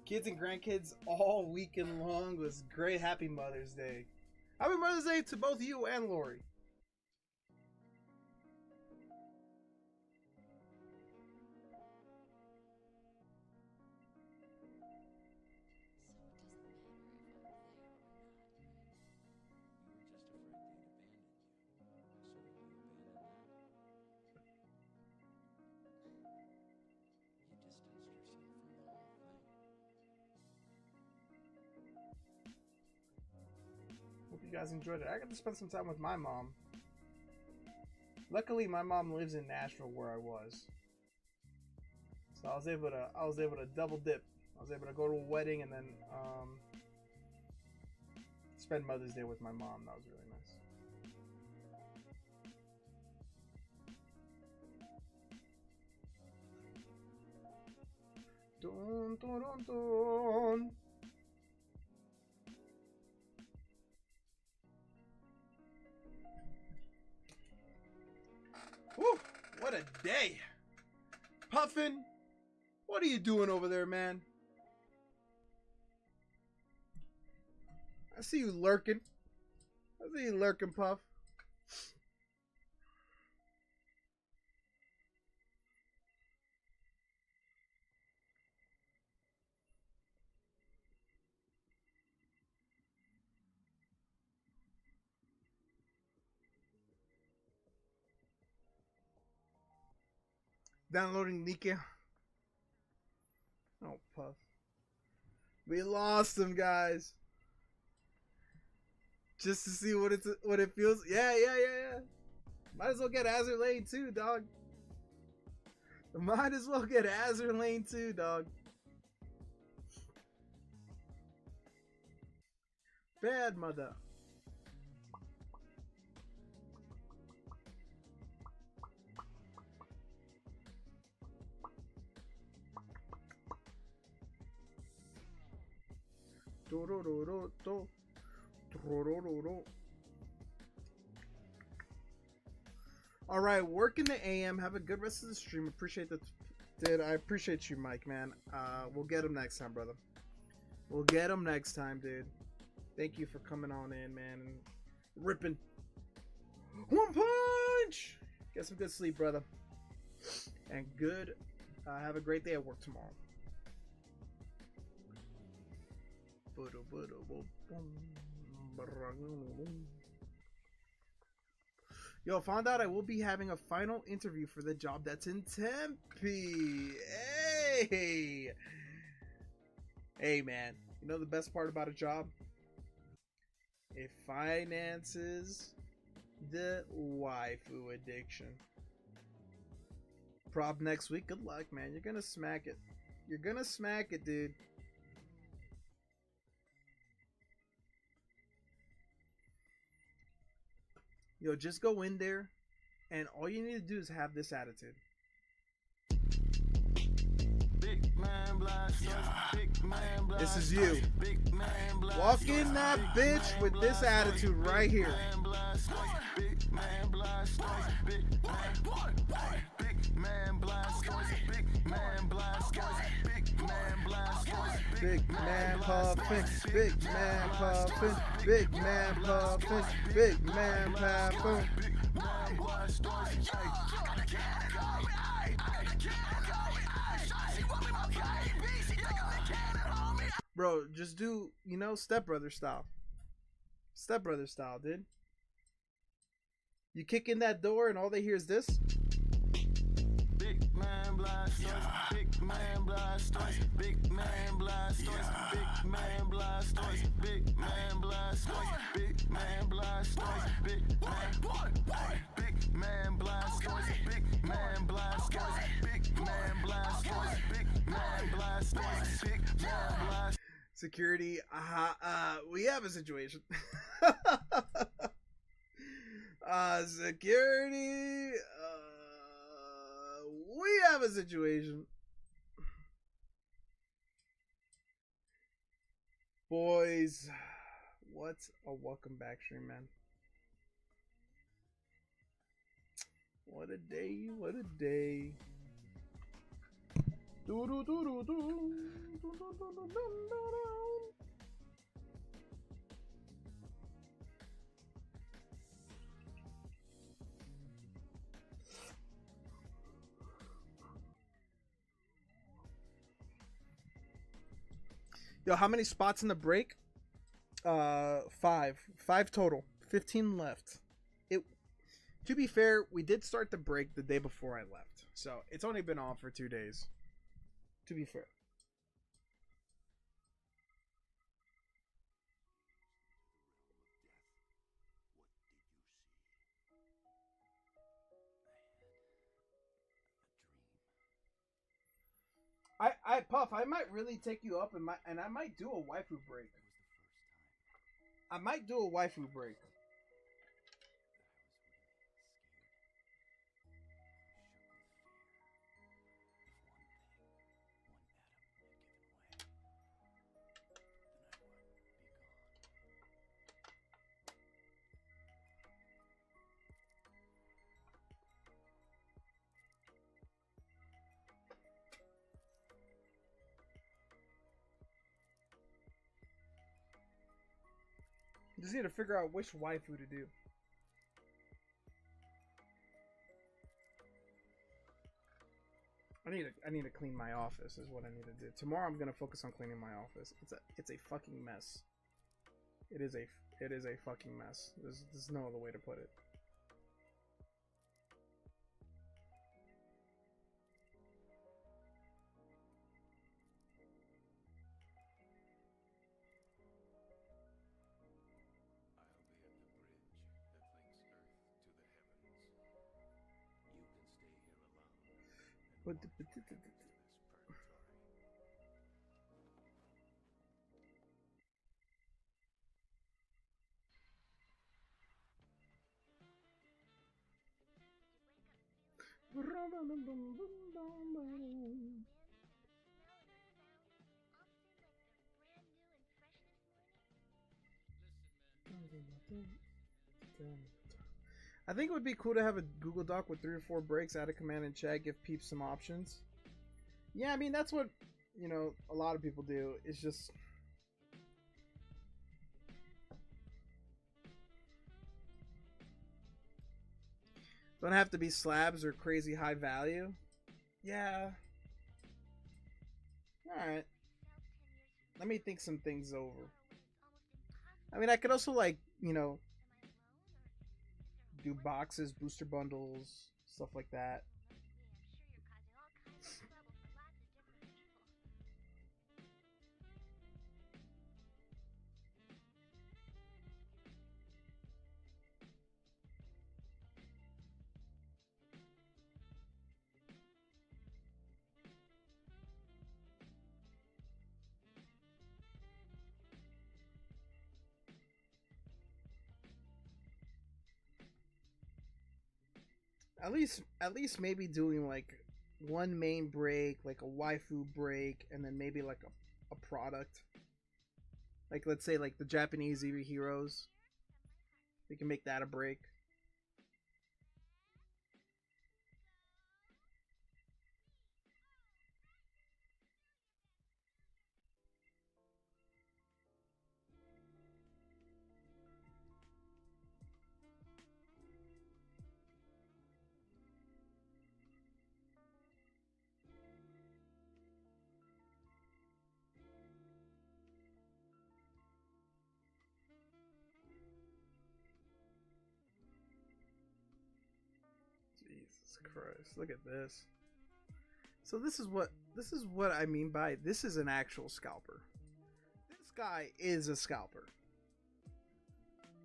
Kids and grandkids all weekend long was great. Happy Mother's Day. Happy Mother's Day to both you and Lori. guys enjoyed it. I got to spend some time with my mom. Luckily, my mom lives in Nashville where I was, so I was able to double dip. I was able to go to a wedding and then spend Mother's Day with my mom. That was really nice. Dun, dun, dun, dun. Woo, what a day. Puffin, what are you doing over there, man? I see you lurking. I see you lurking, Puff. Downloading Nika. Oh, Puff. We lost him, guys. Just to see what it feels. Yeah. Might as well get Azure Lane too, dog. Might as well get Azure Lane too, dog. Bad mother. All right, work in the AM. Have a good rest of the stream. Appreciate that, dude. I appreciate you, Mike, man. We'll get him next time, brother. We'll get him next time, dude. Thank you for coming on in, man, and ripping. One punch. Get some good sleep, brother. And good. Have a great day at work tomorrow. Yo, found out I will be having a final interview for the job that's in Tempe. Hey, man. You know the best part about a job? It finances the waifu addiction. Prop next week. Good luck, man. You're gonna smack it. You're gonna smack it, dude. Yo, just go in there, and all you need to do is have this attitude. This is you. Walk in that bitch with this attitude right here. Big man puffin', big man puffin', big man puffin', big man puffin'. Bro, just do, stepbrother style. Stepbrother style, dude. You kick in that door and all they hear is this. Big man blast, big man blast, big man blast, big man blast, big man blast, big man blast, big man blast, big man blast, big man blast, big man blast, big man blast. Security, we have a situation. Security, we have a situation. Boys, what a welcome back stream, man. What a day, what a day. Yo, how many spots in the break? 5 total. 15 left. To be fair, we did start the break the day before I left, so it's only been on for 2 days. To be fair. Puff, I might really take you up and I might do a waifu break. I might do a waifu break. Just need to figure out which waifu to do. I need to clean my office is what I need to do. Tomorrow I'm gonna focus on cleaning my office. It's a fucking mess. It is a fucking mess. There's no other way to put it. What the I think it would be cool to have a Google Doc with 3 or 4 breaks, add a command and chat, give peeps some options. Yeah, I mean, that's what, you know, a lot of people do. It's just... Don't have to be slabs or crazy high value. Yeah. Alright. Let me think some things over. I mean, I could also, like, you know, do boxes, booster bundles, stuff like that. At least maybe doing like one main break, like a waifu break, and then maybe like a product. Like, let's say like the Japanese Eevee heroes. We can make that a break. Jesus Christ, look at this. So this is what I mean by this is an actual scalper. This guy is a scalper.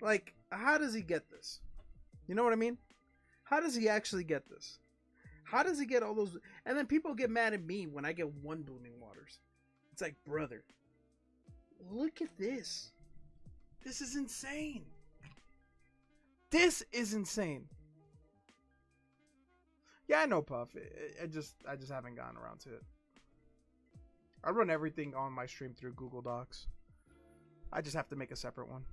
Like, how does he get this? You know what I mean? How does he actually get this? How does he get all those? And then people get mad at me when I get 1 Blooming Waters. It's like, brother, look at this. This is insane. This is insane. Yeah, I know, Puff. I just haven't gotten around to it. I run everything on my stream through Google Docs. I just have to make a separate one.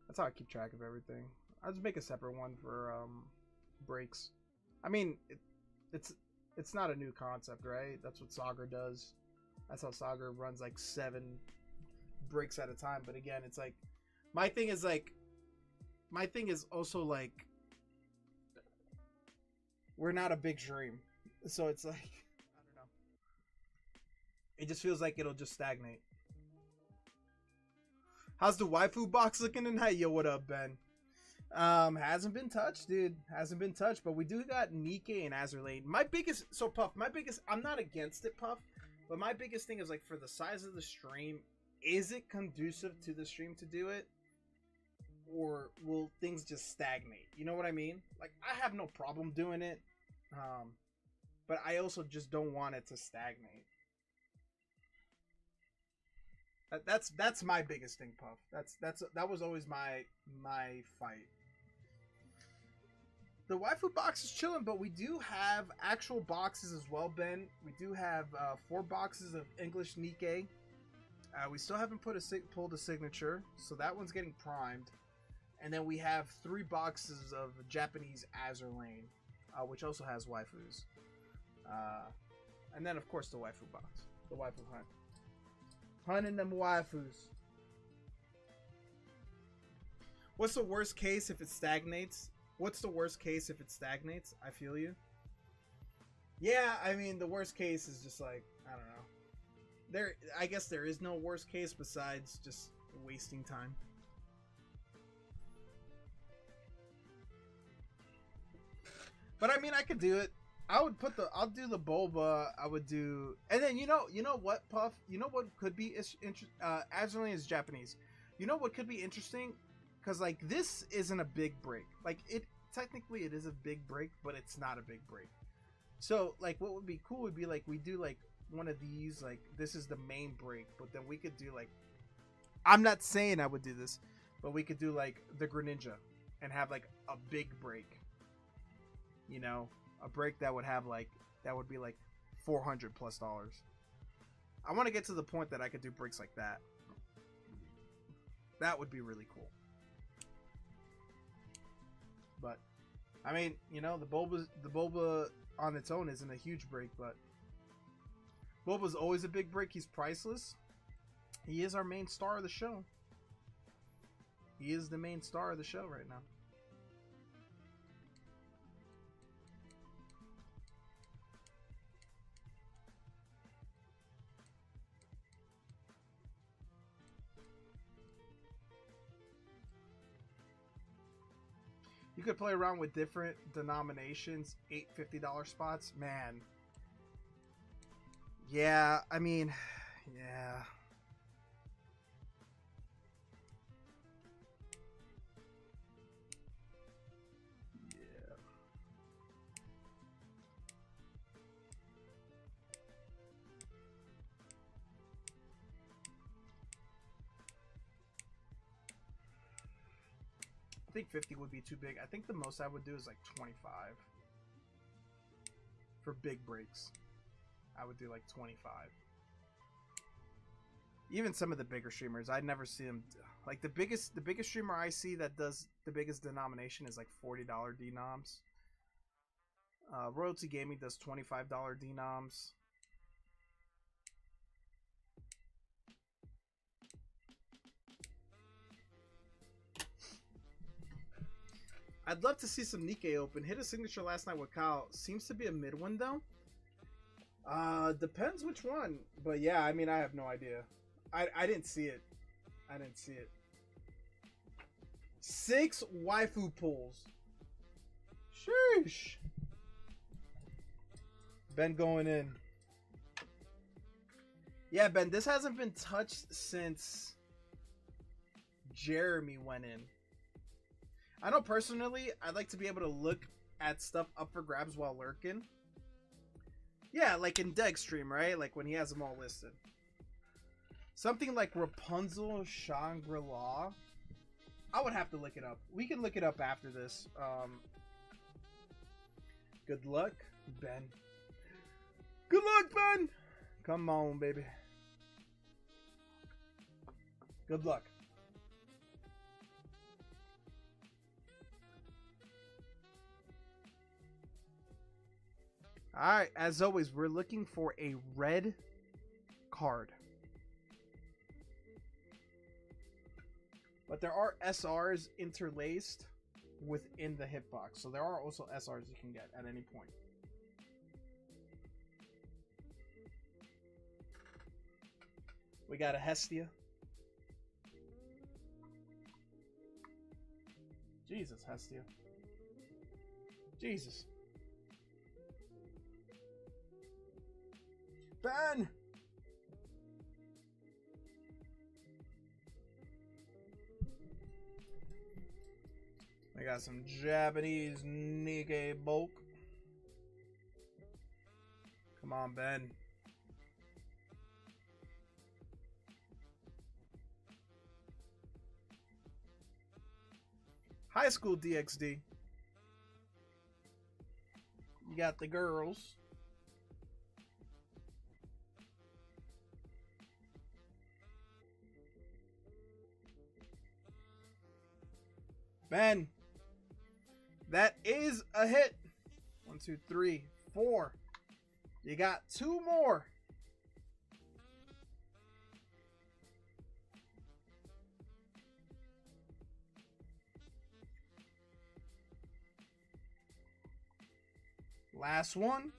That's how I keep track of everything. I just make a separate one for breaks. I mean, it's not a new concept, right? That's what Saga does. That's how Saga runs like 7 breaks at a time. But again, it's like my thing is also like we're not a big stream, so it's like I don't know. It just feels like it'll just stagnate. How's the waifu box looking tonight? Yo, what up, Ben? Hasn't been touched, dude. Hasn't been touched, but we do got Nikkei and Azurlane. Puff, I'm not against it, Puff, but my biggest thing is like for the size of the stream, is it conducive to the stream to do it? Or will things just stagnate? You know what I mean? Like, I have no problem doing it. but I also just don't want it to stagnate. That's my biggest thing, Puff. That was always my fight. The waifu box is chilling, but we do have actual boxes as well, Ben. We do have 4 boxes of English Nikkei. We still haven't pulled a signature, so that one's getting primed. And then we have 3 boxes of Japanese Azur Lane, which also has waifus. And then, of course, the waifu box. The waifu hunt. Hunting them waifus. What's the worst case if it stagnates? What's the worst case if it stagnates? I feel you. Yeah, I mean, the worst case is just like, I don't know. I guess there is no worst case besides just wasting time. But I mean, I could do it. I'll do the boba. I would do, and then you know what, Puff? You know what could be Azur Lane is Japanese. You know what could be interesting? Because like this isn't a big break. Like technically it is a big break, but it's not a big break. So like what would be cool would be like we do like one of these, like this is the main break, but then we could do like, I'm not saying I would do this, but we could do like the Greninja and have like a big break. You know, a break that would have like, that would be like $400+. I want to get to the point that I could do breaks like that. That would be really cool. But I mean, you know, the Boba on its own isn't a huge break, but Boba's always a big break. He's priceless. He is our main star of the show. He is the main star of the show right now. You could play around with different denominations, $8 $50 spots. Man. Yeah, I mean, yeah. Yeah. I think 50 would be too big. I think the most I would do is like 25. For big breaks, I would do like 25. Even some of the bigger streamers, I'd never see them. Like the biggest streamer I see that does the biggest denomination is like $40 denoms. Royalty Gaming does $25 denoms. I'd love to see some Nikkei open. Hit a signature last night with Kyle. Seems to be a mid one though. Depends which one. But yeah, I mean, I have no idea. I didn't see it. I didn't see it. 6 waifu pulls. Sheesh. Ben going in. Yeah, Ben, this hasn't been touched since Jeremy went in. I know personally, I'd like to be able to look at stuff up for grabs while lurking. Yeah, like in Deg's stream, right? Like when he has them all listed. Something like Rapunzel Shangri-La. I would have to look it up. We can look it up after this. Good luck, Ben. Good luck, Ben! Come on, baby. Good luck. Alright, as always, we're looking for a red card. But there are SRs interlaced within the hitbox. So there are also SRs you can get at any point. We got a Hestia. Jesus, Hestia. Jesus. Ben! I got some Japanese Nikkei bulk. Come on, Ben. High school DXD. You got the girls. Ben. That is a hit. 1, 2, 3, 4. You got 2 more. Last one.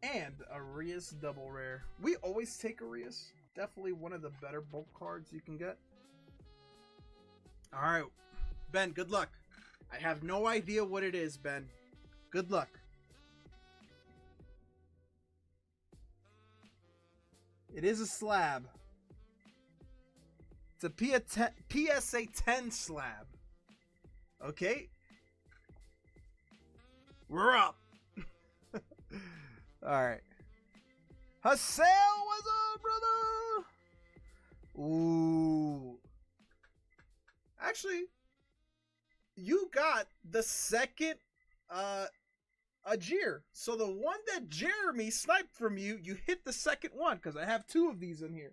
And Arias double rare. We always take Arias. Definitely one of the better bulk cards you can get. Alright. Ben, good luck. I have no idea what it is, Ben. Good luck. It is a slab. It's a PSA 10 slab. Okay? We're up. Alright. Hassel, what's up, brother? Ooh. Actually, you got the second Ajir. So the one that Jeremy sniped from you, you hit the second one, because I have 2 of these in here.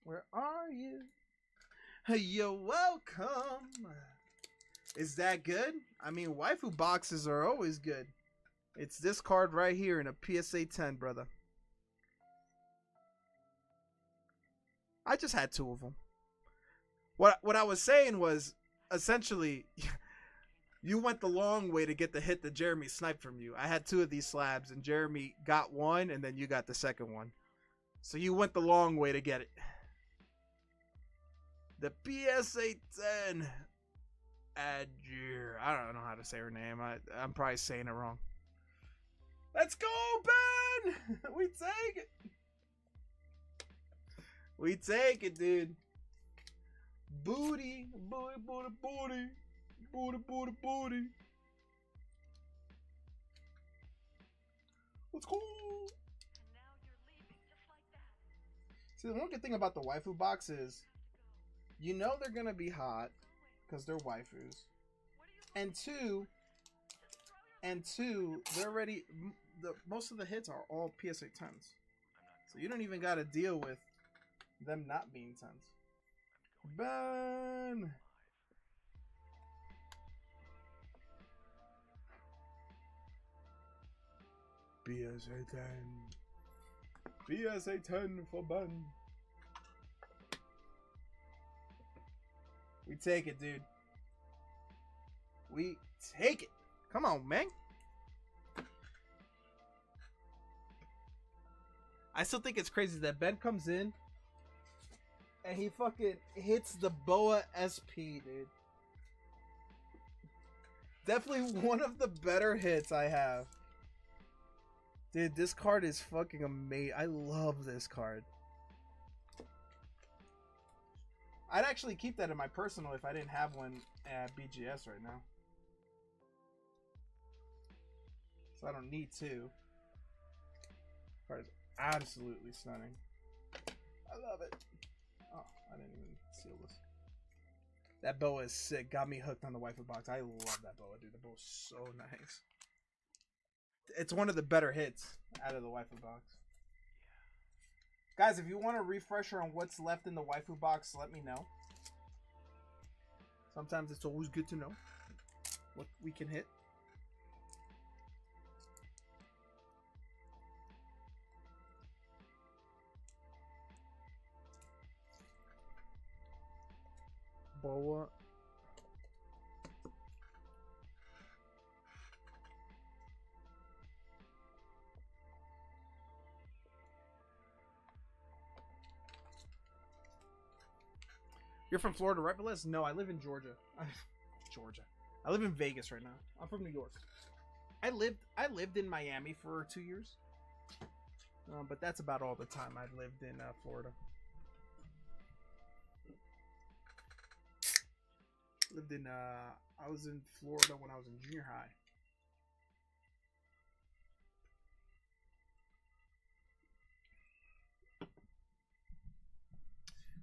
Where are you? You're welcome. Is that good? I mean, waifu boxes are always good. It's this card right here in a PSA 10, brother. I just had 2 of them. What I was saying was, essentially, you went the long way to get the hit that Jeremy sniped from you. I had 2 of these slabs, and Jeremy got one, and then you got the second one. So you went the long way to get it. The PSA 10 Ajir. I don't know how to say her name. I'm probably saying it wrong. Let's go, Ben! We take it. We take it, dude. Booty, booty, booty, booty. Booty, booty, booty. Let's go. See, the one good thing about the waifu box is, you know they're gonna be hot because they're waifus, and two, they're already most of the hits are all PSA 10s, so you don't even gotta deal with them not being 10s. Ben. PSA 10. PSA 10 for Ben. We take it, dude. We take it. Come on, man. I still think it's crazy that Ben comes in and he fucking hits the Boa SP, dude. Definitely one of the better hits I have. Dude, this card is fucking amazing. I love this card. I'd actually keep that in my personal if I didn't have one at BGS right now. So I don't need to. Card is absolutely stunning. I love it. Oh, I didn't even seal this. That boa is sick. Got me hooked on the waifu box. I love that boa, dude. The boa is so nice. It's one of the better hits out of the waifu box. Guys, if you want a refresher on what's left in the waifu box, let me know. Sometimes it's always good to know what we can hit. Boa. You're from Florida, right, Bliss? No, I live in Georgia. Georgia. I live in Vegas right now. I'm from New York. I lived in Miami for 2 years. But that's about all the time I've lived in Florida. Lived in I was in Florida when I was in junior high.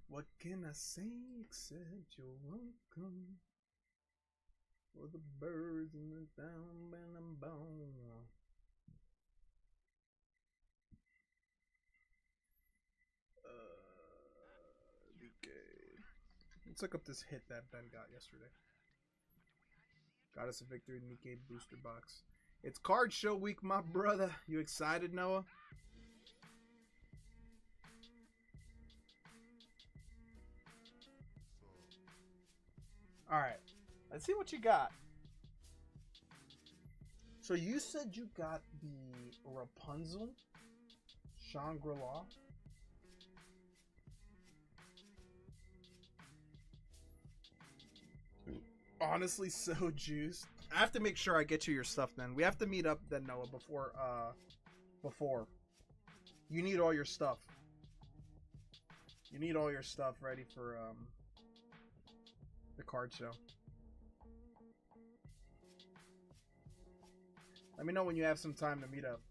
What can I say except you're welcome? For the birds in the down and bone. DK. Let's look up this hit that Ben got yesterday. Got us a victory Nikkei booster box. It's card show week, my brother. You excited, Noah? Alright. Let's see what you got. So you said you got the Rapunzel Shangri-La. Honestly, so juiced. I have to make sure I get you your stuff then. We have to meet up then, Noah, before. You need all your stuff. You need all your stuff ready for the card show. Let me know when you have some time to meet up.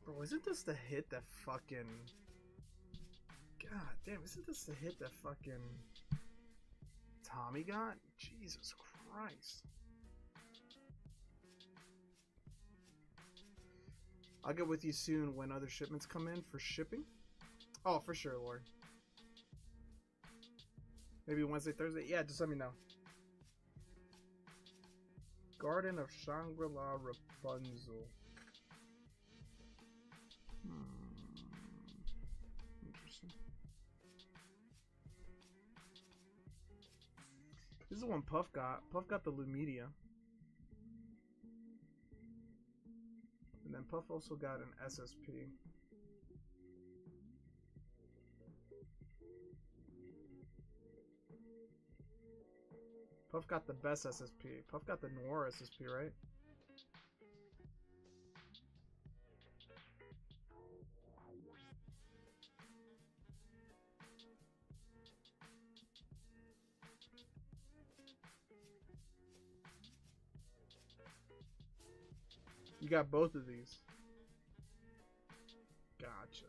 Bro, isn't this the hit that fucking... God damn, isn't this the hit that fucking Tommy got? Jesus Christ. I'll get with you soon when other shipments come in for shipping. Oh, for sure, Lord. Maybe Wednesday, Thursday? Yeah, just let me know. Garden of Shangri-La Rapunzel. Interesting. This is the one Puff got. Puff got the Lumedia. And then Puff also got an SSP. Puff got the best SSP. Puff got the Noir SSP, right? You got both of these. Gotcha.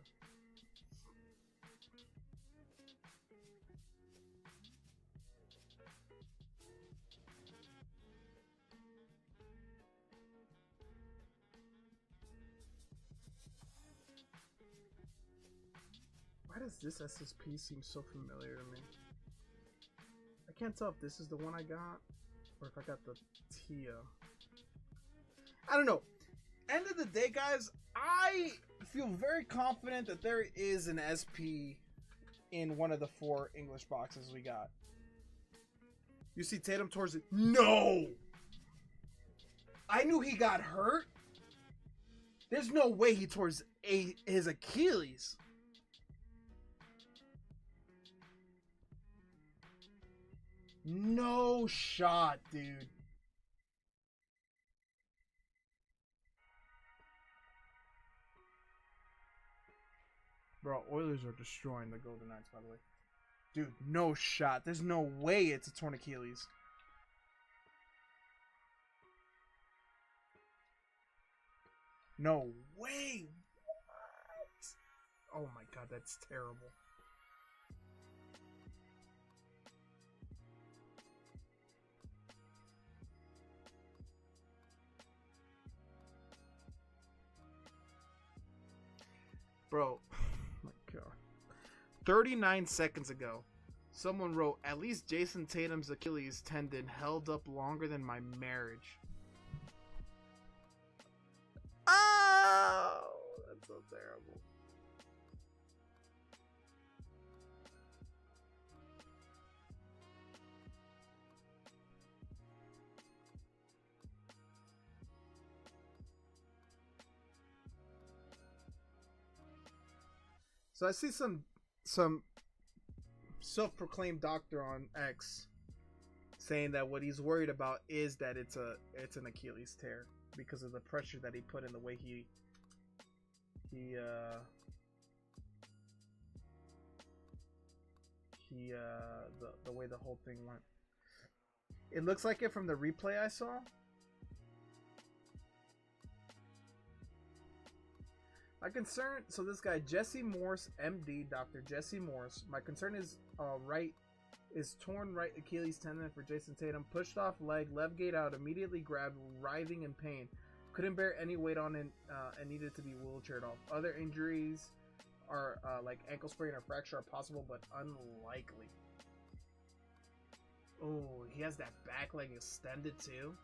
Why does this SSP seem so familiar to me? I can't tell if this is the one I got or if I got the Tia. I don't know. End of the day, guys, I feel very confident that there is an SP in one of the 4 English boxes we got. You see Tatum towards it? No! I knew he got hurt. There's no way he tore his Achilles. No shot, dude. Bro, Oilers are destroying the Golden Knights, by the way. Dude, no shot. There's no way it's a torn Achilles. No way. What? Oh my god, that's terrible. Bro, oh my god. 39 seconds ago, someone wrote, at least Jason Tatum's Achilles tendon held up longer than my marriage. Oh, that's so terrible. So I see some self-proclaimed doctor on X saying that what he's worried about is that it's an Achilles tear because of the pressure that he put in the way he the way the whole thing went. It looks like it from the replay I saw. My concern, so this guy Jesse Morse, MD, Dr. Jesse Morse. My concern is torn right Achilles tendon for Jason Tatum. Pushed off leg, left gate out, immediately grabbed, writhing in pain. Couldn't bear any weight on it and needed to be wheelchaired off. Other injuries are like ankle sprain or fracture are possible, but unlikely. Oh, he has that back leg extended too.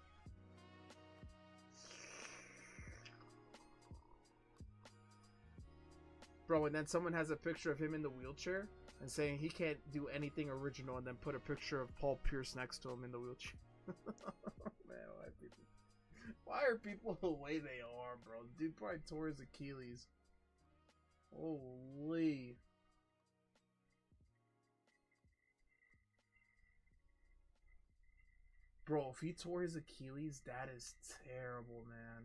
Bro, and then someone has a picture of him in the wheelchair and saying he can't do anything original, and then put a picture of Paul Pierce next to him in the wheelchair. Man, why are people the way they are, bro? Dude probably tore his Achilles. Holy. Bro, if he tore his Achilles, that is terrible, man.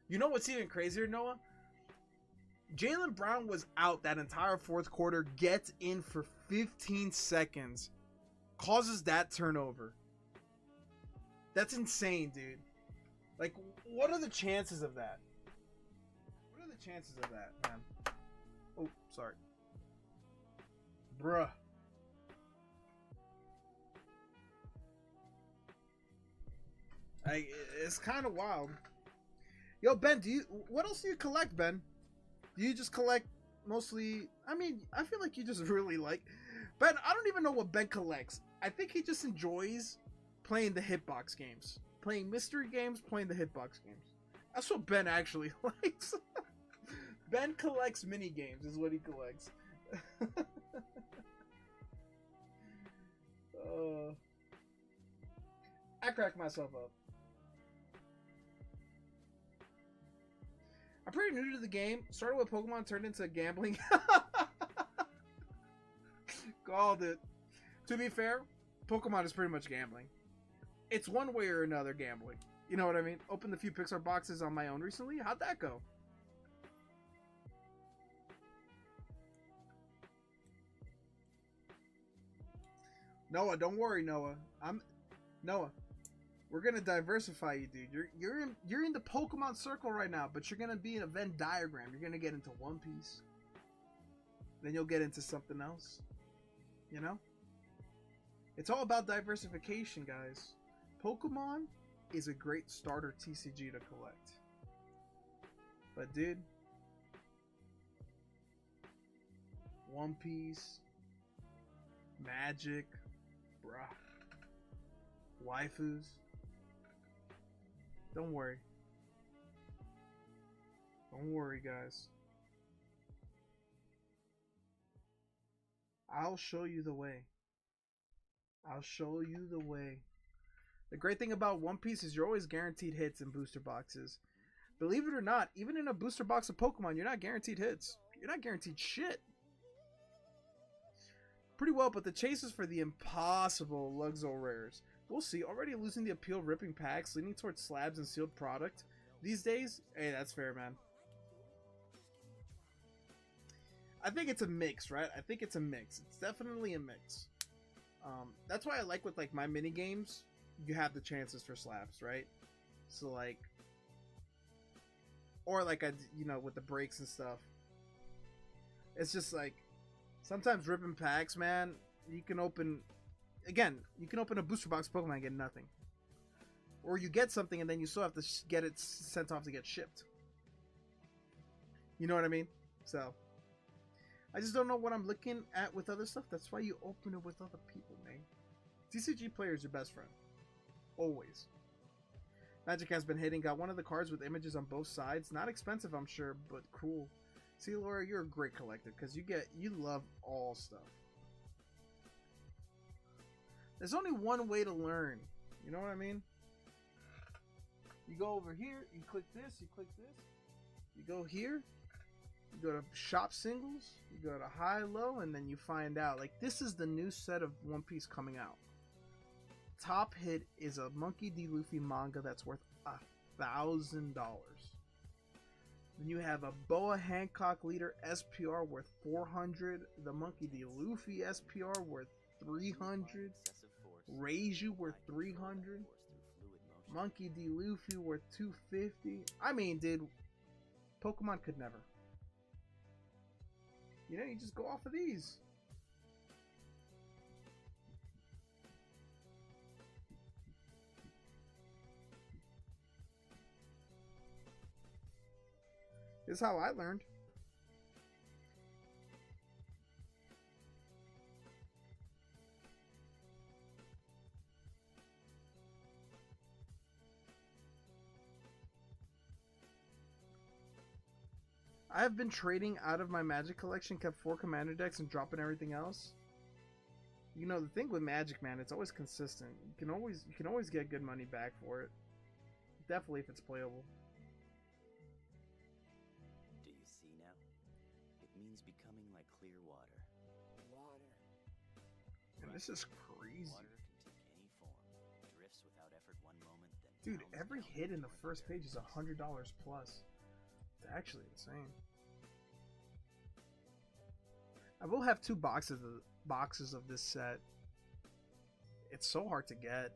You know what's even crazier, Noah? Jaylen Brown was out that entire fourth quarter, gets in for 15 seconds, causes that turnover. That's insane, dude. Like, what are the chances of that? What are the chances of that, man? Oh, sorry. Bruh. It's kind of wild. Yo, Ben, what else do you collect, Ben? Do you just collect mostly? I mean, I feel like you just really like Ben. I don't even know what Ben collects. I think he just enjoys playing the hitbox games, playing mystery games, playing the hitbox games. That's what Ben actually likes. Ben collects mini games, is what he collects. I crack myself up. I'm pretty new to the game. Started with Pokemon, turned into gambling. Called it. To be fair, Pokemon is pretty much gambling. It's one way or another gambling. You know what I mean? Opened a few Pixar boxes on my own recently. How'd that go? Noah, don't worry, Noah. Noah. We're gonna diversify you, dude. You're in the Pokemon circle right now, but you're gonna be in a Venn diagram. You're gonna get into One Piece, then you'll get into something else. You know, it's all about diversification, guys. Pokemon is a great starter TCG to collect, but dude, One Piece, Magic, bruh, waifus. Don't worry. Don't worry, guys. I'll show you the way. I'll show you the way. The great thing about One Piece is you're always guaranteed hits in booster boxes. Believe it or not, even in a booster box of Pokemon, you're not guaranteed hits. You're not guaranteed shit. Pretty well, but the chase is for the impossible Luxo rares. We'll see. Already losing the appeal, ripping packs, leaning towards slabs and sealed product. These days, hey, that's fair, man. I think it's a mix, right? I think it's a mix. It's definitely a mix. That's why I like with like my mini games, you have the chances for slabs, right? So like, or like with the breaks and stuff. It's just like sometimes ripping packs, man. You can open. Again, you can open a booster box Pokemon and get nothing. Or you get something and then you still have to get it sent off to get shipped. You know what I mean? So, I just don't know what I'm looking at with other stuff. That's why you open it with other people, man. TCG player is your best friend. Always. Magic has been hitting. Got one of the cards with images on both sides. Not expensive, I'm sure, but cool. See, Laura, you're a great collector because you love all stuff. There's only one way to learn. You know what I mean? You go over here, you click this, you click this. You go here, you go to shop singles, you go to high-low, and then you find out. Like, this is the new set of One Piece coming out. Top hit is a Monkey D. Luffy manga that's worth $1,000. Then you have a Boa Hancock Leader SPR worth 400. The Monkey D. Luffy SPR worth 300. Reiju worth 300. Monkey D. Luffy worth 250. I mean, dude, Pokemon could never. You know, you just go off of these. This is how I learned. I have been trading out of my Magic collection, kept 4 commander decks and dropping everything else. You know, the thing with Magic, man, it's always consistent. You can always get good money back for it. Definitely if it's playable. Do you see now? It means becoming like clear water. Water. And this is crazy. Water can take any form. Drifts without effort one moment, then Dude, pounds every down hit in into the an first air. page is $100 plus. It's actually insane. I will have 2 boxes of this set. It's so hard to get.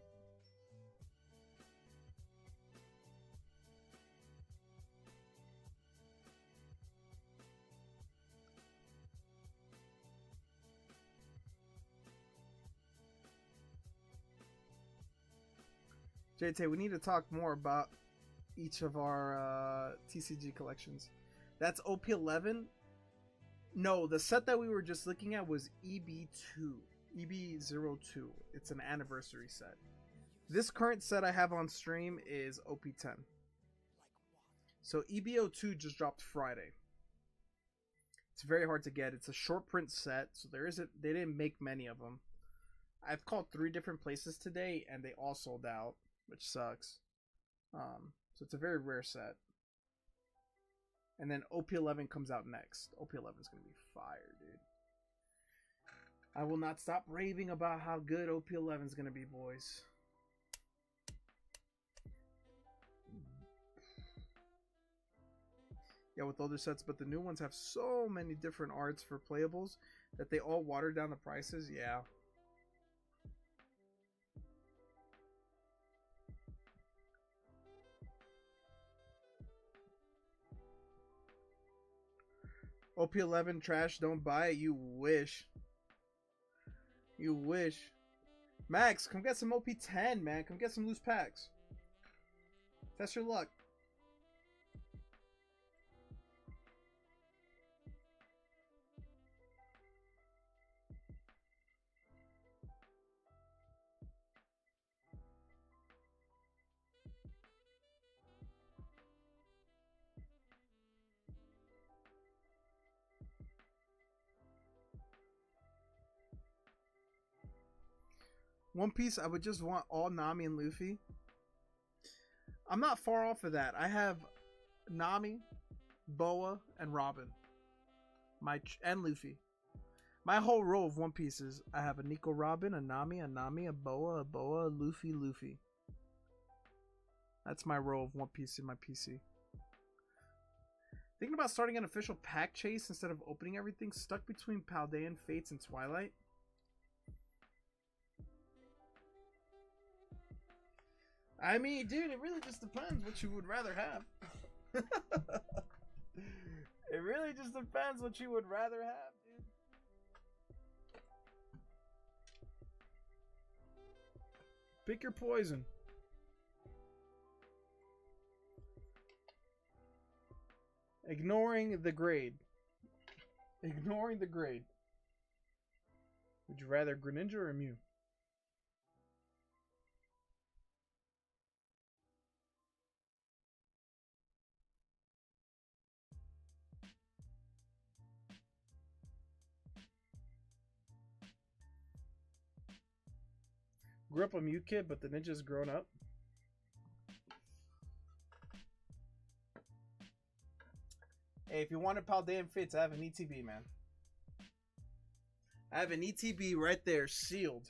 JT, we need to talk more about each of our TCG collections. That's OP11. No, the set that we were just looking at was EB2. EB02. It's an anniversary set. This current set I have on stream is OP10. So EB02 just dropped Friday. It's very hard to get. It's a short print set, so they didn't make many of them. I've called 3 different places today and they all sold out, which sucks. So it's a very rare set. And then OP11 comes out next. OP11 is going to be fire, dude. I will not stop raving about how good OP11 is going to be, boys. Yeah, with older sets, but the new ones have so many different arts for playables that they all water down the prices. Yeah. OP11 trash, don't buy it. You wish. You wish. Max, come get some OP10, man. Come get some loose packs. Test your luck. One Piece, I would just want all Nami and Luffy. I'm not far off of that. I have Nami, Boa, and Robin. And Luffy. My whole row of One Pieces, I have a Nico Robin, a Nami, a Boa, Luffy. That's my row of One Piece in my PC. Thinking about starting an official pack chase instead of opening everything. Stuck between Paldean Fates and Twilight. I mean, dude, it really just depends what you would rather have. It really just depends what you would rather have, dude. Pick your poison. Ignoring the grade. Ignoring the grade. Would you rather Greninja or Mew? Grew up a Mew kid, but the ninja's grown up. Hey, if you wanted Paldean Fates, I have an ETB, man. I have an ETB right there, sealed.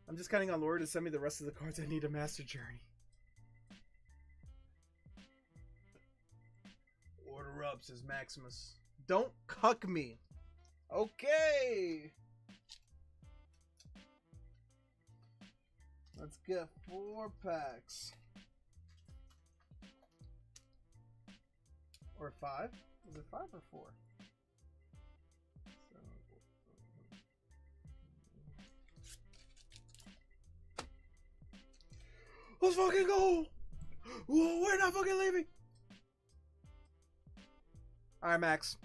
I'm just counting on Laura to send me the rest of the cards I need to Master Journey. rub, says Maximus. Don't cuck me. Okay. Let's get 4 packs. Or 5? Is it 5 or 4? Let's fucking go! Whoa, we're not fucking leaving! Alright, Max.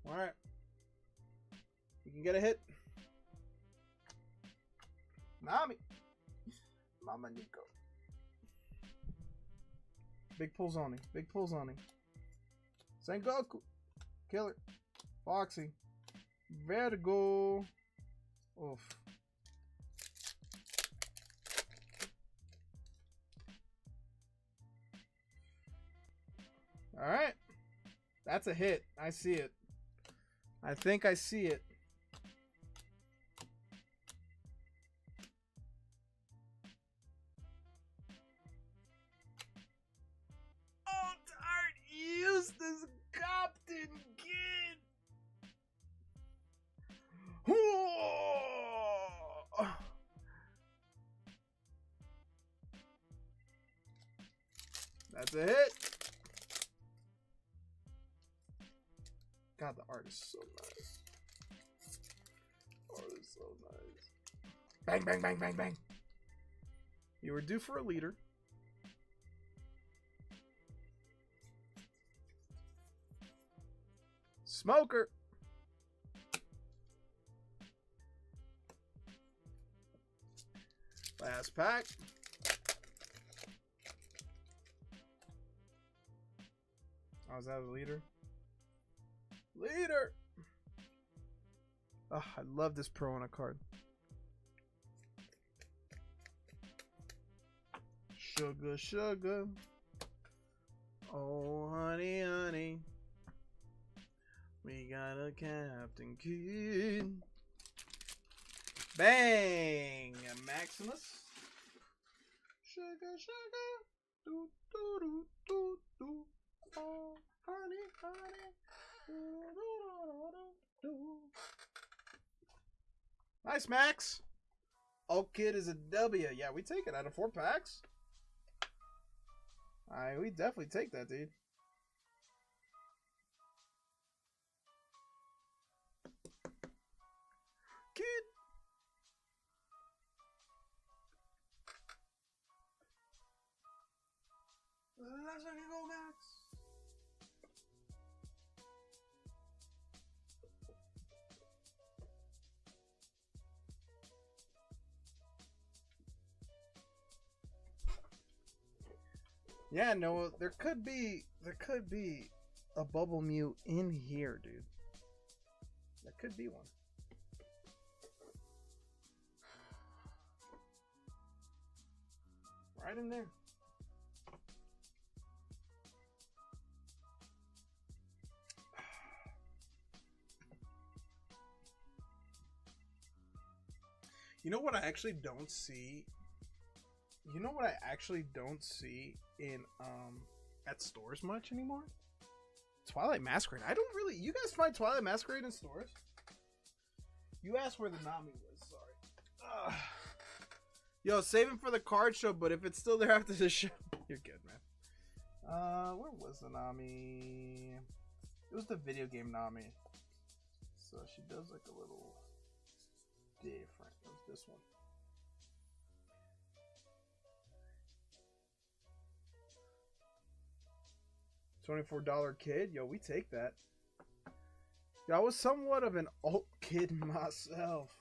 Alright. You can get a hit. Nami. Mama Nico. Big pulls on him. Big pulls on him. Sengoku. Killer. Foxy. Vertigo. Oof. Alright. That's a hit. I see it. I think I see it. Eustace Compton kid. That's a hit. God, the art is so nice. Art is so nice. Bang, bang, bang, bang, bang. You were due for a leader. Smoker. Last pack. Oh, is that a leader? Leader. Oh, I love this pro on a card. Sugar, sugar. Oh, honey, honey. We got a Captain Kid. Bang! Maximus. Sugar, sugar. Do, do, do, do, do. Oh, honey, honey. Do, do, do, do, do. Nice, Max. Oh, kid is a W. Yeah, we take it out of 4 packs. Alright, we definitely take that, dude. Kid. Let's fucking go, Max. Yeah, Noah, there could be a bubble Mew in here, dude. There could be one. Right in there. You know what I actually don't see? You know what I actually don't see in at stores much anymore? Twilight Masquerade. I don't really. You guys find Twilight Masquerade in stores? You asked where the Nami was. Sorry. Ugh. Yo, save him for the card show, but if it's still there after the show, you're good, man. Where was the Nami? It was the video game Nami. So she does like a little different. It was this one. $24 kid. Yo, we take that. Yeah, I was somewhat of an alt kid myself.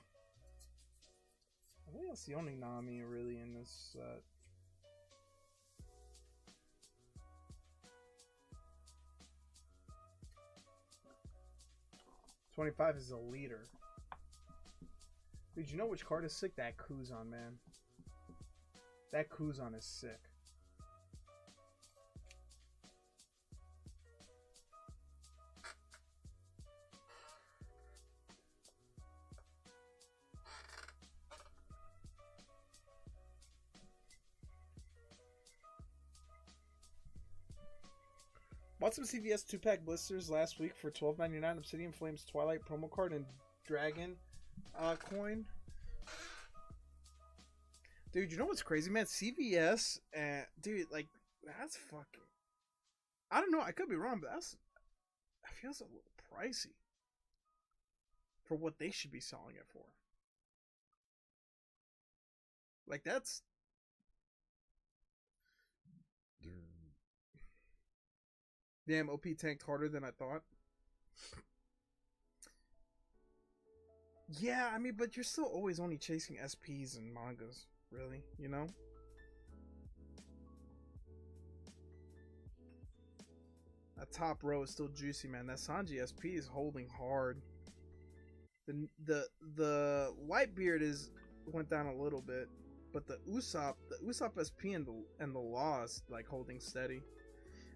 I think that's the only Nami really in this set. $25 is a leader. Dude, you know which card is sick? That Kuzan, man. That Kuzan is sick. Bought some CVS 2-pack blisters last week for $12.99. Obsidian Flames Twilight promo card and Dragon coin. Dude, you know what's crazy, man? CVS and dude, like that's fucking. I don't know. I could be wrong, but that feels a little pricey for what they should be selling it for. Like that's. Damn, OP tanked harder than I thought. Yeah, I mean, but you're still always only chasing SPs and mangas, really, you know? That top row is still juicy, man. That Sanji SP is holding hard. The Whitebeard went down a little bit, but the Usopp SP and the Law is like holding steady.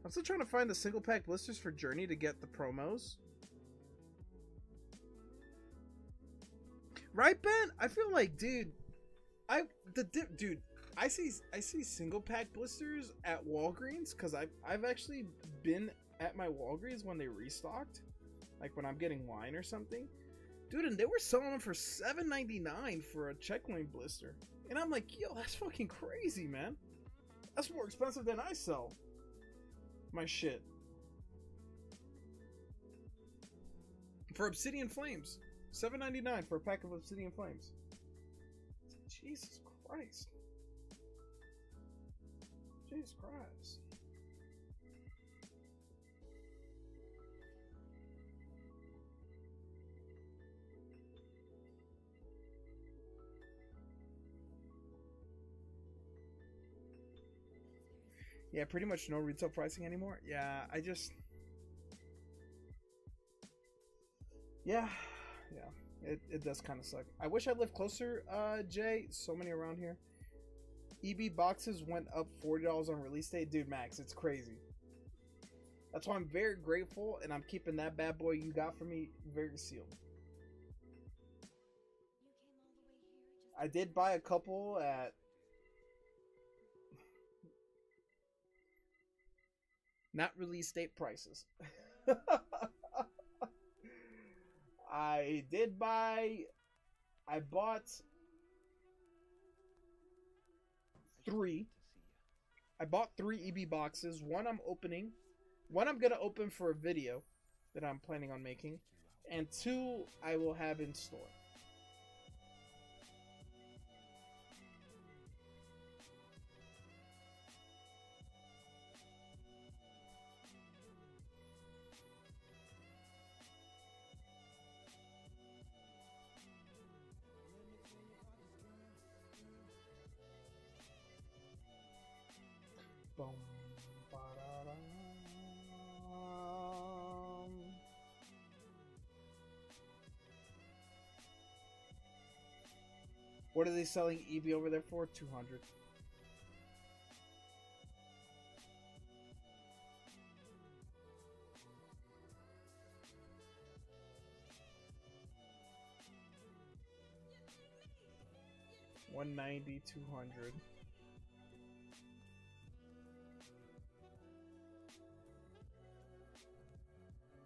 I'm still trying to find the single pack blisters for Journey to get the promos. Right, Ben? I feel like, dude, I see single pack blisters at Walgreens because I've actually been at my Walgreens when they restocked, like when I'm getting wine or something, dude, and they were selling them for $7.99 for a checkpoint blister, and I'm like, yo, that's fucking crazy, man. That's more expensive than I sell my shit for Obsidian Flames. $7.99 for a pack of Obsidian Flames. Jesus Christ. Jesus Christ. Yeah, pretty much no retail pricing anymore. Yeah, Yeah, it does kind of suck. I wish I lived closer, Jay. So many around here. Eevee boxes went up $40 on release day. Dude, Max, it's crazy. That's why I'm very grateful, and I'm keeping that bad boy you got for me very sealed. I did buy a couple at... not release date prices. I bought 3. I bought 3 Eevee boxes. One I'm opening. One I'm gonna open for a video that I'm planning on making. And 2 I will have in store. Boom, ba-da-dum. What are they selling Eevee over there for? 200. $190, $200.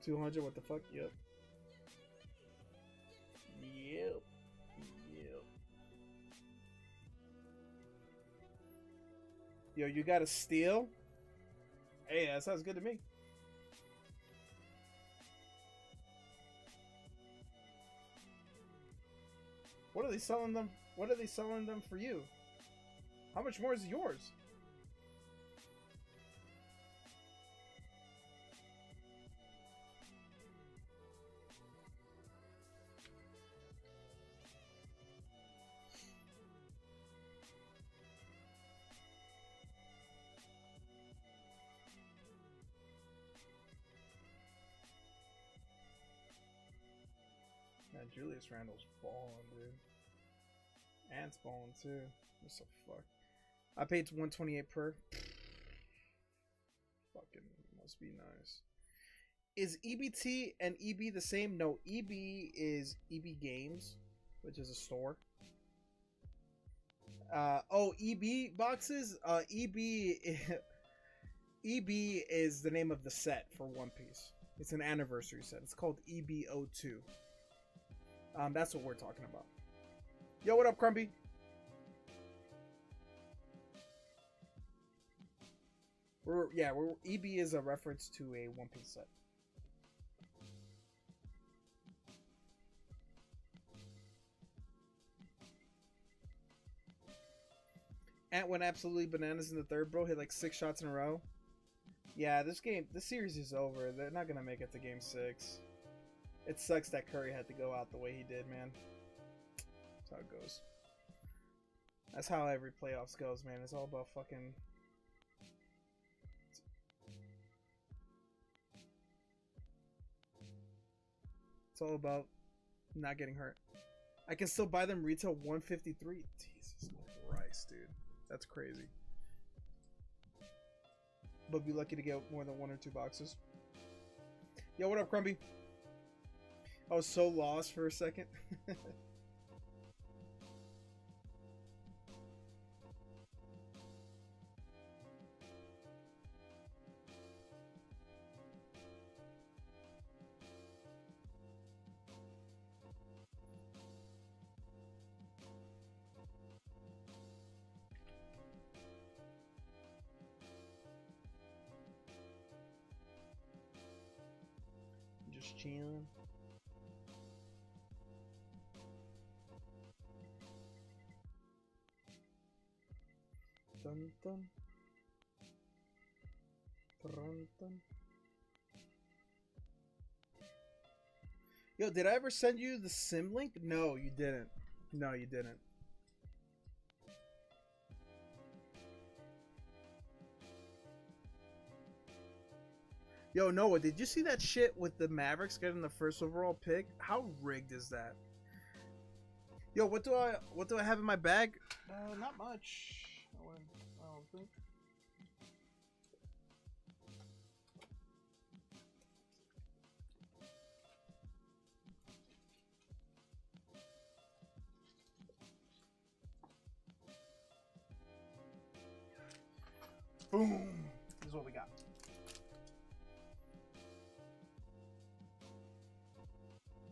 $200, what the fuck? Yep. Yep. Yo, you got a steal? Hey, that sounds good to me. What are they selling them? What are they selling them for you? How much more is yours? Man, Julius Randle's balling, dude. And balling too. What the fuck? I paid $128 per. Fucking must be nice. Is EBT and EB the same? No, EB is EB Games, which is a store. EB boxes. EB EB is the name of the set for One Piece. It's an anniversary set. It's called EB02. That's what we're talking about. Yo, what up, Crumbie? EB is a reference to a One Piece set. Ant went absolutely bananas in the third, bro. Hit like 6 shots in a row. Yeah, this series is over. They're not gonna make it to game 6. It sucks that Curry had to go out the way he did, man. That's how it goes. That's how every playoffs goes, man. It's all about fucking... It's all about not getting hurt. I can still buy them retail 153. Jesus Christ, dude. That's crazy. But be lucky to get more than 1 or 2 boxes. Yo, what up, Crumbie? I was so lost for a second. Just chilling. Dun dun. Dun dun. Yo, did I ever send you the sim link? No, you didn't. No, you didn't. Yo, Noah, did you see that shit with the Mavericks getting the first overall pick? How rigged is that? Yo, what do I have in my bag? Not much. I don't think. Boom. This is what we got.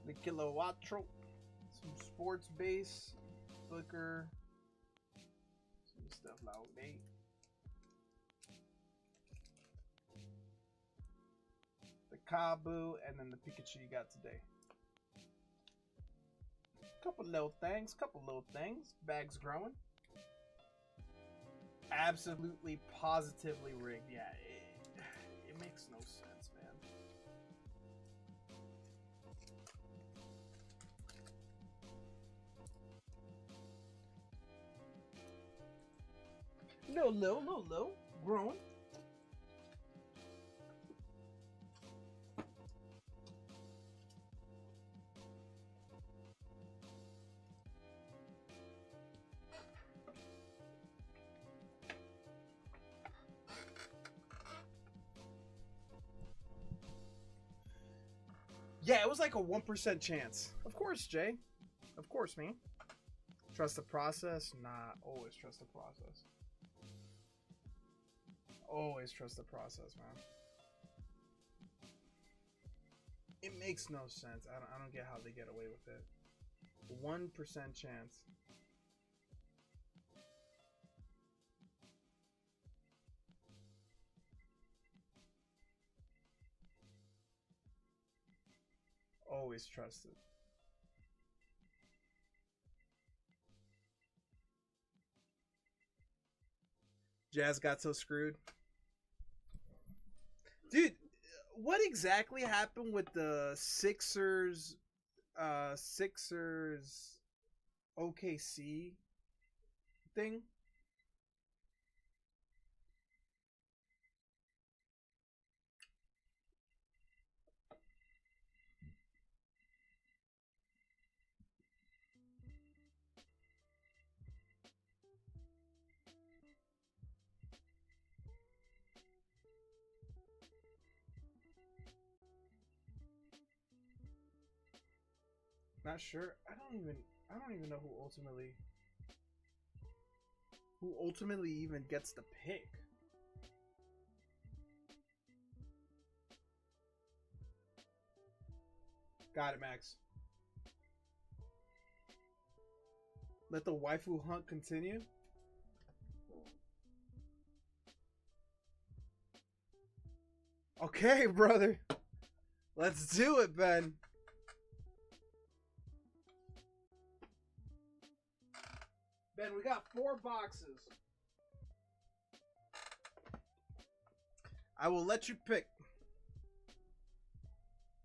The Kilowatro, some sports base, Booker, some stuff like that. The Kabu, and then the Pikachu you got today. Couple little things. Bag's growing. Absolutely, positively rigged. Yeah, it makes no sense, man. Low, growing. Yeah, it was like a 1% chance. Of course, Jay. Of course, man. Trust the process? Nah, always trust the process. Always trust the process, man. It makes no sense. I don't get how they get away with it. 1% chance. Always trust it. Jazz got so screwed. Dude, what exactly happened with the Sixers OKC thing? Not sure. I don't even know who ultimately even gets the pick. Got it, Max. Let the waifu hunt continue. Okay, brother. Let's do it, Ben. Ben, we got 4 boxes. I will let you pick.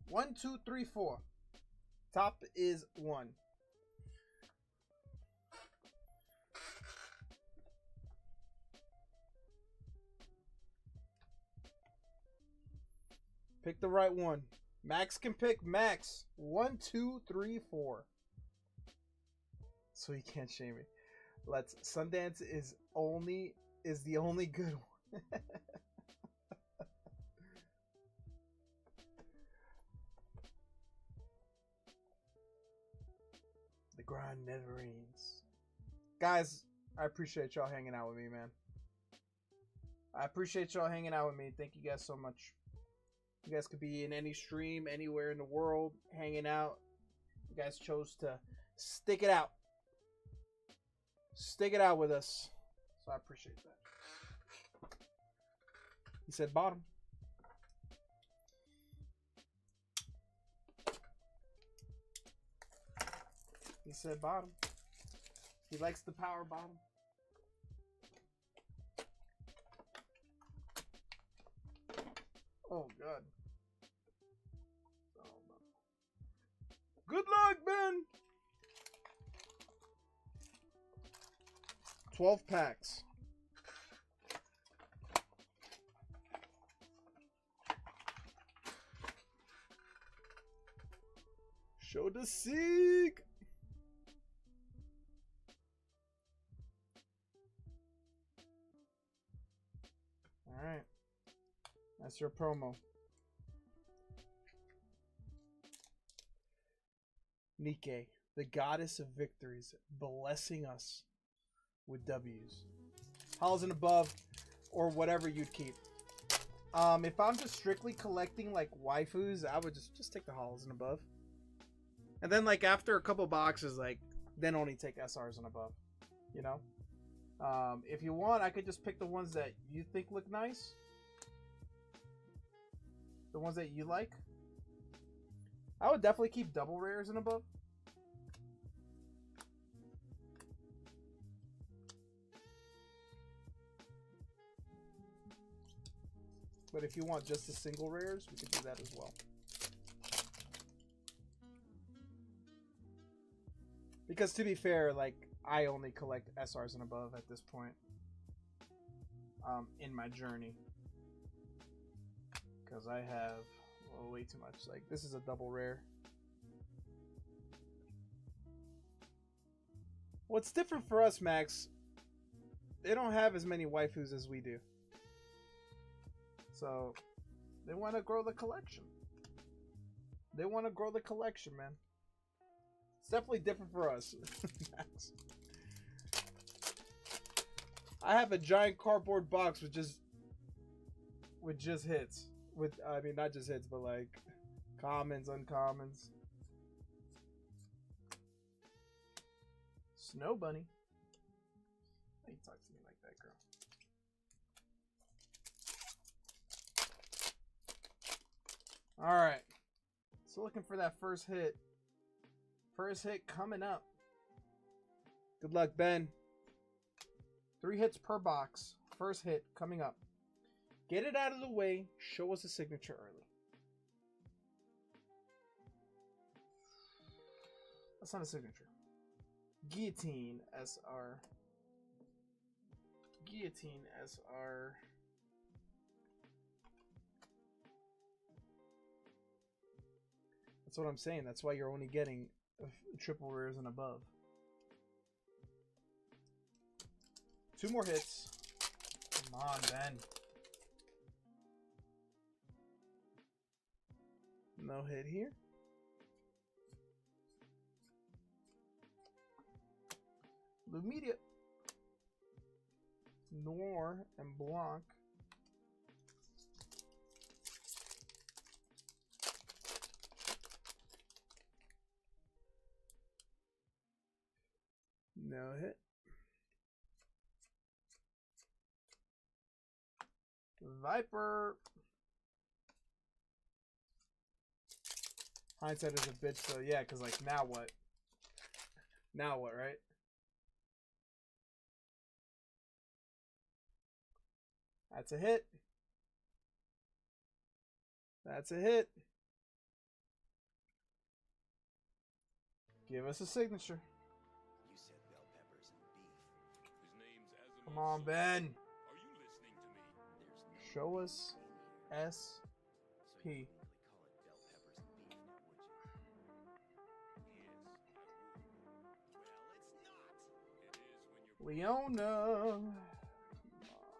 1, 2, 3, 4. Top is 1. Pick the right one. Max can pick. Max. 1, 2, 3, 4. So he can't shame me. Let's. Sundance is the only good one. The grind never ends. Guys, I appreciate y'all hanging out with me, man. I appreciate y'all hanging out with me. Thank you guys so much. You guys could be in any stream, anywhere in the world, hanging out. You guys chose to stick it out. Stick it out with us. So I appreciate that. He said bottom. He said bottom. He likes the power bottom. Oh, God. Good luck, Ben! 12 packs. Show the seek. All right. That's your promo. Nike, the goddess of victories, blessing us with W's. Halls and above, or whatever you'd keep. If I'm just strictly collecting like waifus, I would just take the halls and above. And then like after a couple boxes, like then only take SRs and above. You know? If you want, I could just pick the ones that you think look nice. The ones that you like. I would definitely keep double rares and above. But if you want just the single rares, we could do that as well. Because to be fair, like, I only collect SRs and above at this point. In my journey. Because I have way too much. Like, this is a double rare. What's different for us, Max, they don't have as many waifus as we do. So, they want to grow the collection. They want to grow the collection, man. It's definitely different for us, Max. I have a giant cardboard box with just hits. With, I mean, not just hits, but like commons, uncommons. Snow Bunny. Why you talk to me like that, girl? All right. So looking for that first hit. First hit coming up. Good luck, Ben. 3 hits per box. First hit coming up. Get it out of the way. Show us a signature early. That's not a signature. Guillotine SR. Guillotine SR. That's what I'm saying. That's why you're only getting triple rares and above. 2 more hits. Come on, Ben. No hit here. Lumedia. Noir and Blanc. No hit. Viper. Hindsight is a bitch, so yeah, because, like, now what? Now what, right? That's a hit. That's a hit. Give us a signature. You said bell peppers and beef. His name's Asimov. Come on, Ben. Are you listening to me? There's no Show us SP. So you wouldn't really call it bell peppers and beef now, would you? Yes, I would. Well, it's not. It is when you're Leona. Come on.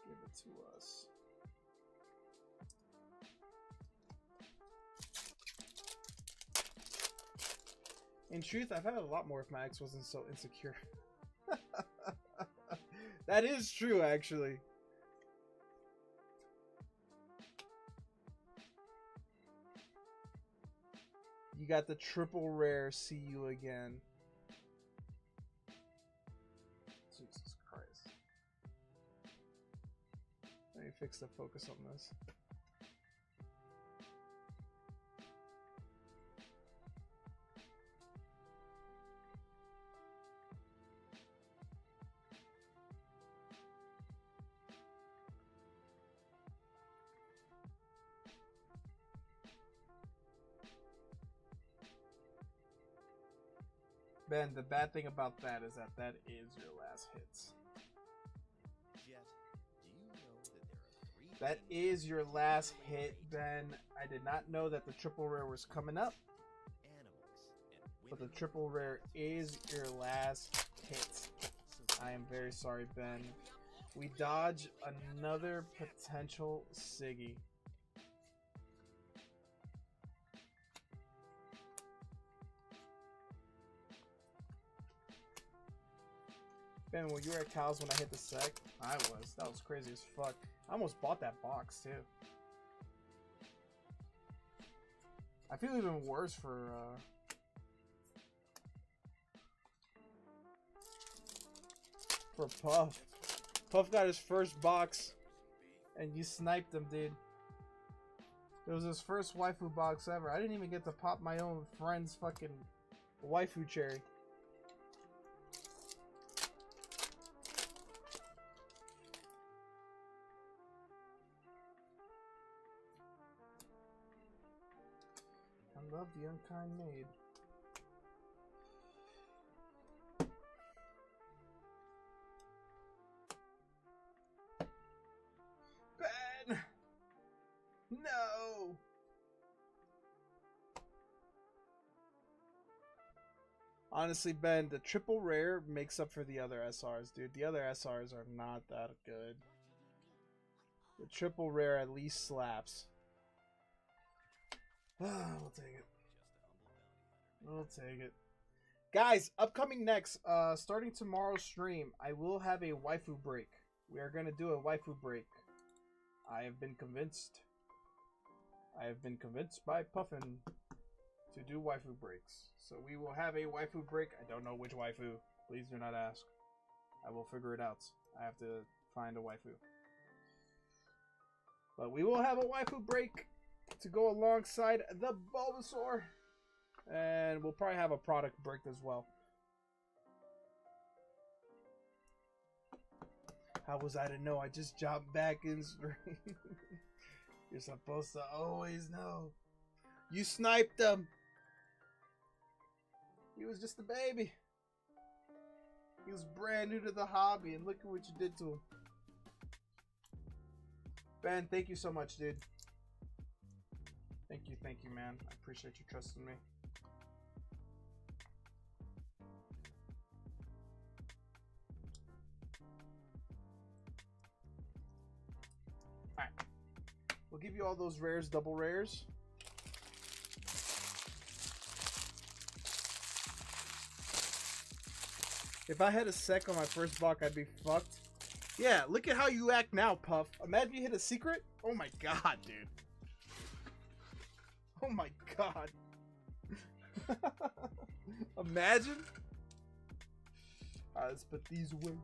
Give it to us. In truth, I've had a lot more if my ex wasn't so insecure. That is true, actually. You got the triple rare. See you again. Jesus Christ. Let me fix the focus on this. Ben, the bad thing about that is that is your last hits. Jet, do you know that there are 3 That is your last hit, Ben. I did not know that the triple rare was coming up, animals and but the women? triple rare is your last hit. I am very sorry, Ben. We dodge another potential Siggy. Ben, were you at Cal's when I hit the sec? I was. That was crazy as fuck. I almost bought that box, too. I feel even worse for Puff. Puff got his first box, and you sniped him, dude. It was his first waifu box ever. I didn't even get to pop my own friend's fucking waifu cherry. I love the unkind maid. Ben! No! Honestly, Ben, the triple rare makes up for the other SRs, dude. The other SRs are not that good. The triple rare at least slaps. We'll take it. We'll take it. Guys, upcoming next, starting tomorrow's stream, I will have a waifu break. We are going to do a waifu break. I have been convinced. I have been convinced by Puffin to do waifu breaks. So we will have a waifu break. I don't know which waifu. Please do not ask. I will figure it out. I have to find a waifu. But we will have a waifu break to go alongside the Bulbasaur. And we'll probably have a product break as well. How was I to know? I just jumped back in stream. You're supposed to always know. You sniped him. He was just a baby. He was brand new to the hobby, and look at what you did to him. Ben, thank you so much, dude. Thank you, man. I appreciate you trusting me. Alright. We'll give you all those rares, double rares. If I had a sec on my first block, I'd be fucked. Yeah, look at how you act now, Puff. Imagine you hit a secret. Oh my god, dude. Oh my god. Imagine. Alright, let's put these away.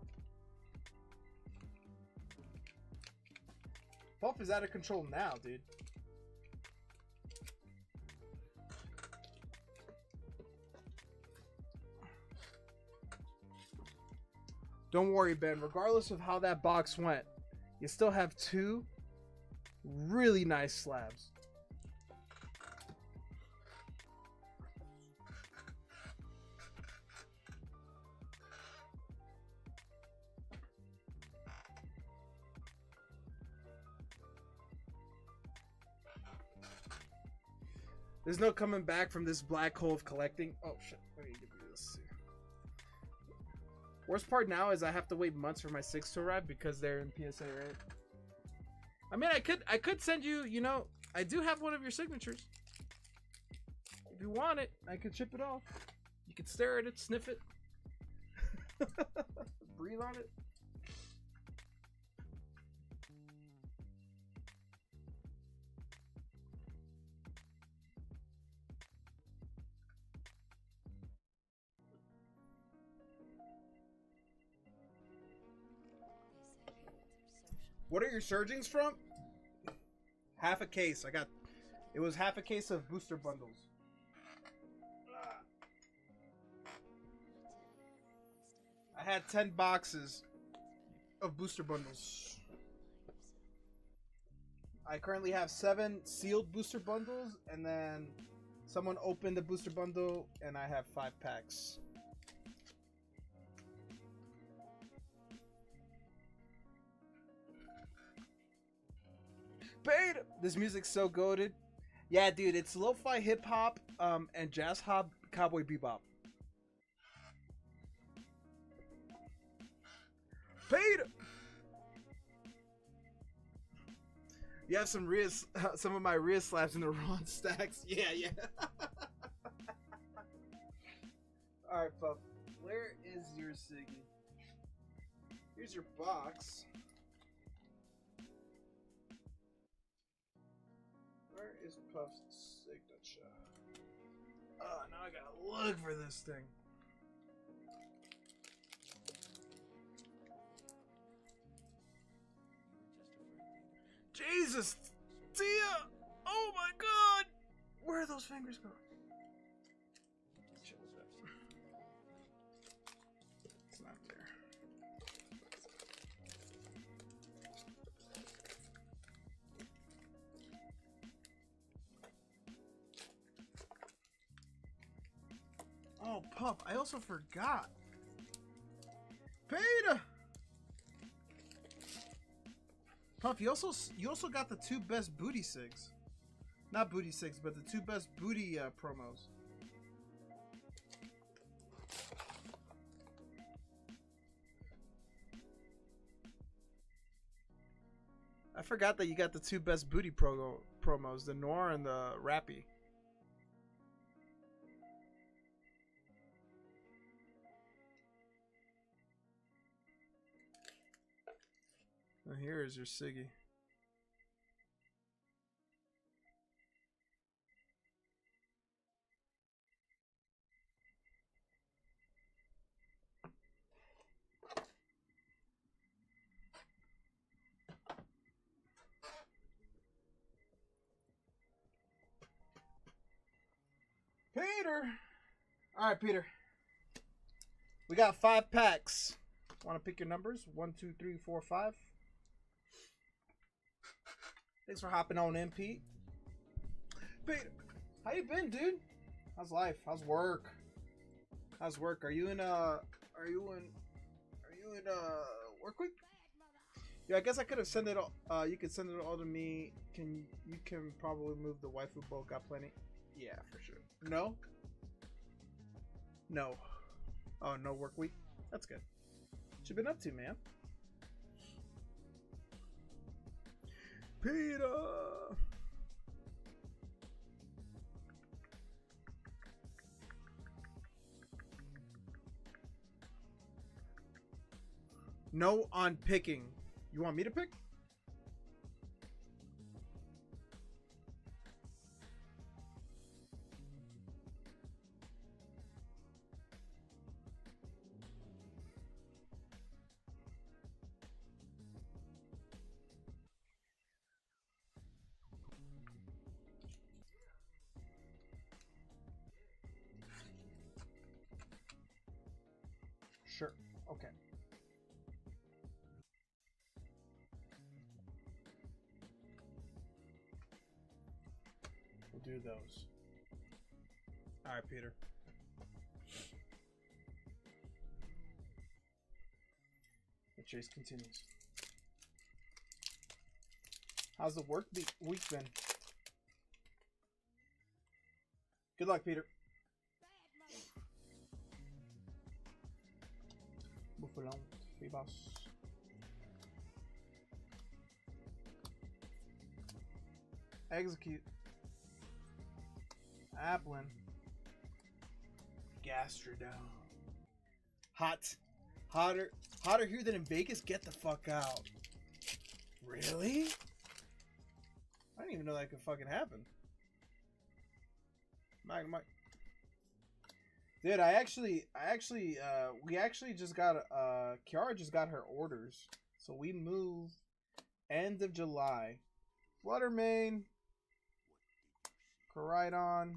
Puff is out of control now, dude. Don't worry, Ben. Regardless of how that box went, you still have 2 really nice slabs. There's no coming back from this black hole of collecting. Oh shit, let me give you this. Worst part now is I have to wait months for my 6 to arrive because they're in PSA, right? I mean, I could send you, you know, I do have one of your signatures. If you want it, I could chip it off. You could stare at it, sniff it. Breathe on it. What are your surgings from? Half a case. It was half a case of booster bundles. I had 10 boxes of booster bundles. I currently have 7 sealed booster bundles, and then someone opened the booster bundle, and I have 5 packs. Beta! This music's so goated. Yeah, dude, it's lo-fi hip-hop and jazz hop cowboy bebop. Beta! You have some of my rear slaps in the wrong stacks. Yeah, yeah. Alright, Puff. Where is your Siggy? Here's your box. Where is Puff's signature? Oh, now I gotta look for this thing. Jesus! Tia! Oh my god! Where are those fingers going? It's not there. Oh, Puff, I also forgot. Peter! Puff, you also got the 2 best booty sigs. Not booty sigs, but the 2 best booty promos. I forgot that you got the 2 best booty promos, the Noir and the Rappy. And here is your Siggy. Peter! Alright, Peter. We got 5 packs. Want to pick your numbers? 1, 2, 3, 4, 5. Thanks for hopping on in, Pete. Peter, how you been, dude? How's life? How's work? How's work? Are you in work week? Yeah, I guess I could have sent it all. You could send it all to me. You can probably move the waifu boat? Got plenty. Yeah, for sure. No. No. Oh, no work week. That's good. What you been up to, man? Peter! No on picking. You want me to pick? Okay. We'll do those. All right, Peter. The chase continues. How's the week been? Good luck, Peter. Buffalo, Phoebos. Execute. Applin. Gastrodome. Hotter here than in Vegas? Get the fuck out. Really? I didn't even know that could fucking happen. Mike. Dude, we actually just got, Kiara just got her orders. So we move end of July. Fluttermane, Coridon,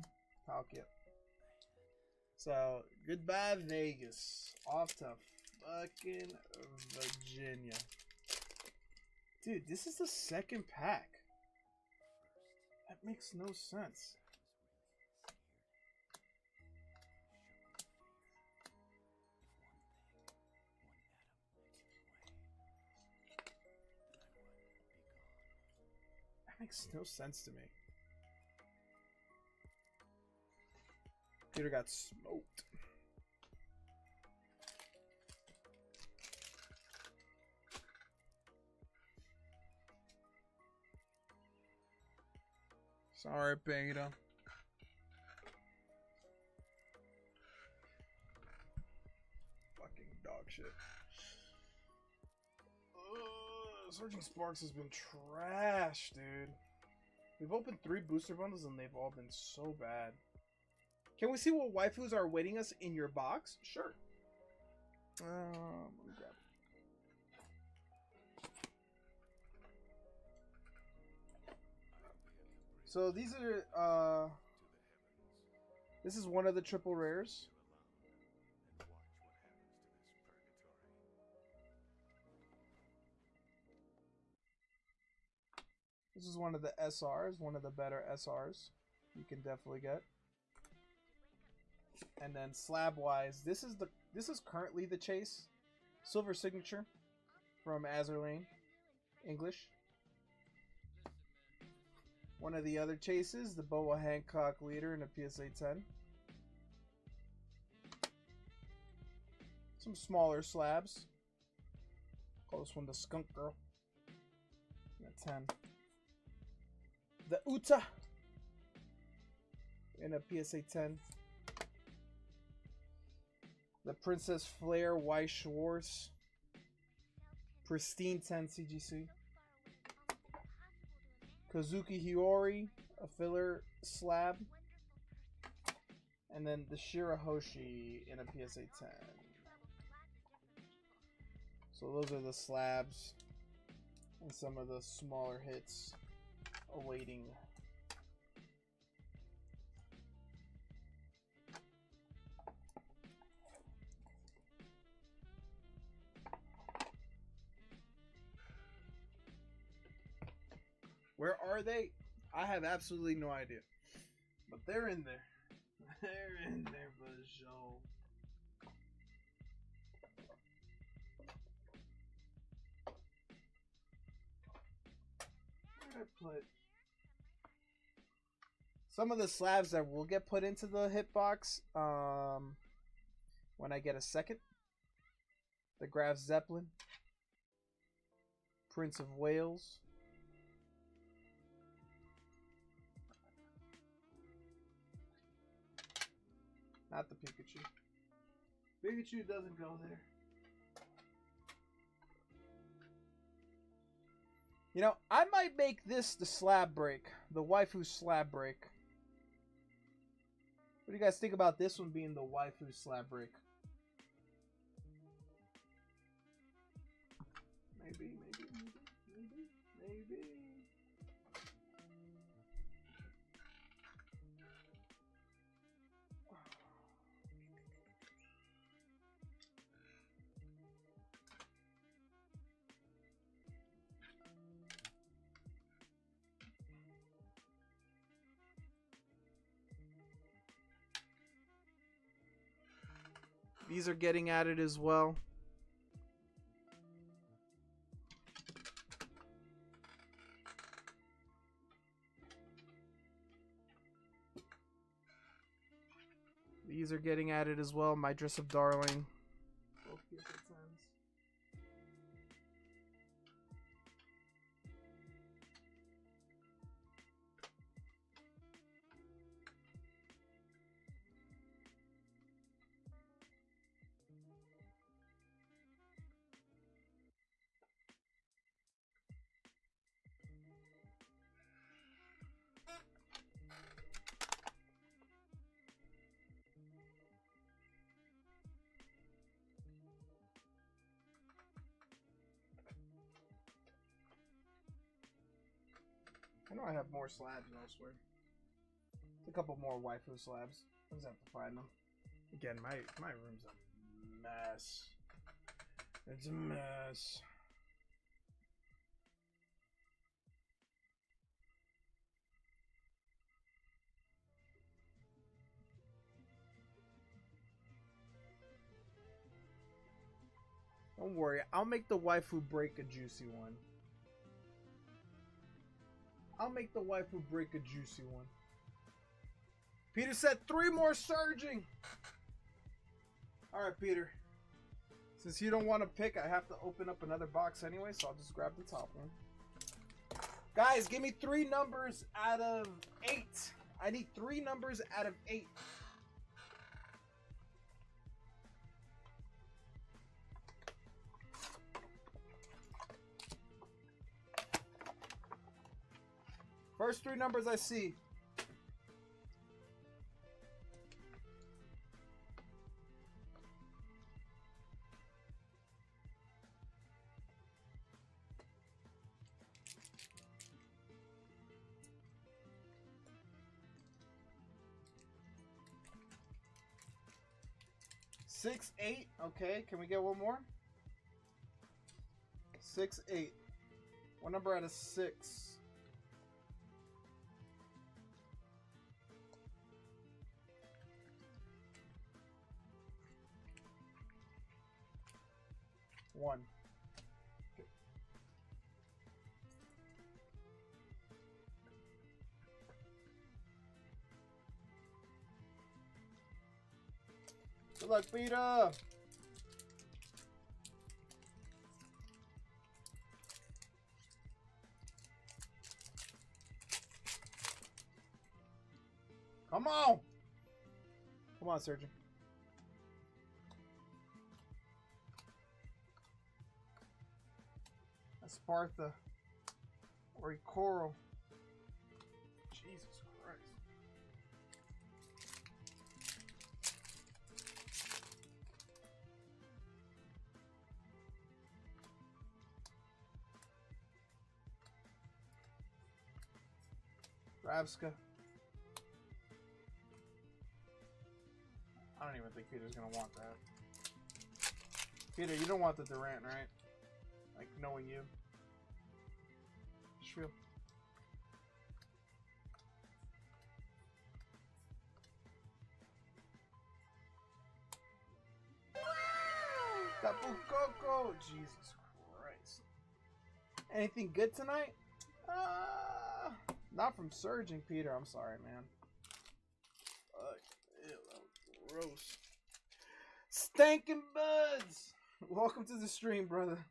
Palkia. So, goodbye Vegas. Off to fucking Virginia. Dude, this is the second pack. That makes no sense. That makes no sense to me. Peter got smoked. Sorry, Beta. Fucking dog shit. Surging Sparks has been trash, dude. We've opened 3 booster bundles and they've all been so bad. Can we see what waifus are awaiting us in your box? Sure. Let me grab it. So these are, this is one of the triple rares. This is one of the SRs, one of the better SRs you can definitely get. And then slab wise, this is currently the chase. Silver signature from Azurlane, English. One of the other chases, the Boa Hancock leader in a PSA 10. Some smaller slabs. Call this one the Skunk Girl. A 10. The Uta in a PSA 10. The Princess Flare Weiss Schwartz. Pristine 10 CGC. Kazuki Hiyori, a filler slab. And then the Shirahoshi in a PSA 10. So those are the slabs. And some of the smaller hits awaiting. Where are they? I have absolutely no idea. But they're in there. They're in there for the show. Where did I put some of the slabs that will get put into the hitbox when I get a second? The Graf Zeppelin, Prince of Wales. Not the Pikachu. Pikachu doesn't go there. You know, I might make this the slab break. The waifu slab break. What do you guys think about this one being the waifu slab break? Maybe. These are getting added as well. These are getting added as well. My Dress of Darling. Both PSA 10s. I know I have more slabs elsewhere. A couple more waifu slabs. I just have to find them. Again, my room's a mess. It's a mess. Don't worry, I'll make the waifu break a juicy one. I'll make the waifu break a juicy one. Peter said 3 more surging. Alright, Peter. Since you don't want to pick, I have to open up another box anyway, so I'll just grab the top one. Guys, give me 3 numbers out of 8. I need 3 numbers out of 8. First 3 numbers I see. Six, 8. Okay, can we get one more? 6, 8. One number out of 6. One. Okay. Good luck, Peter. Come on. Come on, Surgeon. Sparta or Coral. Jesus Christ. Rabska. I don't even think Peter's gonna want that. Peter, you don't want the Durant, right? Like, knowing you. True. Tapu Koko! Jesus Christ. Anything good tonight? Not from Surging, Peter. I'm sorry, man. Ew, that was gross. Stankin' Buds! Welcome to the stream, brother.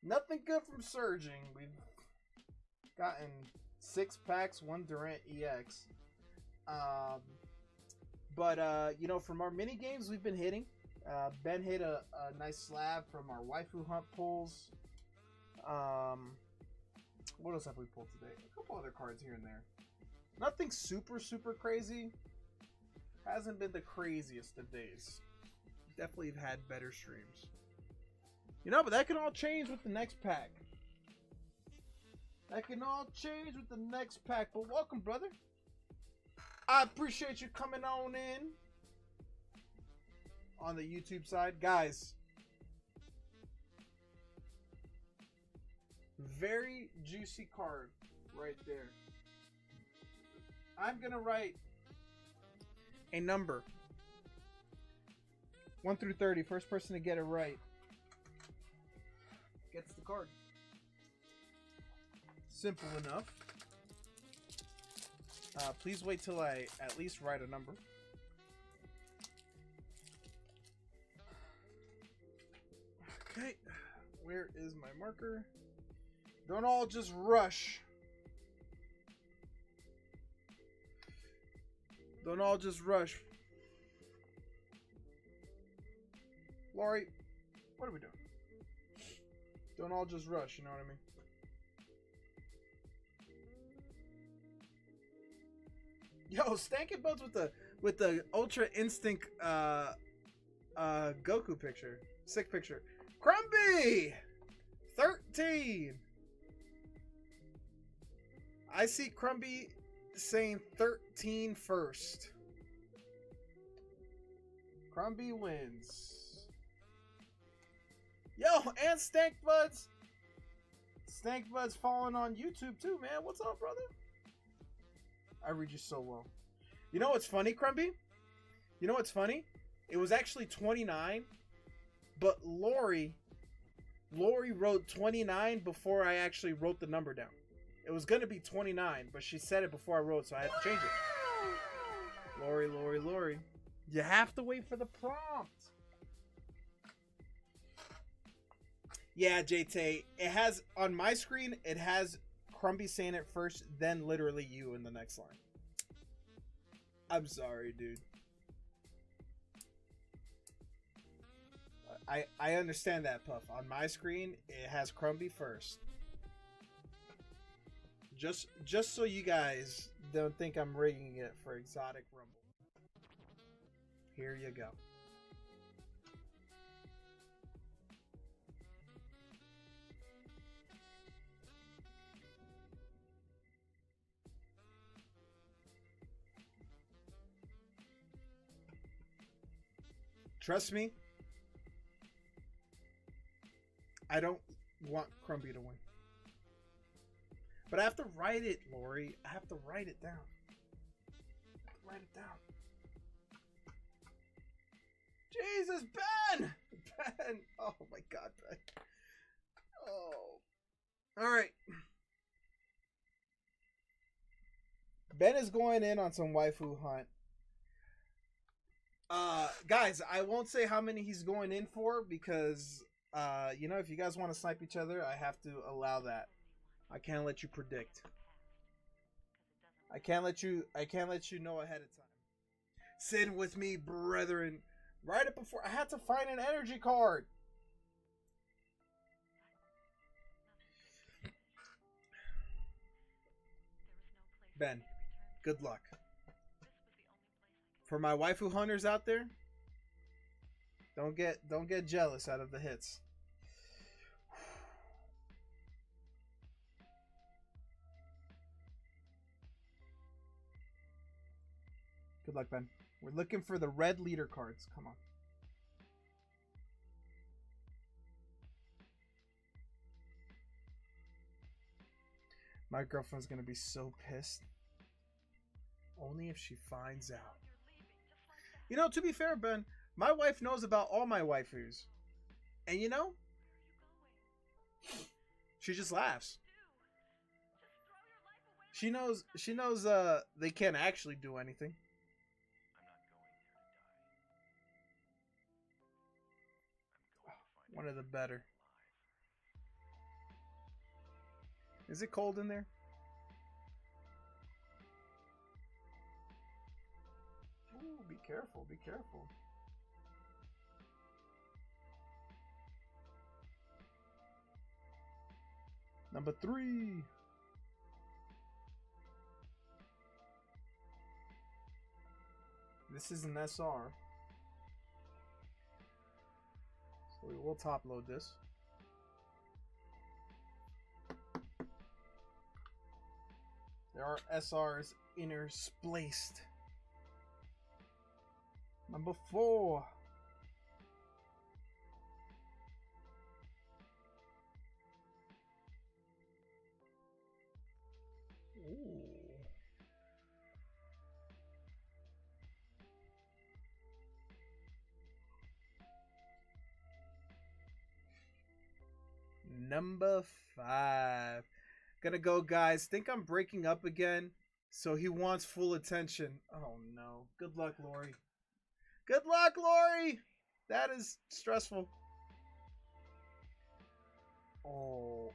Nothing good from Surging. We've gotten 6 packs, 1 Durant EX. But you know, from our mini games we've been hitting. Ben hit a nice slab from our waifu hunt pulls. What else have we pulled today? A couple other cards here and there. Nothing super crazy. Hasn't been the craziest of days. Definitely have had better streams. You know, but that can all change with the next pack. That can all change with the next pack. But welcome, brother. I appreciate you coming on in. On the YouTube side. Guys. Very juicy card right there. I'm going to write a number 1 through 30. First person to get it right gets the card. Simple enough. Please wait till I at least write a number. Okay, where is my marker? Don't all just rush. Don't all just rush. Laurie, what are we doing? Don't all just rush, you know what I mean? Yo, Stankin' Buds with the Ultra Instinct Goku picture. Sick picture. Crumby! 13! I see Crumby saying 13 first. Crumby wins. Yo, and Stank Buds. Stank Buds falling on YouTube too, man. What's up, brother? I read you so well. You know what's funny, Crumby? You know what's funny? It was actually 29, but Lori wrote 29 before I actually wrote the number down. It was going to be 29, but she said it before I wrote, so I had to change it. Lori. You have to wait for the prompt. Yeah, JT. It has, on my screen, it has Crumby saying it first, then literally you in the next line. I'm sorry, dude. I understand that, Puff. On my screen, it has Crumby first. Just so you guys don't think I'm rigging it for Exotic Rumble. Here you go. Trust me, I don't want Crumby to win. But I have to write it, Lori. I have to write it down. Write it down. Jesus, Ben! Ben! Oh my God, Ben. Oh. Alright. Ben is going in on some waifu hunt. Guys, I won't say how many he's going in for because, you know, if you guys want to snipe each other, I have to allow that. I can't let you predict. I can't let you know ahead of time. Sin with me, brethren. Right up before I had to find an energy card. Ben, good luck. For my waifu hunters out there, don't get jealous out of the hits. Good luck, Ben. We're looking for the red leader cards. Come on. My girlfriend's gonna be so pissed. Only if she finds out. You know, to be fair, Ben, my wife knows about all my waifus. And you know, she just laughs. She knows they can't actually do anything. One of the better. Is it cold in there? Ooh, be careful, be careful. Number 3. This is an SR. So we will top load this. There are SRs interspaced. Number 4. Ooh. number 5. Gonna go, guys. Think I'm breaking up again. So he wants full attention. Oh, no. Good luck, Lori. Good luck, Lori! That is stressful. Oh.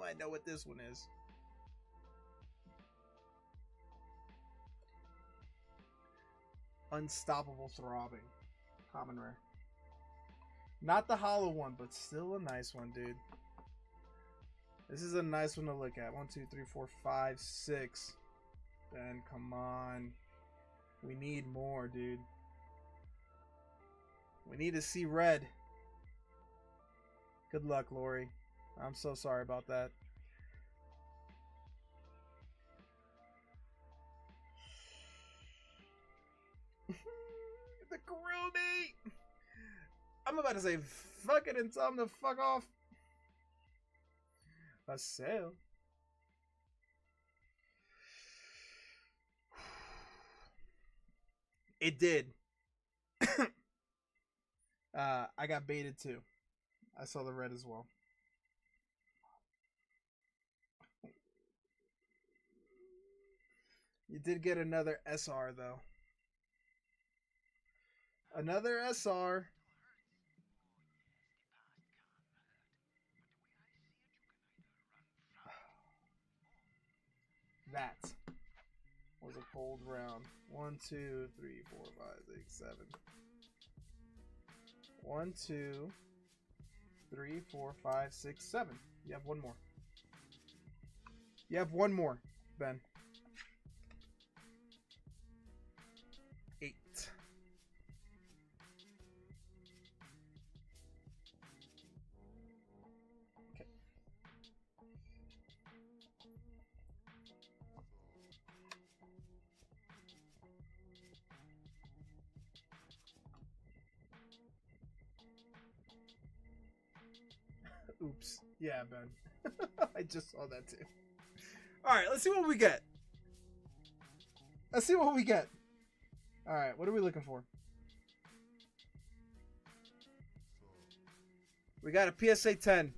I know what this one is. Unstoppable Throbbing. Common rare. Not the hollow one, but still a nice one, dude. This is a nice one to look at. 1, 2, 3, 4, 5, 6. Ben, come on. We need more, dude. We need to see red. Good luck, Lori. I'm so sorry about that. The Karuni! I'm about to say fuck it and tell him to fuck off. A sale. It did. I got baited too. I saw the red as well. You did get another SR though. Another SR. That was a cold round. 1, 2, 3, 4, 5, 6, 7. 1, 2, 3, 4, 5, 6, 7. You have one more. You have one more, Ben. 8. Okay. Oops. Yeah, Ben. I just saw that too. Alright, let's see what we get. Let's see what we get. Alright, what are we looking for? We got a PSA 10.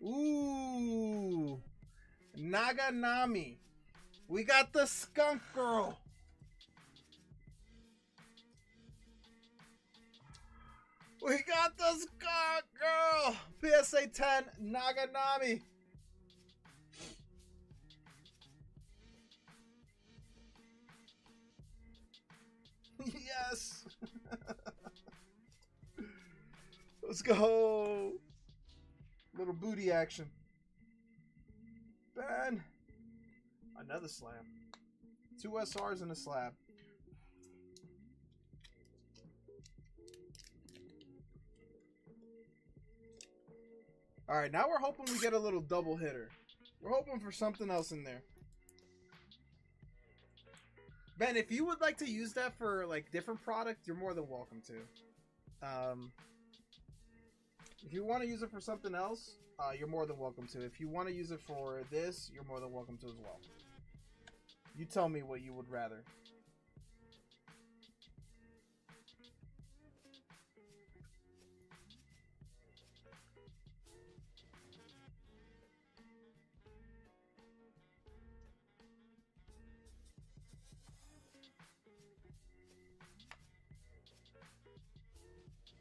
Ooh. Naganami. We got the Skunk Girl. We got the Skunk Girl. PSA 10 Naganami. Yes. Let's go. Little booty action. Ben. Another slab. 2 SRs and a slab. Alright, now we're hoping we get a little double hitter. We're hoping for something else in there. Ben, if you would like to use that for like different product, you're more than welcome to. If you want to use it for something else, you're more than welcome to. If you want to use it for this, you're more than welcome to as well. You tell me what you would rather.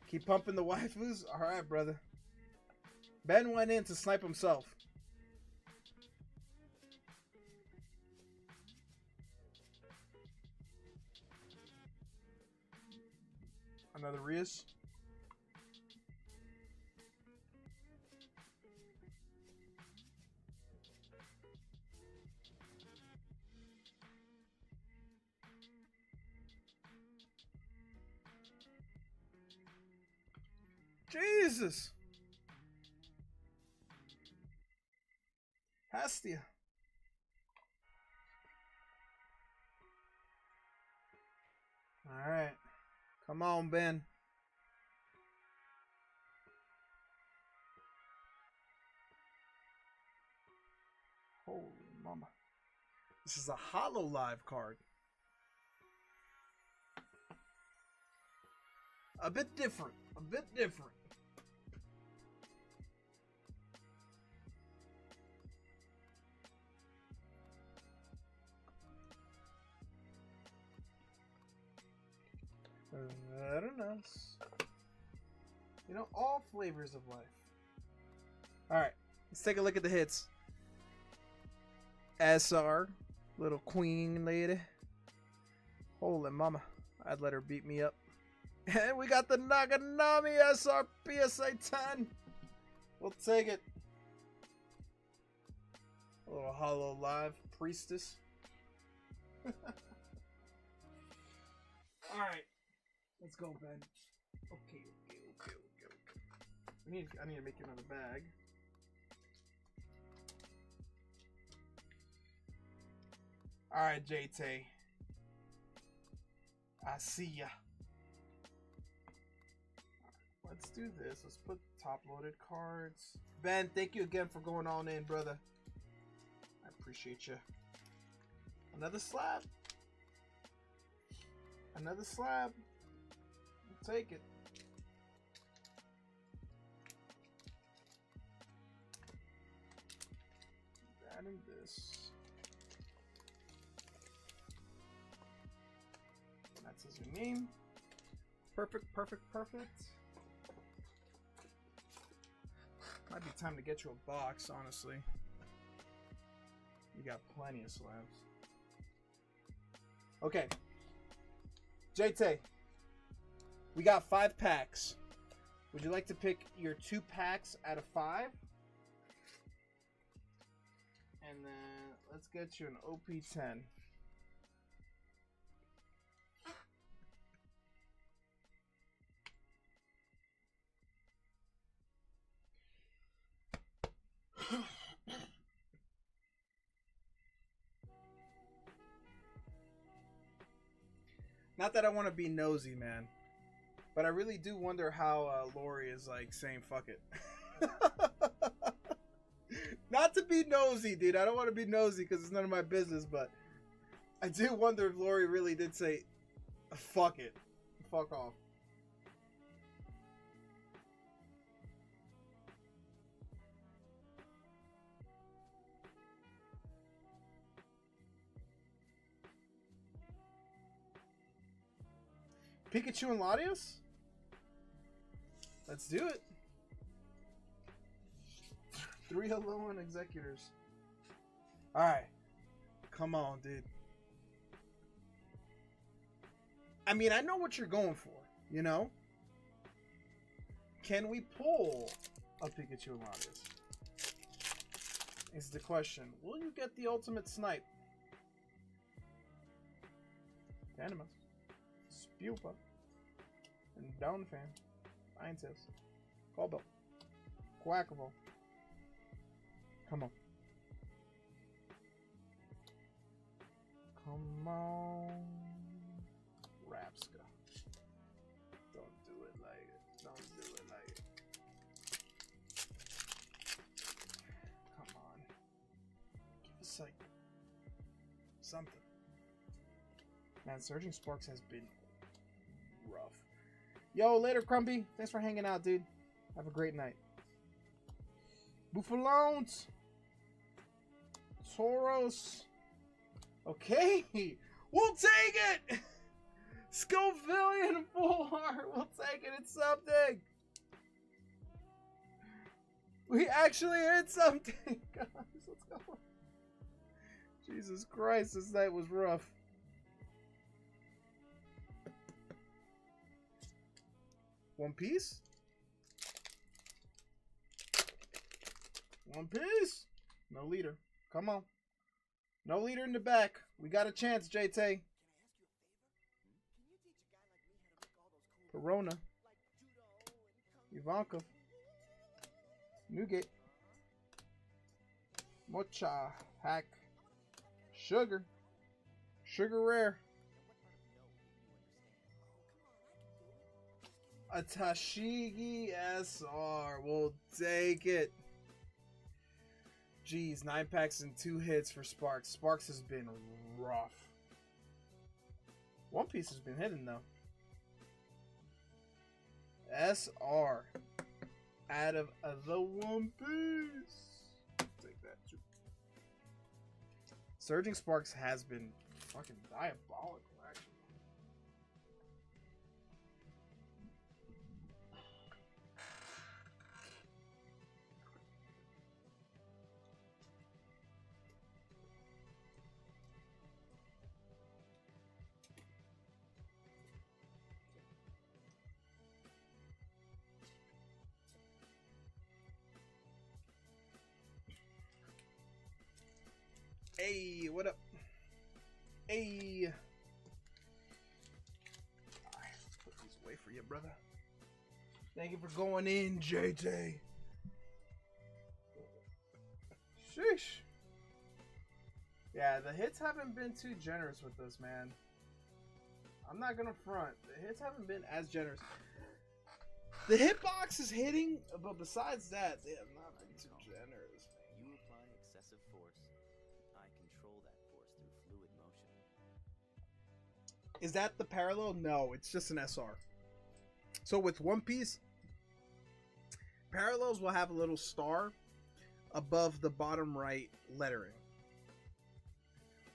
Keep pumping the waifus? Alright, brother. Ben went in to snipe himself. Another Rias. Jesus. Hastia. All right. Come on, Ben. Holy mama. This is a hollow live card. a bit different. A bit different. Very nice. You know, all flavors of life. Alright, let's take a look at the hits. SR, little queen lady. Holy mama, I'd let her beat me up. And we got the Naganami SR PSA 10. We'll take it. A little Hollow Live Priestess. Alright. Let's go, Ben. Okay. I need to make another bag. Alright, JT. I see ya. Let's do this. Let's put top-loaded cards. Ben, thank you again for going on in, brother. I appreciate you. Another slab. Another slab. I'll take it. That and this. That's his new name. Perfect. Might be time to get you a box, honestly. You got plenty of slabs. Okay. JT, we got 5 packs. Would you like to pick your 2 packs out of 5? And then let's get you an OP10. Not that I want to be nosy, man, but I really do wonder how Lori is like saying fuck it. Not to be nosy, dude. I don't want to be nosy because it's none of my business, but I do wonder if Lori really did say fuck it. Fuck off. Pikachu and Latios? Let's do it. 3 Alolan Executors. Alright. Come on, dude. I mean, I know what you're going for, you know? Can we pull a Pikachu and Latios? Is the question. Will you get the ultimate snipe? Animus. Spupa. And Downfan. Ninetales. Cobalt. Quackable. Come on. Come on. Rapska. Don't do it like it. Don't do it like it. Come on. Give us like something. Man, Surging Sparks has been rough. Yo, later, Crumpy. Thanks for hanging out, dude. Have a great night. Buffalones. Tauros. Okay. We'll take it. Scovillion Full Heart. We'll take it. It's something. We actually hit something. Guys, let's go. Jesus Christ, this night was rough. One Piece? One Piece? No leader. Come on. No leader in the back. We got a chance, JT. Corona. Ivanka. Newgate. Mocha. Hack. Sugar. Sugar Rare. A Tashigi SR. We'll take it. Jeez, 9 packs and 2 hits for Sparks. Sparks has been rough. One Piece has been hitting though. SR out of the One Piece. Take that too. Surging Sparks has been fucking diabolical, actually. Hey, what up? Hey. Alright, put these away for you, brother. Thank you for going in, JJ. Sheesh. Yeah, the hits haven't been too generous with this, man. I'm not gonna front. The hits haven't been as generous. The hitbox is hitting, but besides that, they have not been too generous. You apply excessive force. I control that force through fluid motion. Is that the parallel? No, it's just an SR. So with One Piece, parallels will have a little star above the bottom right lettering.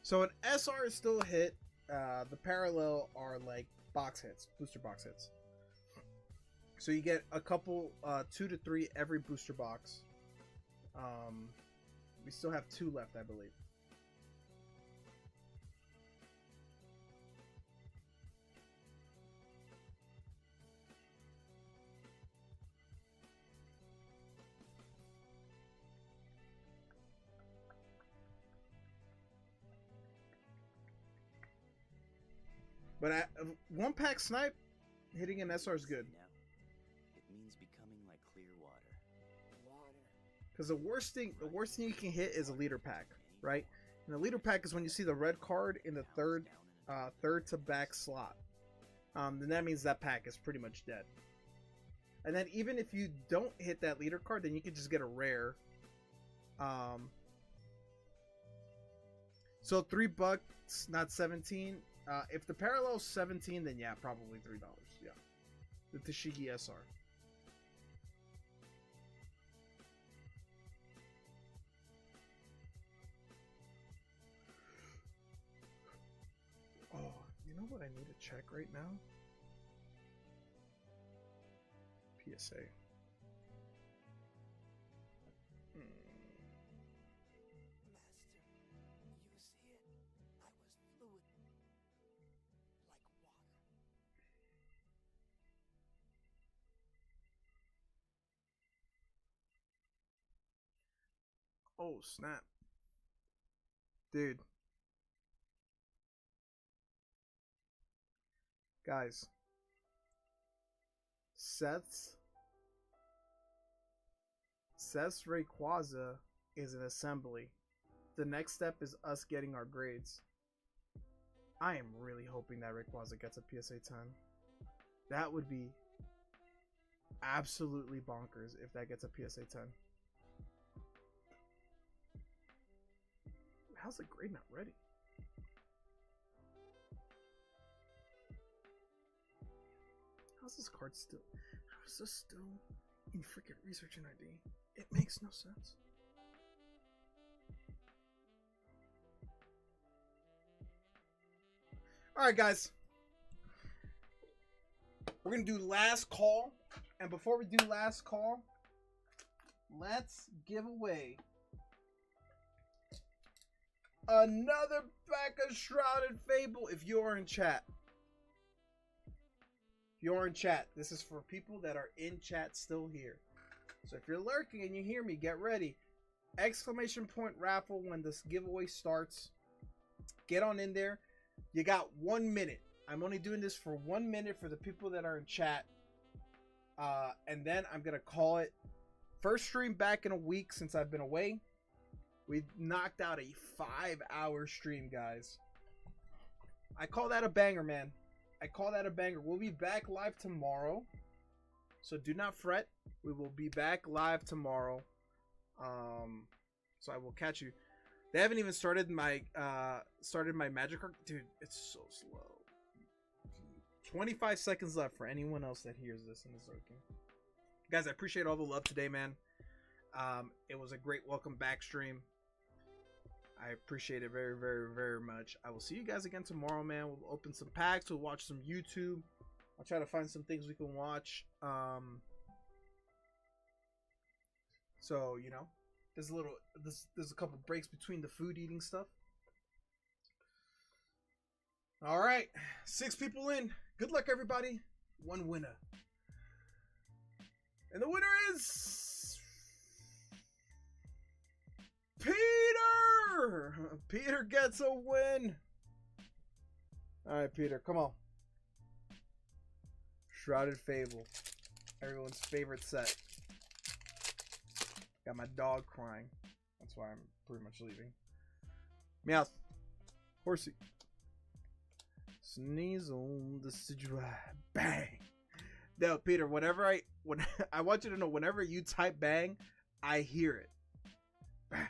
So an SR is still a hit. The parallel are like box hits, booster box hits. So you get a couple, 2 to 3 every booster box. We still have 2 left, I believe. But one pack snipe, hitting an SR is good. It means becoming like clear water. Because the worst thing you can hit is a leader pack, right? And the leader pack is when you see the red card in the third to back slot. Then that means that pack is pretty much dead. And then even if you don't hit that leader card, then you can just get a rare. So $3, not 17. If the parallel is 17, then yeah, probably $3. Yeah, the Tashigi SR. Oh, you know what I need to check right now? PSA. Oh, snap. Dude. Guys. Seth's Rayquaza is an assembly. The next step is us getting our grades. I am really hoping that Rayquaza gets a PSA 10. That would be absolutely bonkers if that gets a PSA 10. How's the grade not ready? How's this card still? How is this still in freaking research and ID? It makes no sense. Alright, guys. We're going to do last call. And before we do last call, let's give away another pack of Shrouded Fable if you're in chat. If you're in chat, this is for people that are in chat still here. So if you're lurking and you hear me, get ready. Exclamation point raffle when this giveaway starts. Get on in there. You got 1 minute. I'm only doing this for 1 minute for the people that are in chat. And then I'm going to call it. First stream back in a week since I've been away. We knocked out a 5-hour stream, guys. I call that a banger, man. I call that a banger. We'll be back live tomorrow. So do not fret. We will be back live tomorrow. So I will catch you. They haven't even started my magic card. Dude, it's so slow. 25 seconds left for anyone else that hears this and is lurking. Guys, I appreciate all the love today, man. It was a great welcome back stream. I appreciate it very, very, very much. I will see you guys again tomorrow, man. We'll open some packs. We'll watch some YouTube. I'll try to find some things we can watch. So, you know, there's a couple breaks between the food eating stuff. All right, 6 people in. Good luck, everybody. 1 winner. And the winner is Peter. Peter gets a win. All right, Peter, come on. Shrouded Fable, everyone's favorite set. Got my dog crying. That's why I'm pretty much leaving. Meowth. Horsey. Sneeze on the situation. Bang. No, Peter, when I want you to know, whenever you type bang, I hear it. Bang.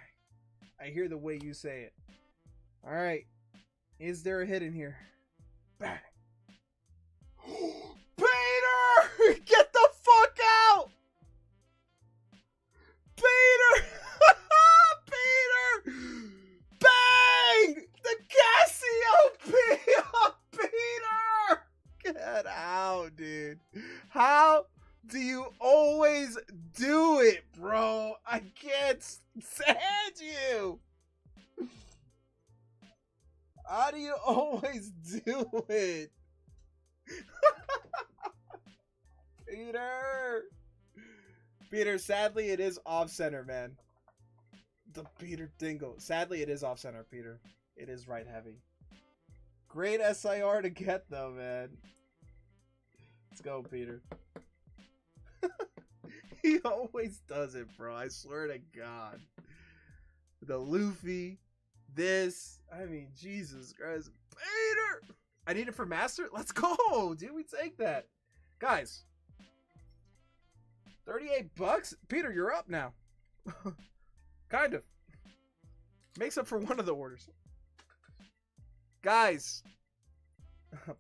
I hear the way you say it. All right. Is there a hit in here? Bang. Peter! Get the fuck out! Peter! Peter! Bang! The Cassiopeia! Peter! Get out, dude. How do you always do it, bro? I can't stand you. How do you always do it? Peter, sadly, it is off-center, man. The Peter Dingle. Sadly, it is off-center, Peter. It is right heavy. Great SIR to get, though, man. Let's go, Peter. He always does it, bro. I swear to God. The Luffy. This. I mean, Jesus Christ. Peter! I need it for Master? Let's go, dude. We take that. Guys. $38? Peter, you're up now. Kind of. Makes up for one of the orders. Guys.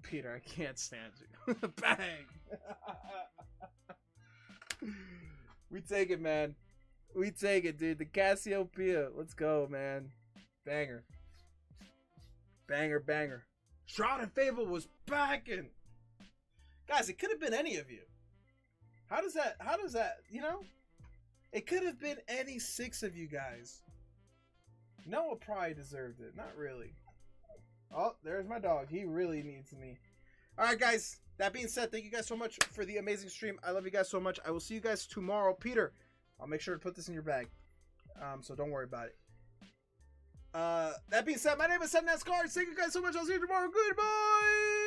Peter, I can't stand you. Bang. We take it, man. We take it, dude. The Cassiopeia. Let's go, man. Banger. Banger, banger. Shrouded Fable was backing. Guys, it could have been any of you. How does that, you know? It could have been any 6 of you guys. Noah probably deserved it. Not really. Oh, there's my dog. He really needs me. Alright, guys. That being said, thank you guys so much for the amazing stream. I love you guys so much. I will see you guys tomorrow. Peter, I'll make sure to put this in your bag. So don't worry about it. That being said, my name is Sundance Cards. Thank you guys so much. I'll see you tomorrow. Goodbye.